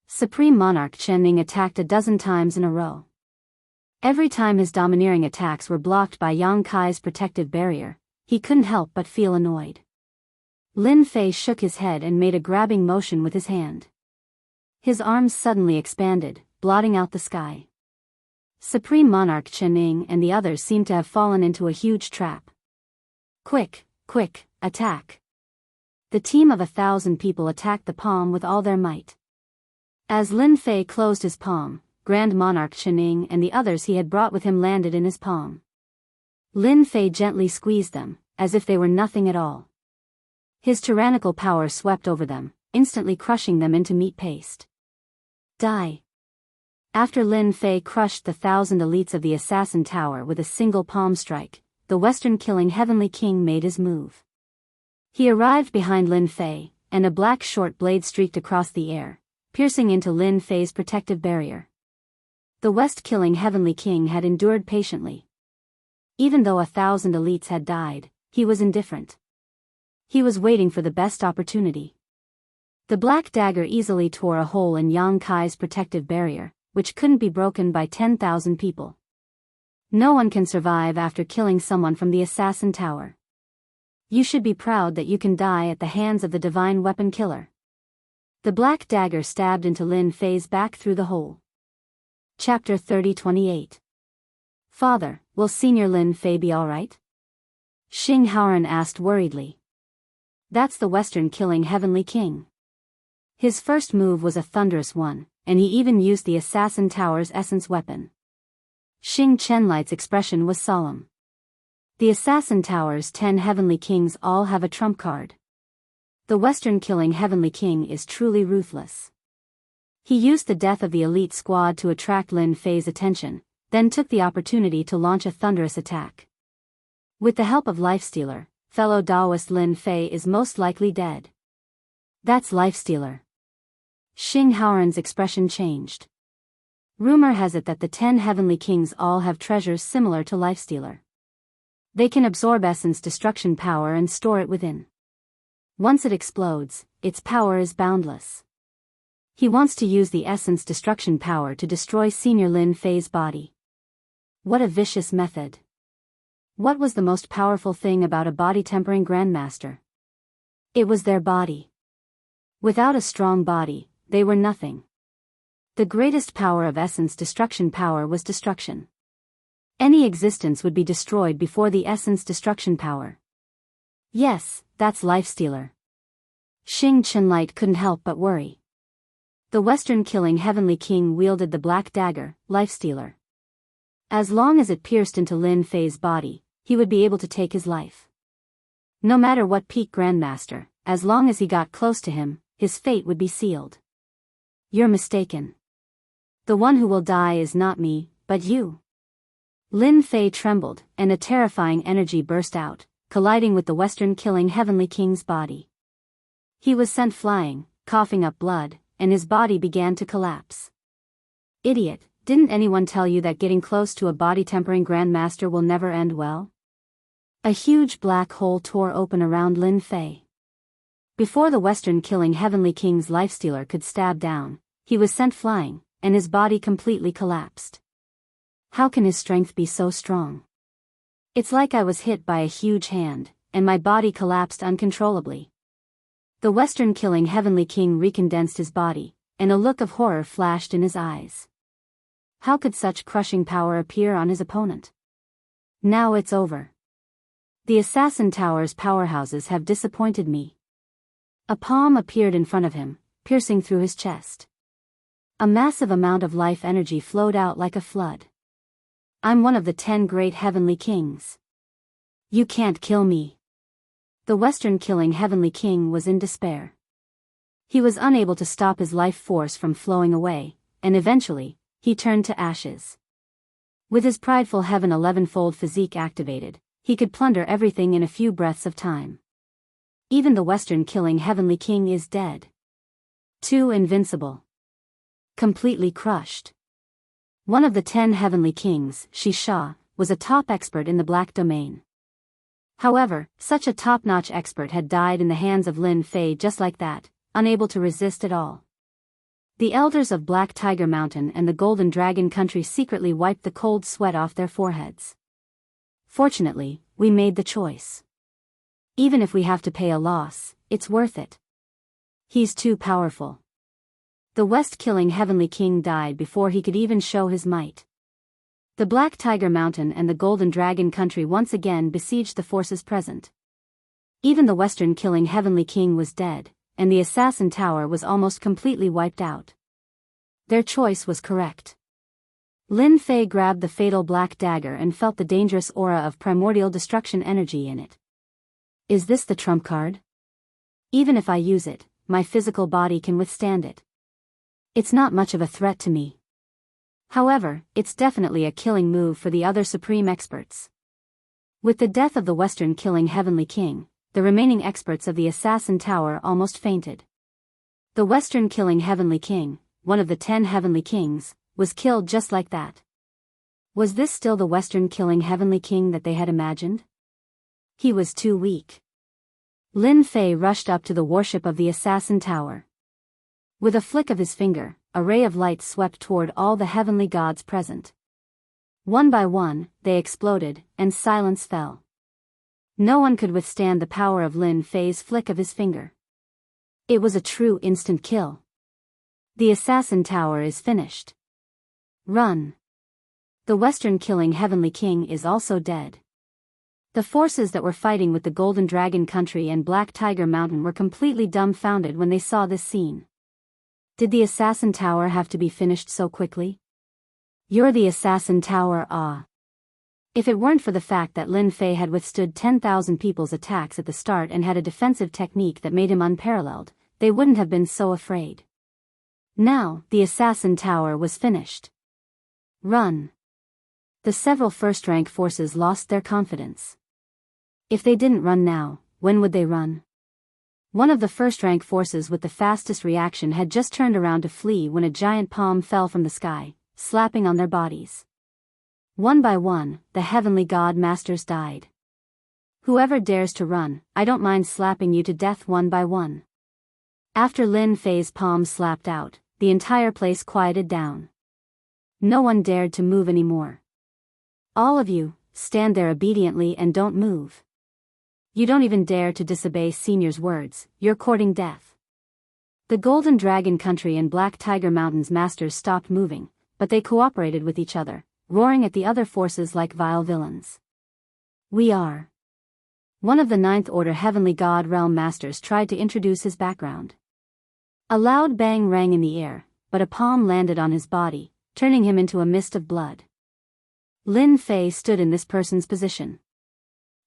Supreme Monarch Chen Ying attacked 12 times in a row. Every time his domineering attacks were blocked by Yang Kai's protective barrier, he couldn't help but feel annoyed. Lin Fei shook his head and made a grabbing motion with his hand. His arms suddenly expanded, blotting out the sky. Supreme Monarch Chen Ying and the others seemed to have fallen into a huge trap. Quick, quick, attack. The team of 1,000 people attacked the palm with all their might. As Lin Fei closed his palm, Grand Monarch Chen Ying and the others he had brought with him landed in his palm. Lin Fei gently squeezed them, as if they were nothing at all. His tyrannical power swept over them, instantly crushing them into meat paste. Die. After Lin Fei crushed the 1,000 elites of the Assassin Tower with a single palm strike, the Western Killing Heavenly King made his move. He arrived behind Lin Fei, and a black short blade streaked across the air, piercing into Lin Fei's protective barrier. The West Killing Heavenly King had endured patiently. Even though 1,000 elites had died, he was indifferent. He was waiting for the best opportunity. The black dagger easily tore a hole in Yang Kai's protective barrier, which couldn't be broken by 10,000 people. No one can survive after killing someone from the Assassin Tower. You should be proud that you can die at the hands of the divine weapon killer. The black dagger stabbed into Lin Fei's back through the hole. Chapter 30:28. Father, will Senior Lin Fei be alright? Xing Haoran asked worriedly. That's the Western Killing Heavenly King. His first move was a thunderous one, and he even used the Assassin Tower's essence weapon. Xing Chenlight's expression was solemn. The Assassin Tower's 10 Heavenly Kings all have a trump card. The Western Killing Heavenly King is truly ruthless. He used the death of the elite squad to attract Lin Fei's attention, then took the opportunity to launch a thunderous attack. With the help of Lifestealer, fellow Taoist Lin Fei is most likely dead. That's Lifestealer. Xing Haoran's expression changed. Rumor has it that the 10 Heavenly Kings all have treasures similar to Lifestealer. They can absorb essence destruction power and store it within. Once it explodes, its power is boundless. He wants to use the essence destruction power to destroy Senior Lin Fei's body. What a vicious method. What was the most powerful thing about a body-tempering grandmaster? It was their body. Without a strong body, they were nothing. The greatest power of essence destruction power was destruction. Any existence would be destroyed before the essence destruction power. Yes, that's Lifestealer. Xing Chenlight couldn't help but worry. The Western-killing Heavenly King wielded the black dagger, Lifestealer. As long as it pierced into Lin Fei's body, he would be able to take his life. No matter what peak grandmaster, as long as he got close to him, his fate would be sealed. You're mistaken. The one who will die is not me, but you. Lin Fei trembled, and a terrifying energy burst out, colliding with the Western-killing Heavenly King's body. He was sent flying, coughing up blood, and his body began to collapse. Idiot, didn't anyone tell you that getting close to a body-tempering grandmaster will never end well? A huge black hole tore open around Lin Fei. Before the Western-killing Heavenly King's Lifestealer could stab down, he was sent flying, and his body completely collapsed. How can his strength be so strong? It's like I was hit by a huge hand, and my body collapsed uncontrollably. The Western-killing Heavenly King recondensed his body, and a look of horror flashed in his eyes. How could such crushing power appear on his opponent? Now it's over. The Assassin Tower's powerhouses have disappointed me. A palm appeared in front of him, piercing through his chest. A massive amount of life energy flowed out like a flood. I'm one of the 10 great Heavenly Kings. You can't kill me. The Western-killing Heavenly King was in despair. He was unable to stop his life force from flowing away, and eventually, he turned to ashes. With his prideful Heaven 11-fold physique activated, he could plunder everything in a few breaths of time. Even the Western-killing Heavenly King is dead. Too invincible. Completely crushed. One of the 10 Heavenly Kings, Shisha, was a top expert in the black domain. However, such a top-notch expert had died in the hands of Lin Fei just like that, unable to resist at all. The elders of Black Tiger Mountain and the Golden Dragon Country secretly wiped the cold sweat off their foreheads. Fortunately, we made the choice. Even if we have to pay a loss, it's worth it. He's too powerful. The West-killing Heavenly King died before he could even show his might. The Black Tiger Mountain and the Golden Dragon Country once again besieged the forces present. Even the Western-killing Heavenly King was dead, and the Assassin Tower was almost completely wiped out. Their choice was correct. Lin Fei grabbed the fatal black dagger and felt the dangerous aura of primordial destruction energy in it. Is this the trump card? Even if I use it, my physical body can withstand it. It's not much of a threat to me. However, it's definitely a killing move for the other supreme experts. With the death of the Western-killing Heavenly King, the remaining experts of the Assassin Tower almost fainted. The Western-killing Heavenly King, one of the 10 Heavenly Kings, was killed just like that. Was this still the Western-killing Heavenly King that they had imagined? He was too weak. Lin Fei rushed up to the warship of the Assassin Tower. With a flick of his finger, a ray of light swept toward all the heavenly gods present. One by one, they exploded, and silence fell. No one could withstand the power of Lin Fei's flick of his finger. It was a true instant kill. The Assassin Tower is finished. Run. The Western-killing Heavenly King is also dead. The forces that were fighting with the Golden Dragon Country and Black Tiger Mountain were completely dumbfounded when they saw this scene. Did the Assassin Tower have to be finished so quickly? You're the Assassin Tower, ah. If it weren't for the fact that Lin Fei had withstood 10,000 people's attacks at the start and had a defensive technique that made him unparalleled, they wouldn't have been so afraid. Now, the Assassin Tower was finished. Run. The several first-rank forces lost their confidence. If they didn't run now, when would they run? One of the first-rank forces with the fastest reaction had just turned around to flee when a giant palm fell from the sky, slapping on their bodies. One by one, the heavenly god masters died. Whoever dares to run, I don't mind slapping you to death one by one. After Lin Fei's palm slapped out, the entire place quieted down. No one dared to move anymore. All of you, stand there obediently and don't move. You don't even dare to disobey Senior's words, you're courting death. The Golden Dragon Country and Black Tiger Mountains masters stopped moving, but they cooperated with each other, roaring at the other forces like vile villains. We are. One of the Ninth Order Heavenly God Realm Masters tried to introduce his background. A loud bang rang in the air, but a palm landed on his body, turning him into a mist of blood. Lin Fei stood in this person's position.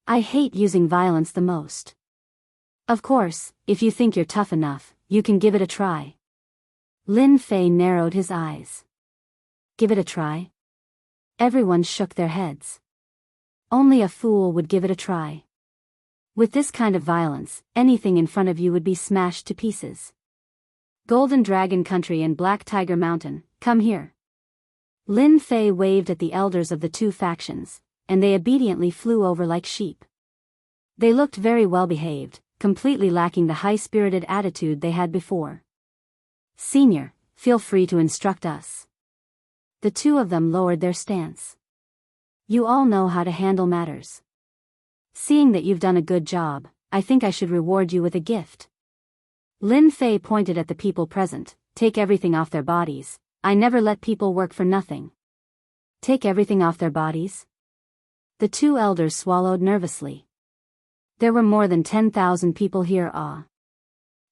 I hate using violence the most. Of course, if you think you're tough enough, you can give it a try. Lin Fei narrowed his eyes. Give it a try? Everyone shook their heads. Only a fool would give it a try. With this kind of violence, anything in front of you would be smashed to pieces. Golden Dragon Country and Black Tiger Mountain, come here. Lin Fei waved at the elders of the two factions, and they obediently flew over like sheep. They looked very well behaved, completely lacking the high-spirited attitude they had before. Senior, feel free to instruct us. The two of them lowered their stance. You all know how to handle matters. Seeing that you've done a good job, I think I should reward you with a gift. Lin Fei pointed at the people present. Take everything off their bodies. I never let people work for nothing. Take everything off their bodies? The two elders swallowed nervously. There were more than 10,000 people here.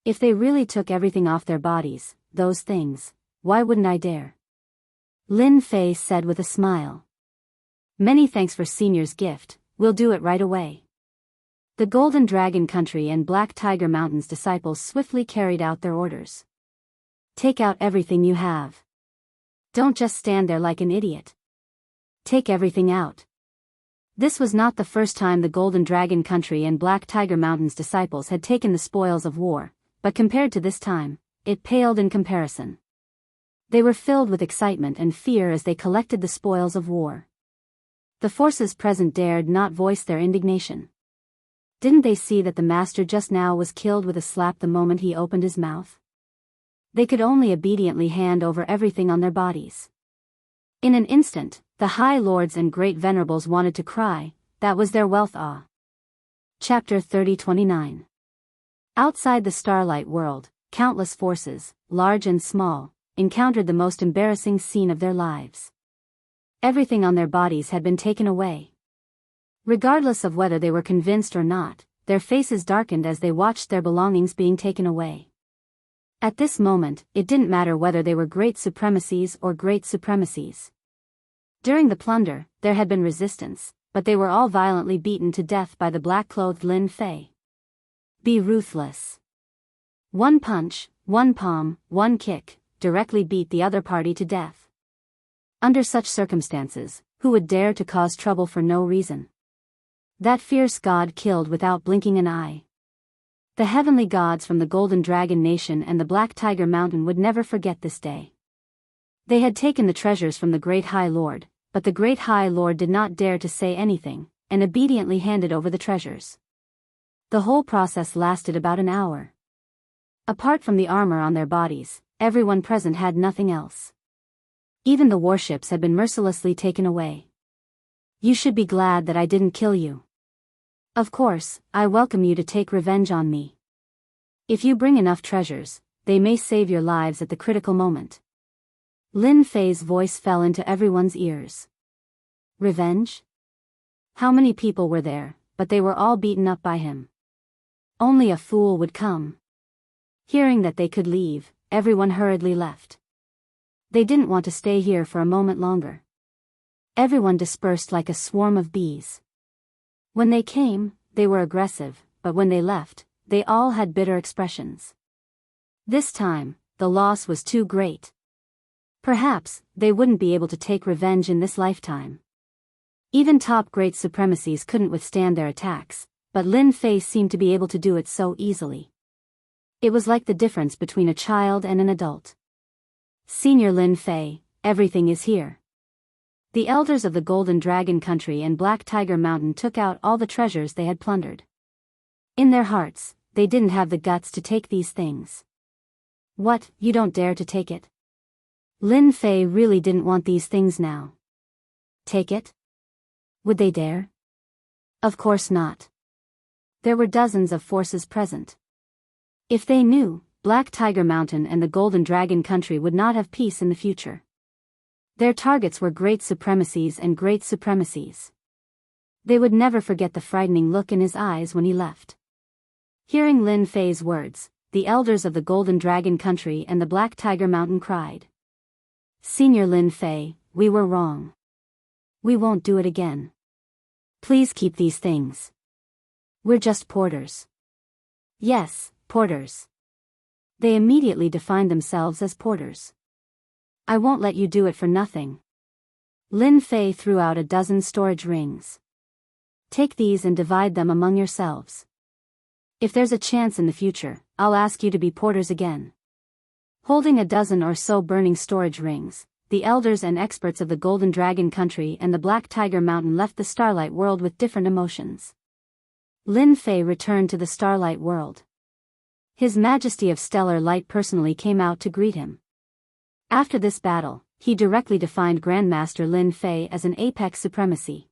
If they really took everything off their bodies, those things, why wouldn't I dare? Lin Fei said with a smile. Many thanks for Senior's gift, we'll do it right away. The Golden Dragon Country and Black Tiger Mountains disciples swiftly carried out their orders. Take out everything you have. Don't just stand there like an idiot. Take everything out. This was not the first time the Golden Dragon Country and Black Tiger Mountains disciples had taken the spoils of war, but compared to this time, it paled in comparison. They were filled with excitement and fear as they collected the spoils of war. The forces present dared not voice their indignation. Didn't they see that the master just now was killed with a slap the moment he opened his mouth? They could only obediently hand over everything on their bodies. In an instant, the High Lords and Great Venerables wanted to cry, that was their wealth. Chapter 30-29. Outside the Starlight World, countless forces, large and small, encountered the most embarrassing scene of their lives. Everything on their bodies had been taken away. Regardless of whether they were convinced or not, their faces darkened as they watched their belongings being taken away. At this moment, it didn't matter whether they were great supremacies or great supremacies. During the plunder, there had been resistance, but they were all violently beaten to death by the black-clothed Lin Fei. Be ruthless. One punch, one palm, one kick, directly beat the other party to death. Under such circumstances, who would dare to cause trouble for no reason? That fierce god killed without blinking an eye. The heavenly gods from the Golden Dragon Nation and the Black Tiger Mountain would never forget this day. They had taken the treasures from the Great High Lord, but the Great High Lord did not dare to say anything, and obediently handed over the treasures. The whole process lasted about an hour. Apart from the armor on their bodies, everyone present had nothing else. Even the warships had been mercilessly taken away. You should be glad that I didn't kill you. Of course, I welcome you to take revenge on me. If you bring enough treasures, they may save your lives at the critical moment. Lin Fei's voice fell into everyone's ears. Revenge? How many people were there, but they were all beaten up by him. Only a fool would come. Hearing that they could leave, everyone hurriedly left. They didn't want to stay here for a moment longer. Everyone dispersed like a swarm of bees. When they came, they were aggressive, but when they left, they all had bitter expressions. This time, the loss was too great. Perhaps, they wouldn't be able to take revenge in this lifetime. Even top great supremacies couldn't withstand their attacks, but Lin Fei seemed to be able to do it so easily. It was like the difference between a child and an adult. Senior Lin Fei, everything is here. The elders of the Golden Dragon Country and Black Tiger Mountain took out all the treasures they had plundered. In their hearts, they didn't have the guts to take these things. What, you don't dare to take it? Lin Fei really didn't want these things now. Take it? Would they dare? Of course not. There were dozens of forces present. If they knew, Black Tiger Mountain and the Golden Dragon Country would not have peace in the future. Their targets were great supremacies and great supremacies. They would never forget the frightening look in his eyes when he left. Hearing Lin Fei's words, the elders of the Golden Dragon Country and the Black Tiger Mountain cried. Senior Lin Fei, we were wrong. We won't do it again. Please keep these things. We're just porters. Yes, porters. They immediately defined themselves as porters. I won't let you do it for nothing. Lin Fei threw out a dozen storage rings. Take these and divide them among yourselves. If there's a chance in the future, I'll ask you to be porters again. Holding a dozen or so burning storage rings, the elders and experts of the Golden Dragon Country and the Black Tiger Mountain left the Starlight World with different emotions. Lin Fei returned to the Starlight World. His Majesty of Stellar Light personally came out to greet him. After this battle, he directly defined Grandmaster Lin Fei as an apex supremacy.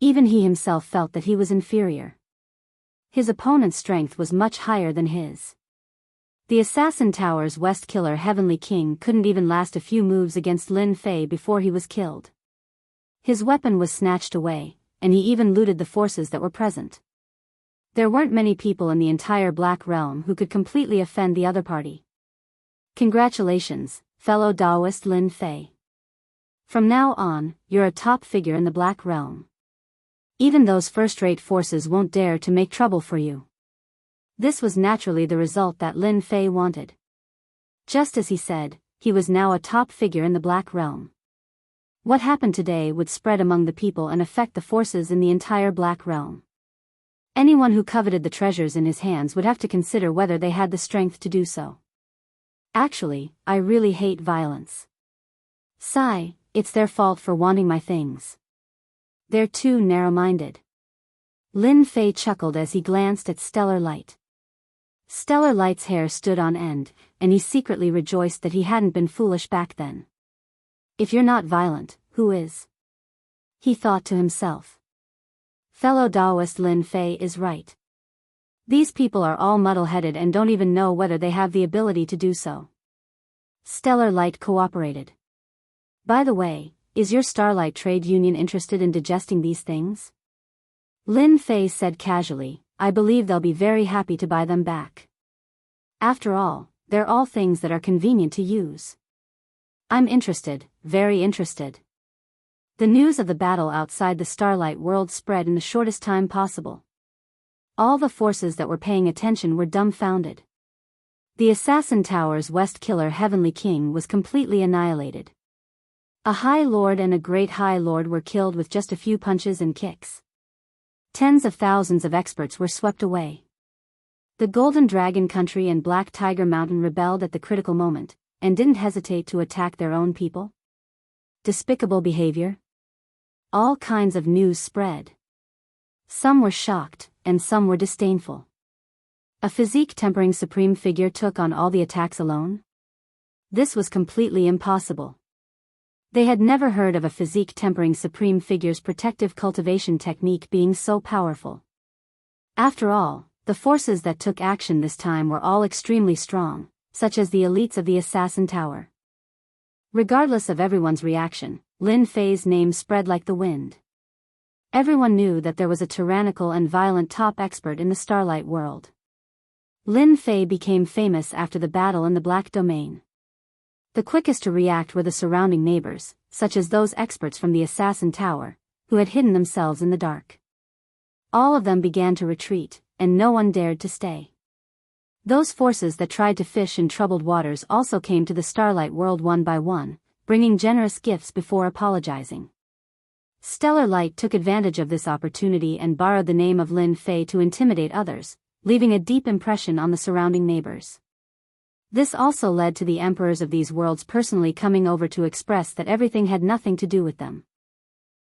Even he himself felt that he was inferior. His opponent's strength was much higher than his. The Assassin Tower's West Killer Heavenly King couldn't even last a few moves against Lin Fei before he was killed. His weapon was snatched away, and he even looted the forces that were present. There weren't many people in the entire Black Realm who could completely offend the other party. Congratulations, fellow Taoist Lin Fei. From now on, you're a top figure in the Black Realm. Even those first-rate forces won't dare to make trouble for you. This was naturally the result that Lin Fei wanted. Just as he said, he was now a top figure in the Black Realm. What happened today would spread among the people and affect the forces in the entire Black Realm. Anyone who coveted the treasures in his hands would have to consider whether they had the strength to do so. Actually, I really hate violence. Sigh, it's their fault for wanting my things. They're too narrow-minded. Lin Fei chuckled as he glanced at Stellar Light. Stellar Light's hair stood on end, and he secretly rejoiced that he hadn't been foolish back then. If you're not violent, who is? He thought to himself. Fellow Taoist Lin Fei is right. These people are all muddle-headed and don't even know whether they have the ability to do so. Stellar Light cooperated. By the way, is your Starlight Trade Union interested in digesting these things? Lin Fei said casually, I believe they'll be very happy to buy them back. After all, they're all things that are convenient to use. I'm interested, very interested. The news of the battle outside the Starlight World spread in the shortest time possible. All the forces that were paying attention were dumbfounded. The Assassin Tower's West Killer Heavenly King was completely annihilated. A High Lord and a Great High Lord were killed with just a few punches and kicks. Tens of thousands of experts were swept away. The Golden Dragon Country and Black Tiger Mountain rebelled at the critical moment, and didn't hesitate to attack their own people. Despicable behavior. All kinds of news spread. Some were shocked, and some were disdainful. A physique-tempering supreme figure took on all the attacks alone? This was completely impossible. They had never heard of a physique-tempering supreme figure's protective cultivation technique being so powerful. After all, the forces that took action this time were all extremely strong, such as the elites of the Assassin Tower. Regardless of everyone's reaction, Lin Fei's name spread like the wind. Everyone knew that there was a tyrannical and violent top expert in the Starlight World. Lin Fei became famous after the battle in the Black Domain. The quickest to react were the surrounding neighbors, such as those experts from the Assassin Tower, who had hidden themselves in the dark. All of them began to retreat, and no one dared to stay. Those forces that tried to fish in troubled waters also came to the Starlight World one by one, bringing generous gifts before apologizing. Stellar Light took advantage of this opportunity and borrowed the name of Lin Fei to intimidate others, leaving a deep impression on the surrounding neighbors. This also led to the emperors of these worlds personally coming over to express that everything had nothing to do with them.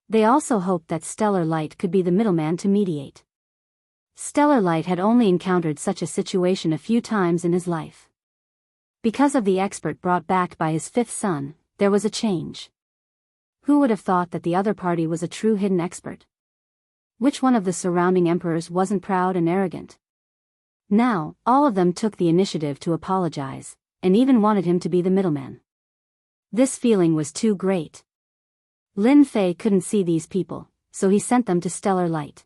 They also hoped that Stellar Light could be the middleman to mediate. Stellar Light had only encountered such a situation a few times in his life. Because of the expert brought back by his fifth son, there was a change. Who would have thought that the other party was a true hidden expert? Which one of the surrounding emperors wasn't proud and arrogant? Now, all of them took the initiative to apologize, and even wanted him to be the middleman. This feeling was too great. Lin Fei couldn't see these people, so he sent them to Stellar Light.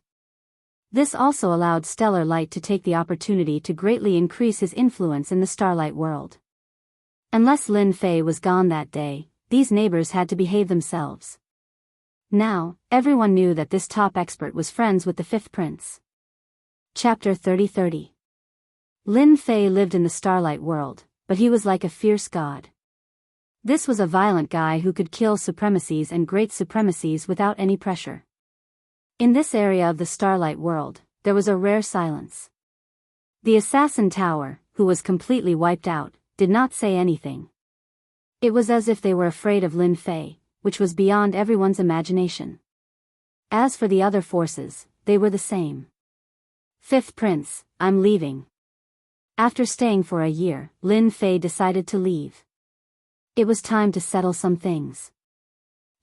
This also allowed Stellar Light to take the opportunity to greatly increase his influence in the Starlight world. Unless Lin Fei was gone that day, these neighbors had to behave themselves. Now, everyone knew that this top expert was friends with the fifth prince. Chapter 30:30. Lin Fei lived in the Starlight world, but he was like a fierce god. This was a violent guy who could kill supremacies and great supremacies without any pressure. In this area of the Starlight world, there was a rare silence. The Assassin Tower, who was completely wiped out, did not say anything. It was as if they were afraid of Lin Fei, which was beyond everyone's imagination. As for the other forces, they were the same. Fifth Prince, I'm leaving. After staying for a year, Lin Fei decided to leave. It was time to settle some things.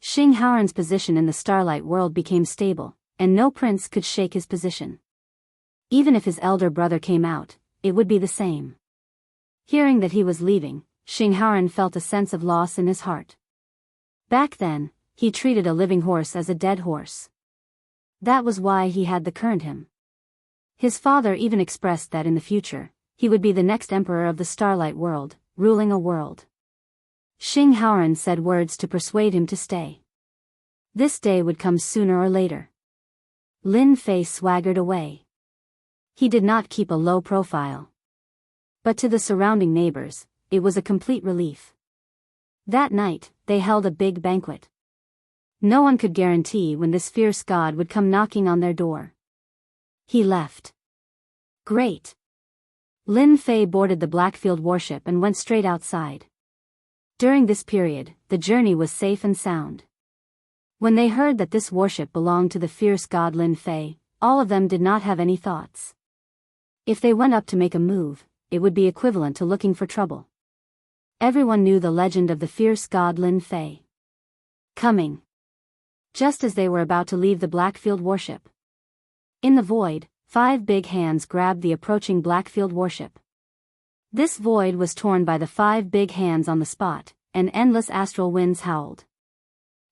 Xing Haoren's position in the Starlight world became stable, and no prince could shake his position. Even if his elder brother came out, it would be the same. Hearing that he was leaving, Xing Haoren felt a sense of loss in his heart. Back then, he treated a living horse as a dead horse. That was why he had the current him. His father even expressed that in the future, he would be the next emperor of the Starlight world, ruling a world. Xing Haoren said words to persuade him to stay. This day would come sooner or later. Lin Fei swaggered away. He did not keep a low profile. But to the surrounding neighbors, it was a complete relief. That night, they held a big banquet. No one could guarantee when this fierce god would come knocking on their door. He left. Great. Lin Fei boarded the Blackfield warship and went straight outside. During this period, the journey was safe and sound. When they heard that this warship belonged to the fierce god Lin Fei, all of them did not have any thoughts. If they went up to make a move, it would be equivalent to looking for trouble. Everyone knew the legend of the fierce god Lin Fei coming. Just as they were about to leave the Blackfield warship. In the void, 5 big hands grabbed the approaching Blackfield warship. This void was torn by the 5 big hands on the spot, and endless astral winds howled.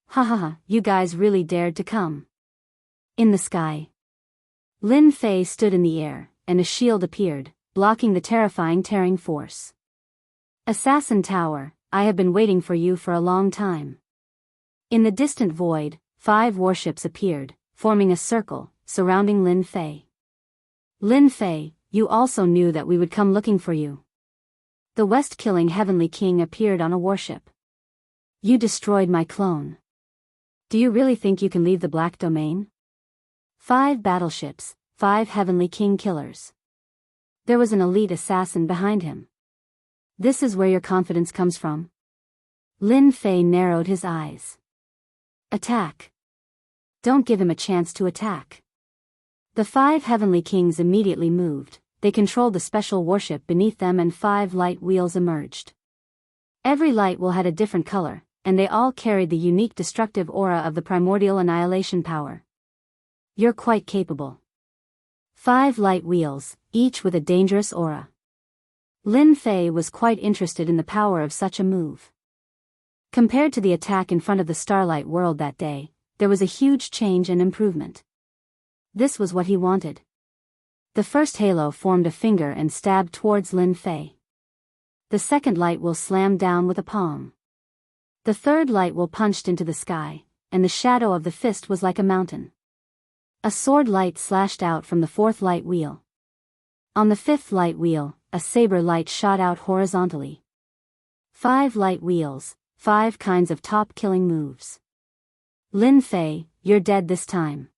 Ha ha ha, you guys really dared to come. In the sky, Lin Fei stood in the air, and a shield appeared, blocking the terrifying tearing force. Assassin Tower, I have been waiting for you for a long time. In the distant void, 5 warships appeared, forming a circle, surrounding Lin Fei. Lin Fei, you also knew that we would come looking for you. The West-killing Heavenly King appeared on a warship. You destroyed my clone. Do you really think you can leave the Black Domain? 5 battleships, 5 Heavenly King killers. There was an elite assassin behind him. This is where your confidence comes from? Lin Fei narrowed his eyes. Attack. Don't give him a chance to attack. The 5 Heavenly Kings immediately moved. They controlled the special warship beneath them and 5 light wheels emerged. Every light wheel had a different color, and they all carried the unique destructive aura of the primordial annihilation power. You're quite capable. 5 light wheels, each with a dangerous aura. Lin Fei was quite interested in the power of such a move. Compared to the attack in front of the Starlight world that day, there was a huge change and improvement. This was what he wanted. The first halo formed a finger and stabbed towards Lin Fei. The second light wheel slammed down with a palm. The third light wheel punched into the sky, and the shadow of the fist was like a mountain. A sword light slashed out from the 4th light wheel. On the 5th light wheel, a saber light shot out horizontally. 5 light wheels, 5 kinds of top-killing moves. Lin Fei, you're dead this time.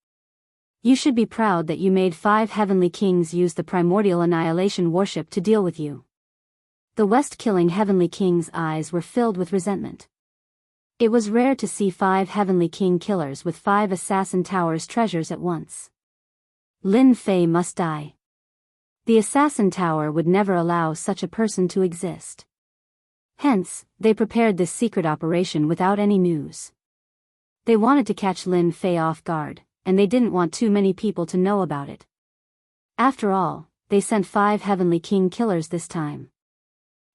You should be proud that you made 5 Heavenly Kings use the primordial annihilation warship to deal with you. The West-killing Heavenly King's eyes were filled with resentment. It was rare to see 5 Heavenly King killers with 5 Assassin Tower's treasures at once. Lin Fei must die. The Assassin Tower would never allow such a person to exist. Hence, they prepared this secret operation without any news. They wanted to catch Lin Fei off guard, and they didn't want too many people to know about it. After all, they sent 5 Heavenly King killers this time.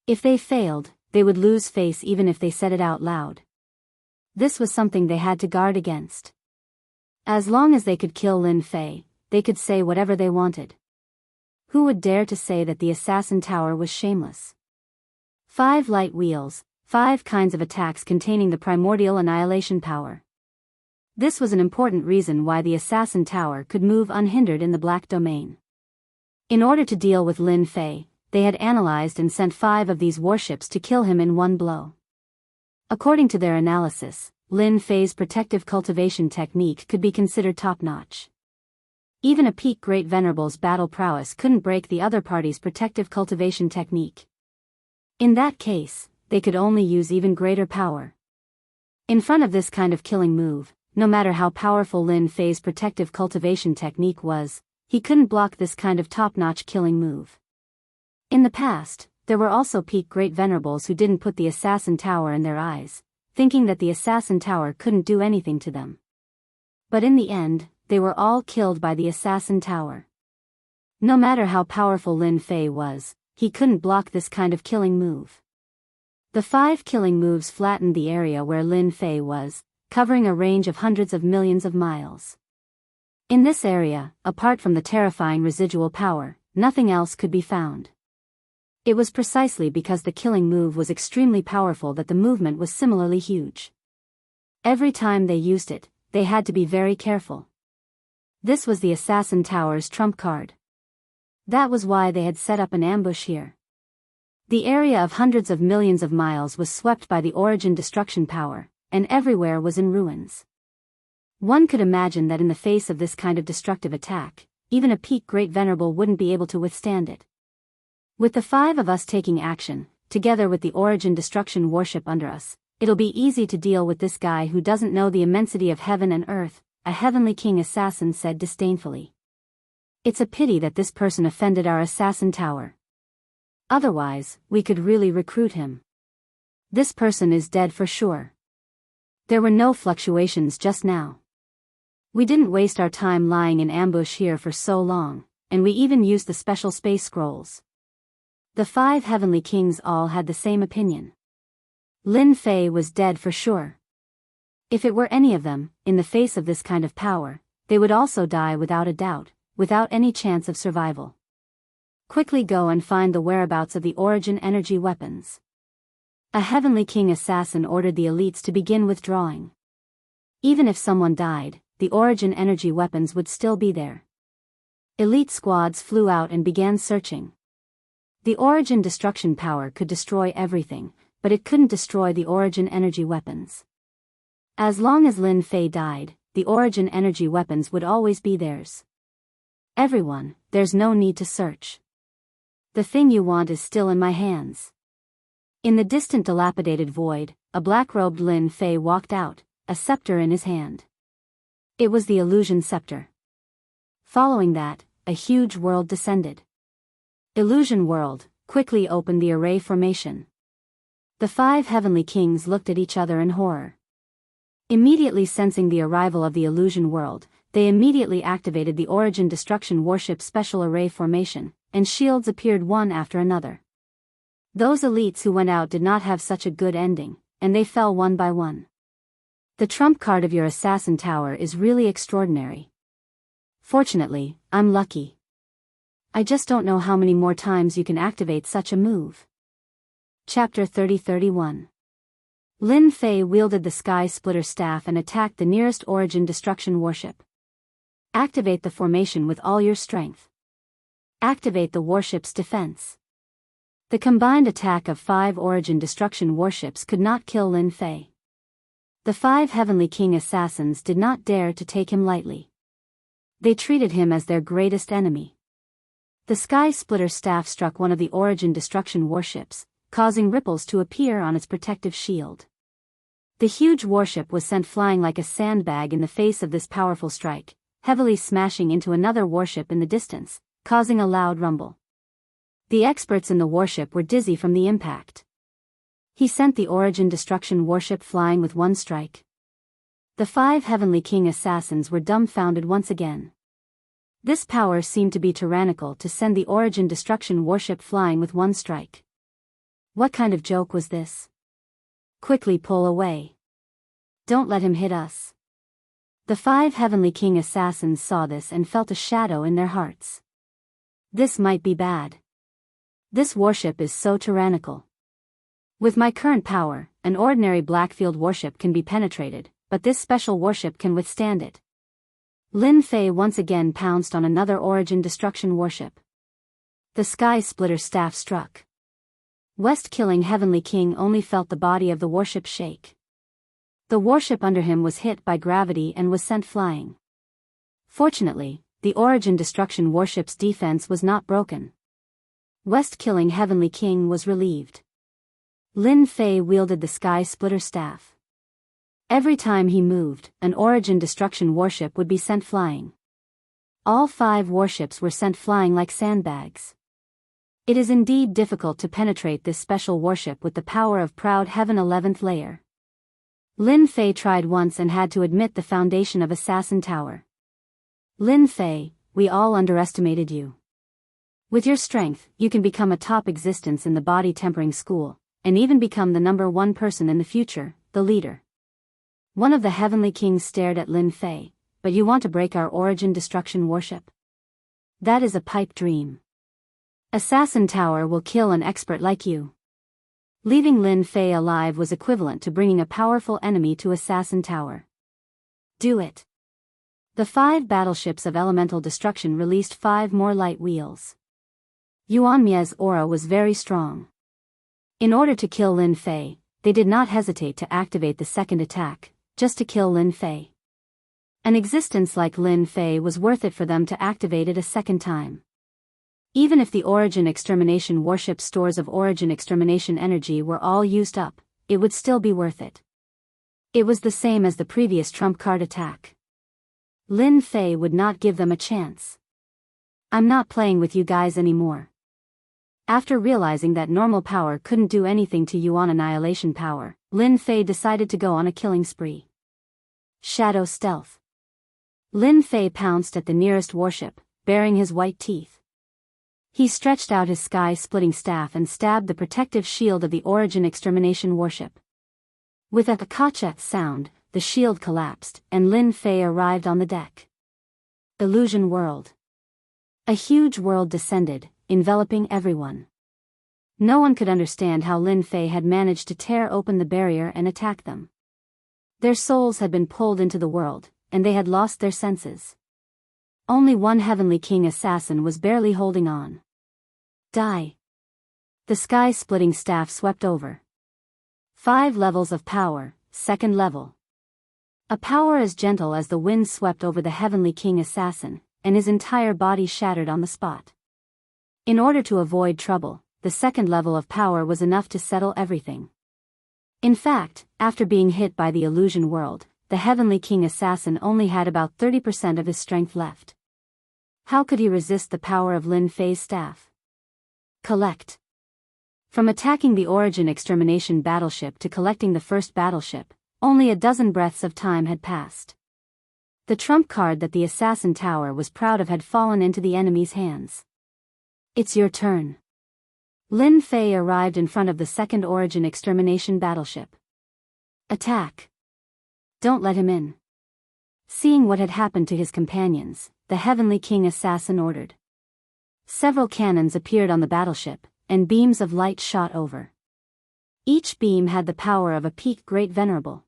If they failed, they would lose face even if they said it out loud. This was something they had to guard against. As long as they could kill Lin Fei, they could say whatever they wanted. Who would dare to say that the assassin tower was shameless? 5 light wheels, 5 kinds of attacks containing the primordial annihilation power. This was an important reason why the assassin tower could move unhindered in the black domain. In order to deal with Lin Fei, they had analyzed and sent 5 of these warships to kill him in one blow. According to their analysis, Lin Fei's protective cultivation technique could be considered top-notch. Even a peak Great Venerable's battle prowess couldn't break the other party's protective cultivation technique. In that case, they could only use even greater power. In front of this kind of killing move, no matter how powerful Lin Fei's protective cultivation technique was, he couldn't block this kind of top-notch killing move. In the past, there were also peak Great Venerables who didn't put the assassin tower in their eyes, thinking that the assassin tower couldn't do anything to them. But in the end, they were all killed by the assassin tower. No matter how powerful Lin Fei was, he couldn't block this kind of killing move. The 5 killing moves flattened the area where Lin Fei was, covering a range of hundreds of millions of miles. In this area, apart from the terrifying residual power, nothing else could be found. It was precisely because the killing move was extremely powerful that the movement was similarly huge. Every time they used it, they had to be very careful. This was the assassin tower's trump card. That was why they had set up an ambush here. The area of hundreds of millions of miles was swept by the origin destruction power, and everywhere was in ruins. One could imagine that in the face of this kind of destructive attack, even a peak Great Venerable wouldn't be able to withstand it. With the 5 of us taking action, together with the origin destruction warship under us, it'll be easy to deal with this guy who doesn't know the immensity of heaven and earth, a Heavenly King assassin said disdainfully. It's a pity that this person offended our assassin tower. Otherwise, we could really recruit him. This person is dead for sure. There were no fluctuations just now. We didn't waste our time lying in ambush here for so long, and we even used the special space scrolls. The 5 Heavenly Kings all had the same opinion. Lin Fei was dead for sure. If it were any of them, in the face of this kind of power, they would also die without a doubt, without any chance of survival. Quickly go and find the whereabouts of the origin energy weapons. A Heavenly King assassin ordered the elites to begin withdrawing. Even if someone died, the origin energy weapons would still be there. Elite squads flew out and began searching. The origin destruction power could destroy everything, but it couldn't destroy the origin energy weapons. As long as Lin Fei died, the origin energy weapons would always be theirs. Everyone, there's no need to search. The thing you want is still in my hands. In the distant dilapidated void, a black-robed Lin Fei walked out, a scepter in his hand. It was the illusion scepter. Following that, a huge world descended. Illusion world, quickly opened the array formation. The 5 Heavenly Kings looked at each other in horror. Immediately sensing the arrival of the illusion world, they immediately activated the origin destruction warship special array formation, and shields appeared one after another. Those elites who went out did not have such a good ending, and they fell one by one. The trump card of your assassin tower is really extraordinary. Fortunately, I'm lucky. I just don't know how many more times you can activate such a move. Chapter 30-31. Lin Fei wielded the Sky Splitter staff and attacked the nearest origin destruction warship. Activate the formation with all your strength. Activate the warship's defense. The combined attack of 5 origin destruction warships could not kill Lin Fei. The 5 Heavenly King assassins did not dare to take him lightly. They treated him as their greatest enemy. The Sky Splitter staff struck one of the origin destruction warships, causing ripples to appear on its protective shield. The huge warship was sent flying like a sandbag in the face of this powerful strike, heavily smashing into another warship in the distance, causing a loud rumble. The experts in the warship were dizzy from the impact. He sent the Origin Destruction warship flying with one strike. The 5 Heavenly King assassins were dumbfounded once again. This power seemed to be tyrannical to send the Origin Destruction warship flying with one strike. What kind of joke was this? Quickly pull away. Don't let him hit us. The 5 Heavenly King assassins saw this and felt a shadow in their hearts. This might be bad. This warship is so tyrannical. With my current power, an ordinary Blackfield warship can be penetrated, but this special warship can withstand it. Lin Fei once again pounced on another Origin Destruction warship. The Sky Splitter staff struck. West-killing Heavenly King only felt the body of the warship shake. The warship under him was hit by gravity and was sent flying. Fortunately, the Origin Destruction warship's defense was not broken. West-killing Heavenly King was relieved. Lin Fei wielded the Sky Splitter staff. Every time he moved, an Origin Destruction warship would be sent flying. All 5 warships were sent flying like sandbags. It is indeed difficult to penetrate this special warship with the power of Proud Heaven 11th layer. Lin Fei tried once and had to admit the foundation of Assassin Tower. Lin Fei, we all underestimated you. With your strength, you can become a top existence in the body tempering school, and even become the #1 person in the future, the leader. One of the Heavenly Kings stared at Lin Fei. But you want to break our Origin Destruction warship? That is a pipe dream. Assassin Tower will kill an expert like you. Leaving Lin Fei alive was equivalent to bringing a powerful enemy to Assassin Tower. Do it. The 5 battleships of elemental destruction released 5 more light wheels. Yuan Mie's aura was very strong. In order to kill Lin Fei, they did not hesitate to activate the second attack, just to kill Lin Fei. An existence like Lin Fei was worth it for them to activate it a second time. Even if the Origin Extermination warship's stores of Origin Extermination energy were all used up, it would still be worth it. It was the same as the previous trump card attack. Lin Fei would not give them a chance. I'm not playing with you guys anymore. After realizing that normal power couldn't do anything to Yuan annihilation power, Lin Fei decided to go on a killing spree. Shadow stealth. Lin Fei pounced at the nearest warship, baring his white teeth. He stretched out his sky-splitting staff and stabbed the protective shield of the Origin Extermination warship. With a kacha sound, the shield collapsed, and Lin Fei arrived on the deck. Illusion world. A huge world descended, enveloping everyone. No one could understand how Lin Fei had managed to tear open the barrier and attack them. Their souls had been pulled into the world, and they had lost their senses. Only one Heavenly King assassin was barely holding on. Die. The sky-splitting staff swept over. 5 levels of power, 2nd level. A power as gentle as the wind swept over the Heavenly King assassin, and his entire body shattered on the spot. In order to avoid trouble, the 2nd level of power was enough to settle everything. In fact, after being hit by the illusion world, the Heavenly King assassin only had about 30% of his strength left. How could he resist the power of Lin Fei's staff? Collect. From attacking the Origin Extermination battleship to collecting the first battleship, only a dozen breaths of time had passed. The trump card that the Assassin Tower was proud of had fallen into the enemy's hands. It's your turn. Lin Fei arrived in front of the second Origin Extermination battleship. Attack. Don't let him in. Seeing what had happened to his companions, the Heavenly King assassin ordered. Several cannons appeared on the battleship, and beams of light shot over. Each beam had the power of a peak great venerable.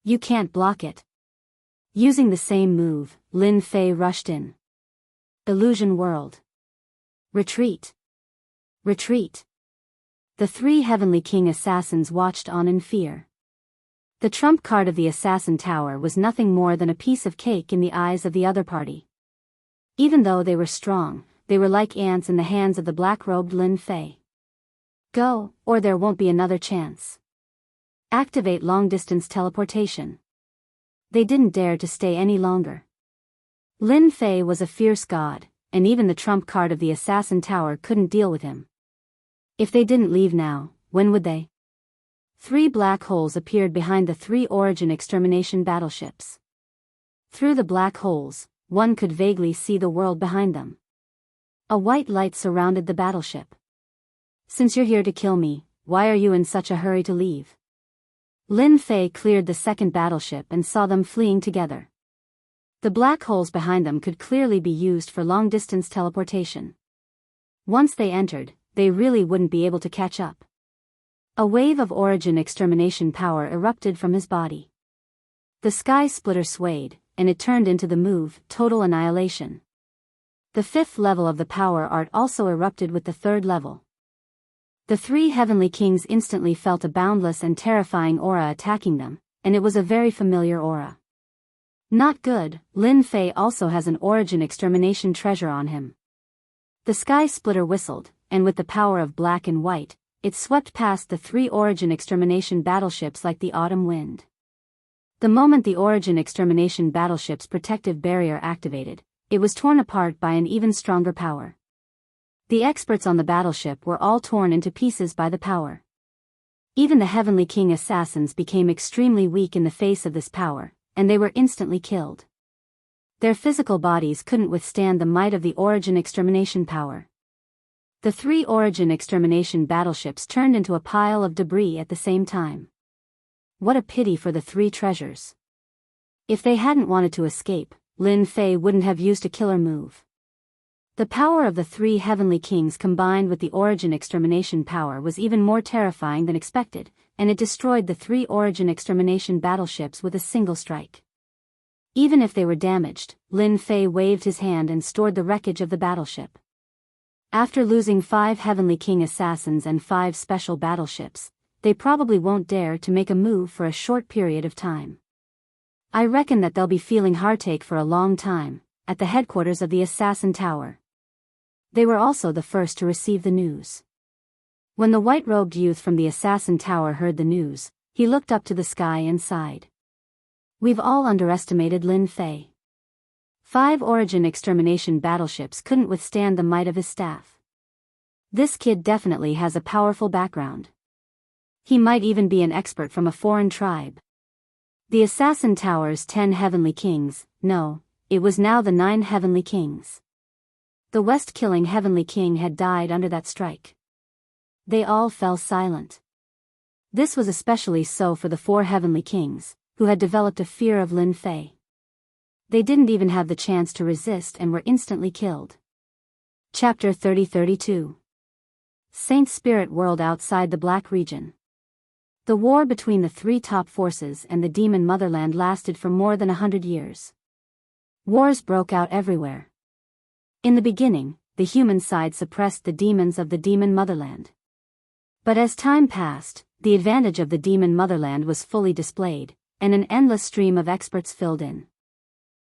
You can't block it. Using the same move, Lin Fei rushed in. Illusion world. Retreat. Retreat. The 3 Heavenly King assassins watched on in fear. The trump card of the Assassin Tower was nothing more than a piece of cake in the eyes of the other party. Even though they were strong, they were like ants in the hands of the black-robed Lin Fei. Go, or there won't be another chance. Activate long-distance teleportation. They didn't dare to stay any longer. Lin Fei was a fierce god, and even the trump card of the Assassin Tower couldn't deal with him. If they didn't leave now, when would they? 3 black holes appeared behind the 3 origin extermination battleships. Through the black holes, one could vaguely see the world behind them. A white light surrounded the battleship. "Since you're here to kill me, why are you in such a hurry to leave?" Lin Fei cleared the second battleship and saw them fleeing together. The black holes behind them could clearly be used for long-distance teleportation. Once they entered, they really wouldn't be able to catch up. A wave of origin extermination power erupted from his body. The sky splitter swayed, and it turned into the move, total annihilation. The 5th level of the power art also erupted with the 3rd level. The 3 heavenly kings instantly felt a boundless and terrifying aura attacking them, and it was a very familiar aura. Not good. Lin Fei also has an origin extermination treasure on him. The sky splitter whistled, and with the power of black and white, it swept past the 3 origin extermination battleships like the autumn wind. The moment the origin extermination battleship's protective barrier activated, it was torn apart by an even stronger power. The experts on the battleship were all torn into pieces by the power. Even the Heavenly King assassins became extremely weak in the face of this power, and they were instantly killed. Their physical bodies couldn't withstand the might of the origin extermination power. The 3 origin extermination battleships turned into a pile of debris at the same time. What a pity for the 3 treasures. If they hadn't wanted to escape, Lin Fei wouldn't have used a killer move. The power of the 3 heavenly kings combined with the origin extermination power was even more terrifying than expected, and it destroyed the 3 origin extermination battleships with a single strike. Even if they were damaged, Lin Fei waved his hand and stored the wreckage of the battleship. After losing 5 heavenly king assassins and 5 special battleships, they probably won't dare to make a move for a short period of time. I reckon that they'll be feeling heartache for a long time, at the headquarters of the Assassin Tower. They were also the first to receive the news. When the white-robed youth from the Assassin Tower heard the news, he looked up to the sky and sighed. "We've all underestimated Lin Fei. 5 origin extermination battleships couldn't withstand the might of his staff. This kid definitely has a powerful background. He might even be an expert from a foreign tribe." The Assassin Tower's 10 heavenly kings, no, it was now the 9 heavenly kings. The West-killing heavenly king had died under that strike. They all fell silent. This was especially so for the 4 heavenly kings, who had developed a fear of Lin Fei. They didn't even have the chance to resist and were instantly killed. Chapter 30-32. Saint Spirit World outside the Black Region. The war between the 3 top forces and the demon motherland lasted for more than 100 years. Wars broke out everywhere. In the beginning, the human side suppressed the demons of the demon motherland. But as time passed, the advantage of the demon motherland was fully displayed, and an endless stream of experts filled in.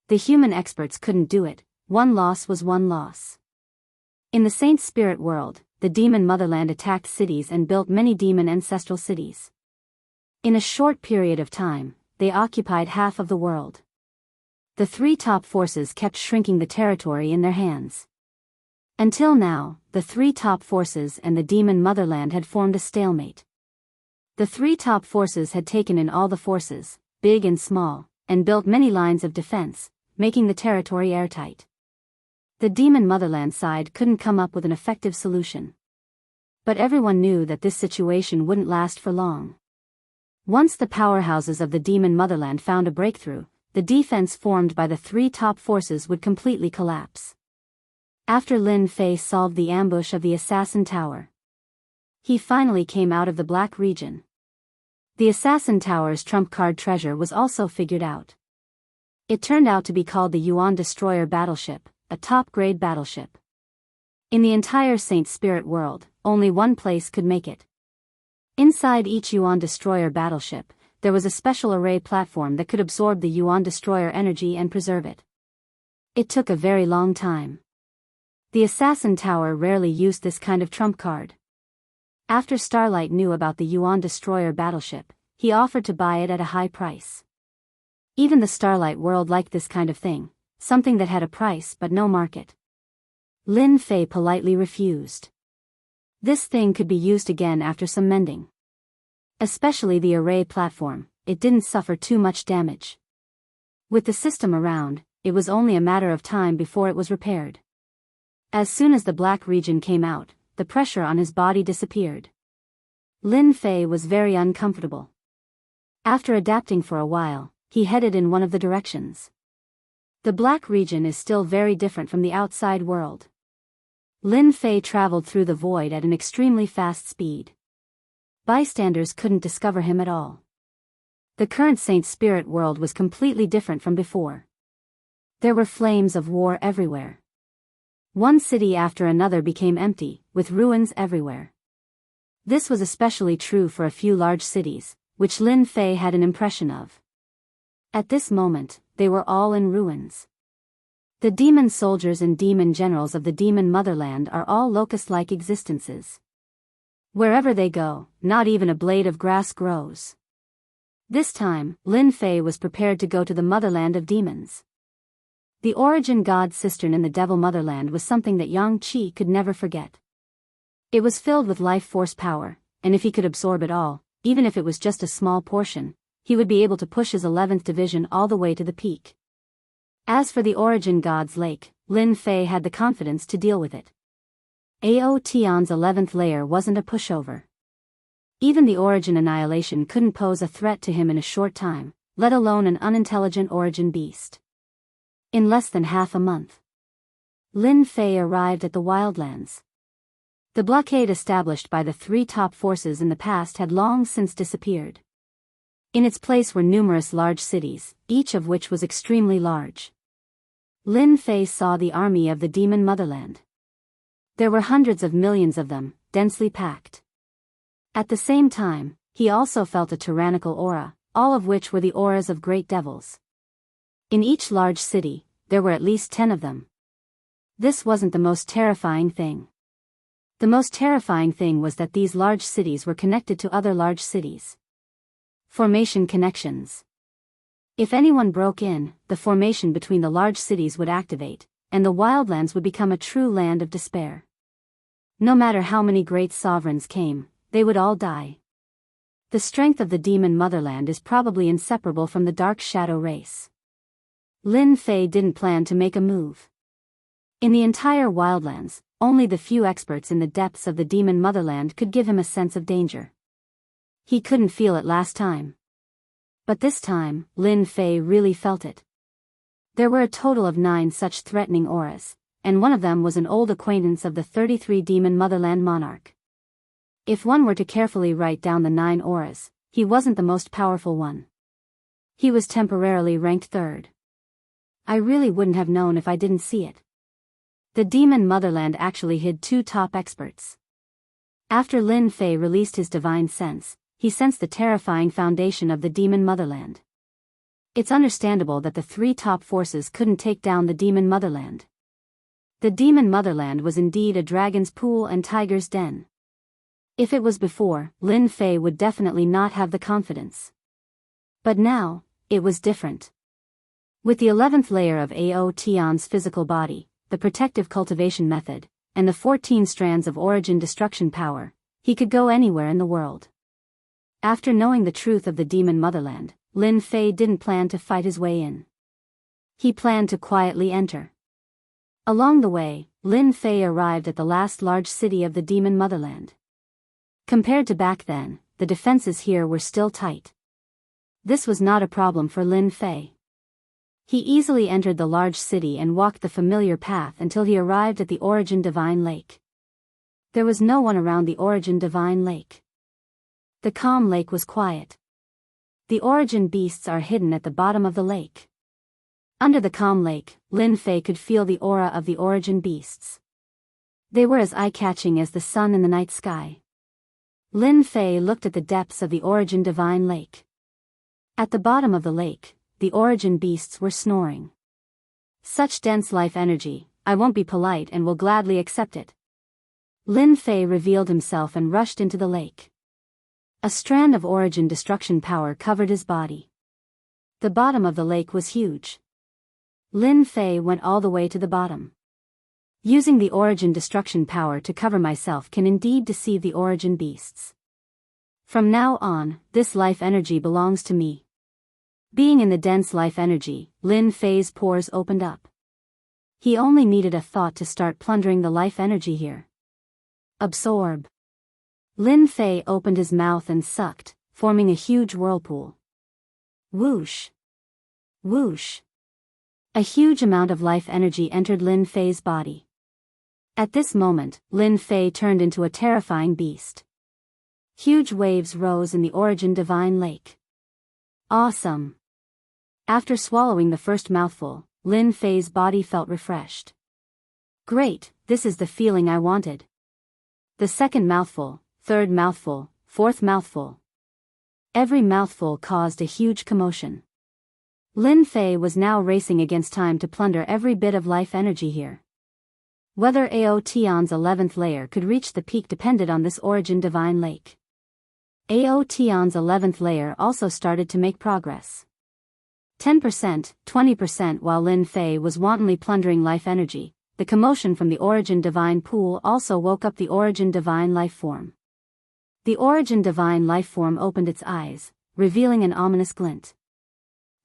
The human experts couldn't do it, one loss was one loss. In the Saint Spirit World, the demon motherland attacked cities and built many demon ancestral cities. In a short period of time, they occupied half of the world. The 3 top forces kept shrinking the territory in their hands. Until now, the 3 top forces and the demon motherland had formed a stalemate. The 3 top forces had taken in all the forces, big and small, and built many lines of defense, making the territory airtight. The demon motherland side couldn't come up with an effective solution. But everyone knew that this situation wouldn't last for long. Once the powerhouses of the demon motherland found a breakthrough, the defense formed by the 3 top forces would completely collapse. After Lin Fei solved the ambush of the Assassin Tower, he finally came out of the Black Region. The Assassin Tower's trump card treasure was also figured out. It turned out to be called the Yuan Destroyer Battleship, a top-grade battleship. In the entire Saint Spirit world, only one place could make it. Inside each Yuan Destroyer battleship, there was a special array platform that could absorb the Yuan Destroyer energy and preserve it. It took a very long time. The Assassin Tower rarely used this kind of trump card. After Starlight knew about the Yuan Destroyer battleship, he offered to buy it at a high price. Even the Starlight world liked this kind of thing, something that had a price but no market. Lin Fei politely refused. This thing could be used again after some mending. Especially the array platform, it didn't suffer too much damage. With the system around, it was only a matter of time before it was repaired. As soon as the black region came out, the pressure on his body disappeared. Lin Fei was very uncomfortable. After adapting for a while, he headed in one of the directions. The black region is still very different from the outside world. Lin Fei traveled through the void at an extremely fast speed. Bystanders couldn't discover him at all. The current Saint Spirit world was completely different from before. There were flames of war everywhere. One city after another became empty, with ruins everywhere. This was especially true for a few large cities, which Lin Fei had an impression of. At this moment, they were all in ruins. The demon soldiers and demon generals of the demon motherland are all locust-like existences. Wherever they go, not even a blade of grass grows. This time, Lin Fei was prepared to go to the motherland of demons. The origin god cistern in the devil motherland was something that Yang Qi could never forget. It was filled with life force power, and if he could absorb it all, even if it was just a small portion, he would be able to push his 11th division all the way to the peak. As for the origin god's lake, Lin Fei had the confidence to deal with it. Ao Tian's 11th layer wasn't a pushover. Even the origin annihilation couldn't pose a threat to him in a short time, let alone an unintelligent origin beast. In less than half a month, Lin Fei arrived at the wildlands. The blockade established by the three top forces in the past had long since disappeared. In its place were numerous large cities, each of which was extremely large. Lin Fei saw the army of the demon motherland. There were hundreds of millions of them, densely packed. At the same time, he also felt a tyrannical aura, all of which were the auras of great devils. In each large city, there were at least 10 of them. This wasn't the most terrifying thing. The most terrifying thing was that these large cities were connected to other large cities. Formation connections. If anyone broke in, the formation between the large cities would activate, and the wildlands would become a true land of despair. No matter how many great sovereigns came, they would all die. The strength of the demon motherland is probably inseparable from the dark shadow race. Lin Fei didn't plan to make a move. In the entire wildlands, only the few experts in the depths of the demon motherland could give him a sense of danger. He couldn't feel it last time. But this time, Lin Fei really felt it. There were a total of 9 such threatening auras, and one of them was an old acquaintance of the 33 demon motherland monarch. If one were to carefully write down the 9 auras, he wasn't the most powerful one. He was temporarily ranked 3rd. I really wouldn't have known if I didn't see it. The demon motherland actually hid 2 top experts. After Lin Fei released his divine sense, he sensed the terrifying foundation of the demon motherland. It's understandable that the 3 top forces couldn't take down the demon motherland. The demon motherland was indeed a dragon's pool and tiger's den. If it was before, Lin Fei would definitely not have the confidence. But now, it was different. With the 11th layer of Ao Tian's physical body, the protective cultivation method, and the 14 strands of origin destruction power, he could go anywhere in the world. After knowing the truth of the demon motherland, Lin Fei didn't plan to fight his way in. He planned to quietly enter. Along the way, Lin Fei arrived at the last large city of the demon motherland. Compared to back then, the defenses here were still tight. This was not a problem for Lin Fei. He easily entered the large city and walked the familiar path until he arrived at the Origin Divine Lake. There was no one around the Origin Divine Lake. The calm lake was quiet. The origin beasts are hidden at the bottom of the lake. Under the calm lake, Lin Fei could feel the aura of the origin beasts. They were as eye-catching as the sun in the night sky. Lin Fei looked at the depths of the Origin Divine Lake. At the bottom of the lake, the origin beasts were snoring. Such dense life energy, I won't be polite and will gladly accept it. Lin Fei revealed himself and rushed into the lake. A strand of origin destruction power covered his body. The bottom of the lake was huge. Lin Fei went all the way to the bottom. Using the origin destruction power to cover myself can indeed deceive the origin beasts. From now on, this life energy belongs to me. Being in the dense life energy, Lin Fei's pores opened up. He only needed a thought to start plundering the life energy here. Absorb. Lin Fei opened his mouth and sucked, forming a huge whirlpool. Whoosh. Whoosh. A huge amount of life energy entered Lin Fei's body. At this moment, Lin Fei turned into a terrifying beast. Huge waves rose in the Origin Divine Lake. Awesome. After swallowing the first mouthful, Lin Fei's body felt refreshed. Great, this is the feeling I wanted. The second mouthful, third mouthful, fourth mouthful. Every mouthful caused a huge commotion. Lin Fei was now racing against time to plunder every bit of life energy here. Whether Ao Tian's 11th layer could reach the peak depended on this Origin Divine Lake. Ao Tian's 11th layer also started to make progress. 10%, 20% while Lin Fei was wantonly plundering life energy, the commotion from the Origin Divine Pool also woke up the Origin Divine Life Form. The Origin Divine Life Form opened its eyes, revealing an ominous glint.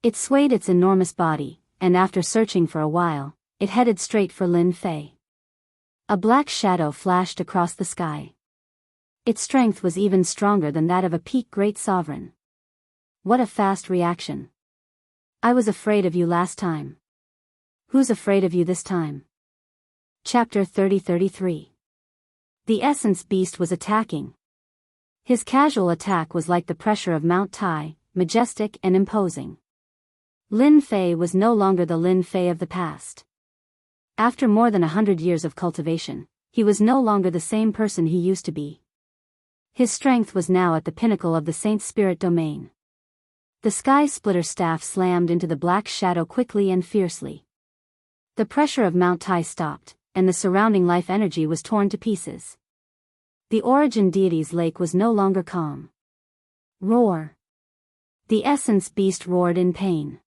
It swayed its enormous body, and after searching for a while, it headed straight for Lin Fei. A black shadow flashed across the sky. Its strength was even stronger than that of a peak great sovereign. What a fast reaction. I was afraid of you last time. Who's afraid of you this time? Chapter 30-33. The Essence Beast was attacking. His casual attack was like the pressure of Mount Tai, majestic and imposing. Lin Fei was no longer the Lin Fei of the past. After more than 100 years of cultivation, he was no longer the same person he used to be. His strength was now at the pinnacle of the Saint Spirit domain. The Sky Splitter staff slammed into the black shadow quickly and fiercely. The pressure of Mount Tai stopped, and the surrounding life energy was torn to pieces. The Origin Deity's lake was no longer calm. Roar. The Essence Beast roared in pain.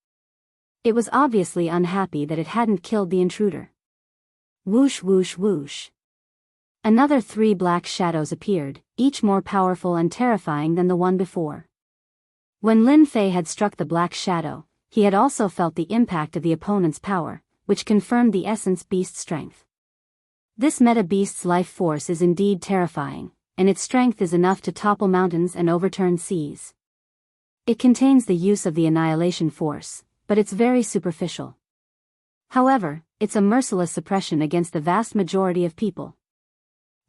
It was obviously unhappy that it hadn't killed the intruder. Whoosh whoosh whoosh. Another 3 black shadows appeared, each more powerful and terrifying than the one before. When Lin Fei had struck the black shadow, he had also felt the impact of the opponent's power, which confirmed the Essence Beast's strength. This Meta Beast's life force is indeed terrifying, and its strength is enough to topple mountains and overturn seas. It contains the use of the annihilation force, but it's very superficial. However, it's a merciless suppression against the vast majority of people.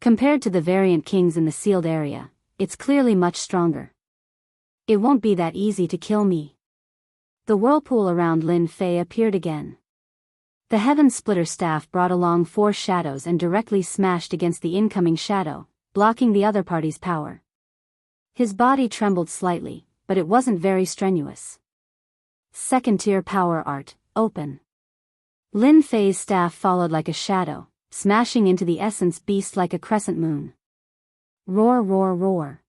Compared to the variant kings in the sealed area, it's clearly much stronger. It won't be that easy to kill me. The whirlpool around Lin Fei appeared again. The Heaven Splitter staff brought along 4 shadows and directly smashed against the incoming shadow, blocking the other party's power. His body trembled slightly, but it wasn't very strenuous. Second tier power art, open. Lin Fei's staff followed like a shadow, smashing into the Essence Beast like a crescent moon. Roar roar roar.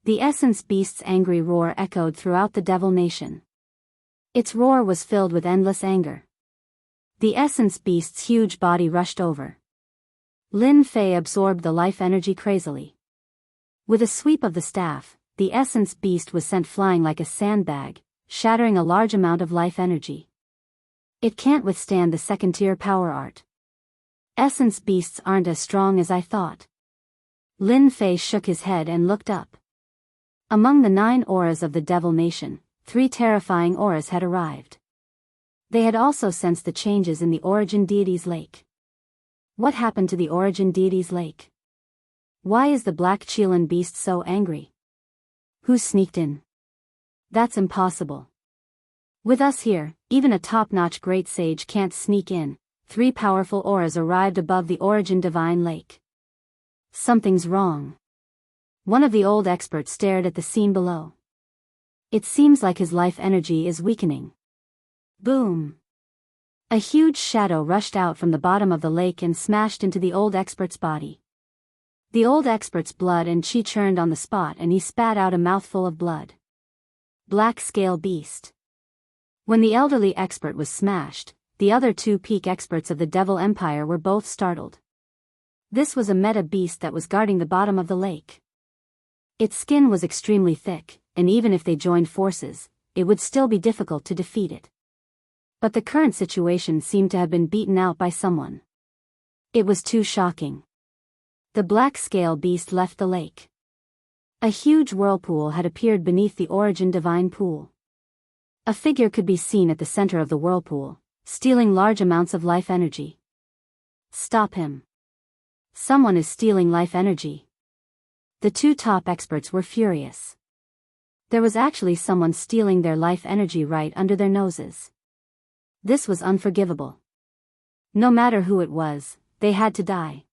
The Essence Beast's angry roar echoed throughout the Devil Nation. Its roar was filled with endless anger. The Essence Beast's huge body rushed over. Lin Fei absorbed the life energy crazily. With a sweep of the staff, the Essence Beast was sent flying like a sandbag, shattering a large amount of life energy. It can't withstand the second-tier power art. Essence Beasts aren't as strong as I thought. Lin Fei shook his head and looked up. Among the 9 auras of the Devil Nation, 3 terrifying auras had arrived. They had also sensed the changes in the Origin Deity's lake. What happened to the Origin Deity's lake? Why is the Black Qilin Beast so angry? Who sneaked in? That's impossible. With us here, even a top-notch great sage can't sneak in. 3 powerful auras arrived above the Origin Divine Lake. Something's wrong. One of the old experts stared at the scene below. It seems like his life energy is weakening. Boom! A huge shadow rushed out from the bottom of the lake and smashed into the old expert's body. The old expert's blood and chi churned on the spot and he spat out a mouthful of blood. Black Scale Beast. When the elderly expert was smashed, the other 2 peak experts of the Devil Empire were both startled. This was a meta beast that was guarding the bottom of the lake. Its skin was extremely thick, and even if they joined forces, it would still be difficult to defeat it. But the current situation seemed to have been beaten out by someone. It was too shocking. The black scale beast left the lake. A huge whirlpool had appeared beneath the Origin Divine Pool. A figure could be seen at the center of the whirlpool, stealing large amounts of life energy. Stop him. Someone is stealing life energy. The two top experts were furious. There was actually someone stealing their life energy right under their noses. This was unforgivable. No matter who it was, they had to die.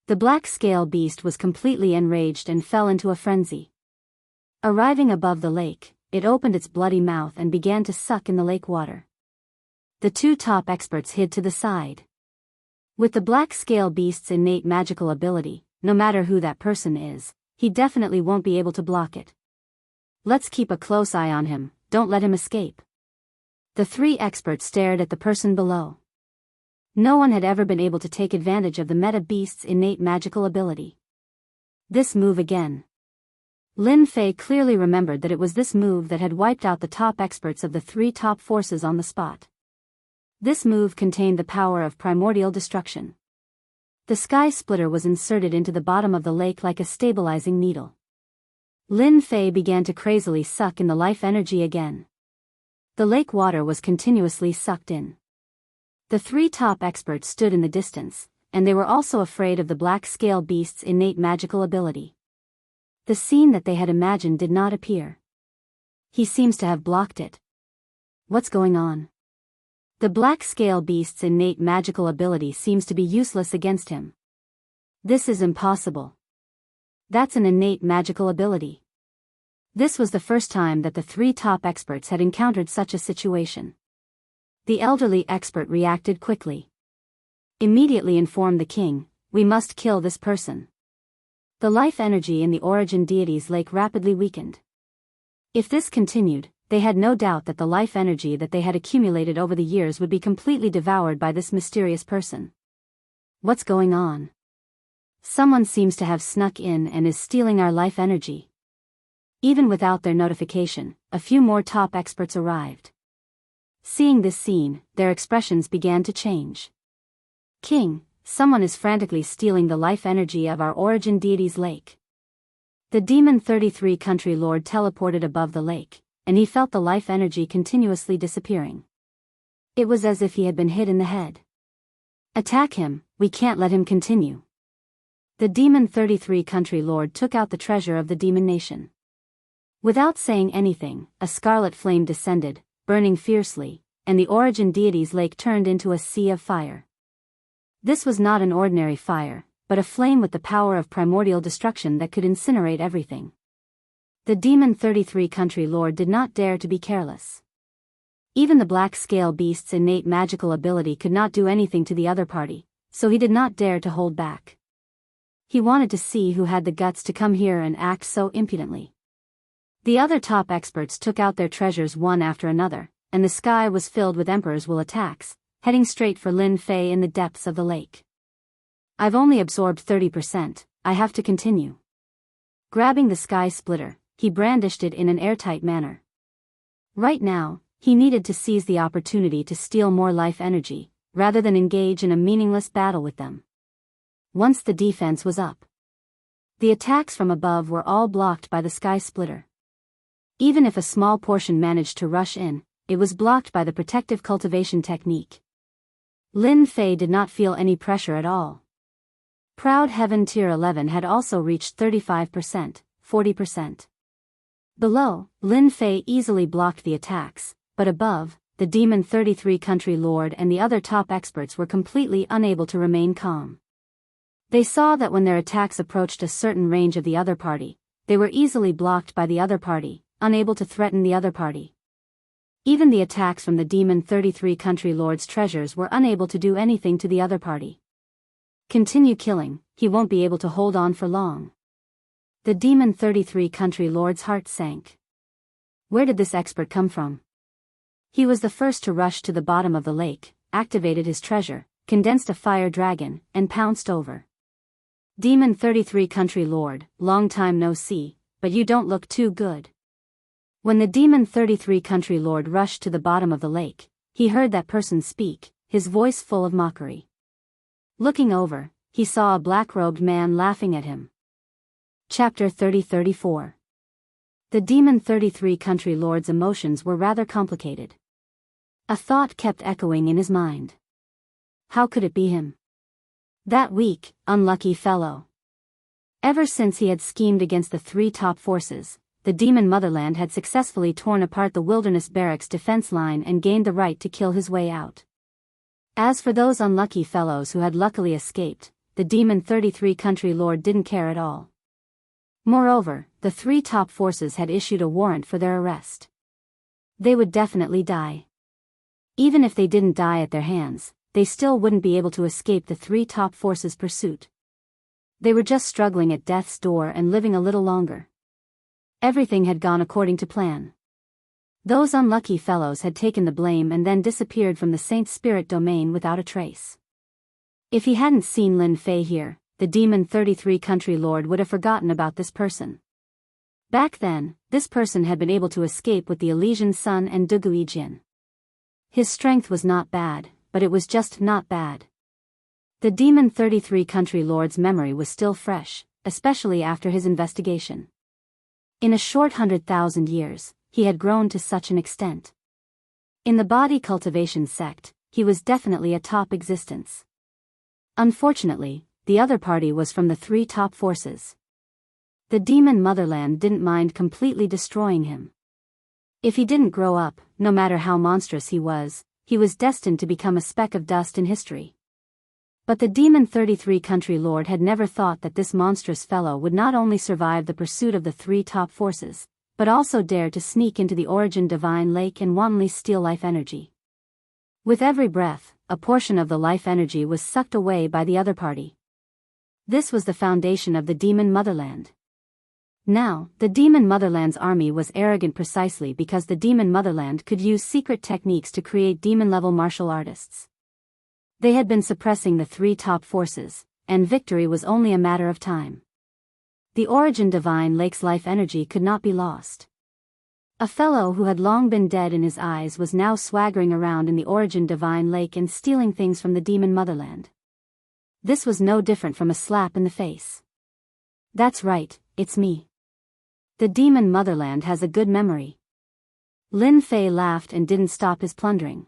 The black scale beast was completely enraged and fell into a frenzy. Arriving above the lake, it opened its bloody mouth and began to suck in the lake water. The two top experts hid to the side. With the black scale beast's innate magical ability, no matter who that person is, he definitely won't be able to block it. Let's keep a close eye on him, don't let him escape. The three experts stared at the person below. No one had ever been able to take advantage of the meta beast's innate magical ability. This move again. Lin Fei clearly remembered that it was this move that had wiped out the top experts of the three top forces on the spot. This move contained the power of primordial destruction. The sky splitter was inserted into the bottom of the lake like a stabilizing needle. Lin Fei began to crazily suck in the life energy again. The lake water was continuously sucked in. The three top experts stood in the distance, and they were also afraid of the black scale beast's innate magical ability. The scene that they had imagined did not appear. He seems to have blocked it. What's going on? The black scale beast's innate magical ability seems to be useless against him. This is impossible. That's an innate magical ability. This was the first time that the three top experts had encountered such a situation. The elderly expert reacted quickly. Immediately informed the king, we must kill this person. The life energy in the Origin deity's lake rapidly weakened. If this continued, they had no doubt that the life energy that they had accumulated over the years would be completely devoured by this mysterious person. What's going on? Someone seems to have snuck in and is stealing our life energy. Even without their notification, a few more top experts arrived. Seeing this scene, their expressions began to change. King, someone is frantically stealing the life energy of our Origin deity's lake. The Demon 33 country lord teleported above the lake, and he felt the life energy continuously disappearing. It was as if he had been hit in the head. Attack him, we can't let him continue. The Demon 33 country lord took out the treasure of the demon nation. Without saying anything, a scarlet flame descended, burning fiercely, and the Origin deity's lake turned into a sea of fire. This was not an ordinary fire, but a flame with the power of primordial destruction that could incinerate everything. The Demon 33 country lord did not dare to be careless. Even the black scale beast's innate magical ability could not do anything to the other party, so he did not dare to hold back. He wanted to see who had the guts to come here and act so impudently. The other top experts took out their treasures one after another, and the sky was filled with Emperor's Will attacks, heading straight for Lin Fei in the depths of the lake. I've only absorbed 30%, I have to continue. Grabbing the sky splitter, he brandished it in an airtight manner. Right now, he needed to seize the opportunity to steal more life energy, rather than engage in a meaningless battle with them. Once the defense was up, the attacks from above were all blocked by the sky splitter. Even if a small portion managed to rush in, it was blocked by the protective cultivation technique. Lin Fei did not feel any pressure at all. Proud Heaven Tier 11 had also reached 35%, 40%. Below, Lin Fei easily blocked the attacks, but above, the Demon 33 country lord and the other top experts were completely unable to remain calm. They saw that when their attacks approached a certain range of the other party, they were easily blocked by the other party, unable to threaten the other party. Even the attacks from the Demon 33 country lord's treasures were unable to do anything to the other party. Continue killing, he won't be able to hold on for long. The Demon 33 country lord's heart sank. Where did this expert come from? He was the first to rush to the bottom of the lake, activated his treasure, condensed a fire dragon, and pounced over. Demon 33 Country Lord, long time no see, but you don't look too good. When the Demon 33 Country Lord rushed to the bottom of the lake, he heard that person speak, his voice full of mockery. Looking over, he saw a black-robed man laughing at him. Chapter 30-34. The Demon 33 Country Lord's emotions were rather complicated. A thought kept echoing in his mind. How could it be him? That weak, unlucky fellow. Ever since he had schemed against the three top forces, the demon motherland had successfully torn apart the wilderness barracks defense line and gained the right to kill his way out. As for those unlucky fellows who had luckily escaped, the Demon 33 Country Lord didn't care at all. Moreover, the three top forces had issued a warrant for their arrest. They would definitely die. Even if they didn't die at their hands, they still wouldn't be able to escape the three top forces' pursuit. They were just struggling at death's door and living a little longer. Everything had gone according to plan. Those unlucky fellows had taken the blame and then disappeared from the Saint Spirit domain without a trace. If he hadn't seen Lin Fei here, the Demon 33 Country Lord would have forgotten about this person. Back then, this person had been able to escape with the Elysian Sun and Dugui Jin. His strength was not bad, but it was just not bad. The Demon 33 Country Lord's memory was still fresh, especially after his investigation. In a short 100,000 years, he had grown to such an extent. In the body cultivation sect, he was definitely a top existence. Unfortunately, the other party was from the three top forces. The demon motherland didn't mind completely destroying him. If he didn't grow up, no matter how monstrous he was destined to become a speck of dust in history. But the Demon 33 Country Lord had never thought that this monstrous fellow would not only survive the pursuit of the three top forces, but also dare to sneak into the Origin Divine Lake and wantonly steal life energy. With every breath, a portion of the life energy was sucked away by the other party. This was the foundation of the Demon Motherland. Now, the Demon Motherland's army was arrogant precisely because the Demon Motherland could use secret techniques to create demon-level martial artists. They had been suppressing the three top forces, and victory was only a matter of time. The Origin Divine Lake's life energy could not be lost. A fellow who had long been dead in his eyes was now swaggering around in the Origin Divine Lake and stealing things from the Demon Motherland. This was no different from a slap in the face. That's right, it's me. The Demon Motherland has a good memory. Lin Fei laughed and didn't stop his plundering.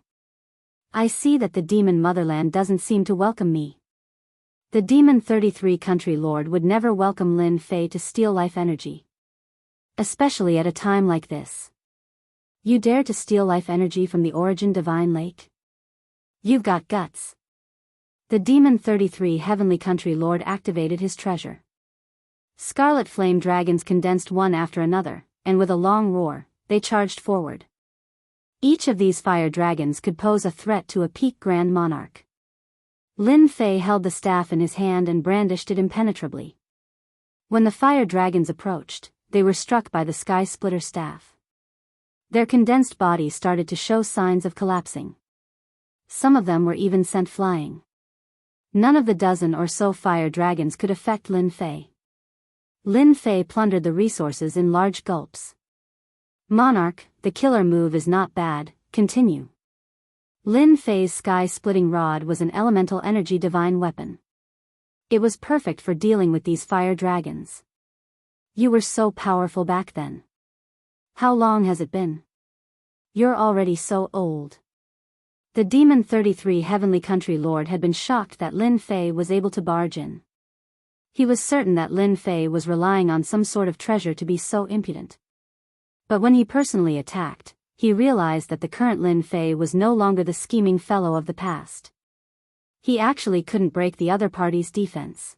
I see that the Demon Motherland doesn't seem to welcome me. The Demon 33 Country Lord would never welcome Lin Fei to steal life energy. Especially at a time like this. You dare to steal life energy from the Origin Divine Lake? You've got guts. The Demon 33 Heavenly Country Lord activated his treasure. Scarlet flame dragons condensed one after another, and with a long roar, they charged forward. Each of these fire dragons could pose a threat to a peak Grand Monarch. Lin Fei held the staff in his hand and brandished it impenetrably. When the fire dragons approached, they were struck by the Sky Splitter staff. Their condensed bodies started to show signs of collapsing. Some of them were even sent flying. None of the dozen or so fire dragons could affect Lin Fei. Lin Fei plundered the resources in large gulps. Monarch, the killer move is not bad, continue. Lin Fei's sky-splitting rod was an elemental energy divine weapon. It was perfect for dealing with these fire dragons. You were so powerful back then. How long has it been? You're already so old. The Demon 33 Heavenly Country Lord had been shocked that Lin Fei was able to barge in. He was certain that Lin Fei was relying on some sort of treasure to be so impudent. But when he personally attacked, he realized that the current Lin Fei was no longer the scheming fellow of the past. He actually couldn't break the other party's defense.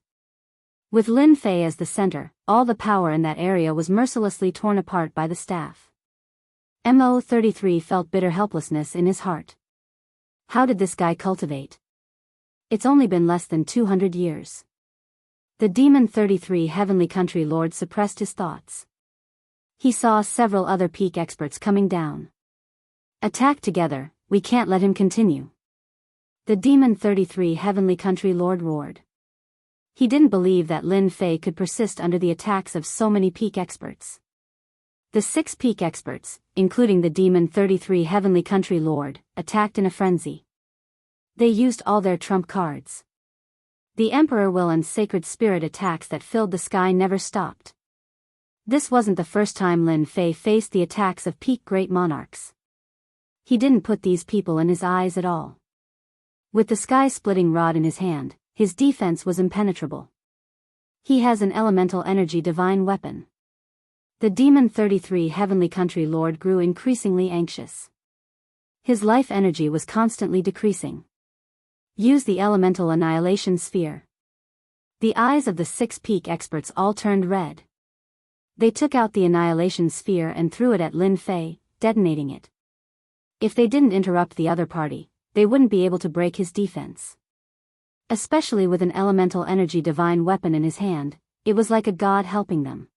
With Lin Fei as the center, all the power in that area was mercilessly torn apart by the staff. Mo33 felt bitter helplessness in his heart. How did this guy cultivate? It's only been less than 200 years. The Demon 33 Heavenly Country Lord suppressed his thoughts. He saw several other peak experts coming down. Attack together, we can't let him continue. The Demon 33 Heavenly Country Lord roared. He didn't believe that Lin Fei could persist under the attacks of so many peak experts. The 6 peak experts, including the Demon 33 Heavenly Country Lord, attacked in a frenzy. They used all their trump cards. The Emperor Will and Sacred Spirit attacks that filled the sky never stopped. This wasn't the first time Lin Fei faced the attacks of peak great monarchs. He didn't put these people in his eyes at all. With the sky-splitting rod in his hand, his defense was impenetrable. He has an elemental energy divine weapon. The Demon 33 Heavenly Country Lord grew increasingly anxious. His life energy was constantly decreasing. Use the elemental annihilation sphere. The eyes of the 6 peak experts all turned red. They took out the annihilation sphere and threw it at Lin Fei, detonating it. If they didn't interrupt the other party, they wouldn't be able to break his defense. Especially with an elemental energy divine weapon in his hand, it was like a god helping them.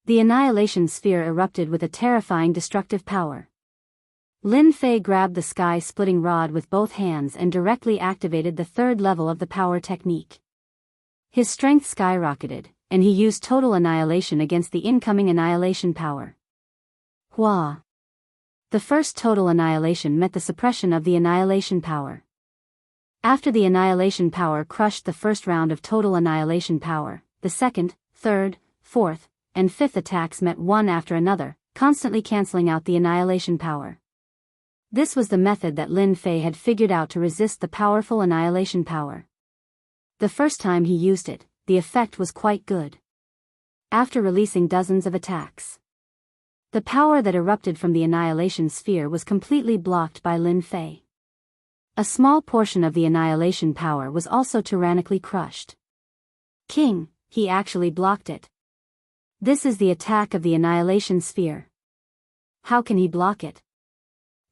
The annihilation sphere erupted with a terrifying destructive power. Lin Fei grabbed the sky-splitting rod with both hands and directly activated the 3rd level of the power technique. His strength skyrocketed, and he used total annihilation against the incoming annihilation power. Hua! The first total annihilation met the suppression of the annihilation power. After the annihilation power crushed the first round of total annihilation power, the 2nd, 3rd, 4th, and 5th attacks met one after another, constantly canceling out the annihilation power. This was the method that Lin Fei had figured out to resist the powerful annihilation power. The first time he used it, the effect was quite good. After releasing dozens of attacks, the power that erupted from the annihilation sphere was completely blocked by Lin Fei. A small portion of the annihilation power was also tyrannically crushed. King, he actually blocked it. This is the attack of the annihilation sphere. How can he block it?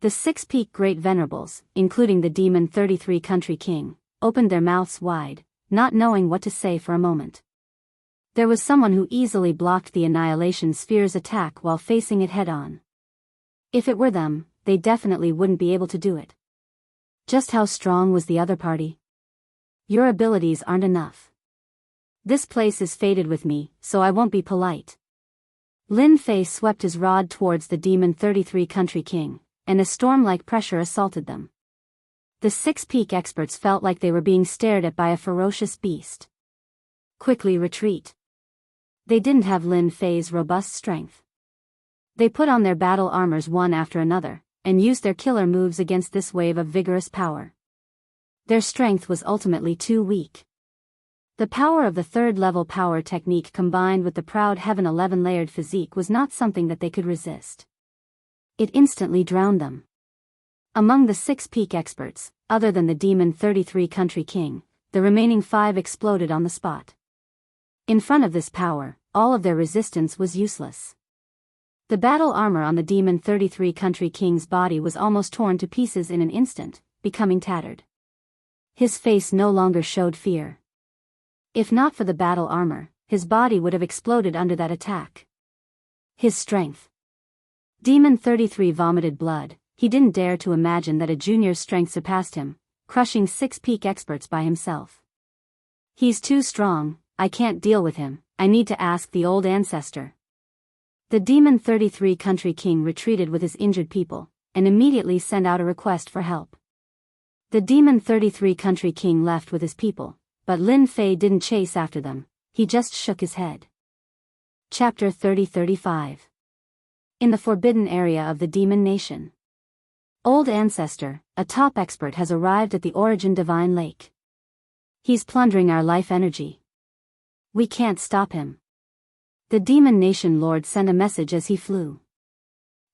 The 6 peak great venerables, including the Demon 33 Country King, opened their mouths wide, not knowing what to say for a moment. There was someone who easily blocked the annihilation sphere's attack while facing it head-on. If it were them, they definitely wouldn't be able to do it. Just how strong was the other party? Your abilities aren't enough. This place is fated with me, so I won't be polite. Lin Fei swept his rod towards the Demon 33 Country King, and a storm-like pressure assaulted them. The 6 peak experts felt like they were being stared at by a ferocious beast. Quickly retreat. They didn't have Lin Fei's robust strength. They put on their battle armors one after another, and used their killer moves against this wave of vigorous power. Their strength was ultimately too weak. The power of the 3rd level power technique combined with the proud Heaven 11 layered physique was not something that they could resist. It instantly drowned them. Among the 6 peak experts, other than the Demon 33 Country King, the remaining 5 exploded on the spot. In front of this power, all of their resistance was useless. The battle armor on the Demon 33 Country King's body was almost torn to pieces in an instant, becoming tattered. His face no longer showed fear. If not for the battle armor, his body would have exploded under that attack. His strength. Demon 33 vomited blood. He didn't dare to imagine that a junior's strength surpassed him, crushing 6 peak experts by himself. He's too strong, I can't deal with him, I need to ask the old ancestor. The Demon 33 Country King retreated with his injured people, and immediately sent out a request for help. The Demon 33 Country King left with his people, but Lin Fei didn't chase after them, he just shook his head. Chapter 30-35. In the forbidden area of the Demon Nation. Old Ancestor, a top expert has arrived at the Origin Divine Lake. He's plundering our life energy. We can't stop him. The Demon Nation Lord sent a message as he flew.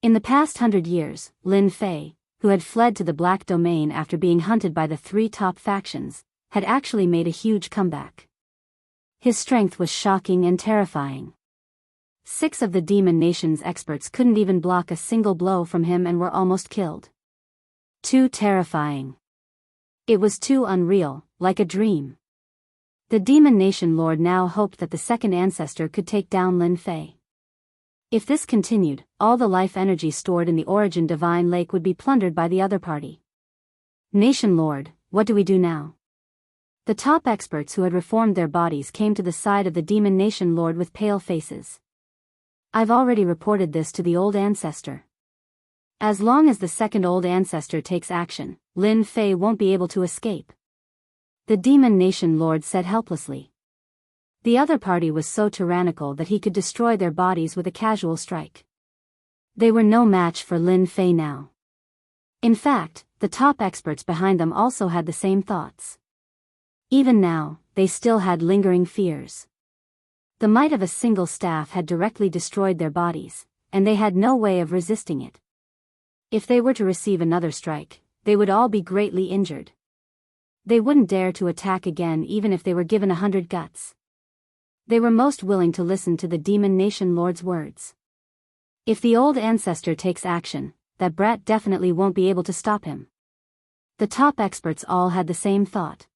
In the past 100 years, Lin Fei, who had fled to the Black Domain after being hunted by the 3 top factions, had actually made a huge comeback. His strength was shocking and terrifying. 6 of the Demon Nation's experts couldn't even block a single blow from him and were almost killed. Too terrifying. It was too unreal, like a dream. The Demon Nation Lord now hoped that the 2nd ancestor could take down Lin Fei. If this continued, all the life energy stored in the Origin Divine Lake would be plundered by the other party. Nation Lord, what do we do now? The top experts who had reformed their bodies came to the side of the Demon Nation Lord with pale faces. I've already reported this to the old ancestor. As long as the second old ancestor takes action, Lin Fei won't be able to escape. The Demon Nation Lord said helplessly. The other party was so tyrannical that he could destroy their bodies with a casual strike. They were no match for Lin Fei now. In fact, the top experts behind them also had the same thoughts. Even now, they still had lingering fears. The might of a single staff had directly destroyed their bodies, and they had no way of resisting it. If they were to receive another strike, they would all be greatly injured. They wouldn't dare to attack again even if they were given 100 guts. They were most willing to listen to the Demon Nation Lord's words. If the old ancestor takes action, that brat definitely won't be able to stop him. The top experts all had the same thought.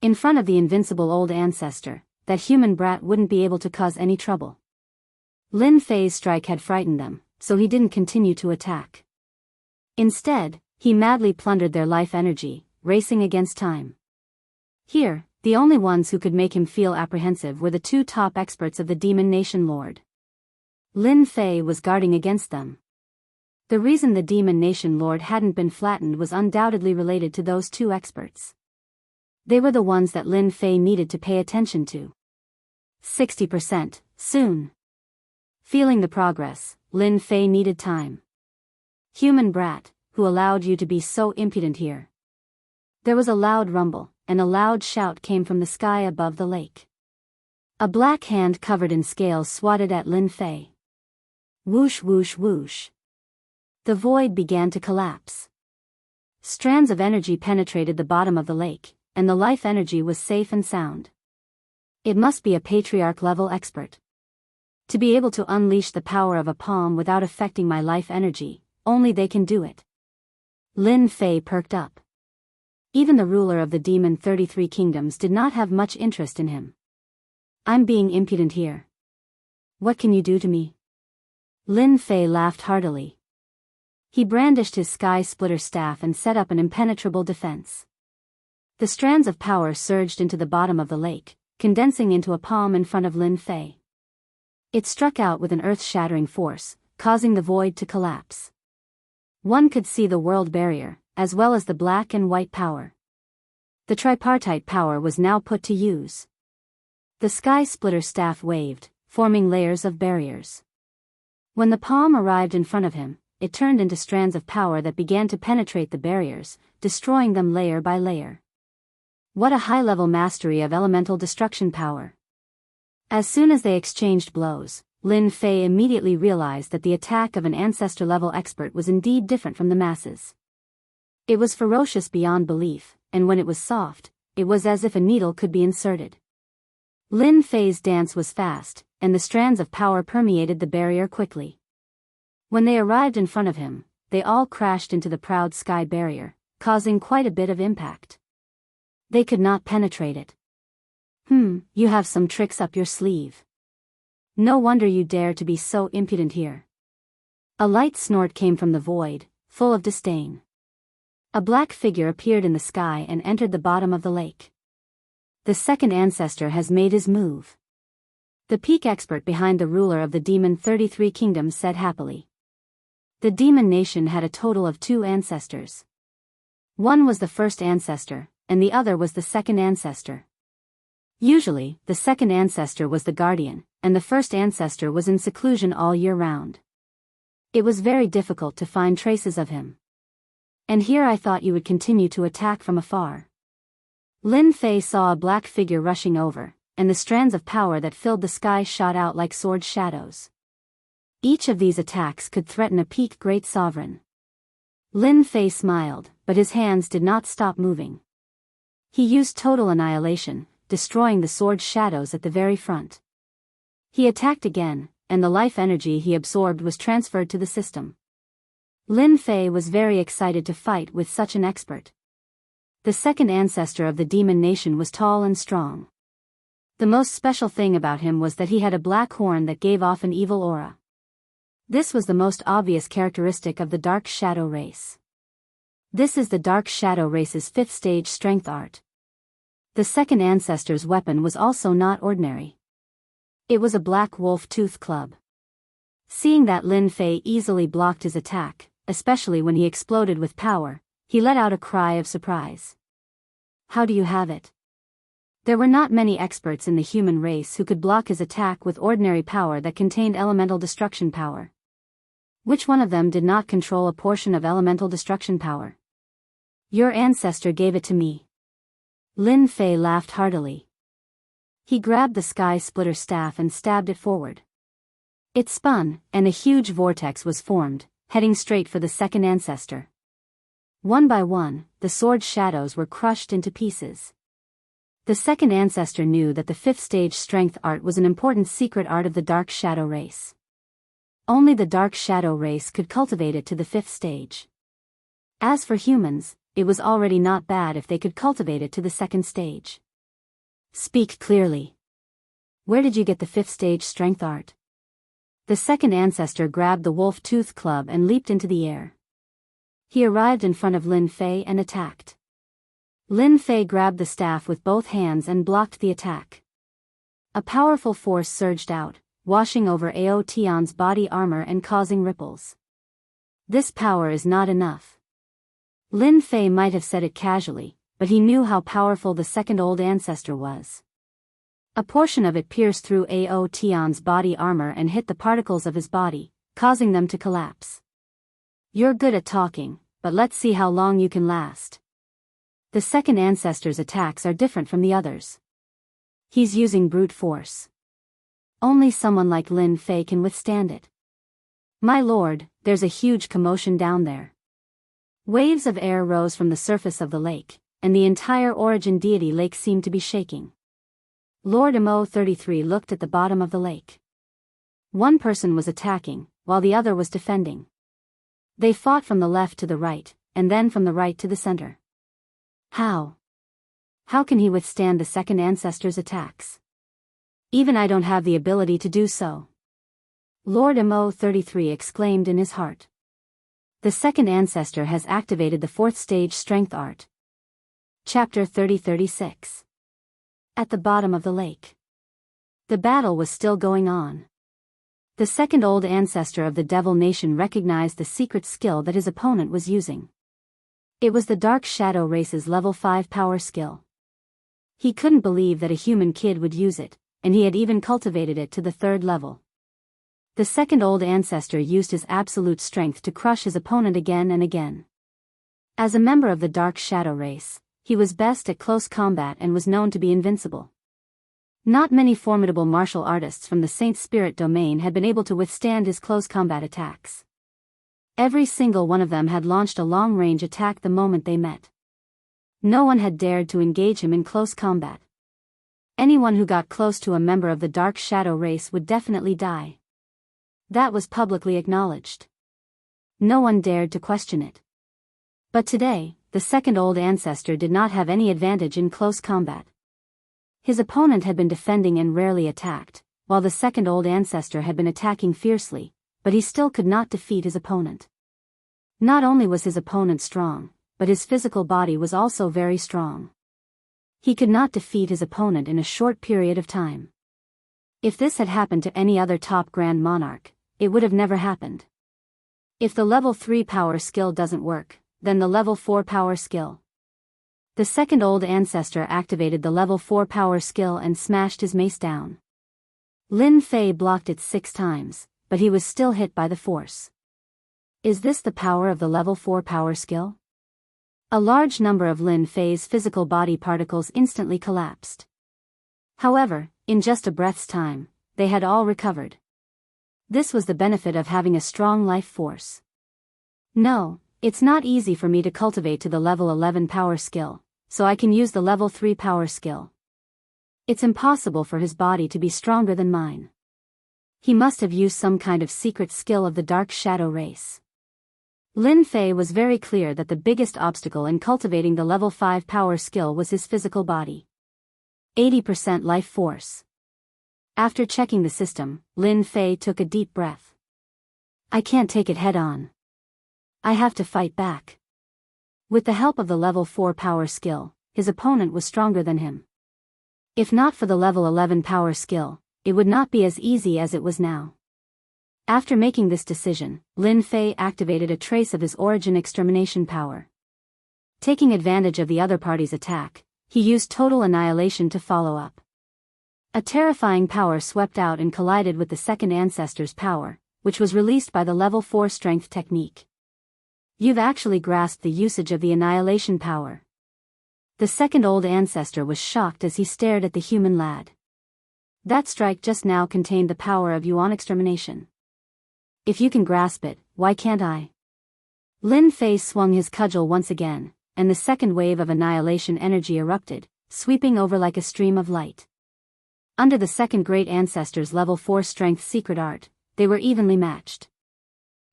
In front of the invincible old ancestor, that human brat wouldn't be able to cause any trouble. Lin Fei's strike had frightened them, so he didn't continue to attack. Instead, he madly plundered their life energy, racing against time. Here, the only ones who could make him feel apprehensive were the two top experts of the Demon Nation Lord. Lin Fei was guarding against them. The reason the Demon Nation Lord hadn't been flattened was undoubtedly related to those two experts. They were the ones that Lin Fei needed to pay attention to. 60%, soon. Feeling the progress, Lin Fei needed time. Human brat, who allowed you to be so impudent here? There was a loud rumble, and a loud shout came from the sky above the lake. A black hand covered in scales swatted at Lin Fei. Whoosh whoosh whoosh. The void began to collapse. Strands of energy penetrated the bottom of the lake, and the life energy was safe and sound. It must be a patriarch-level expert. To be able to unleash the power of a palm without affecting my life energy, only they can do it. Lin Fei perked up. Even the ruler of the Demon 33 Kingdoms did not have much interest in him. I'm being impudent here. What can you do to me? Lin Fei laughed heartily. He brandished his sky splitter staff and set up an impenetrable defense. The strands of power surged into the bottom of the lake, condensing into a palm in front of Lin Fei. It struck out with an earth-shattering force, causing the void to collapse. One could see the world barrier, as well as the black and white power. The tripartite power was now put to use. The sky splitter staff waved, forming layers of barriers. When the palm arrived in front of him, it turned into strands of power that began to penetrate the barriers, destroying them layer by layer. What a high-level mastery of elemental destruction power. As soon as they exchanged blows, Lin Fei immediately realized that the attack of an ancestor-level expert was indeed different from the masses. It was ferocious beyond belief, and when it was soft, it was as if a needle could be inserted. Lin Fei's dance was fast, and the strands of power permeated the barrier quickly. When they arrived in front of him, they all crashed into the proud sky barrier, causing quite a bit of impact. They could not penetrate it. You have some tricks up your sleeve. No wonder you dare to be so impudent here. A light snort came from the void, full of disdain. A black figure appeared in the sky and entered the bottom of the lake. The second ancestor has made his move. The peak expert behind the ruler of the Demon 33 Kingdoms said happily. The Demon Nation had a total of 2 ancestors. One was the first ancestor, and the other was the second ancestor. Usually, the second ancestor was the guardian, and the first ancestor was in seclusion all year round. It was very difficult to find traces of him. And here I thought you would continue to attack from afar. Lin Fei saw a black figure rushing over, and the strands of power that filled the sky shot out like sword shadows. Each of these attacks could threaten a peak great sovereign. Lin Fei smiled, but his hands did not stop moving. He used total annihilation, destroying the sword shadows at the very front. He attacked again, and the life energy he absorbed was transferred to the system. Lin Fei was very excited to fight with such an expert. The second ancestor of the Demon Nation was tall and strong. The most special thing about him was that he had a black horn that gave off an evil aura. This was the most obvious characteristic of the Dark Shadow race. This is the Dark Shadow race's 5th stage strength art. The second ancestor's weapon was also not ordinary. It was a black wolf tooth club. Seeing that Lin Fei easily blocked his attack, especially when he exploded with power, he let out a cry of surprise. How do you have it? There were not many experts in the human race who could block his attack with ordinary power that contained elemental destruction power. Which one of them did not control a portion of elemental destruction power? Your ancestor gave it to me. Lin Fei laughed heartily. He grabbed the sky splitter staff and stabbed it forward. It spun, and a huge vortex was formed, heading straight for the second ancestor. One by one, the sword's shadows were crushed into pieces. The second ancestor knew that the fifth stage strength art was an important secret art of the Dark Shadow race. Only the Dark Shadow race could cultivate it to the fifth stage. As for humans, it was already not bad if they could cultivate it to the second stage. Speak clearly. Where did you get the fifth stage strength art? The second ancestor grabbed the wolf tooth club and leaped into the air. He arrived in front of Lin Fei and attacked. Lin Fei grabbed the staff with both hands and blocked the attack. A powerful force surged out, washing over Ao Tian's body armor and causing ripples. This power is not enough. Lin Fei might have said it casually, but he knew how powerful the second old ancestor was. A portion of it pierced through Ao Tian's body armor and hit the particles of his body, causing them to collapse. You're good at talking, but let's see how long you can last. The second ancestor's attacks are different from the others. He's using brute force. Only someone like Lin Fei can withstand it. My lord, there's a huge commotion down there. Waves of air rose from the surface of the lake, and the entire Origin Deity Lake seemed to be shaking. Lord Mo33 looked at the bottom of the lake. One person was attacking, while the other was defending. They fought from the left to the right, and then from the right to the center. How? How can he withstand the second ancestor's attacks? Even I don't have the ability to do so. Lord Mo33 exclaimed in his heart. The second ancestor has activated the fourth stage strength art. Chapter 30-36. At the bottom of the lake. The battle was still going on. The second old ancestor of the Devil Nation recognized the secret skill that his opponent was using. It was the Dark Shadow race's level 5 power skill. He couldn't believe that a human kid would use it, and he had even cultivated it to the third level. The second old ancestor used his absolute strength to crush his opponent again and again. As a member of the Dark Shadow race, he was best at close combat and was known to be invincible. Not many formidable martial artists from the Saint Spirit domain had been able to withstand his close combat attacks. Every single one of them had launched a long-range attack the moment they met. No one had dared to engage him in close combat. Anyone who got close to a member of the Dark Shadow race would definitely die. That was publicly acknowledged. No one dared to question it. But today, the second old ancestor did not have any advantage in close combat. His opponent had been defending and rarely attacked, while the second old ancestor had been attacking fiercely, but he still could not defeat his opponent. Not only was his opponent strong, but his physical body was also very strong. He could not defeat his opponent in a short period of time. If this had happened to any other top Grand Monarch, it would have never happened. If the level 3 power skill doesn't work, then the level 4 power skill. The second old ancestor activated the level 4 power skill and smashed his mace down. Lin Fei blocked it 6 times, but he was still hit by the force. Is this the power of the level 4 power skill? A large number of Lin Fei's physical body particles instantly collapsed. However, in just a breath's time, they had all recovered. This was the benefit of having a strong life force. No, it's not easy for me to cultivate to the level 11 power skill, so I can use the level 3 power skill. It's impossible for his body to be stronger than mine. He must have used some kind of secret skill of the Dark Shadow race. Lin Fei was very clear that the biggest obstacle in cultivating the level 5 power skill was his physical body. 80% life force. After checking the system, Lin Fei took a deep breath. I can't take it head on. I have to fight back. With the help of the level 4 power skill, his opponent was stronger than him. If not for the level 11 power skill, it would not be as easy as it was now. After making this decision, Lin Fei activated a trace of his origin extermination power. Taking advantage of the other party's attack, he used total annihilation to follow up. A terrifying power swept out and collided with the second ancestor's power, which was released by the level 4 strength technique. You've actually grasped the usage of the annihilation power. The second old ancestor was shocked as he stared at the human lad. That strike just now contained the power of yuan extermination. If you can grasp it, why can't I? Lin Fei swung his cudgel once again, and the second wave of annihilation energy erupted, sweeping over like a stream of light. Under the second great ancestor's level 4 strength secret art, they were evenly matched.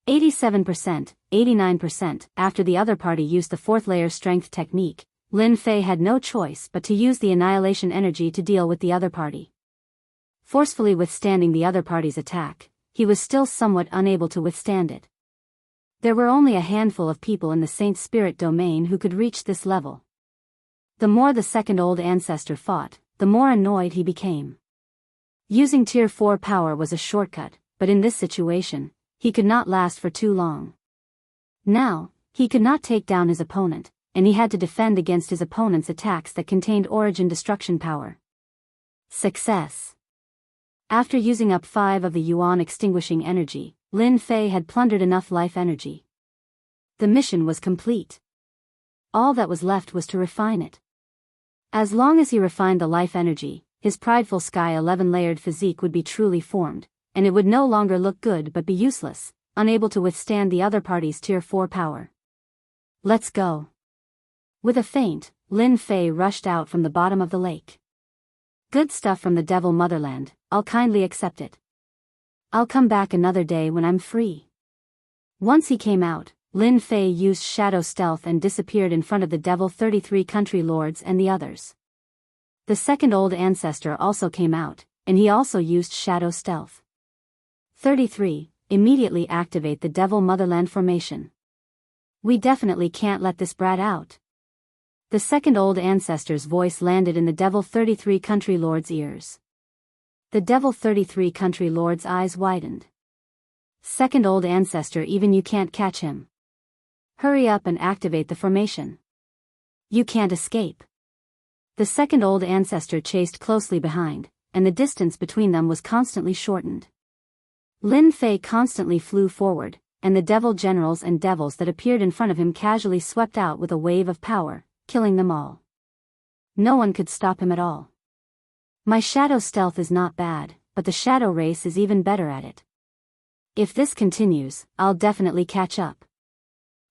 87%, 89%. After the other party used the fourth layer strength technique, Lin Fei had no choice but to use the annihilation energy to deal with the other party. Forcefully withstanding the other party's attack, he was still somewhat unable to withstand it. There were only a handful of people in the Saint Spirit domain who could reach this level. The more the second old ancestor fought, the more annoyed he became. Using tier 4 power was a shortcut, but in this situation, he could not last for too long. Now, he could not take down his opponent, and he had to defend against his opponent's attacks that contained origin destruction power. Success. After using up 5 of the yuan extinguishing energy, Lin Fei had plundered enough life energy. The mission was complete. All that was left was to refine it. As long as he refined the life energy, his prideful Sky 11 layered physique would be truly formed, and it would no longer look good but be useless, unable to withstand the other party's tier 4 power. Let's go. With a feint, Lin Fei rushed out from the bottom of the lake. Good stuff from the Devil Motherland, I'll kindly accept it. I'll come back another day when I'm free. Once he came out, Lin Fei used shadow stealth and disappeared in front of the Devil 33 country lords and the others. The second old ancestor also came out, and he also used shadow stealth. 33. Immediately activate the Devil Motherland formation. We definitely can't let this brat out. The second old ancestor's voice landed in the Devil 33 country lord's ears. The Devil 33 country lord's eyes widened. Second old ancestor, even you can't catch him. Hurry up and activate the formation. You can't escape. The second old ancestor chased closely behind, and the distance between them was constantly shortened. Lin Fei constantly flew forward, and the devil generals and devils that appeared in front of him casually swept out with a wave of power, killing them all. No one could stop him at all. My shadow stealth is not bad, but the shadow race is even better at it. If this continues, I'll definitely catch up.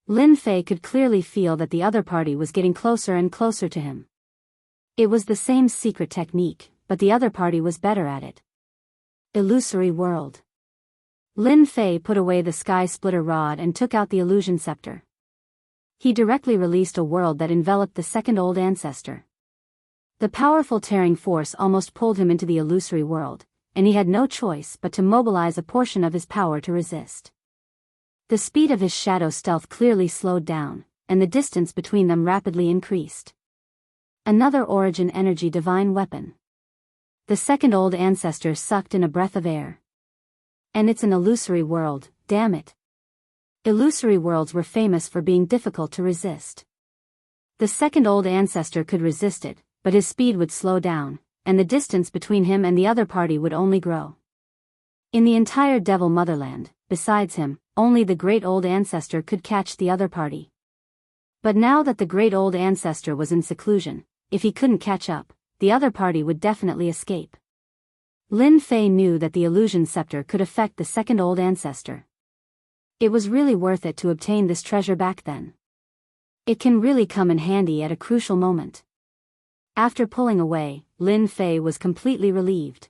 Lin Fei could clearly feel that the other party was getting closer and closer to him. It was the same secret technique, but the other party was better at it. Illusory world. Lin Fei put away the sky splitter rod and took out the illusion scepter. He directly released a world that enveloped the second old ancestor. The powerful tearing force almost pulled him into the illusory world, and he had no choice but to mobilize a portion of his power to resist. The speed of his shadow stealth clearly slowed down, and the distance between them rapidly increased. Another origin energy divine weapon. The second old ancestor sucked in a breath of air. And it's an illusory world, damn it. Illusory worlds were famous for being difficult to resist. The second old ancestor could resist it, but his speed would slow down, and the distance between him and the other party would only grow. In the entire Devil Motherland, besides him, only the great old ancestor could catch the other party. But now that the great old ancestor was in seclusion, if he couldn't catch up, the other party would definitely escape. Lin Fei knew that the illusion scepter could affect the second old ancestor. It was really worth it to obtain this treasure back then. It can really come in handy at a crucial moment. After pulling away, Lin Fei was completely relieved.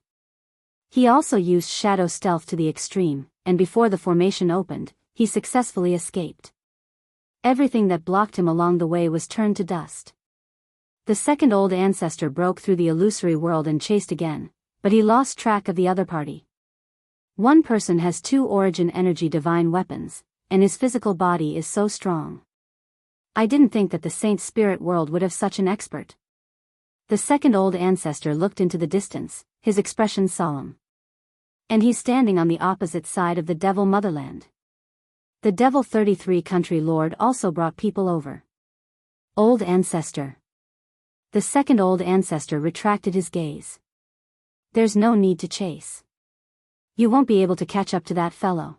He also used shadow stealth to the extreme, and before the formation opened, he successfully escaped. Everything that blocked him along the way was turned to dust. The second old ancestor broke through the illusory world and chased again, but he lost track of the other party. One person has 2 origin energy divine weapons, and his physical body is so strong. I didn't think that the Saint Spirit world would have such an expert. The second old ancestor looked into the distance, his expression solemn. And he's standing on the opposite side of the Devil Motherland. The Devil 33 country lord also brought people over. Old ancestor. The second old ancestor retracted his gaze. There's no need to chase. You won't be able to catch up to that fellow.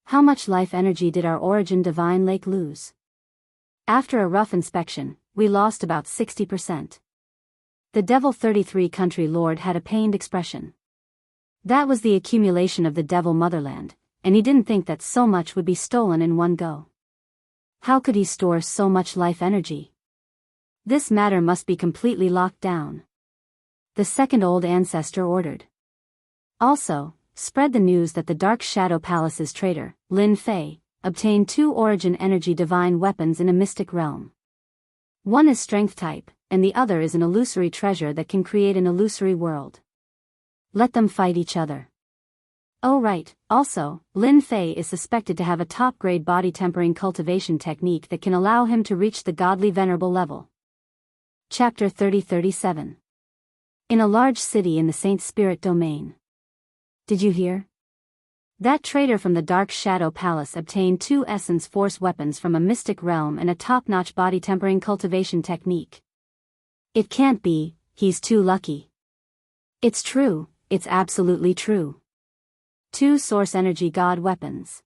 How much life energy did our origin divine lake lose? After a rough inspection, we lost about 60%. The Devil 33 country lord had a pained expression. That was the accumulation of the Devil Motherland, and he didn't think that so much would be stolen in one go. How could he store so much life energy? This matter must be completely locked down. The second old ancestor ordered. Also, spread the news that the Dark Shadow Palace's traitor, Lin Fei, obtained 2 origin energy divine weapons in a mystic realm. One is strength type, and the other is an illusory treasure that can create an illusory world. Let them fight each other. Oh right, also, Lin Fei is suspected to have a top-grade body-tempering cultivation technique that can allow him to reach the godly venerable level. Chapter 30-37. In a large city in the Saint Spirit domain. Did you hear? That traitor from the Dark Shadow Palace obtained 2 essence force weapons from a mystic realm and a top-notch body-tempering cultivation technique. It can't be, he's too lucky. It's true, it's absolutely true. 2 source energy god weapons.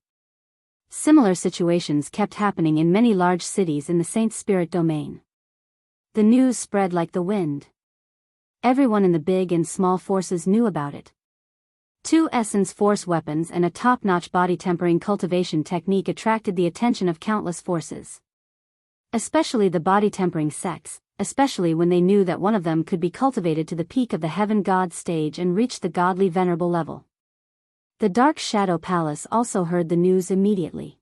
Similar situations kept happening in many large cities in the Saint Spirit domain. The news spread like the wind. Everyone in the big and small forces knew about it. 2 essence force weapons and a top-notch body-tempering cultivation technique attracted the attention of countless forces. Especially the body-tempering sects, especially when they knew that one of them could be cultivated to the peak of the heaven god stage and reach the godly venerable level. The Dark Shadow Palace also heard the news immediately.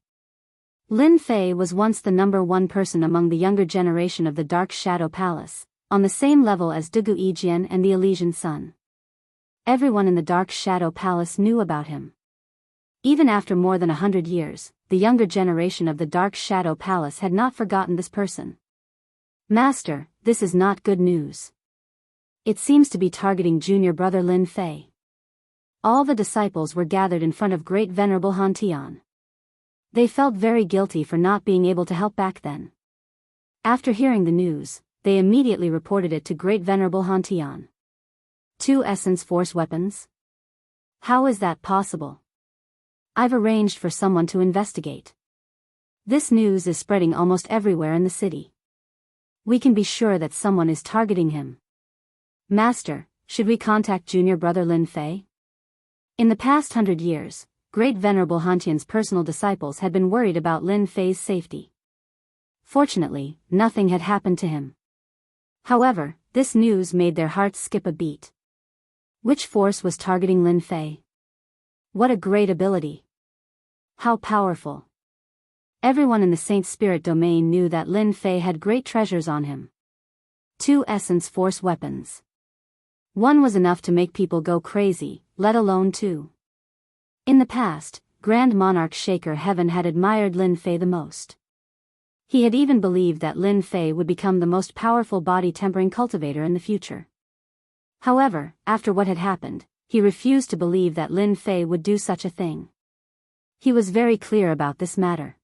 Lin Fei was once the #1 person among the younger generation of the Dark Shadow Palace, on the same level as Dugu Yijian and the Elysian Sun. Everyone in the Dark Shadow Palace knew about him. Even after more than 100 years, the younger generation of the Dark Shadow Palace had not forgotten this person. Master, this is not good news. It seems to be targeting junior brother Lin Fei. All the disciples were gathered in front of Great Venerable Han Tian. They felt very guilty for not being able to help back then. After hearing the news, they immediately reported it to Great Venerable Han Tian. 2 essence force weapons? How is that possible? I've arranged for someone to investigate. This news is spreading almost everywhere in the city. We can be sure that someone is targeting him. Master, should we contact junior brother Lin Fei? In the past 100 years, Great Venerable Han Tian's personal disciples had been worried about Lin Fei's safety. Fortunately, nothing had happened to him. However, this news made their hearts skip a beat. Which force was targeting Lin Fei? What a great ability! How powerful! Everyone in the Saint Spirit domain knew that Lin Fei had great treasures on him. 2 essence force weapons. One was enough to make people go crazy, let alone 2. In the past, Grand Monarch Shaker Heaven had admired Lin Fei the most. He had even believed that Lin Fei would become the most powerful body-tempering cultivator in the future. However, after what had happened, he refused to believe that Lin Fei would do such a thing. He was very clear about this matter.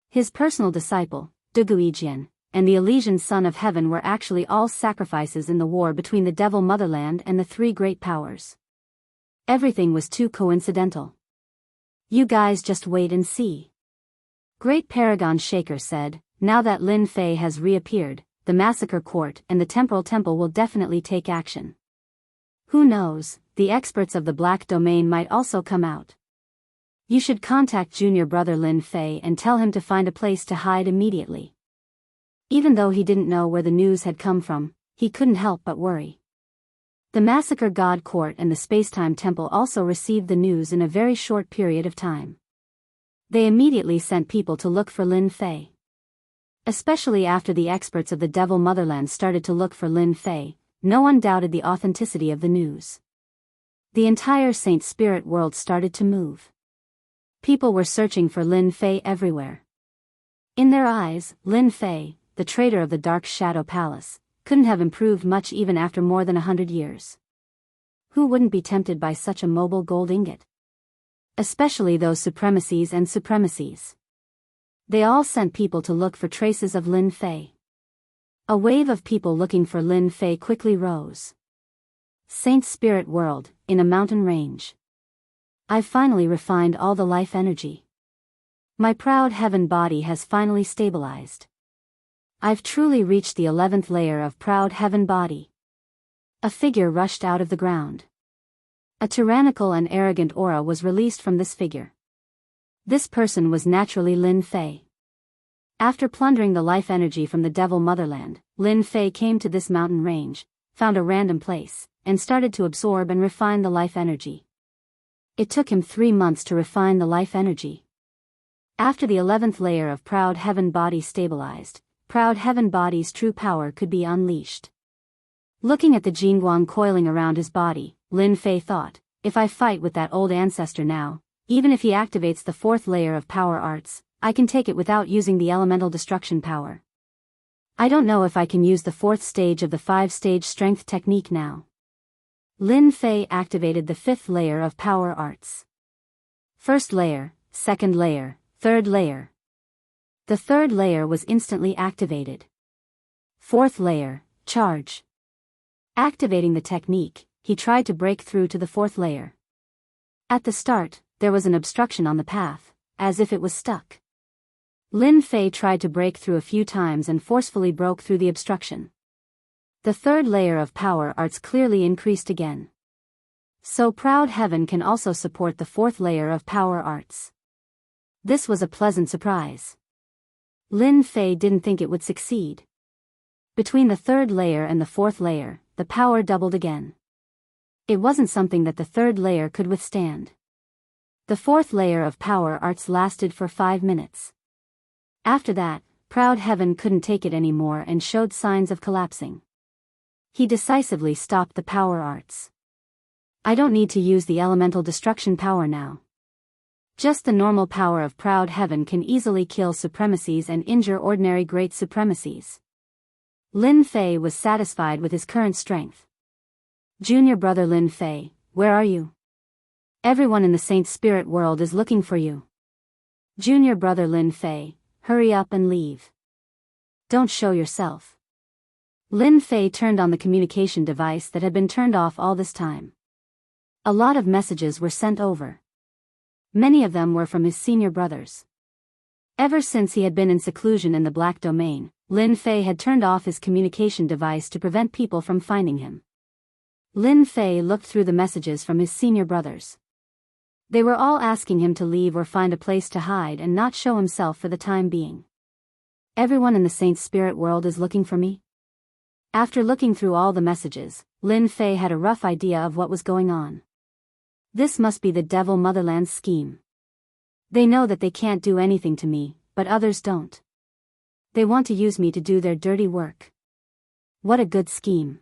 His personal disciple, Dugu Yijian, and the Elysian Son of Heaven were actually all sacrifices in the war between the Devil Motherland and the 3 great powers. Everything was too coincidental. You guys just wait and see. Great Paragon Shaker said, now that Lin Fei has reappeared, the Massacre Court and the Temporal Temple will definitely take action. Who knows, the experts of the Black Domain might also come out. You should contact junior brother Lin Fei and tell him to find a place to hide immediately. Even though he didn't know where the news had come from, he couldn't help but worry. The Massacre God Court and the Spacetime Temple also received the news in a very short period of time. They immediately sent people to look for Lin Fei. Especially after the experts of the Devil Motherland started to look for Lin Fei, no one doubted the authenticity of the news. The entire Saint Spirit world started to move. People were searching for Lin Fei everywhere. In their eyes, Lin Fei, the traitor of the Dark Shadow Palace, couldn't have improved much even after more than 100 years. Who wouldn't be tempted by such a mobile gold ingot? Especially those supremacies and supremacies. They all sent people to look for traces of Lin Fei. A wave of people looking for Lin Fei quickly rose. Saint Spirit World, in a mountain range. I've finally refined all the life energy. My proud heaven body has finally stabilized. I've truly reached the 11th layer of proud heaven body. A figure rushed out of the ground. A tyrannical and arrogant aura was released from this figure. This person was naturally Lin Fei. After plundering the life energy from the Devil Motherland, Lin Fei came to this mountain range, found a random place, and started to absorb and refine the life energy. It took him 3 months to refine the life energy. After the 11th layer of proud heaven body stabilized, proud heaven body's true power could be unleashed. Looking at the Jingguang coiling around his body, Lin Fei thought, if I fight with that old ancestor now, even if he activates the 4th layer of power arts, I can take it without using the elemental destruction power. I don't know if I can use the 4th stage of the 5-stage strength technique now. Lin Fei activated the 5th layer of power arts. 1st layer, 2nd layer, 3rd layer. The 3rd layer was instantly activated. 4th layer, charge. Activating the technique, he tried to break through to the 4th layer. At the start, there was an obstruction on the path, as if it was stuck. Lin Fei tried to break through a few times and forcefully broke through the obstruction. The 3rd layer of power arts clearly increased again. So proud heaven can also support the 4th layer of power arts. This was a pleasant surprise. Lin Fei didn't think it would succeed. Between the 3rd layer and the 4th layer, the power doubled again. It wasn't something that the 3rd layer could withstand. The 4th layer of power arts lasted for 5 minutes. After that, proud heaven couldn't take it anymore and showed signs of collapsing. He decisively stopped the power arts. I don't need to use the elemental destruction power now. Just the normal power of proud heaven can easily kill supremacies and injure ordinary great supremacies. Lin Fei was satisfied with his current strength. Junior brother Lin Fei, where are you? Everyone in the Saint Spirit world is looking for you. Junior brother Lin Fei, hurry up and leave. Don't show yourself. Lin Fei turned on the communication device that had been turned off all this time. A lot of messages were sent over. Many of them were from his senior brothers. Ever since he had been in seclusion in the Black Domain, Lin Fei had turned off his communication device to prevent people from finding him. Lin Fei looked through the messages from his senior brothers. They were all asking him to leave or find a place to hide and not show himself for the time being. Everyone in the Saint Spirit world is looking for me? After looking through all the messages, Lin Fei had a rough idea of what was going on. This must be the Devil Motherland's scheme. They know that they can't do anything to me, but others don't. They want to use me to do their dirty work. What a good scheme.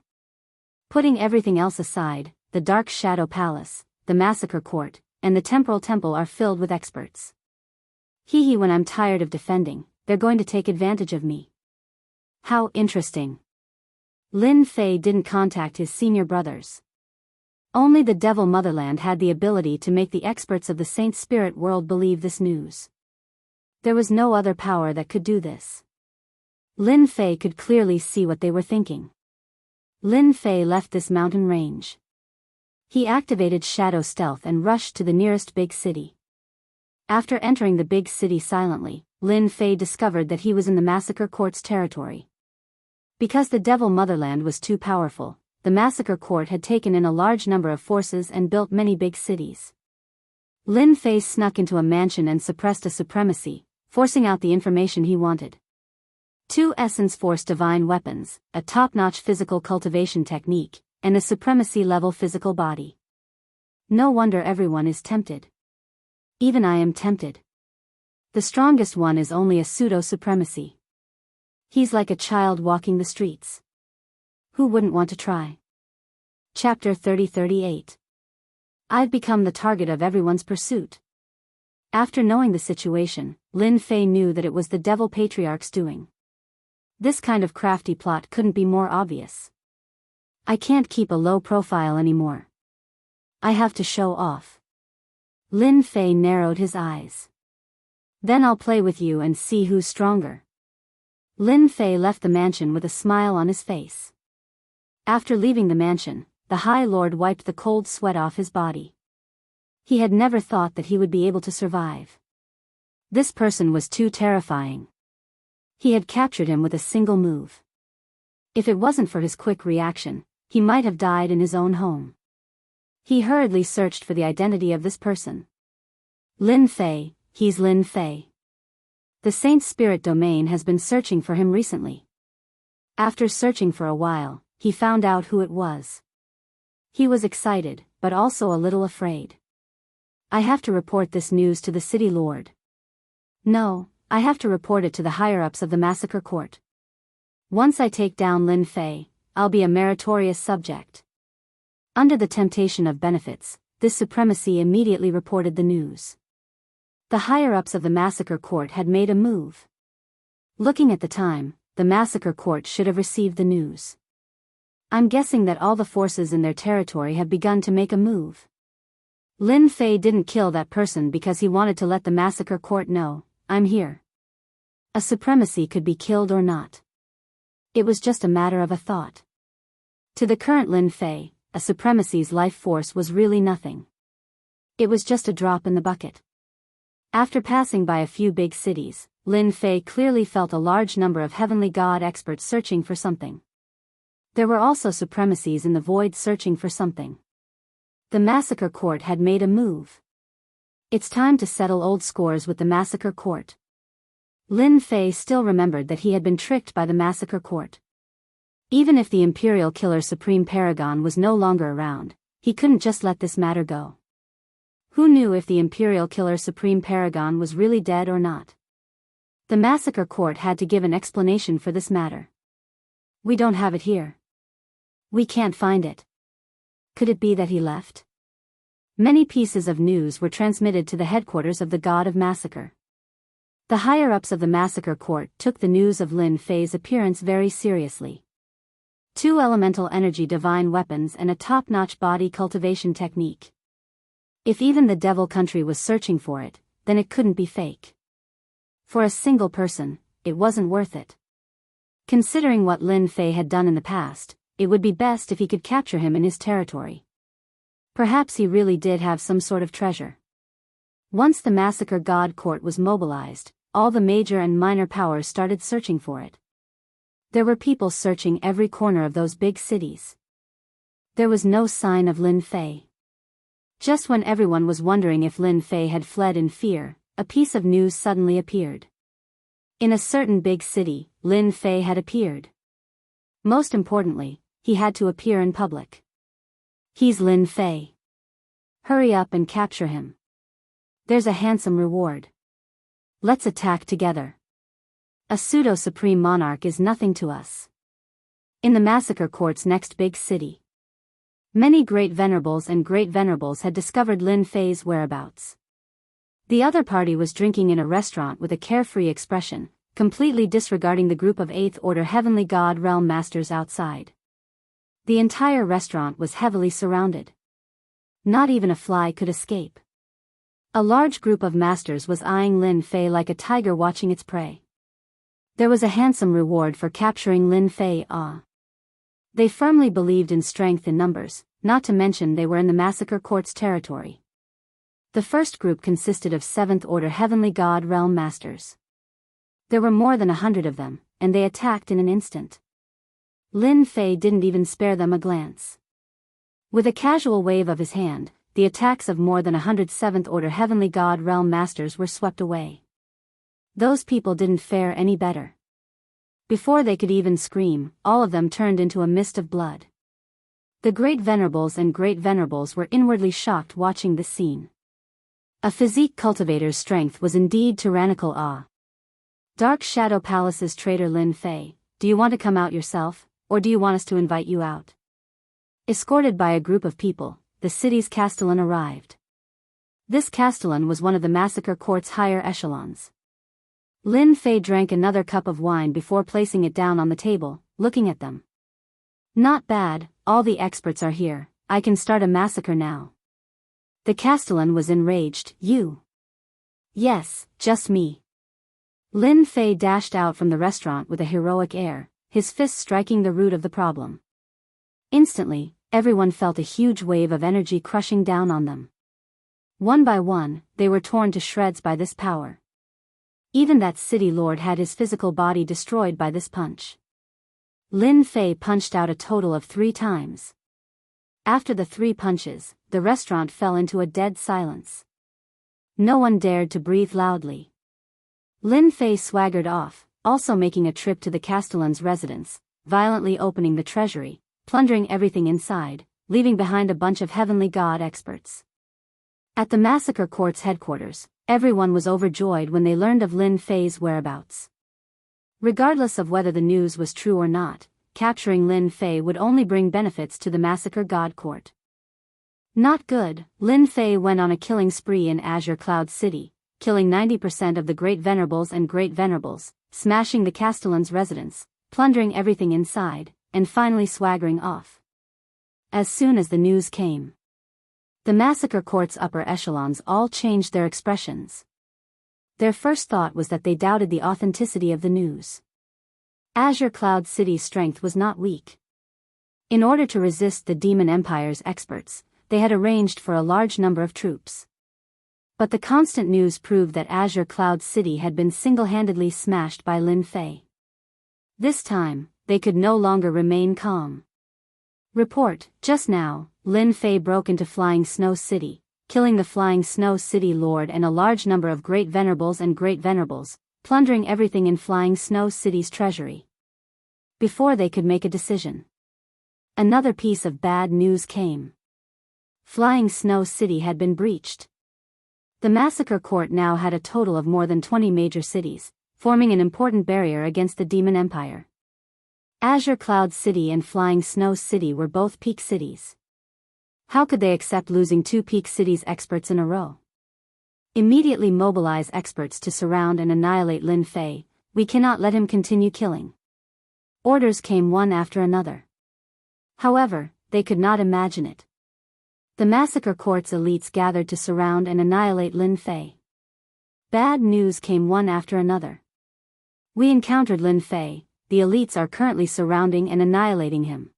Putting everything else aside, the Dark Shadow Palace, the Massacre Court, and the Temporal Temple are filled with experts. When I'm tired of defending, they're going to take advantage of me. How interesting. Lin Fei didn't contact his senior brothers. Only the Devil Motherland had the ability to make the experts of the Saint Spirit world believe this news. There was no other power that could do this. Lin Fei could clearly see what they were thinking. Lin Fei left this mountain range. He activated Shadow Stealth and rushed to the nearest big city. After entering the big city silently, Lin Fei discovered that he was in the Massacre Court's territory. Because the Devil Motherland was too powerful, the Massacre Court had taken in a large number of forces and built many big cities. Lin Fei snuck into a mansion and suppressed a supremacy, forcing out the information he wanted. 2 Essence Force Divine Weapons, a top-notch physical cultivation technique, and a supremacy-level physical body. No wonder everyone is tempted. Even I am tempted. The strongest one is only a pseudo-supremacy. He's like a child walking the streets. Who wouldn't want to try? Chapter 30-38. I've become the target of everyone's pursuit. After knowing the situation, Lin Fei knew that it was the Devil Patriarch's doing. This kind of crafty plot couldn't be more obvious. I can't keep a low profile anymore. I have to show off. Lin Fei narrowed his eyes. Then I'll play with you and see who's stronger. Lin Fei left the mansion with a smile on his face. After leaving the mansion, the High Lord wiped the cold sweat off his body. He had never thought that he would be able to survive. This person was too terrifying. He had captured him with a single move. If it wasn't for his quick reaction, he might have died in his own home. He hurriedly searched for the identity of this person. Lin Fei, he's Lin Fei. The Saint Spirit Domain has been searching for him recently. After searching for a while, he found out who it was. He was excited, but also a little afraid. I have to report this news to the city lord. No, I have to report it to the higher-ups of the massacre court. Once I take down Lin Fei, I'll be a meritorious subject. Under the temptation of benefits, this supremacy immediately reported the news. The higher-ups of the massacre court had made a move. Looking at the time, the massacre court should have received the news. I'm guessing that all the forces in their territory have begun to make a move. Lin Fei didn't kill that person because he wanted to let the massacre court know, I'm here. A supremacy could be killed or not. It was just a matter of a thought. To the current Lin Fei, a supremacy's life force was really nothing. It was just a drop in the bucket. After passing by a few big cities, Lin Fei clearly felt a large number of heavenly god experts searching for something. There were also supremacies in the void searching for something. The massacre court had made a move. It's time to settle old scores with the massacre court. Lin Fei still remembered that he had been tricked by the massacre court. Even if the Imperial Killer Supreme Paragon was no longer around, he couldn't just let this matter go. Who knew if the Imperial Killer Supreme Paragon was really dead or not? The massacre court had to give an explanation for this matter. We don't have it here. We can't find it. Could it be that he left? Many pieces of news were transmitted to the headquarters of the God of Massacre. The higher-ups of the massacre court took the news of Lin Fei's appearance very seriously. 2 elemental energy divine weapons and a top-notch body cultivation technique. If even the Devil Country was searching for it, then it couldn't be fake. For a single person, it wasn't worth it. Considering what Lin Fei had done in the past, it would be best if he could capture him in his territory. Perhaps he really did have some sort of treasure. Once the massacre god court was mobilized, all the major and minor powers started searching for it. There were people searching every corner of those big cities. There was no sign of Lin Fei. Just when everyone was wondering if Lin Fei had fled in fear, a piece of news suddenly appeared. In a certain big city, Lin Fei had appeared. Most importantly, he had to appear in public. He's Lin Fei. Hurry up and capture him. There's a handsome reward. Let's attack together. A pseudo-supreme monarch is nothing to us. In the massacre court's next big city, many great venerables and great venerables had discovered Lin Fei's whereabouts. The other party was drinking in a restaurant with a carefree expression, completely disregarding the group of 8th Order Heavenly God Realm Masters outside. The entire restaurant was heavily surrounded. Not even a fly could escape. A large group of masters was eyeing Lin Fei like a tiger watching its prey. There was a handsome reward for capturing Lin Fei. They firmly believed in strength in numbers, not to mention they were in the massacre court's territory. The first group consisted of 7th Order Heavenly God Realm Masters. There were more than 100 of them, and they attacked in an instant. Lin Fei didn't even spare them a glance. With a casual wave of his hand, the attacks of more than 100 7th Order Heavenly God Realm Masters were swept away. Those people didn't fare any better. Before they could even scream, all of them turned into a mist of blood. The Great Venerables and Great Venerables were inwardly shocked watching this scene. A physique cultivator's strength was indeed tyrannical. Dark Shadow Palace's traitor Lin Fei, do you want to come out yourself, or do you want us to invite you out? Escorted by a group of people, the city's castellan arrived. This castellan was one of the massacre court's higher echelons. Lin Fei drank another cup of wine before placing it down on the table, looking at them. Not bad, all the experts are here, I can start a massacre now. The castellan was enraged. You? Yes, just me. Lin Fei dashed out from the restaurant with a heroic air, his fist striking the root of the problem. Instantly, everyone felt a huge wave of energy crushing down on them. One by one, they were torn to shreds by this power. Even that city lord had his physical body destroyed by this punch. Lin Fei punched out a total of 3 times. After the 3 punches, the restaurant fell into a dead silence. No one dared to breathe loudly. Lin Fei swaggered off, also making a trip to the castellan's residence, violently opening the treasury, plundering everything inside, leaving behind a bunch of heavenly god experts. At the massacre court's headquarters, everyone was overjoyed when they learned of Lin Fei's whereabouts. Regardless of whether the news was true or not, capturing Lin Fei would only bring benefits to the massacre god court. Not good, Lin Fei went on a killing spree in Azure Cloud City, killing 90% of the Great Venerables and Great Venerables, smashing the castellan's residence, plundering everything inside, and finally swaggering off. As soon as the news came, the massacre court's upper echelons all changed their expressions. Their first thought was that they doubted the authenticity of the news. Azure Cloud City's strength was not weak. In order to resist the Demon Empire's experts, they had arranged for a large number of troops. But the constant news proved that Azure Cloud City had been single-handedly smashed by Lin Fei. This time, they could no longer remain calm. Report, just now, Lin Fei broke into Flying Snow City, killing the Flying Snow City Lord and a large number of Great Venerables and Great Venerables, plundering everything in Flying Snow City's treasury. Before they could make a decision, another piece of bad news came. Flying Snow City had been breached. The massacre court now had a total of more than 20 major cities, forming an important barrier against the Demon Empire. Azure Cloud City and Flying Snow City were both peak cities. How could they accept losing 2 peak cities experts in a row? Immediately mobilize experts to surround and annihilate Lin Fei, we cannot let him continue killing. Orders came one after another. However, they could not imagine it. The massacre court's elites gathered to surround and annihilate Lin Fei. Bad news came one after another. We encountered Lin Fei, the elites are currently surrounding and annihilating him.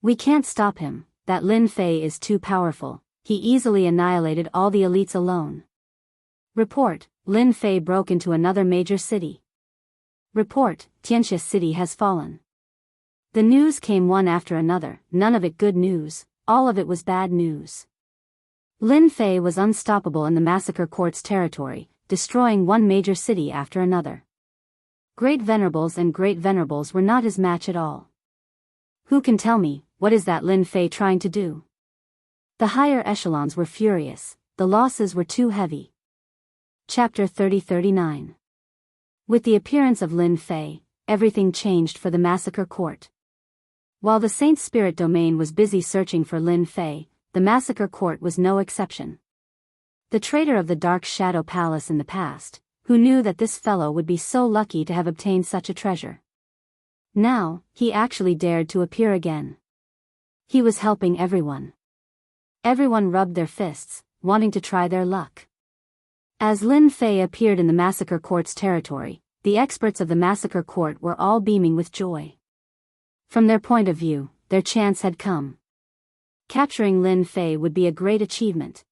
We can't stop him. That Lin Fei is too powerful, he easily annihilated all the elites alone. Report, Lin Fei broke into another major city. Report, Tianxia City has fallen. The news came one after another, none of it good news, all of it was bad news. Lin Fei was unstoppable in the massacre court's territory, destroying one major city after another. Great Venerables and Great Venerables were not his match at all. Who can tell me, what is that Lin Fei trying to do? The higher echelons were furious, the losses were too heavy. Chapter 30-39. With the appearance of Lin Fei, everything changed for the massacre court. While the Saint Spirit domain was busy searching for Lin Fei, the massacre court was no exception. The traitor of the Dark Shadow Palace in the past, who knew that this fellow would be so lucky to have obtained such a treasure. Now, he actually dared to appear again. He was helping everyone. Everyone rubbed their fists, wanting to try their luck. As Lin Fei appeared in the massacre court's territory, the experts of the massacre court were all beaming with joy. From their point of view, their chance had come. Capturing Lin Fei would be a great achievement.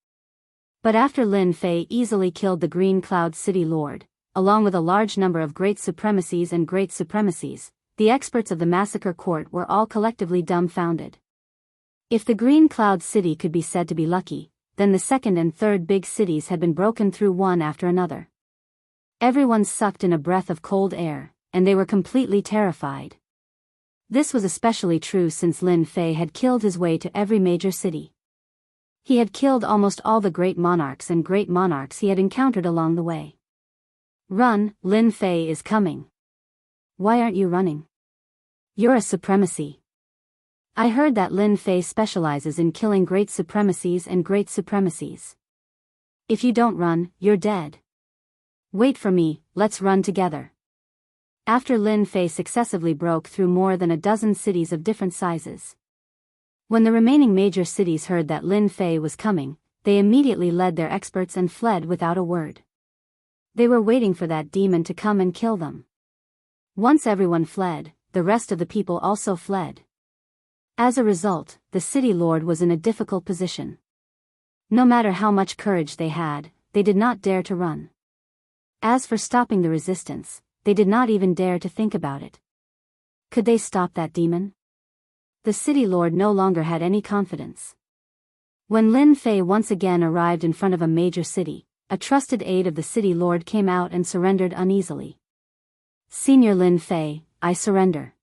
But after Lin Fei easily killed the Green Cloud City Lord, along with a large number of Great Supremacies and Great Supremacies, the experts of the massacre court were all collectively dumbfounded. If the Green Cloud City could be said to be lucky, then the second and third big cities had been broken through one after another. Everyone sucked in a breath of cold air, and they were completely terrified. This was especially true since Lin Fei had killed his way to every major city. He had killed almost all the great monarchs and great monarchs he had encountered along the way. Run, Lin Fei is coming. Why aren't you running? You're a supremacy. I heard that Lin Fei specializes in killing great supremacies and great supremacies. If you don't run, you're dead. Wait for me, let's run together. After Lin Fei successively broke through more than a dozen cities of different sizes. When the remaining major cities heard that Lin Fei was coming, they immediately led their experts and fled without a word. They were waiting for that demon to come and kill them. Once everyone fled, the rest of the people also fled. As a result, the city lord was in a difficult position. No matter how much courage they had, they did not dare to run. As for stopping the resistance, they did not even dare to think about it. Could they stop that demon? The city lord no longer had any confidence. When Lin Fei once again arrived in front of a major city, a trusted aide of the city lord came out and surrendered uneasily. Senior Lin Fei, I surrender.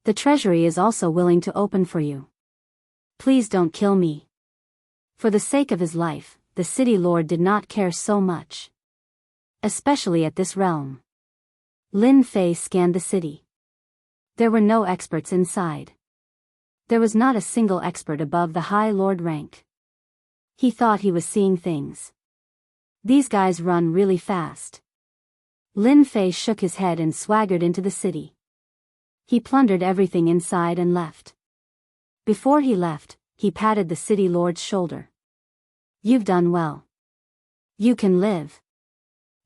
The treasury is also willing to open for you. Please don't kill me. For the sake of his life, the city lord did not care so much. Especially at this realm. Lin Fei scanned the city. There were no experts inside. There was not a single expert above the High Lord rank. He thought he was seeing things. These guys run really fast. Lin Fei shook his head and swaggered into the city. He plundered everything inside and left. Before he left, he patted the city lord's shoulder. You've done well. You can live.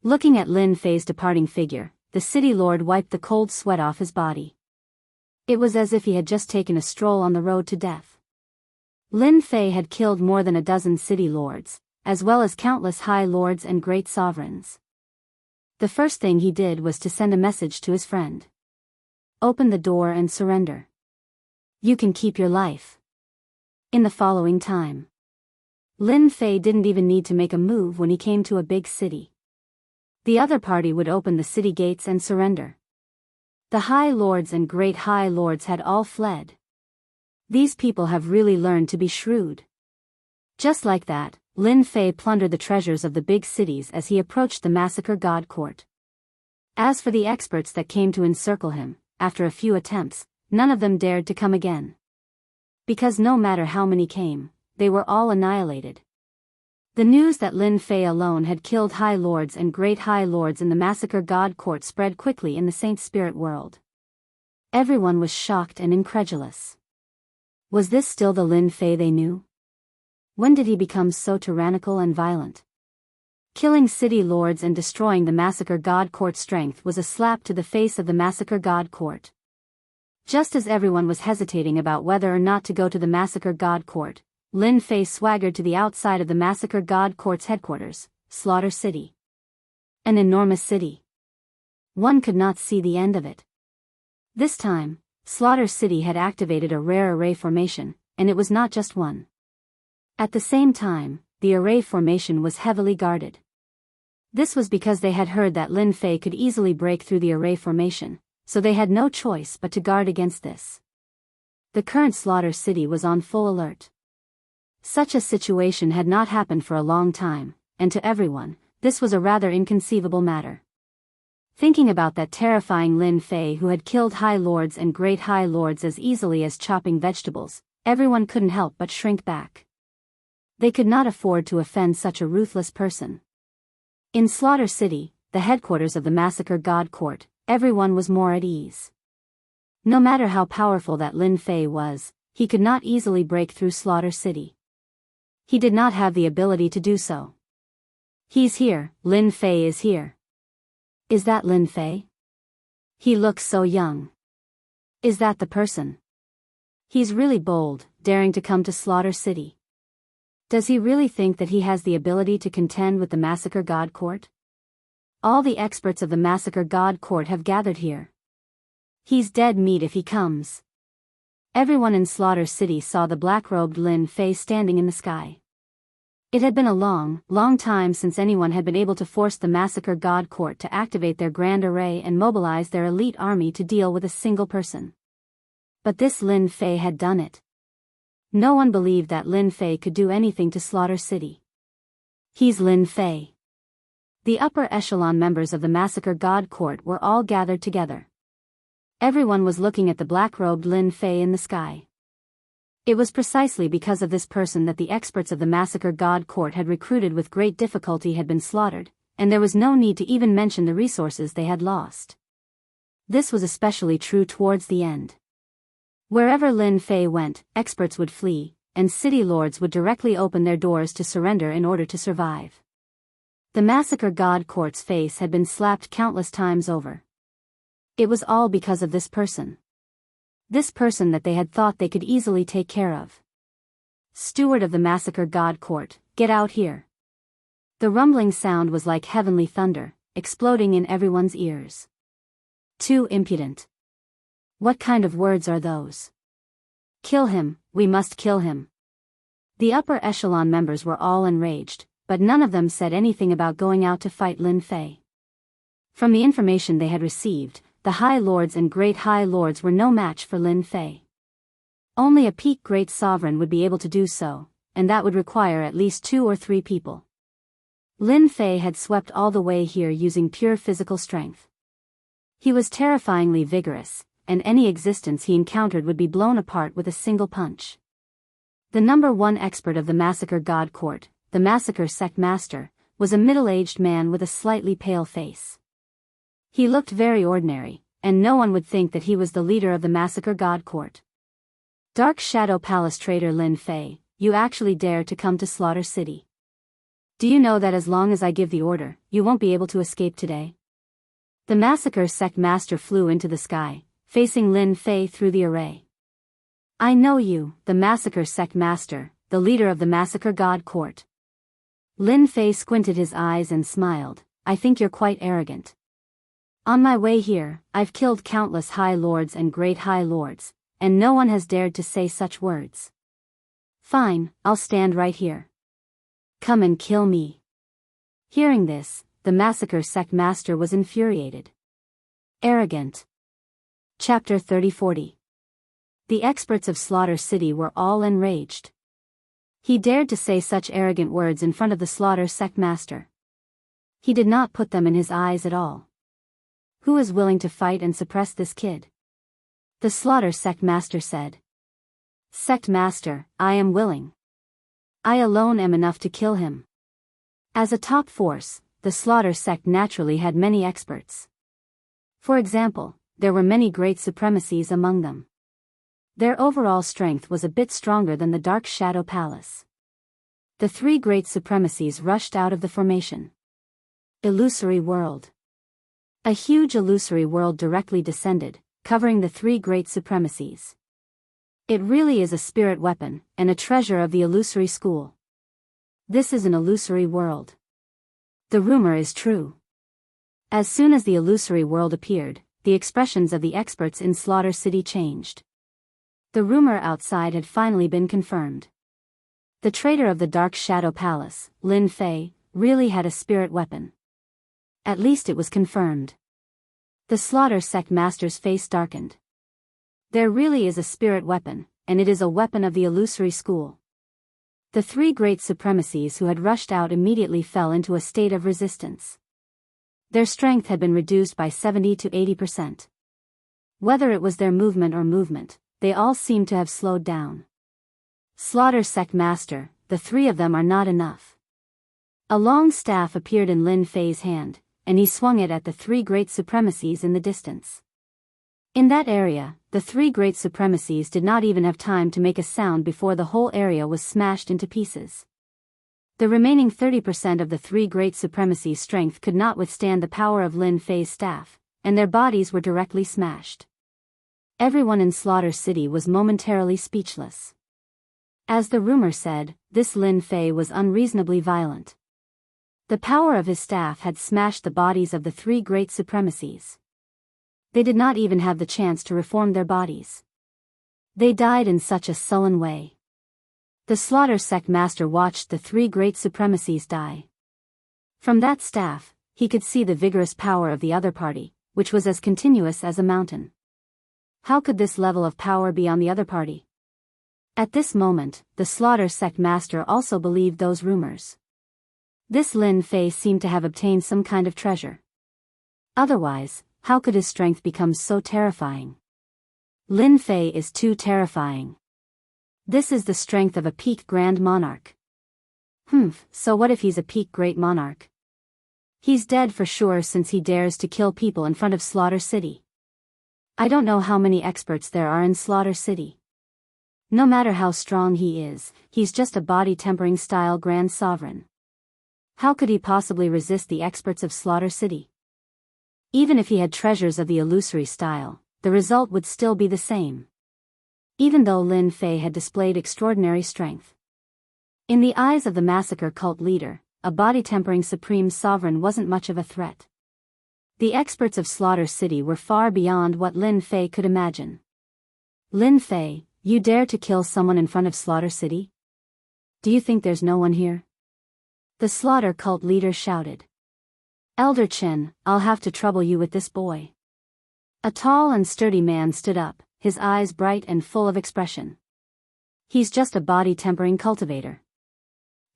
Looking at Lin Fei's departing figure, the city lord wiped the cold sweat off his body. It was as if he had just taken a stroll on the road to death. Lin Fei had killed more than a dozen city lords, as well as countless high lords and great sovereigns. The first thing he did was to send a message to his friend. Open the door and surrender. You can keep your life. In the following time. Lin Fei didn't even need to make a move when he came to a big city. The other party would open the city gates and surrender. The high lords and great high lords had all fled. These people have really learned to be shrewd. Just like that, Lin Fei plundered the treasures of the big cities as he approached the massacre god court. As for the experts that came to encircle him, after a few attempts, none of them dared to come again. Because no matter how many came, they were all annihilated. The news that Lin Fei alone had killed high lords and great high lords in the massacre god court spread quickly in the Saint Spirit world. Everyone was shocked and incredulous. Was this still the Lin Fei they knew? When did he become so tyrannical and violent? Killing city lords and destroying the massacre god court's strength was a slap to the face of the massacre god court. Just as everyone was hesitating about whether or not to go to the massacre god court, Lin Fei swaggered to the outside of the massacre god court's headquarters, Slaughter City. An enormous city. One could not see the end of it. This time, Slaughter City had activated a rare array formation, and it was not just one. At the same time, the array formation was heavily guarded. This was because they had heard that Lin Fei could easily break through the array formation, so they had no choice but to guard against this. The current Slaughter City was on full alert. Such a situation had not happened for a long time, and to everyone, this was a rather inconceivable matter. Thinking about that terrifying Lin Fei who had killed high lords and great high lords as easily as chopping vegetables, everyone couldn't help but shrink back. They could not afford to offend such a ruthless person. In Slaughter City, the headquarters of the massacre god court, everyone was more at ease. No matter how powerful that Lin Fei was, he could not easily break through Slaughter City. He did not have the ability to do so. He's here, Lin Fei is here. Is that Lin Fei? He looks so young. Is that the person? He's really bold, daring to come to Slaughter City. Does he really think that he has the ability to contend with the massacre god court? All the experts of the massacre god court have gathered here. He's dead meat if he comes. Everyone in Slaughter City saw the black-robed Lin Fei standing in the sky. It had been a long, long time since anyone had been able to force the massacre god court to activate their grand array and mobilize their elite army to deal with a single person. But this Lin Fei had done it. No one believed that Lin Fei could do anything to Slaughter City. He's Lin Fei. The upper echelon members of the massacre god court were all gathered together. Everyone was looking at the black-robed Lin Fei in the sky. It was precisely because of this person that the experts of the massacre god court had recruited with great difficulty had been slaughtered, and there was no need to even mention the resources they had lost. This was especially true towards the end. Wherever Lin Fei went, experts would flee, and city lords would directly open their doors to surrender in order to survive. The massacre god court's face had been slapped countless times over. It was all because of this person. This person that they had thought they could easily take care of. Steward of the massacre god court, get out here. The rumbling sound was like heavenly thunder, exploding in everyone's ears. Too impudent. What kind of words are those? Kill him, we must kill him. The upper echelon members were all enraged, but none of them said anything about going out to fight Lin Fei. From the information they had received, the High Lords and Great High Lords were no match for Lin Fei. Only a peak Great Sovereign would be able to do so, and that would require at least 2 or 3 people. Lin Fei had swept all the way here using pure physical strength. He was terrifyingly vigorous, and any existence he encountered would be blown apart with a single punch. The number 1 expert of the massacre god court, the massacre sect master, was a middle-aged man with a slightly pale face. He looked very ordinary, and no one would think that he was the leader of the massacre god court. Dark Shadow Palace traitor Lin Fei, you actually dare to come to Slaughter City. Do you know that as long as I give the order, you won't be able to escape today? The massacre sect master flew into the sky, facing Lin Fei through the array. I know you, the massacre sect master, the leader of the massacre god court. Lin Fei squinted his eyes and smiled. I think you're quite arrogant. On my way here, I've killed countless high lords and great high lords, and no one has dared to say such words. Fine, I'll stand right here. Come and kill me. Hearing this, the massacre sect master was infuriated. Arrogant. Chapter 30-40. The experts of Slaughter City were all enraged. He dared to say such arrogant words in front of the Slaughter sect master. He did not put them in his eyes at all. Who is willing to fight and suppress this kid? The Slaughter sect master said. Sect master, I am willing. I alone am enough to kill him. As a top force, the Slaughter sect naturally had many experts. For example, there were many great supremacies among them. Their overall strength was a bit stronger than the Dark Shadow Palace. The 3 great supremacies rushed out of the formation. Illusory world. A huge illusory world directly descended, covering the 3 great supremacies. It really is a spirit weapon, and a treasure of the illusory school. This is an illusory world. The rumor is true. As soon as the illusory world appeared, the expressions of the experts in Slaughter City changed. The rumor outside had finally been confirmed. The traitor of the Dark Shadow Palace, Lin Fei, really had a spirit weapon. At least it was confirmed. The Slaughter sect master's face darkened. There really is a spirit weapon, and it is a weapon of the illusory school. The 3 great supremacies who had rushed out immediately fell into a state of resistance. Their strength had been reduced by 70 to 80%. Whether it was their movement, they all seemed to have slowed down. Slaughter sect master, the 3 of them are not enough. A long staff appeared in Lin Fei's hand, and he swung it at the 3 great supremacies in the distance. In that area, the 3 great supremacies did not even have time to make a sound before the whole area was smashed into pieces. The remaining 30% of the 3 great supremacies' strength could not withstand the power of Lin Fei's staff, and their bodies were directly smashed. Everyone in Slaughter City was momentarily speechless. As the rumor said, this Lin Fei was unreasonably violent. The power of his staff had smashed the bodies of the 3 great supremacies. They did not even have the chance to reform their bodies. They died in such a sullen way. The Slaughter sect master watched the 3 great supremacies die. From that staff, he could see the vigorous power of the other party, which was as continuous as a mountain. How could this level of power be on the other party? At this moment, the Slaughter sect master also believed those rumors. This Lin Fei seemed to have obtained some kind of treasure. Otherwise, how could his strength become so terrifying? Lin Fei is too terrifying. This is the strength of a peak grand monarch. So what if he's a peak great monarch? He's dead for sure since he dares to kill people in front of Slaughter City. I don't know how many experts there are in Slaughter City. No matter how strong he is, he's just a body-tempering style grand sovereign. How could he possibly resist the experts of Slaughter City? Even if he had treasures of the illusory style, the result would still be the same. Even though Lin Fei had displayed extraordinary strength. In the eyes of the massacre cult leader, a body-tempering supreme sovereign wasn't much of a threat. The experts of Slaughter City were far beyond what Lin Fei could imagine. Lin Fei, you dare to kill someone in front of Slaughter City? Do you think there's no one here? The slaughter cult leader shouted. Elder Chen, I'll have to trouble you with this boy. A tall and sturdy man stood up, his eyes bright and full of expression. He's just a body-tempering cultivator.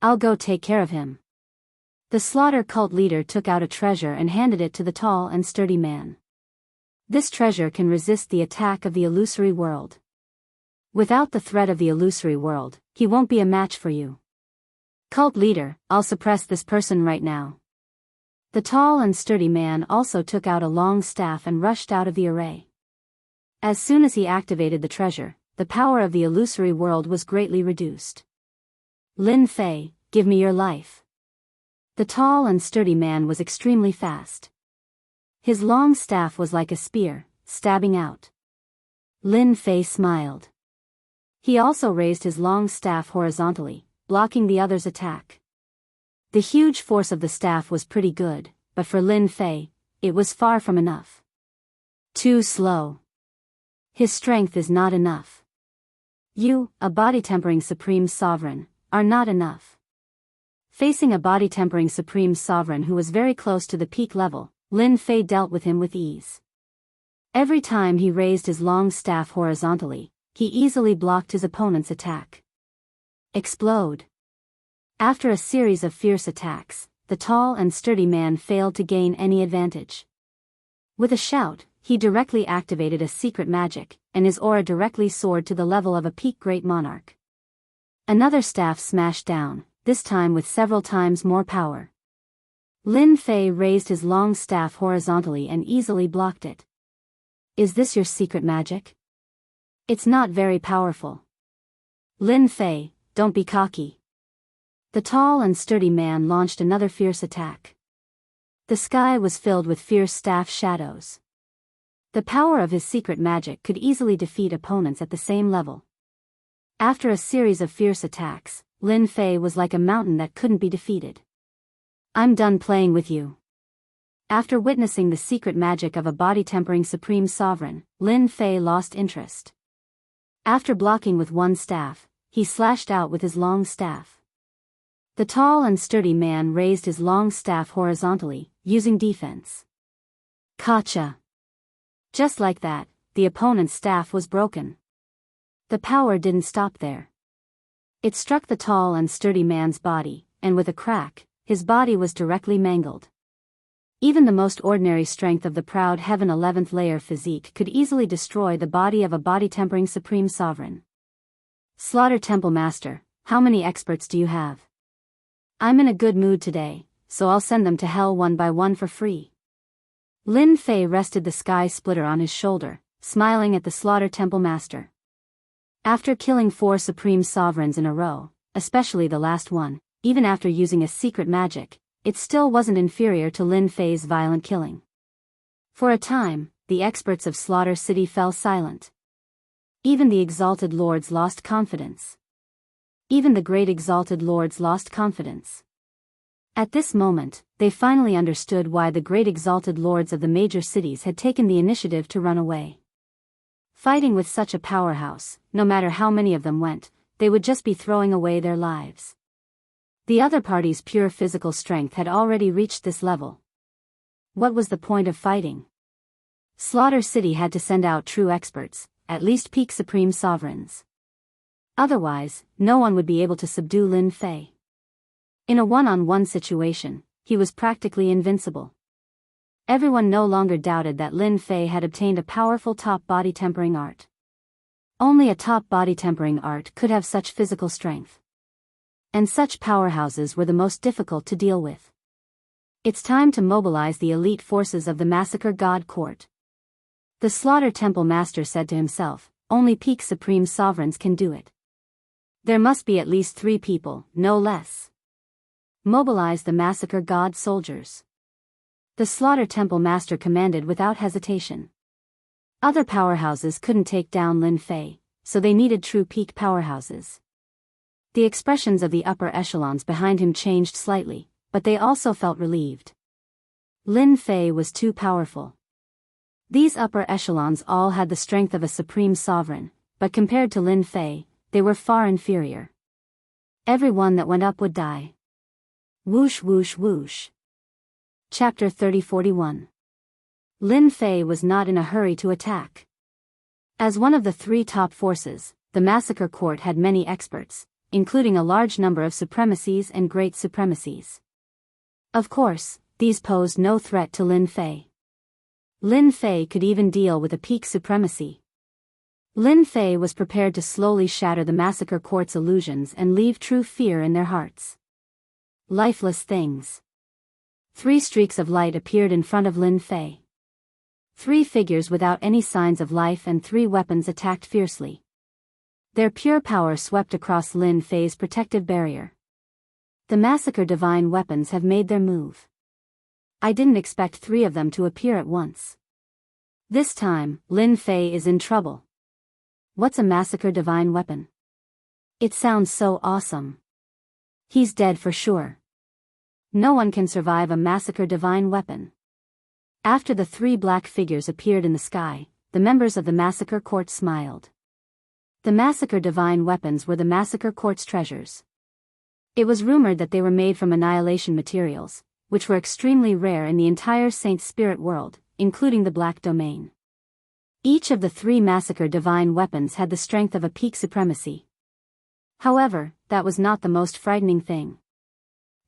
I'll go take care of him. The slaughter cult leader took out a treasure and handed it to the tall and sturdy man. This treasure can resist the attack of the illusory world. Without the threat of the illusory world, he won't be a match for you. Cult leader, I'll suppress this person right now. The tall and sturdy man also took out a long staff and rushed out of the array. As soon as he activated the treasure, the power of the illusory world was greatly reduced. Lin Fei, give me your life. The tall and sturdy man was extremely fast. His long staff was like a spear, stabbing out. Lin Fei smiled. He also raised his long staff horizontally, blocking the other's attack. The huge force of the staff was pretty good, but for Lin Fei, it was far from enough. Too slow. His strength is not enough. You, a body-tempering supreme sovereign, are not enough. Facing a body-tempering supreme sovereign who was very close to the peak level, Lin Fei dealt with him with ease. Every time he raised his long staff horizontally, he easily blocked his opponent's attack. Explode. After a series of fierce attacks, the tall and sturdy man failed to gain any advantage. With a shout, he directly activated a secret magic, and his aura directly soared to the level of a peak great monarch. Another staff smashed down, this time with several times more power. Lin Fei raised his long staff horizontally and easily blocked it. Is this your secret magic? It's not very powerful. Lin Fei, don't be cocky. The tall and sturdy man launched another fierce attack. The sky was filled with fierce staff shadows. The power of his secret magic could easily defeat opponents at the same level. After a series of fierce attacks, Lin Fei was like a mountain that couldn't be defeated. I'm done playing with you. After witnessing the secret magic of a body-tempering supreme sovereign, Lin Fei lost interest. After blocking with one staff, he slashed out with his long staff. The tall and sturdy man raised his long staff horizontally, using defense. Gotcha. Just like that, the opponent's staff was broken. The power didn't stop there. It struck the tall and sturdy man's body, and with a crack, his body was directly mangled. Even the most ordinary strength of the proud Heaven 11th layer physique could easily destroy the body of a body-tempering supreme sovereign. Slaughter Temple Master, how many experts do you have? I'm in a good mood today, so I'll send them to hell one by one for free. Lin Fei rested the sky splitter on his shoulder, smiling at the Slaughter Temple Master. After killing 4 supreme sovereigns in a row, especially the last one, even after using a secret magic, it still wasn't inferior to Lin Fei's violent killing. For a time, the experts of Slaughter City fell silent. Even the exalted lords lost confidence. Even the great exalted lords lost confidence. At this moment, they finally understood why the great exalted lords of the major cities had taken the initiative to run away. Fighting with such a powerhouse, no matter how many of them went, they would just be throwing away their lives. The other party's pure physical strength had already reached this level. What was the point of fighting? Slaughter City had to send out true experts, at least peak supreme sovereigns. Otherwise, no one would be able to subdue Lin Fei. In a one-on-one situation, he was practically invincible. Everyone no longer doubted that Lin Fei had obtained a powerful top body tempering art. Only a top body tempering art could have such physical strength. And such powerhouses were the most difficult to deal with. It's time to mobilize the elite forces of the Massacre God Court. The Slaughter Temple Master said to himself, only peak supreme sovereigns can do it. There must be at least 3 people, no less. Mobilize the Massacre God soldiers. The Slaughter Temple Master commanded without hesitation. Other powerhouses couldn't take down Lin Fei, so they needed true peak powerhouses. The expressions of the upper echelons behind him changed slightly, but they also felt relieved. Lin Fei was too powerful. These upper echelons all had the strength of a supreme sovereign, but compared to Lin Fei, they were far inferior. Everyone that went up would die. Whoosh whoosh whoosh. Chapter 3041. Lin Fei was not in a hurry to attack. As one of the 3 top forces, the Massacre Court had many experts, including a large number of supremacies and great supremacies. Of course, these posed no threat to Lin Fei. Lin Fei could even deal with a peak supremacy. Lin Fei was prepared to slowly shatter the Massacre Court's illusions and leave true fear in their hearts. Lifeless things. 3 streaks of light appeared in front of Lin Fei. 3 figures without any signs of life and 3 weapons attacked fiercely. Their pure power swept across Lin Fei's protective barrier. The Massacre divine weapons have made their move. I didn't expect 3 of them to appear at once. This time, Lin Fei is in trouble. What's a Massacre divine weapon? It sounds so awesome. He's dead for sure. No one can survive a Massacre divine weapon. After the 3 black figures appeared in the sky, the members of the Massacre Court smiled. The Massacre divine weapons were the Massacre Court's treasures. It was rumored that they were made from annihilation materials, which were extremely rare in the entire Saint Spirit world, including the Black Domain. Each of the 3 Massacre divine weapons had the strength of a peak supremacy. However, that was not the most frightening thing.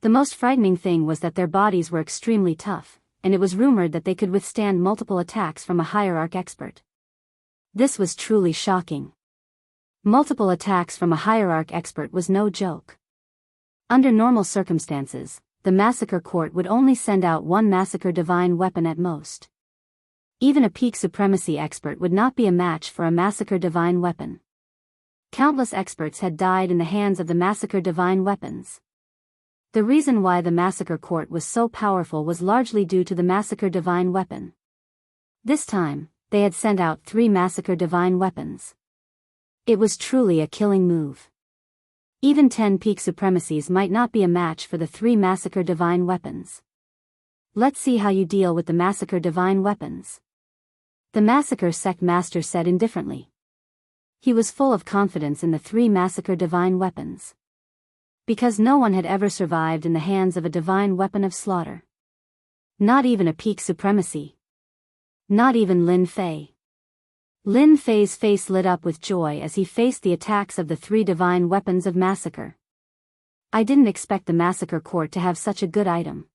The most frightening thing was that their bodies were extremely tough, and it was rumored that they could withstand multiple attacks from a hierarch expert. This was truly shocking. Multiple attacks from a hierarch expert was no joke. Under normal circumstances, the Massacre Court would only send out 1 Massacre divine weapon at most. Even a peak supremacy expert would not be a match for a Massacre divine weapon. Countless experts had died in the hands of the Massacre divine weapons. The reason why the Massacre Court was so powerful was largely due to the Massacre divine weapon. This time, they had sent out 3 Massacre divine weapons. It was truly a killing move. Even 10 peak supremacies might not be a match for the 3 Massacre divine weapons. Let's see how you deal with the Massacre divine weapons. The Massacre Sect Master said indifferently. He was full of confidence in the 3 Massacre divine weapons. Because no one had ever survived in the hands of a divine weapon of slaughter. Not even a peak supremacy. Not even Lin Fei. Lin Fei's face lit up with joy as he faced the attacks of the 3 divine weapons of massacre. I didn't expect the Massacre Court to have such a good item.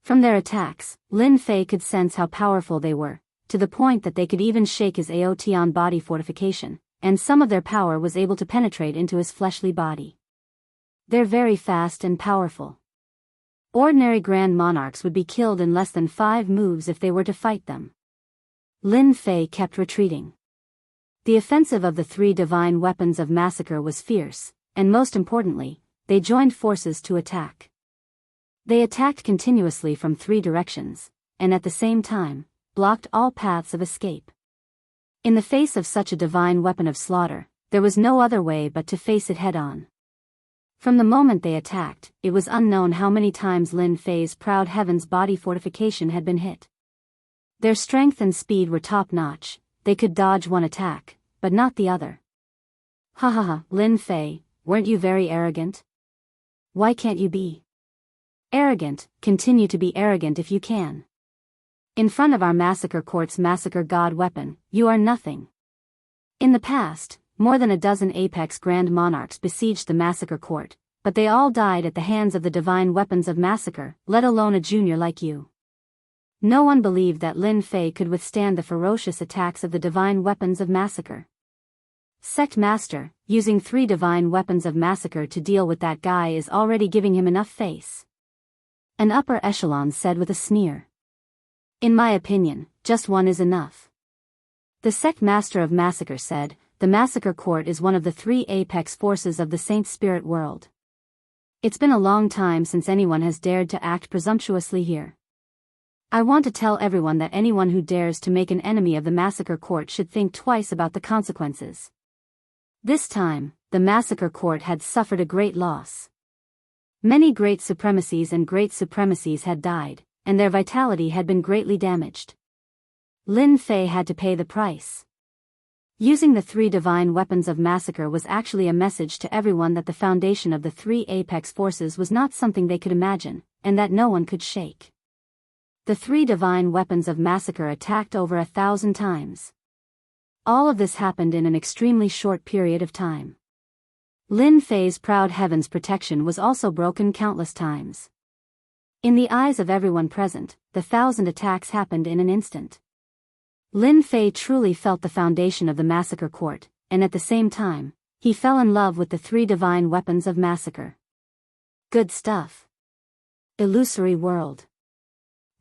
From their attacks, Lin Fei could sense how powerful they were, to the point that they could even shake his Aotian body fortification, and some of their power was able to penetrate into his fleshly body. They're very fast and powerful. Ordinary Grand Monarchs would be killed in less than 5 moves if they were to fight them. Lin Fei kept retreating. The offensive of the 3 divine weapons of massacre was fierce, and most importantly, they joined forces to attack. They attacked continuously from 3 directions, and at the same time, blocked all paths of escape. In the face of such a divine weapon of slaughter, there was no other way but to face it head-on. From the moment they attacked, it was unknown how many times Lin Fei's proud heaven's body fortification had been hit. Their strength and speed were top-notch. They could dodge one attack, but not the other. Ha ha ha, Lin Fei, weren't you very arrogant? Why can't you be arrogant? Continue to be arrogant if you can. In front of our Massacre Court's Massacre God weapon, you are nothing. In the past, more than a dozen Apex Grand Monarchs besieged the Massacre Court, but they all died at the hands of the divine weapons of massacre, let alone a junior like you. No one believed that Lin Fei could withstand the ferocious attacks of the divine weapons of massacre. Sect Master, using 3 divine weapons of massacre to deal with that guy is already giving him enough face. An upper echelon said with a sneer. In my opinion, just one is enough. The Sect Master of Massacre said, the Massacre Court is one of the 3 apex forces of the Saint Spirit world. It's been a long time since anyone has dared to act presumptuously here. I want to tell everyone that anyone who dares to make an enemy of the Massacre Court should think twice about the consequences. This time, the Massacre Court had suffered a great loss. Many great supremacies and great supremacies had died, and their vitality had been greatly damaged. Lin Fei had to pay the price. Using the 3 divine weapons of massacre was actually a message to everyone that the foundation of the 3 apex forces was not something they could imagine, and that no one could shake. The 3 divine weapons of massacre attacked over 1,000 times. All of this happened in an extremely short period of time. Lin Fei's proud heaven's protection was also broken countless times. In the eyes of everyone present, the 1,000 attacks happened in an instant. Lin Fei truly felt the foundation of the Massacre Court, and at the same time, he fell in love with the 3 divine weapons of massacre. Good stuff. Illusory world.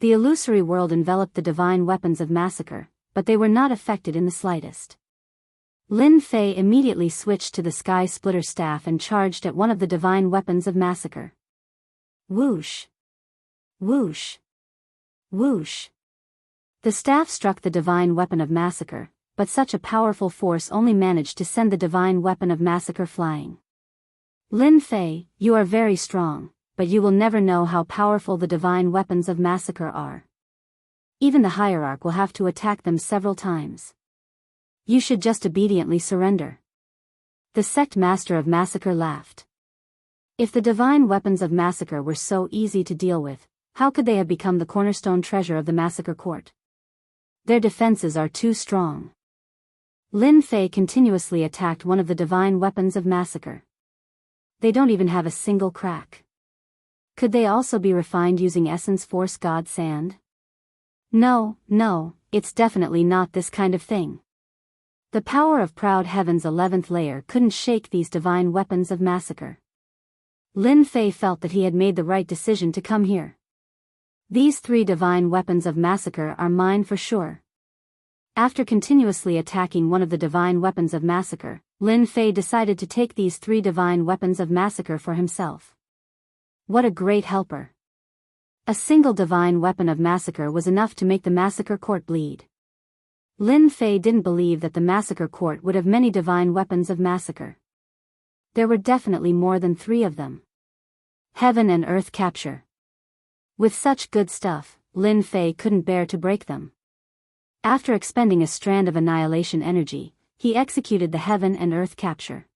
The illusory world enveloped the divine weapons of massacre, but they were not affected in the slightest. Lin Fei immediately switched to the Sky Splitter staff and charged at one of the divine weapons of massacre. Whoosh! Whoosh! Whoosh! The staff struck the divine weapon of massacre, but such a powerful force only managed to send the divine weapon of massacre flying. Lin Fei, you are very strong, but you will never know how powerful the divine weapons of massacre are. Even the hierarch will have to attack them several times. You should just obediently surrender. The Sect Master of Massacre laughed. If the divine weapons of massacre were so easy to deal with, how could they have become the cornerstone treasure of the Massacre Court? Their defenses are too strong. Lin Fei continuously attacked one of the divine weapons of massacre. They don't even have a single crack. Could they also be refined using Essence Force God Sand? No, it's definitely not this kind of thing. The power of Proud Heaven's 11th layer couldn't shake these divine weapons of massacre. Lin Fei felt that he had made the right decision to come here. These 3 divine weapons of massacre are mine for sure. After continuously attacking one of the divine weapons of massacre, Lin Fei decided to take these 3 divine weapons of massacre for himself. What a great helper. A single divine weapon of massacre was enough to make the Massacre Court bleed. Lin Fei didn't believe that the Massacre Court would have many divine weapons of massacre. There were definitely more than 3 of them. Heaven and earth capture. With such good stuff, Lin Fei couldn't bear to break them. After expending a strand of annihilation energy, he executed the heaven and earth capture.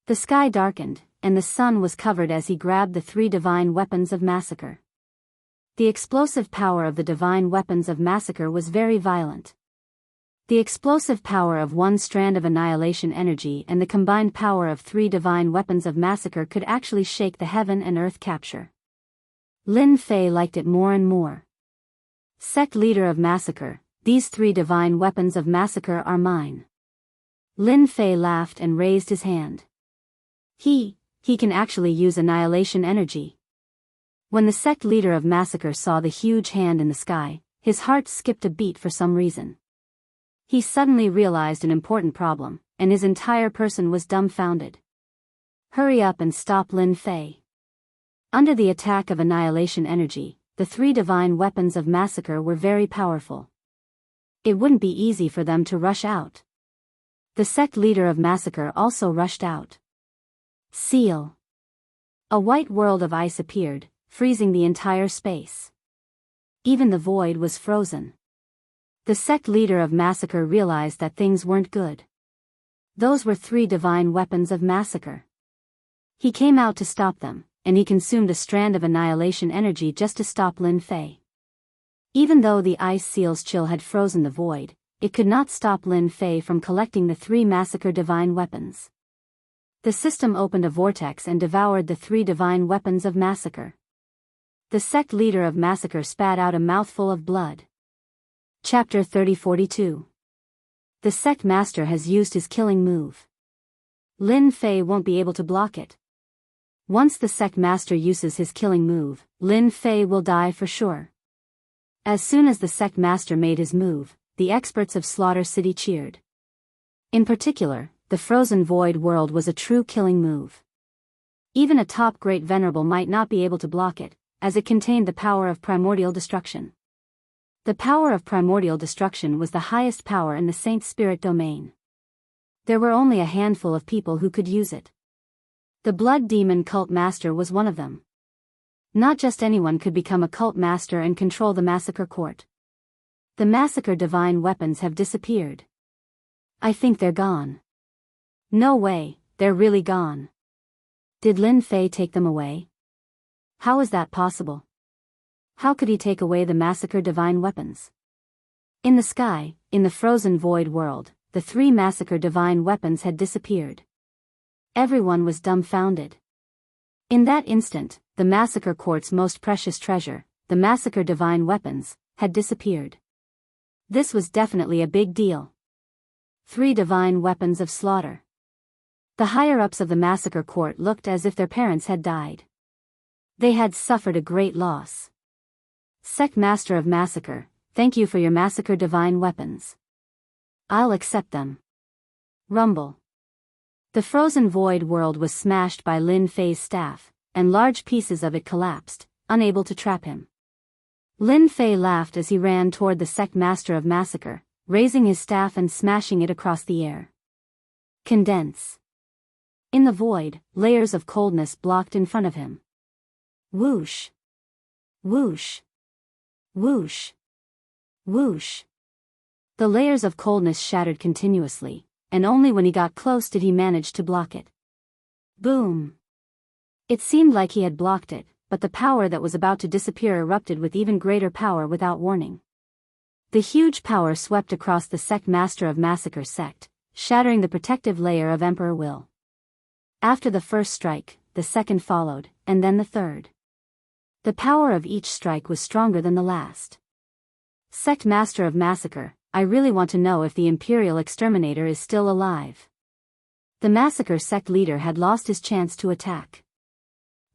The sky darkened, and the sun was covered as he grabbed the 3 divine weapons of massacre. The explosive power of the divine weapons of massacre was very violent. The explosive power of 1 strand of annihilation energy and the combined power of 3 divine weapons of massacre could actually shake the heaven and earth capture. Lin Fei liked it more and more. Sect Leader of Massacre, these 3 divine weapons of massacre are mine. Lin Fei laughed and raised his hand. He can actually use annihilation energy. When the Sect Leader of Massacre saw the huge hand in the sky, his heart skipped a beat for some reason. He suddenly realized an important problem, and his entire person was dumbfounded. Hurry up and stop Lin Fei. Under the attack of annihilation energy, the 3 divine weapons of massacre were very powerful. It wouldn't be easy for them to rush out. The Sect Leader of Massacre also rushed out. Seal. A white world of ice appeared, freezing the entire space. Even the void was frozen. The Sect Leader of Massacre realized that things weren't good. Those were 3 divine weapons of massacre. He came out to stop them, and he consumed a strand of annihilation energy just to stop Lin Fei. Even though the ice seal's chill had frozen the void, it could not stop Lin Fei from collecting the 3 massacre divine weapons. The system opened a vortex and devoured the 3 divine weapons of massacre. The Sect Leader of Massacre spat out a mouthful of blood. Chapter 3042. The sect master has used his killing move. Lin Fei won't be able to block it. Once the sect master uses his killing move, Lin Fei will die for sure. As soon as the sect master made his move, the experts of Slaughter City cheered. In particular, the frozen void world was a true killing move. Even a top great venerable might not be able to block it, as it contained the power of primordial destruction. The power of primordial destruction was the highest power in the Saint Spirit domain. There were only a handful of people who could use it. The Blood Demon Cult Master was one of them. Not just anyone could become a cult master and control the Massacre Court. The Massacre divine weapons have disappeared. I think they're gone. No way, they're really gone. Did Lin Fei take them away? How is that possible? How could he take away the Massacre divine weapons? In the sky, in the frozen void world, the 3 Massacre divine weapons had disappeared. Everyone was dumbfounded. In that instant, the Massacre Court's most precious treasure, the Massacre divine weapons, had disappeared. This was definitely a big deal. 3 divine weapons of slaughter. The higher-ups of the Massacre Court looked as if their parents had died. They had suffered a great loss. Sect Master of Massacre, thank you for your Massacre divine weapons. I'll accept them. Rumble. The frozen void world was smashed by Lin Fei's staff, and large pieces of it collapsed, unable to trap him. Lin Fei laughed as he ran toward the Sect Master of Massacre, raising his staff and smashing it across the air. Condense. In the void, layers of coldness blocked in front of him. Whoosh. Whoosh. Whoosh. Whoosh. The layers of coldness shattered continuously, and only when he got close did he manage to block it. Boom. It seemed like he had blocked it, but the power that was about to disappear erupted with even greater power without warning. The huge power swept across the Sect Master of Massacre sect, shattering the protective layer of Emperor Will. After the first strike, the second followed, and then the third. The power of each strike was stronger than the last. Sect Master of Massacre, I really want to know if the Imperial Exterminator is still alive. The Massacre sect leader had lost his chance to attack.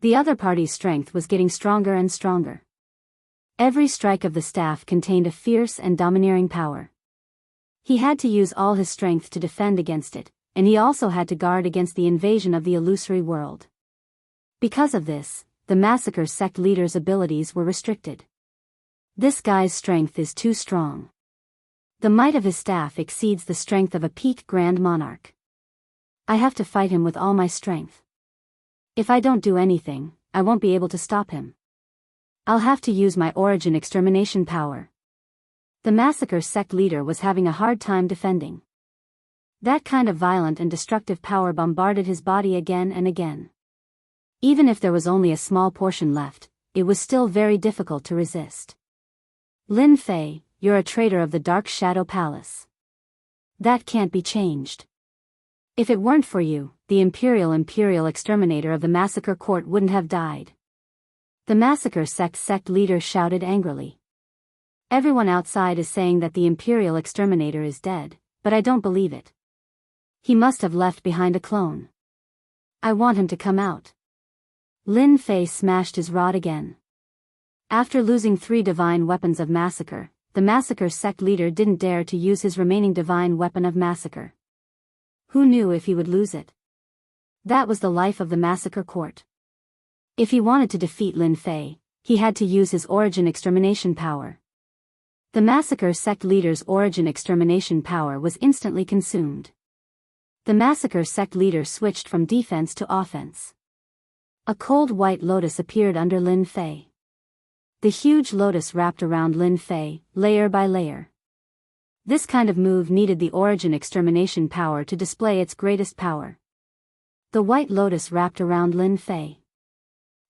The other party's strength was getting stronger and stronger. Every strike of the staff contained a fierce and domineering power. He had to use all his strength to defend against it, and he also had to guard against the invasion of the illusory world. Because of this, the Massacre sect leader's abilities were restricted. This guy's strength is too strong. The might of his staff exceeds the strength of a peak Grand Monarch. I have to fight him with all my strength. If I don't do anything, I won't be able to stop him. I'll have to use my origin extermination power. The Massacre sect leader was having a hard time defending. That kind of violent and destructive power bombarded his body again and again. Even if there was only a small portion left, it was still very difficult to resist. Lin Fei, you're a traitor of the Dark Shadow Palace. That can't be changed. If it weren't for you, the Imperial Exterminator of the Massacre Court wouldn't have died. The Massacre sect leader shouted angrily. Everyone outside is saying that the Imperial Exterminator is dead, but I don't believe it. He must have left behind a clone. I want him to come out. Lin Fei smashed his rod again. After losing 3 divine weapons of massacre, the Massacre sect leader didn't dare to use his remaining divine weapon of massacre. Who knew if he would lose it? That was the life of the Massacre Court. If he wanted to defeat Lin Fei, he had to use his origin extermination power. The Massacre sect leader's origin extermination power was instantly consumed. The Massacre sect leader switched from defense to offense. A cold white lotus appeared under Lin Fei. The huge lotus wrapped around Lin Fei, layer by layer. This kind of move needed the origin extermination power to display its greatest power. The white lotus wrapped around Lin Fei.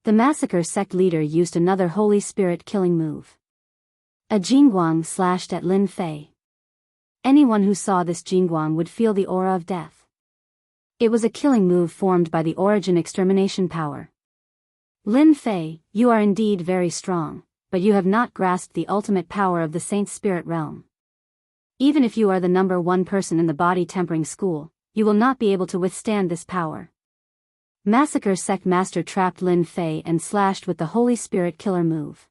The Massacre sect leader used another Holy Spirit killing move. A Jingguang slashed at Lin Fei. Anyone who saw this Jingguang would feel the aura of death. It was a killing move formed by the origin extermination power. Lin Fei, you are indeed very strong, but you have not grasped the ultimate power of the Saint Spirit realm. Even if you are the number one person in the body tempering school, you will not be able to withstand this power. Massacre Sect Master trapped Lin Fei and slashed with the Holy Spirit killer move.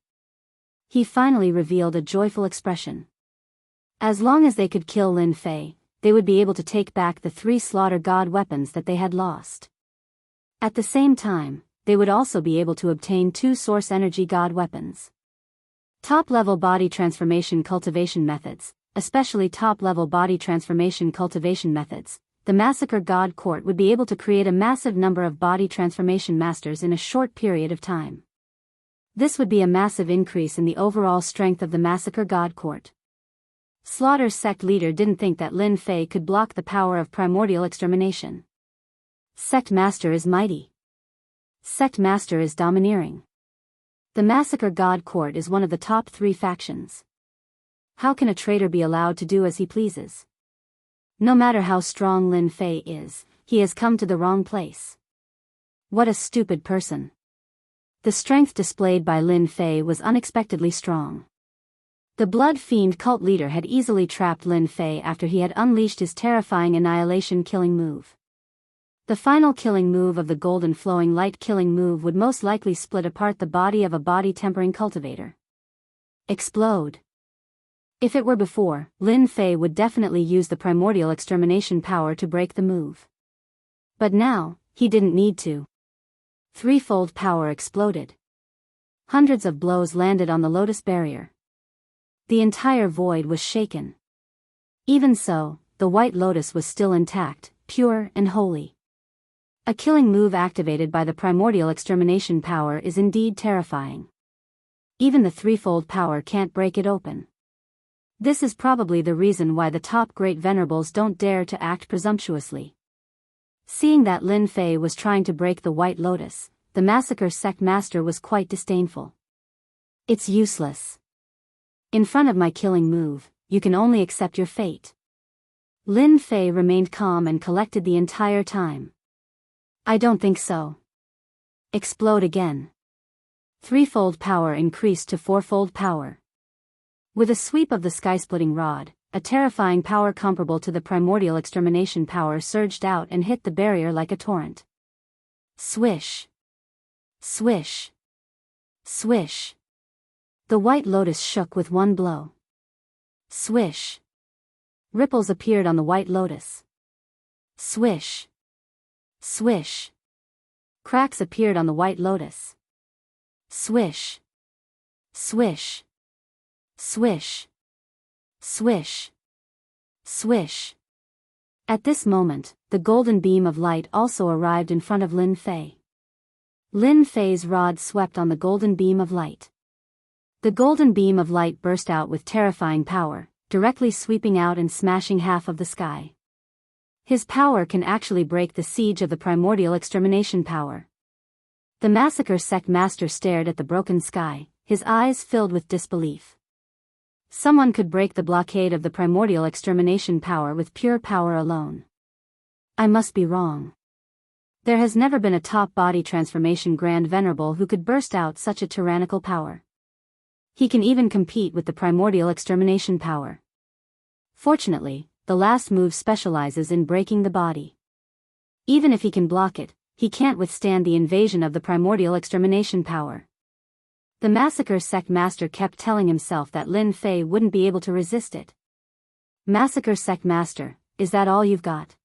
He finally revealed a joyful expression. As long as they could kill Lin Fei, they would be able to take back the 3 slaughter god weapons that they had lost. At the same time, they would also be able to obtain 2 source energy god weapons. Top-level body transformation cultivation methods, especially top-level body transformation cultivation methods, the Massacre God Court would be able to create a massive number of body transformation masters in a short period of time. This would be a massive increase in the overall strength of the Massacre God Court. Slaughter's sect leader didn't think that Lin Fei could block the power of primordial extermination. Sect Master is mighty. Sect Master is domineering. The Massacre God Court is one of the top 3 factions. How can a traitor be allowed to do as he pleases? No matter how strong Lin Fei is, he has come to the wrong place. What a stupid person. The strength displayed by Lin Fei was unexpectedly strong. The Blood Fiend cult leader had easily trapped Lin Fei after he had unleashed his terrifying annihilation killing move. The final killing move of the golden flowing light killing move would most likely split apart the body of a body tempering cultivator. Explode. If it were before, Lin Fei would definitely use the primordial extermination power to break the move. But now, he didn't need to. Threefold power exploded. Hundreds of blows landed on the lotus barrier. The entire void was shaken. Even so, the white lotus was still intact, pure and holy. A killing move activated by the primordial extermination power is indeed terrifying. Even the threefold power can't break it open. This is probably the reason why the top great venerables don't dare to act presumptuously. Seeing that Lin Fei was trying to break the white lotus, the Massacre Sect Master was quite disdainful. It's useless. In front of my killing move, you can only accept your fate. Lin Fei remained calm and collected the entire time. I don't think so. Explode again. Threefold power increased to fourfold power. With a sweep of the sky-splitting rod, a terrifying power comparable to the primordial extermination power surged out and hit the barrier like a torrent. Swish. Swish. Swish. The white lotus shook with one blow. Swish. Ripples appeared on the white lotus. Swish. Swish. Cracks appeared on the white lotus. Swish. Swish. Swish. Swish. Swish. At this moment, the golden beam of light also arrived in front of Lin Fei. Lin Fei's rod swept on the golden beam of light. The golden beam of light burst out with terrifying power, directly sweeping out and smashing half of the sky. His power can actually break the siege of the primordial extermination power. The Massacre Sect Master stared at the broken sky, his eyes filled with disbelief. Someone could break the blockade of the primordial extermination power with pure power alone. I must be wrong. There has never been a top body transformation grand venerable who could burst out such a tyrannical power. He can even compete with the primordial extermination power. Fortunately, the last move specializes in breaking the body. Even if he can block it, he can't withstand the invasion of the primordial extermination power. The Massacre Sect Master kept telling himself that Lin Fei wouldn't be able to resist it. Massacre Sect Master, is that all you've got?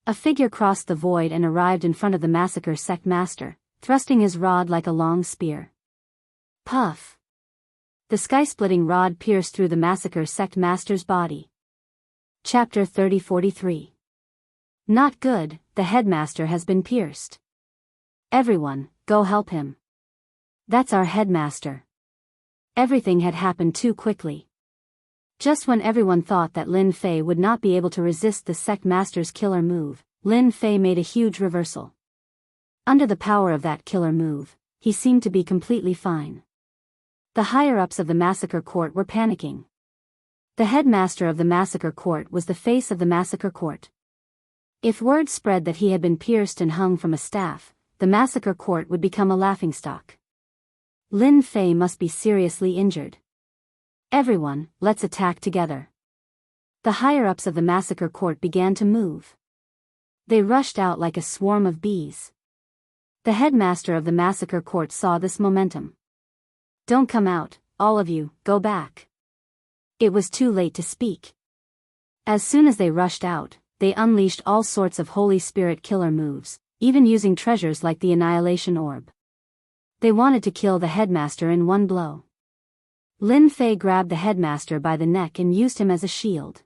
A figure crossed the void and arrived in front of the Massacre Sect Master, thrusting his rod like a long spear. Puff! The sky-splitting rod pierced through the Massacre Sect Master's body. Chapter 3043. Not good, the headmaster has been pierced. Everyone, go help him. That's our headmaster. Everything had happened too quickly. Just when everyone thought that Lin Fei would not be able to resist the sect master's killer move, Lin Fei made a huge reversal. Under the power of that killer move, he seemed to be completely fine. The higher-ups of the Massacre Court were panicking. The headmaster of the Massacre Court was the face of the Massacre Court. If word spread that he had been pierced and hung from a staff, the Massacre Court would become a laughingstock. Lin Fei must be seriously injured. Everyone, let's attack together. The higher-ups of the massacre court began to move. They rushed out like a swarm of bees. The headmaster of the massacre court saw this momentum. "Don't come out, all of you, go back." It was too late to speak. As soon as they rushed out, they unleashed all sorts of Holy Spirit killer moves, even using treasures like the Annihilation Orb. They wanted to kill the headmaster in one blow. Lin Fei grabbed the headmaster by the neck and used him as a shield.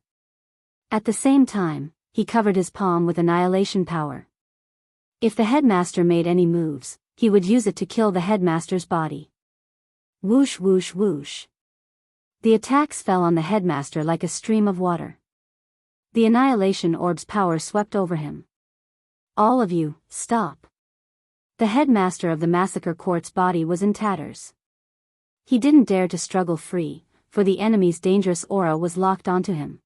At the same time, he covered his palm with annihilation power. If the headmaster made any moves, he would use it to kill the headmaster's body. Whoosh whoosh whoosh. The attacks fell on the headmaster like a stream of water. The Annihilation Orb's power swept over him. "All of you, stop." The headmaster of the massacre court's body was in tatters. He didn't dare to struggle free, for the enemy's dangerous aura was locked onto him.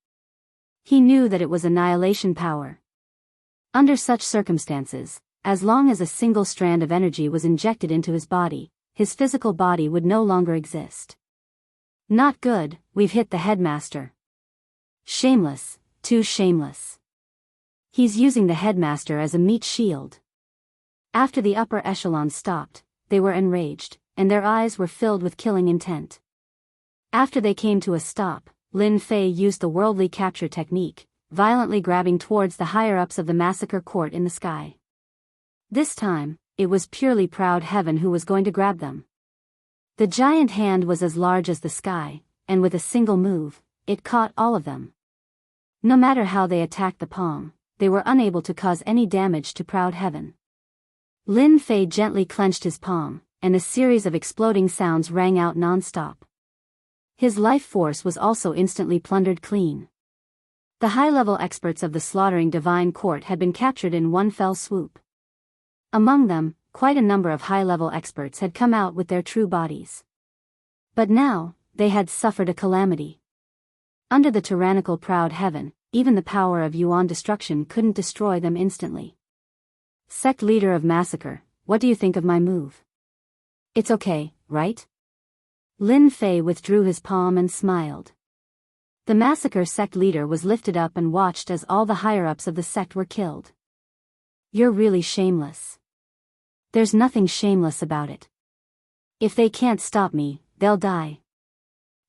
He knew that it was annihilation power. Under such circumstances, as long as a single strand of energy was injected into his body, his physical body would no longer exist. "Not good, we've hit the headmaster." "Shameless, too shameless. He's using the headmaster as a meat shield." After the upper echelon stopped, they were enraged, and their eyes were filled with killing intent. After they came to a stop, Lin Fei used the worldly capture technique, violently grabbing towards the higher-ups of the massacre court in the sky. This time, it was purely proud heaven who was going to grab them. The giant hand was as large as the sky, and with a single move, it caught all of them. No matter how they attacked the palm, they were unable to cause any damage to proud heaven. Lin Fei gently clenched his palm, and a series of exploding sounds rang out non-stop. His life force was also instantly plundered clean. The high-level experts of the slaughtering divine court had been captured in one fell swoop. Among them, quite a number of high-level experts had come out with their true bodies. But now, they had suffered a calamity. Under the tyrannical proud heaven, even the power of Yuan destruction couldn't destroy them instantly. "Sect leader of massacre, what do you think of my move?" "It's okay, right?" Lin Fei withdrew his palm and smiled. The massacre sect leader was lifted up and watched as all the higher-ups of the sect were killed. "You're really shameless." "There's nothing shameless about it. If they can't stop me, they'll die."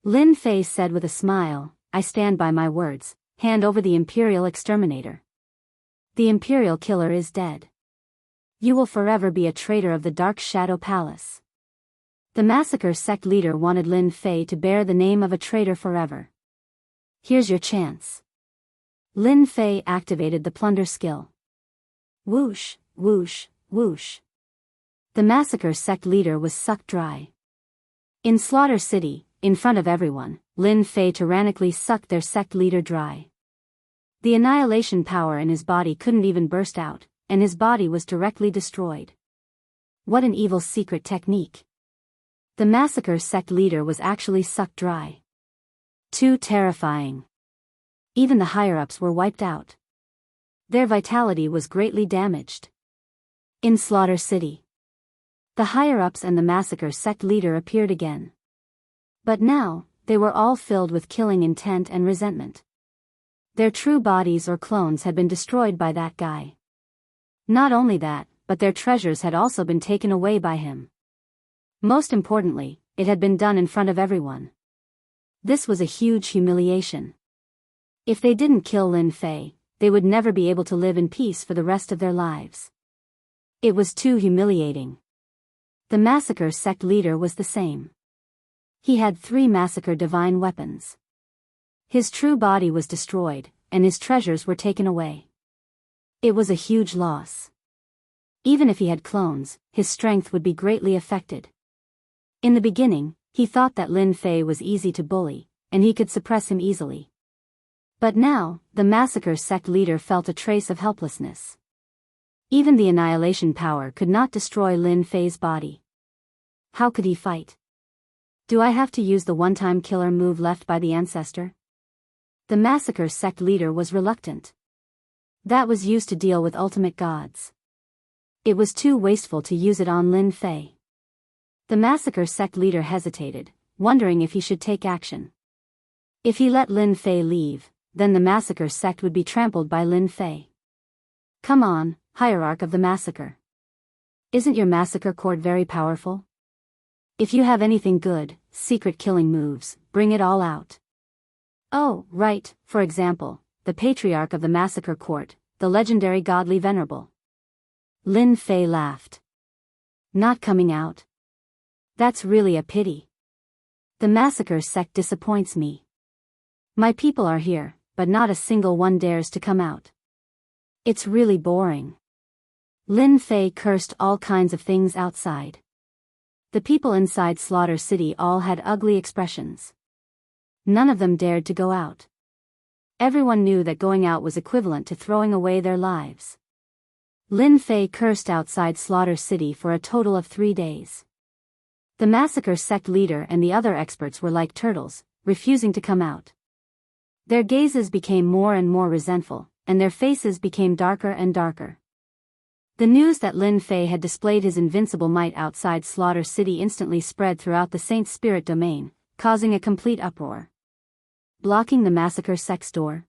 Lin Fei said with a smile, "I stand by my words, hand over the Imperial Exterminator. The Imperial Killer is dead. You will forever be a traitor of the Dark Shadow Palace." The massacre sect leader wanted Lin Fei to bear the name of a traitor forever. "Here's your chance." Lin Fei activated the plunder skill. Whoosh, whoosh, whoosh. The massacre sect leader was sucked dry. In Slaughter City, in front of everyone, Lin Fei tyrannically sucked their sect leader dry. The annihilation power in his body couldn't even burst out, and his body was directly destroyed. What an evil secret technique. The massacre sect leader was actually sucked dry. Too terrifying. Even the higher-ups were wiped out. Their vitality was greatly damaged. In Slaughter City, the higher-ups and the massacre sect leader appeared again. But now, they were all filled with killing intent and resentment. Their true bodies or clones had been destroyed by that guy. Not only that, but their treasures had also been taken away by him. Most importantly, it had been done in front of everyone. This was a huge humiliation. If they didn't kill Lin Fei, they would never be able to live in peace for the rest of their lives. It was too humiliating. The massacre sect leader was the same. He had 3 massacre divine weapons. His true body was destroyed, and his treasures were taken away. It was a huge loss. Even if he had clones, his strength would be greatly affected. In the beginning, he thought that Lin Fei was easy to bully, and he could suppress him easily. But now, the massacre sect leader felt a trace of helplessness. Even the annihilation power could not destroy Lin Fei's body. How could he fight? Do I have to use the one-time killer move left by the ancestor? The massacre sect leader was reluctant. That was used to deal with ultimate gods. It was too wasteful to use it on Lin Fei. The massacre sect leader hesitated, wondering if he should take action. If he let Lin Fei leave, then the massacre sect would be trampled by Lin Fei. Come on, hierarch of the massacre. Isn't your massacre court very powerful? If you have anything good, secret killing moves, bring it all out. Oh, right, for example, the patriarch of the massacre court, the legendary godly venerable. Lin Fei laughed. Not coming out? That's really a pity. The massacre sect disappoints me. My people are here, but not a single one dares to come out. It's really boring. Lin Fei cursed all kinds of things outside. The people inside Slaughter City all had ugly expressions. None of them dared to go out. Everyone knew that going out was equivalent to throwing away their lives. Lin Fei cursed outside Slaughter City for a total of 3 days. The massacre sect leader and the other experts were like turtles, refusing to come out. Their gazes became more and more resentful, and their faces became darker and darker. The news that Lin Fei had displayed his invincible might outside Slaughter City instantly spread throughout the Saint Spirit domain, causing a complete uproar. Blocking the massacre sect's door?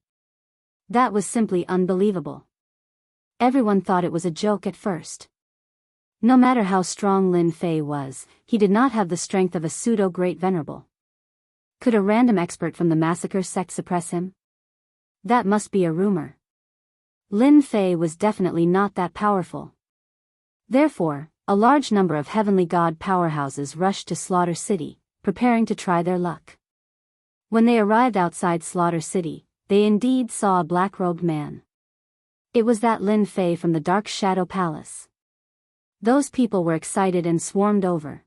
That was simply unbelievable. Everyone thought it was a joke at first. No matter how strong Lin Fei was, he did not have the strength of a pseudo-great venerable. Could a random expert from the massacre sect suppress him? That must be a rumor. Lin Fei was definitely not that powerful. Therefore, a large number of heavenly god powerhouses rushed to Slaughter City, preparing to try their luck. When they arrived outside Slaughter City, they indeed saw a black-robed man. It was that Lin Fei from the Dark Shadow Palace. Those people were excited and swarmed over.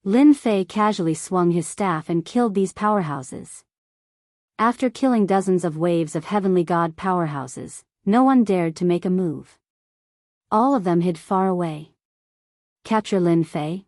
Lin Fei casually swung his staff and killed these powerhouses. After killing dozens of waves of heavenly god powerhouses, no one dared to make a move. All of them hid far away. Capture Lin Fei?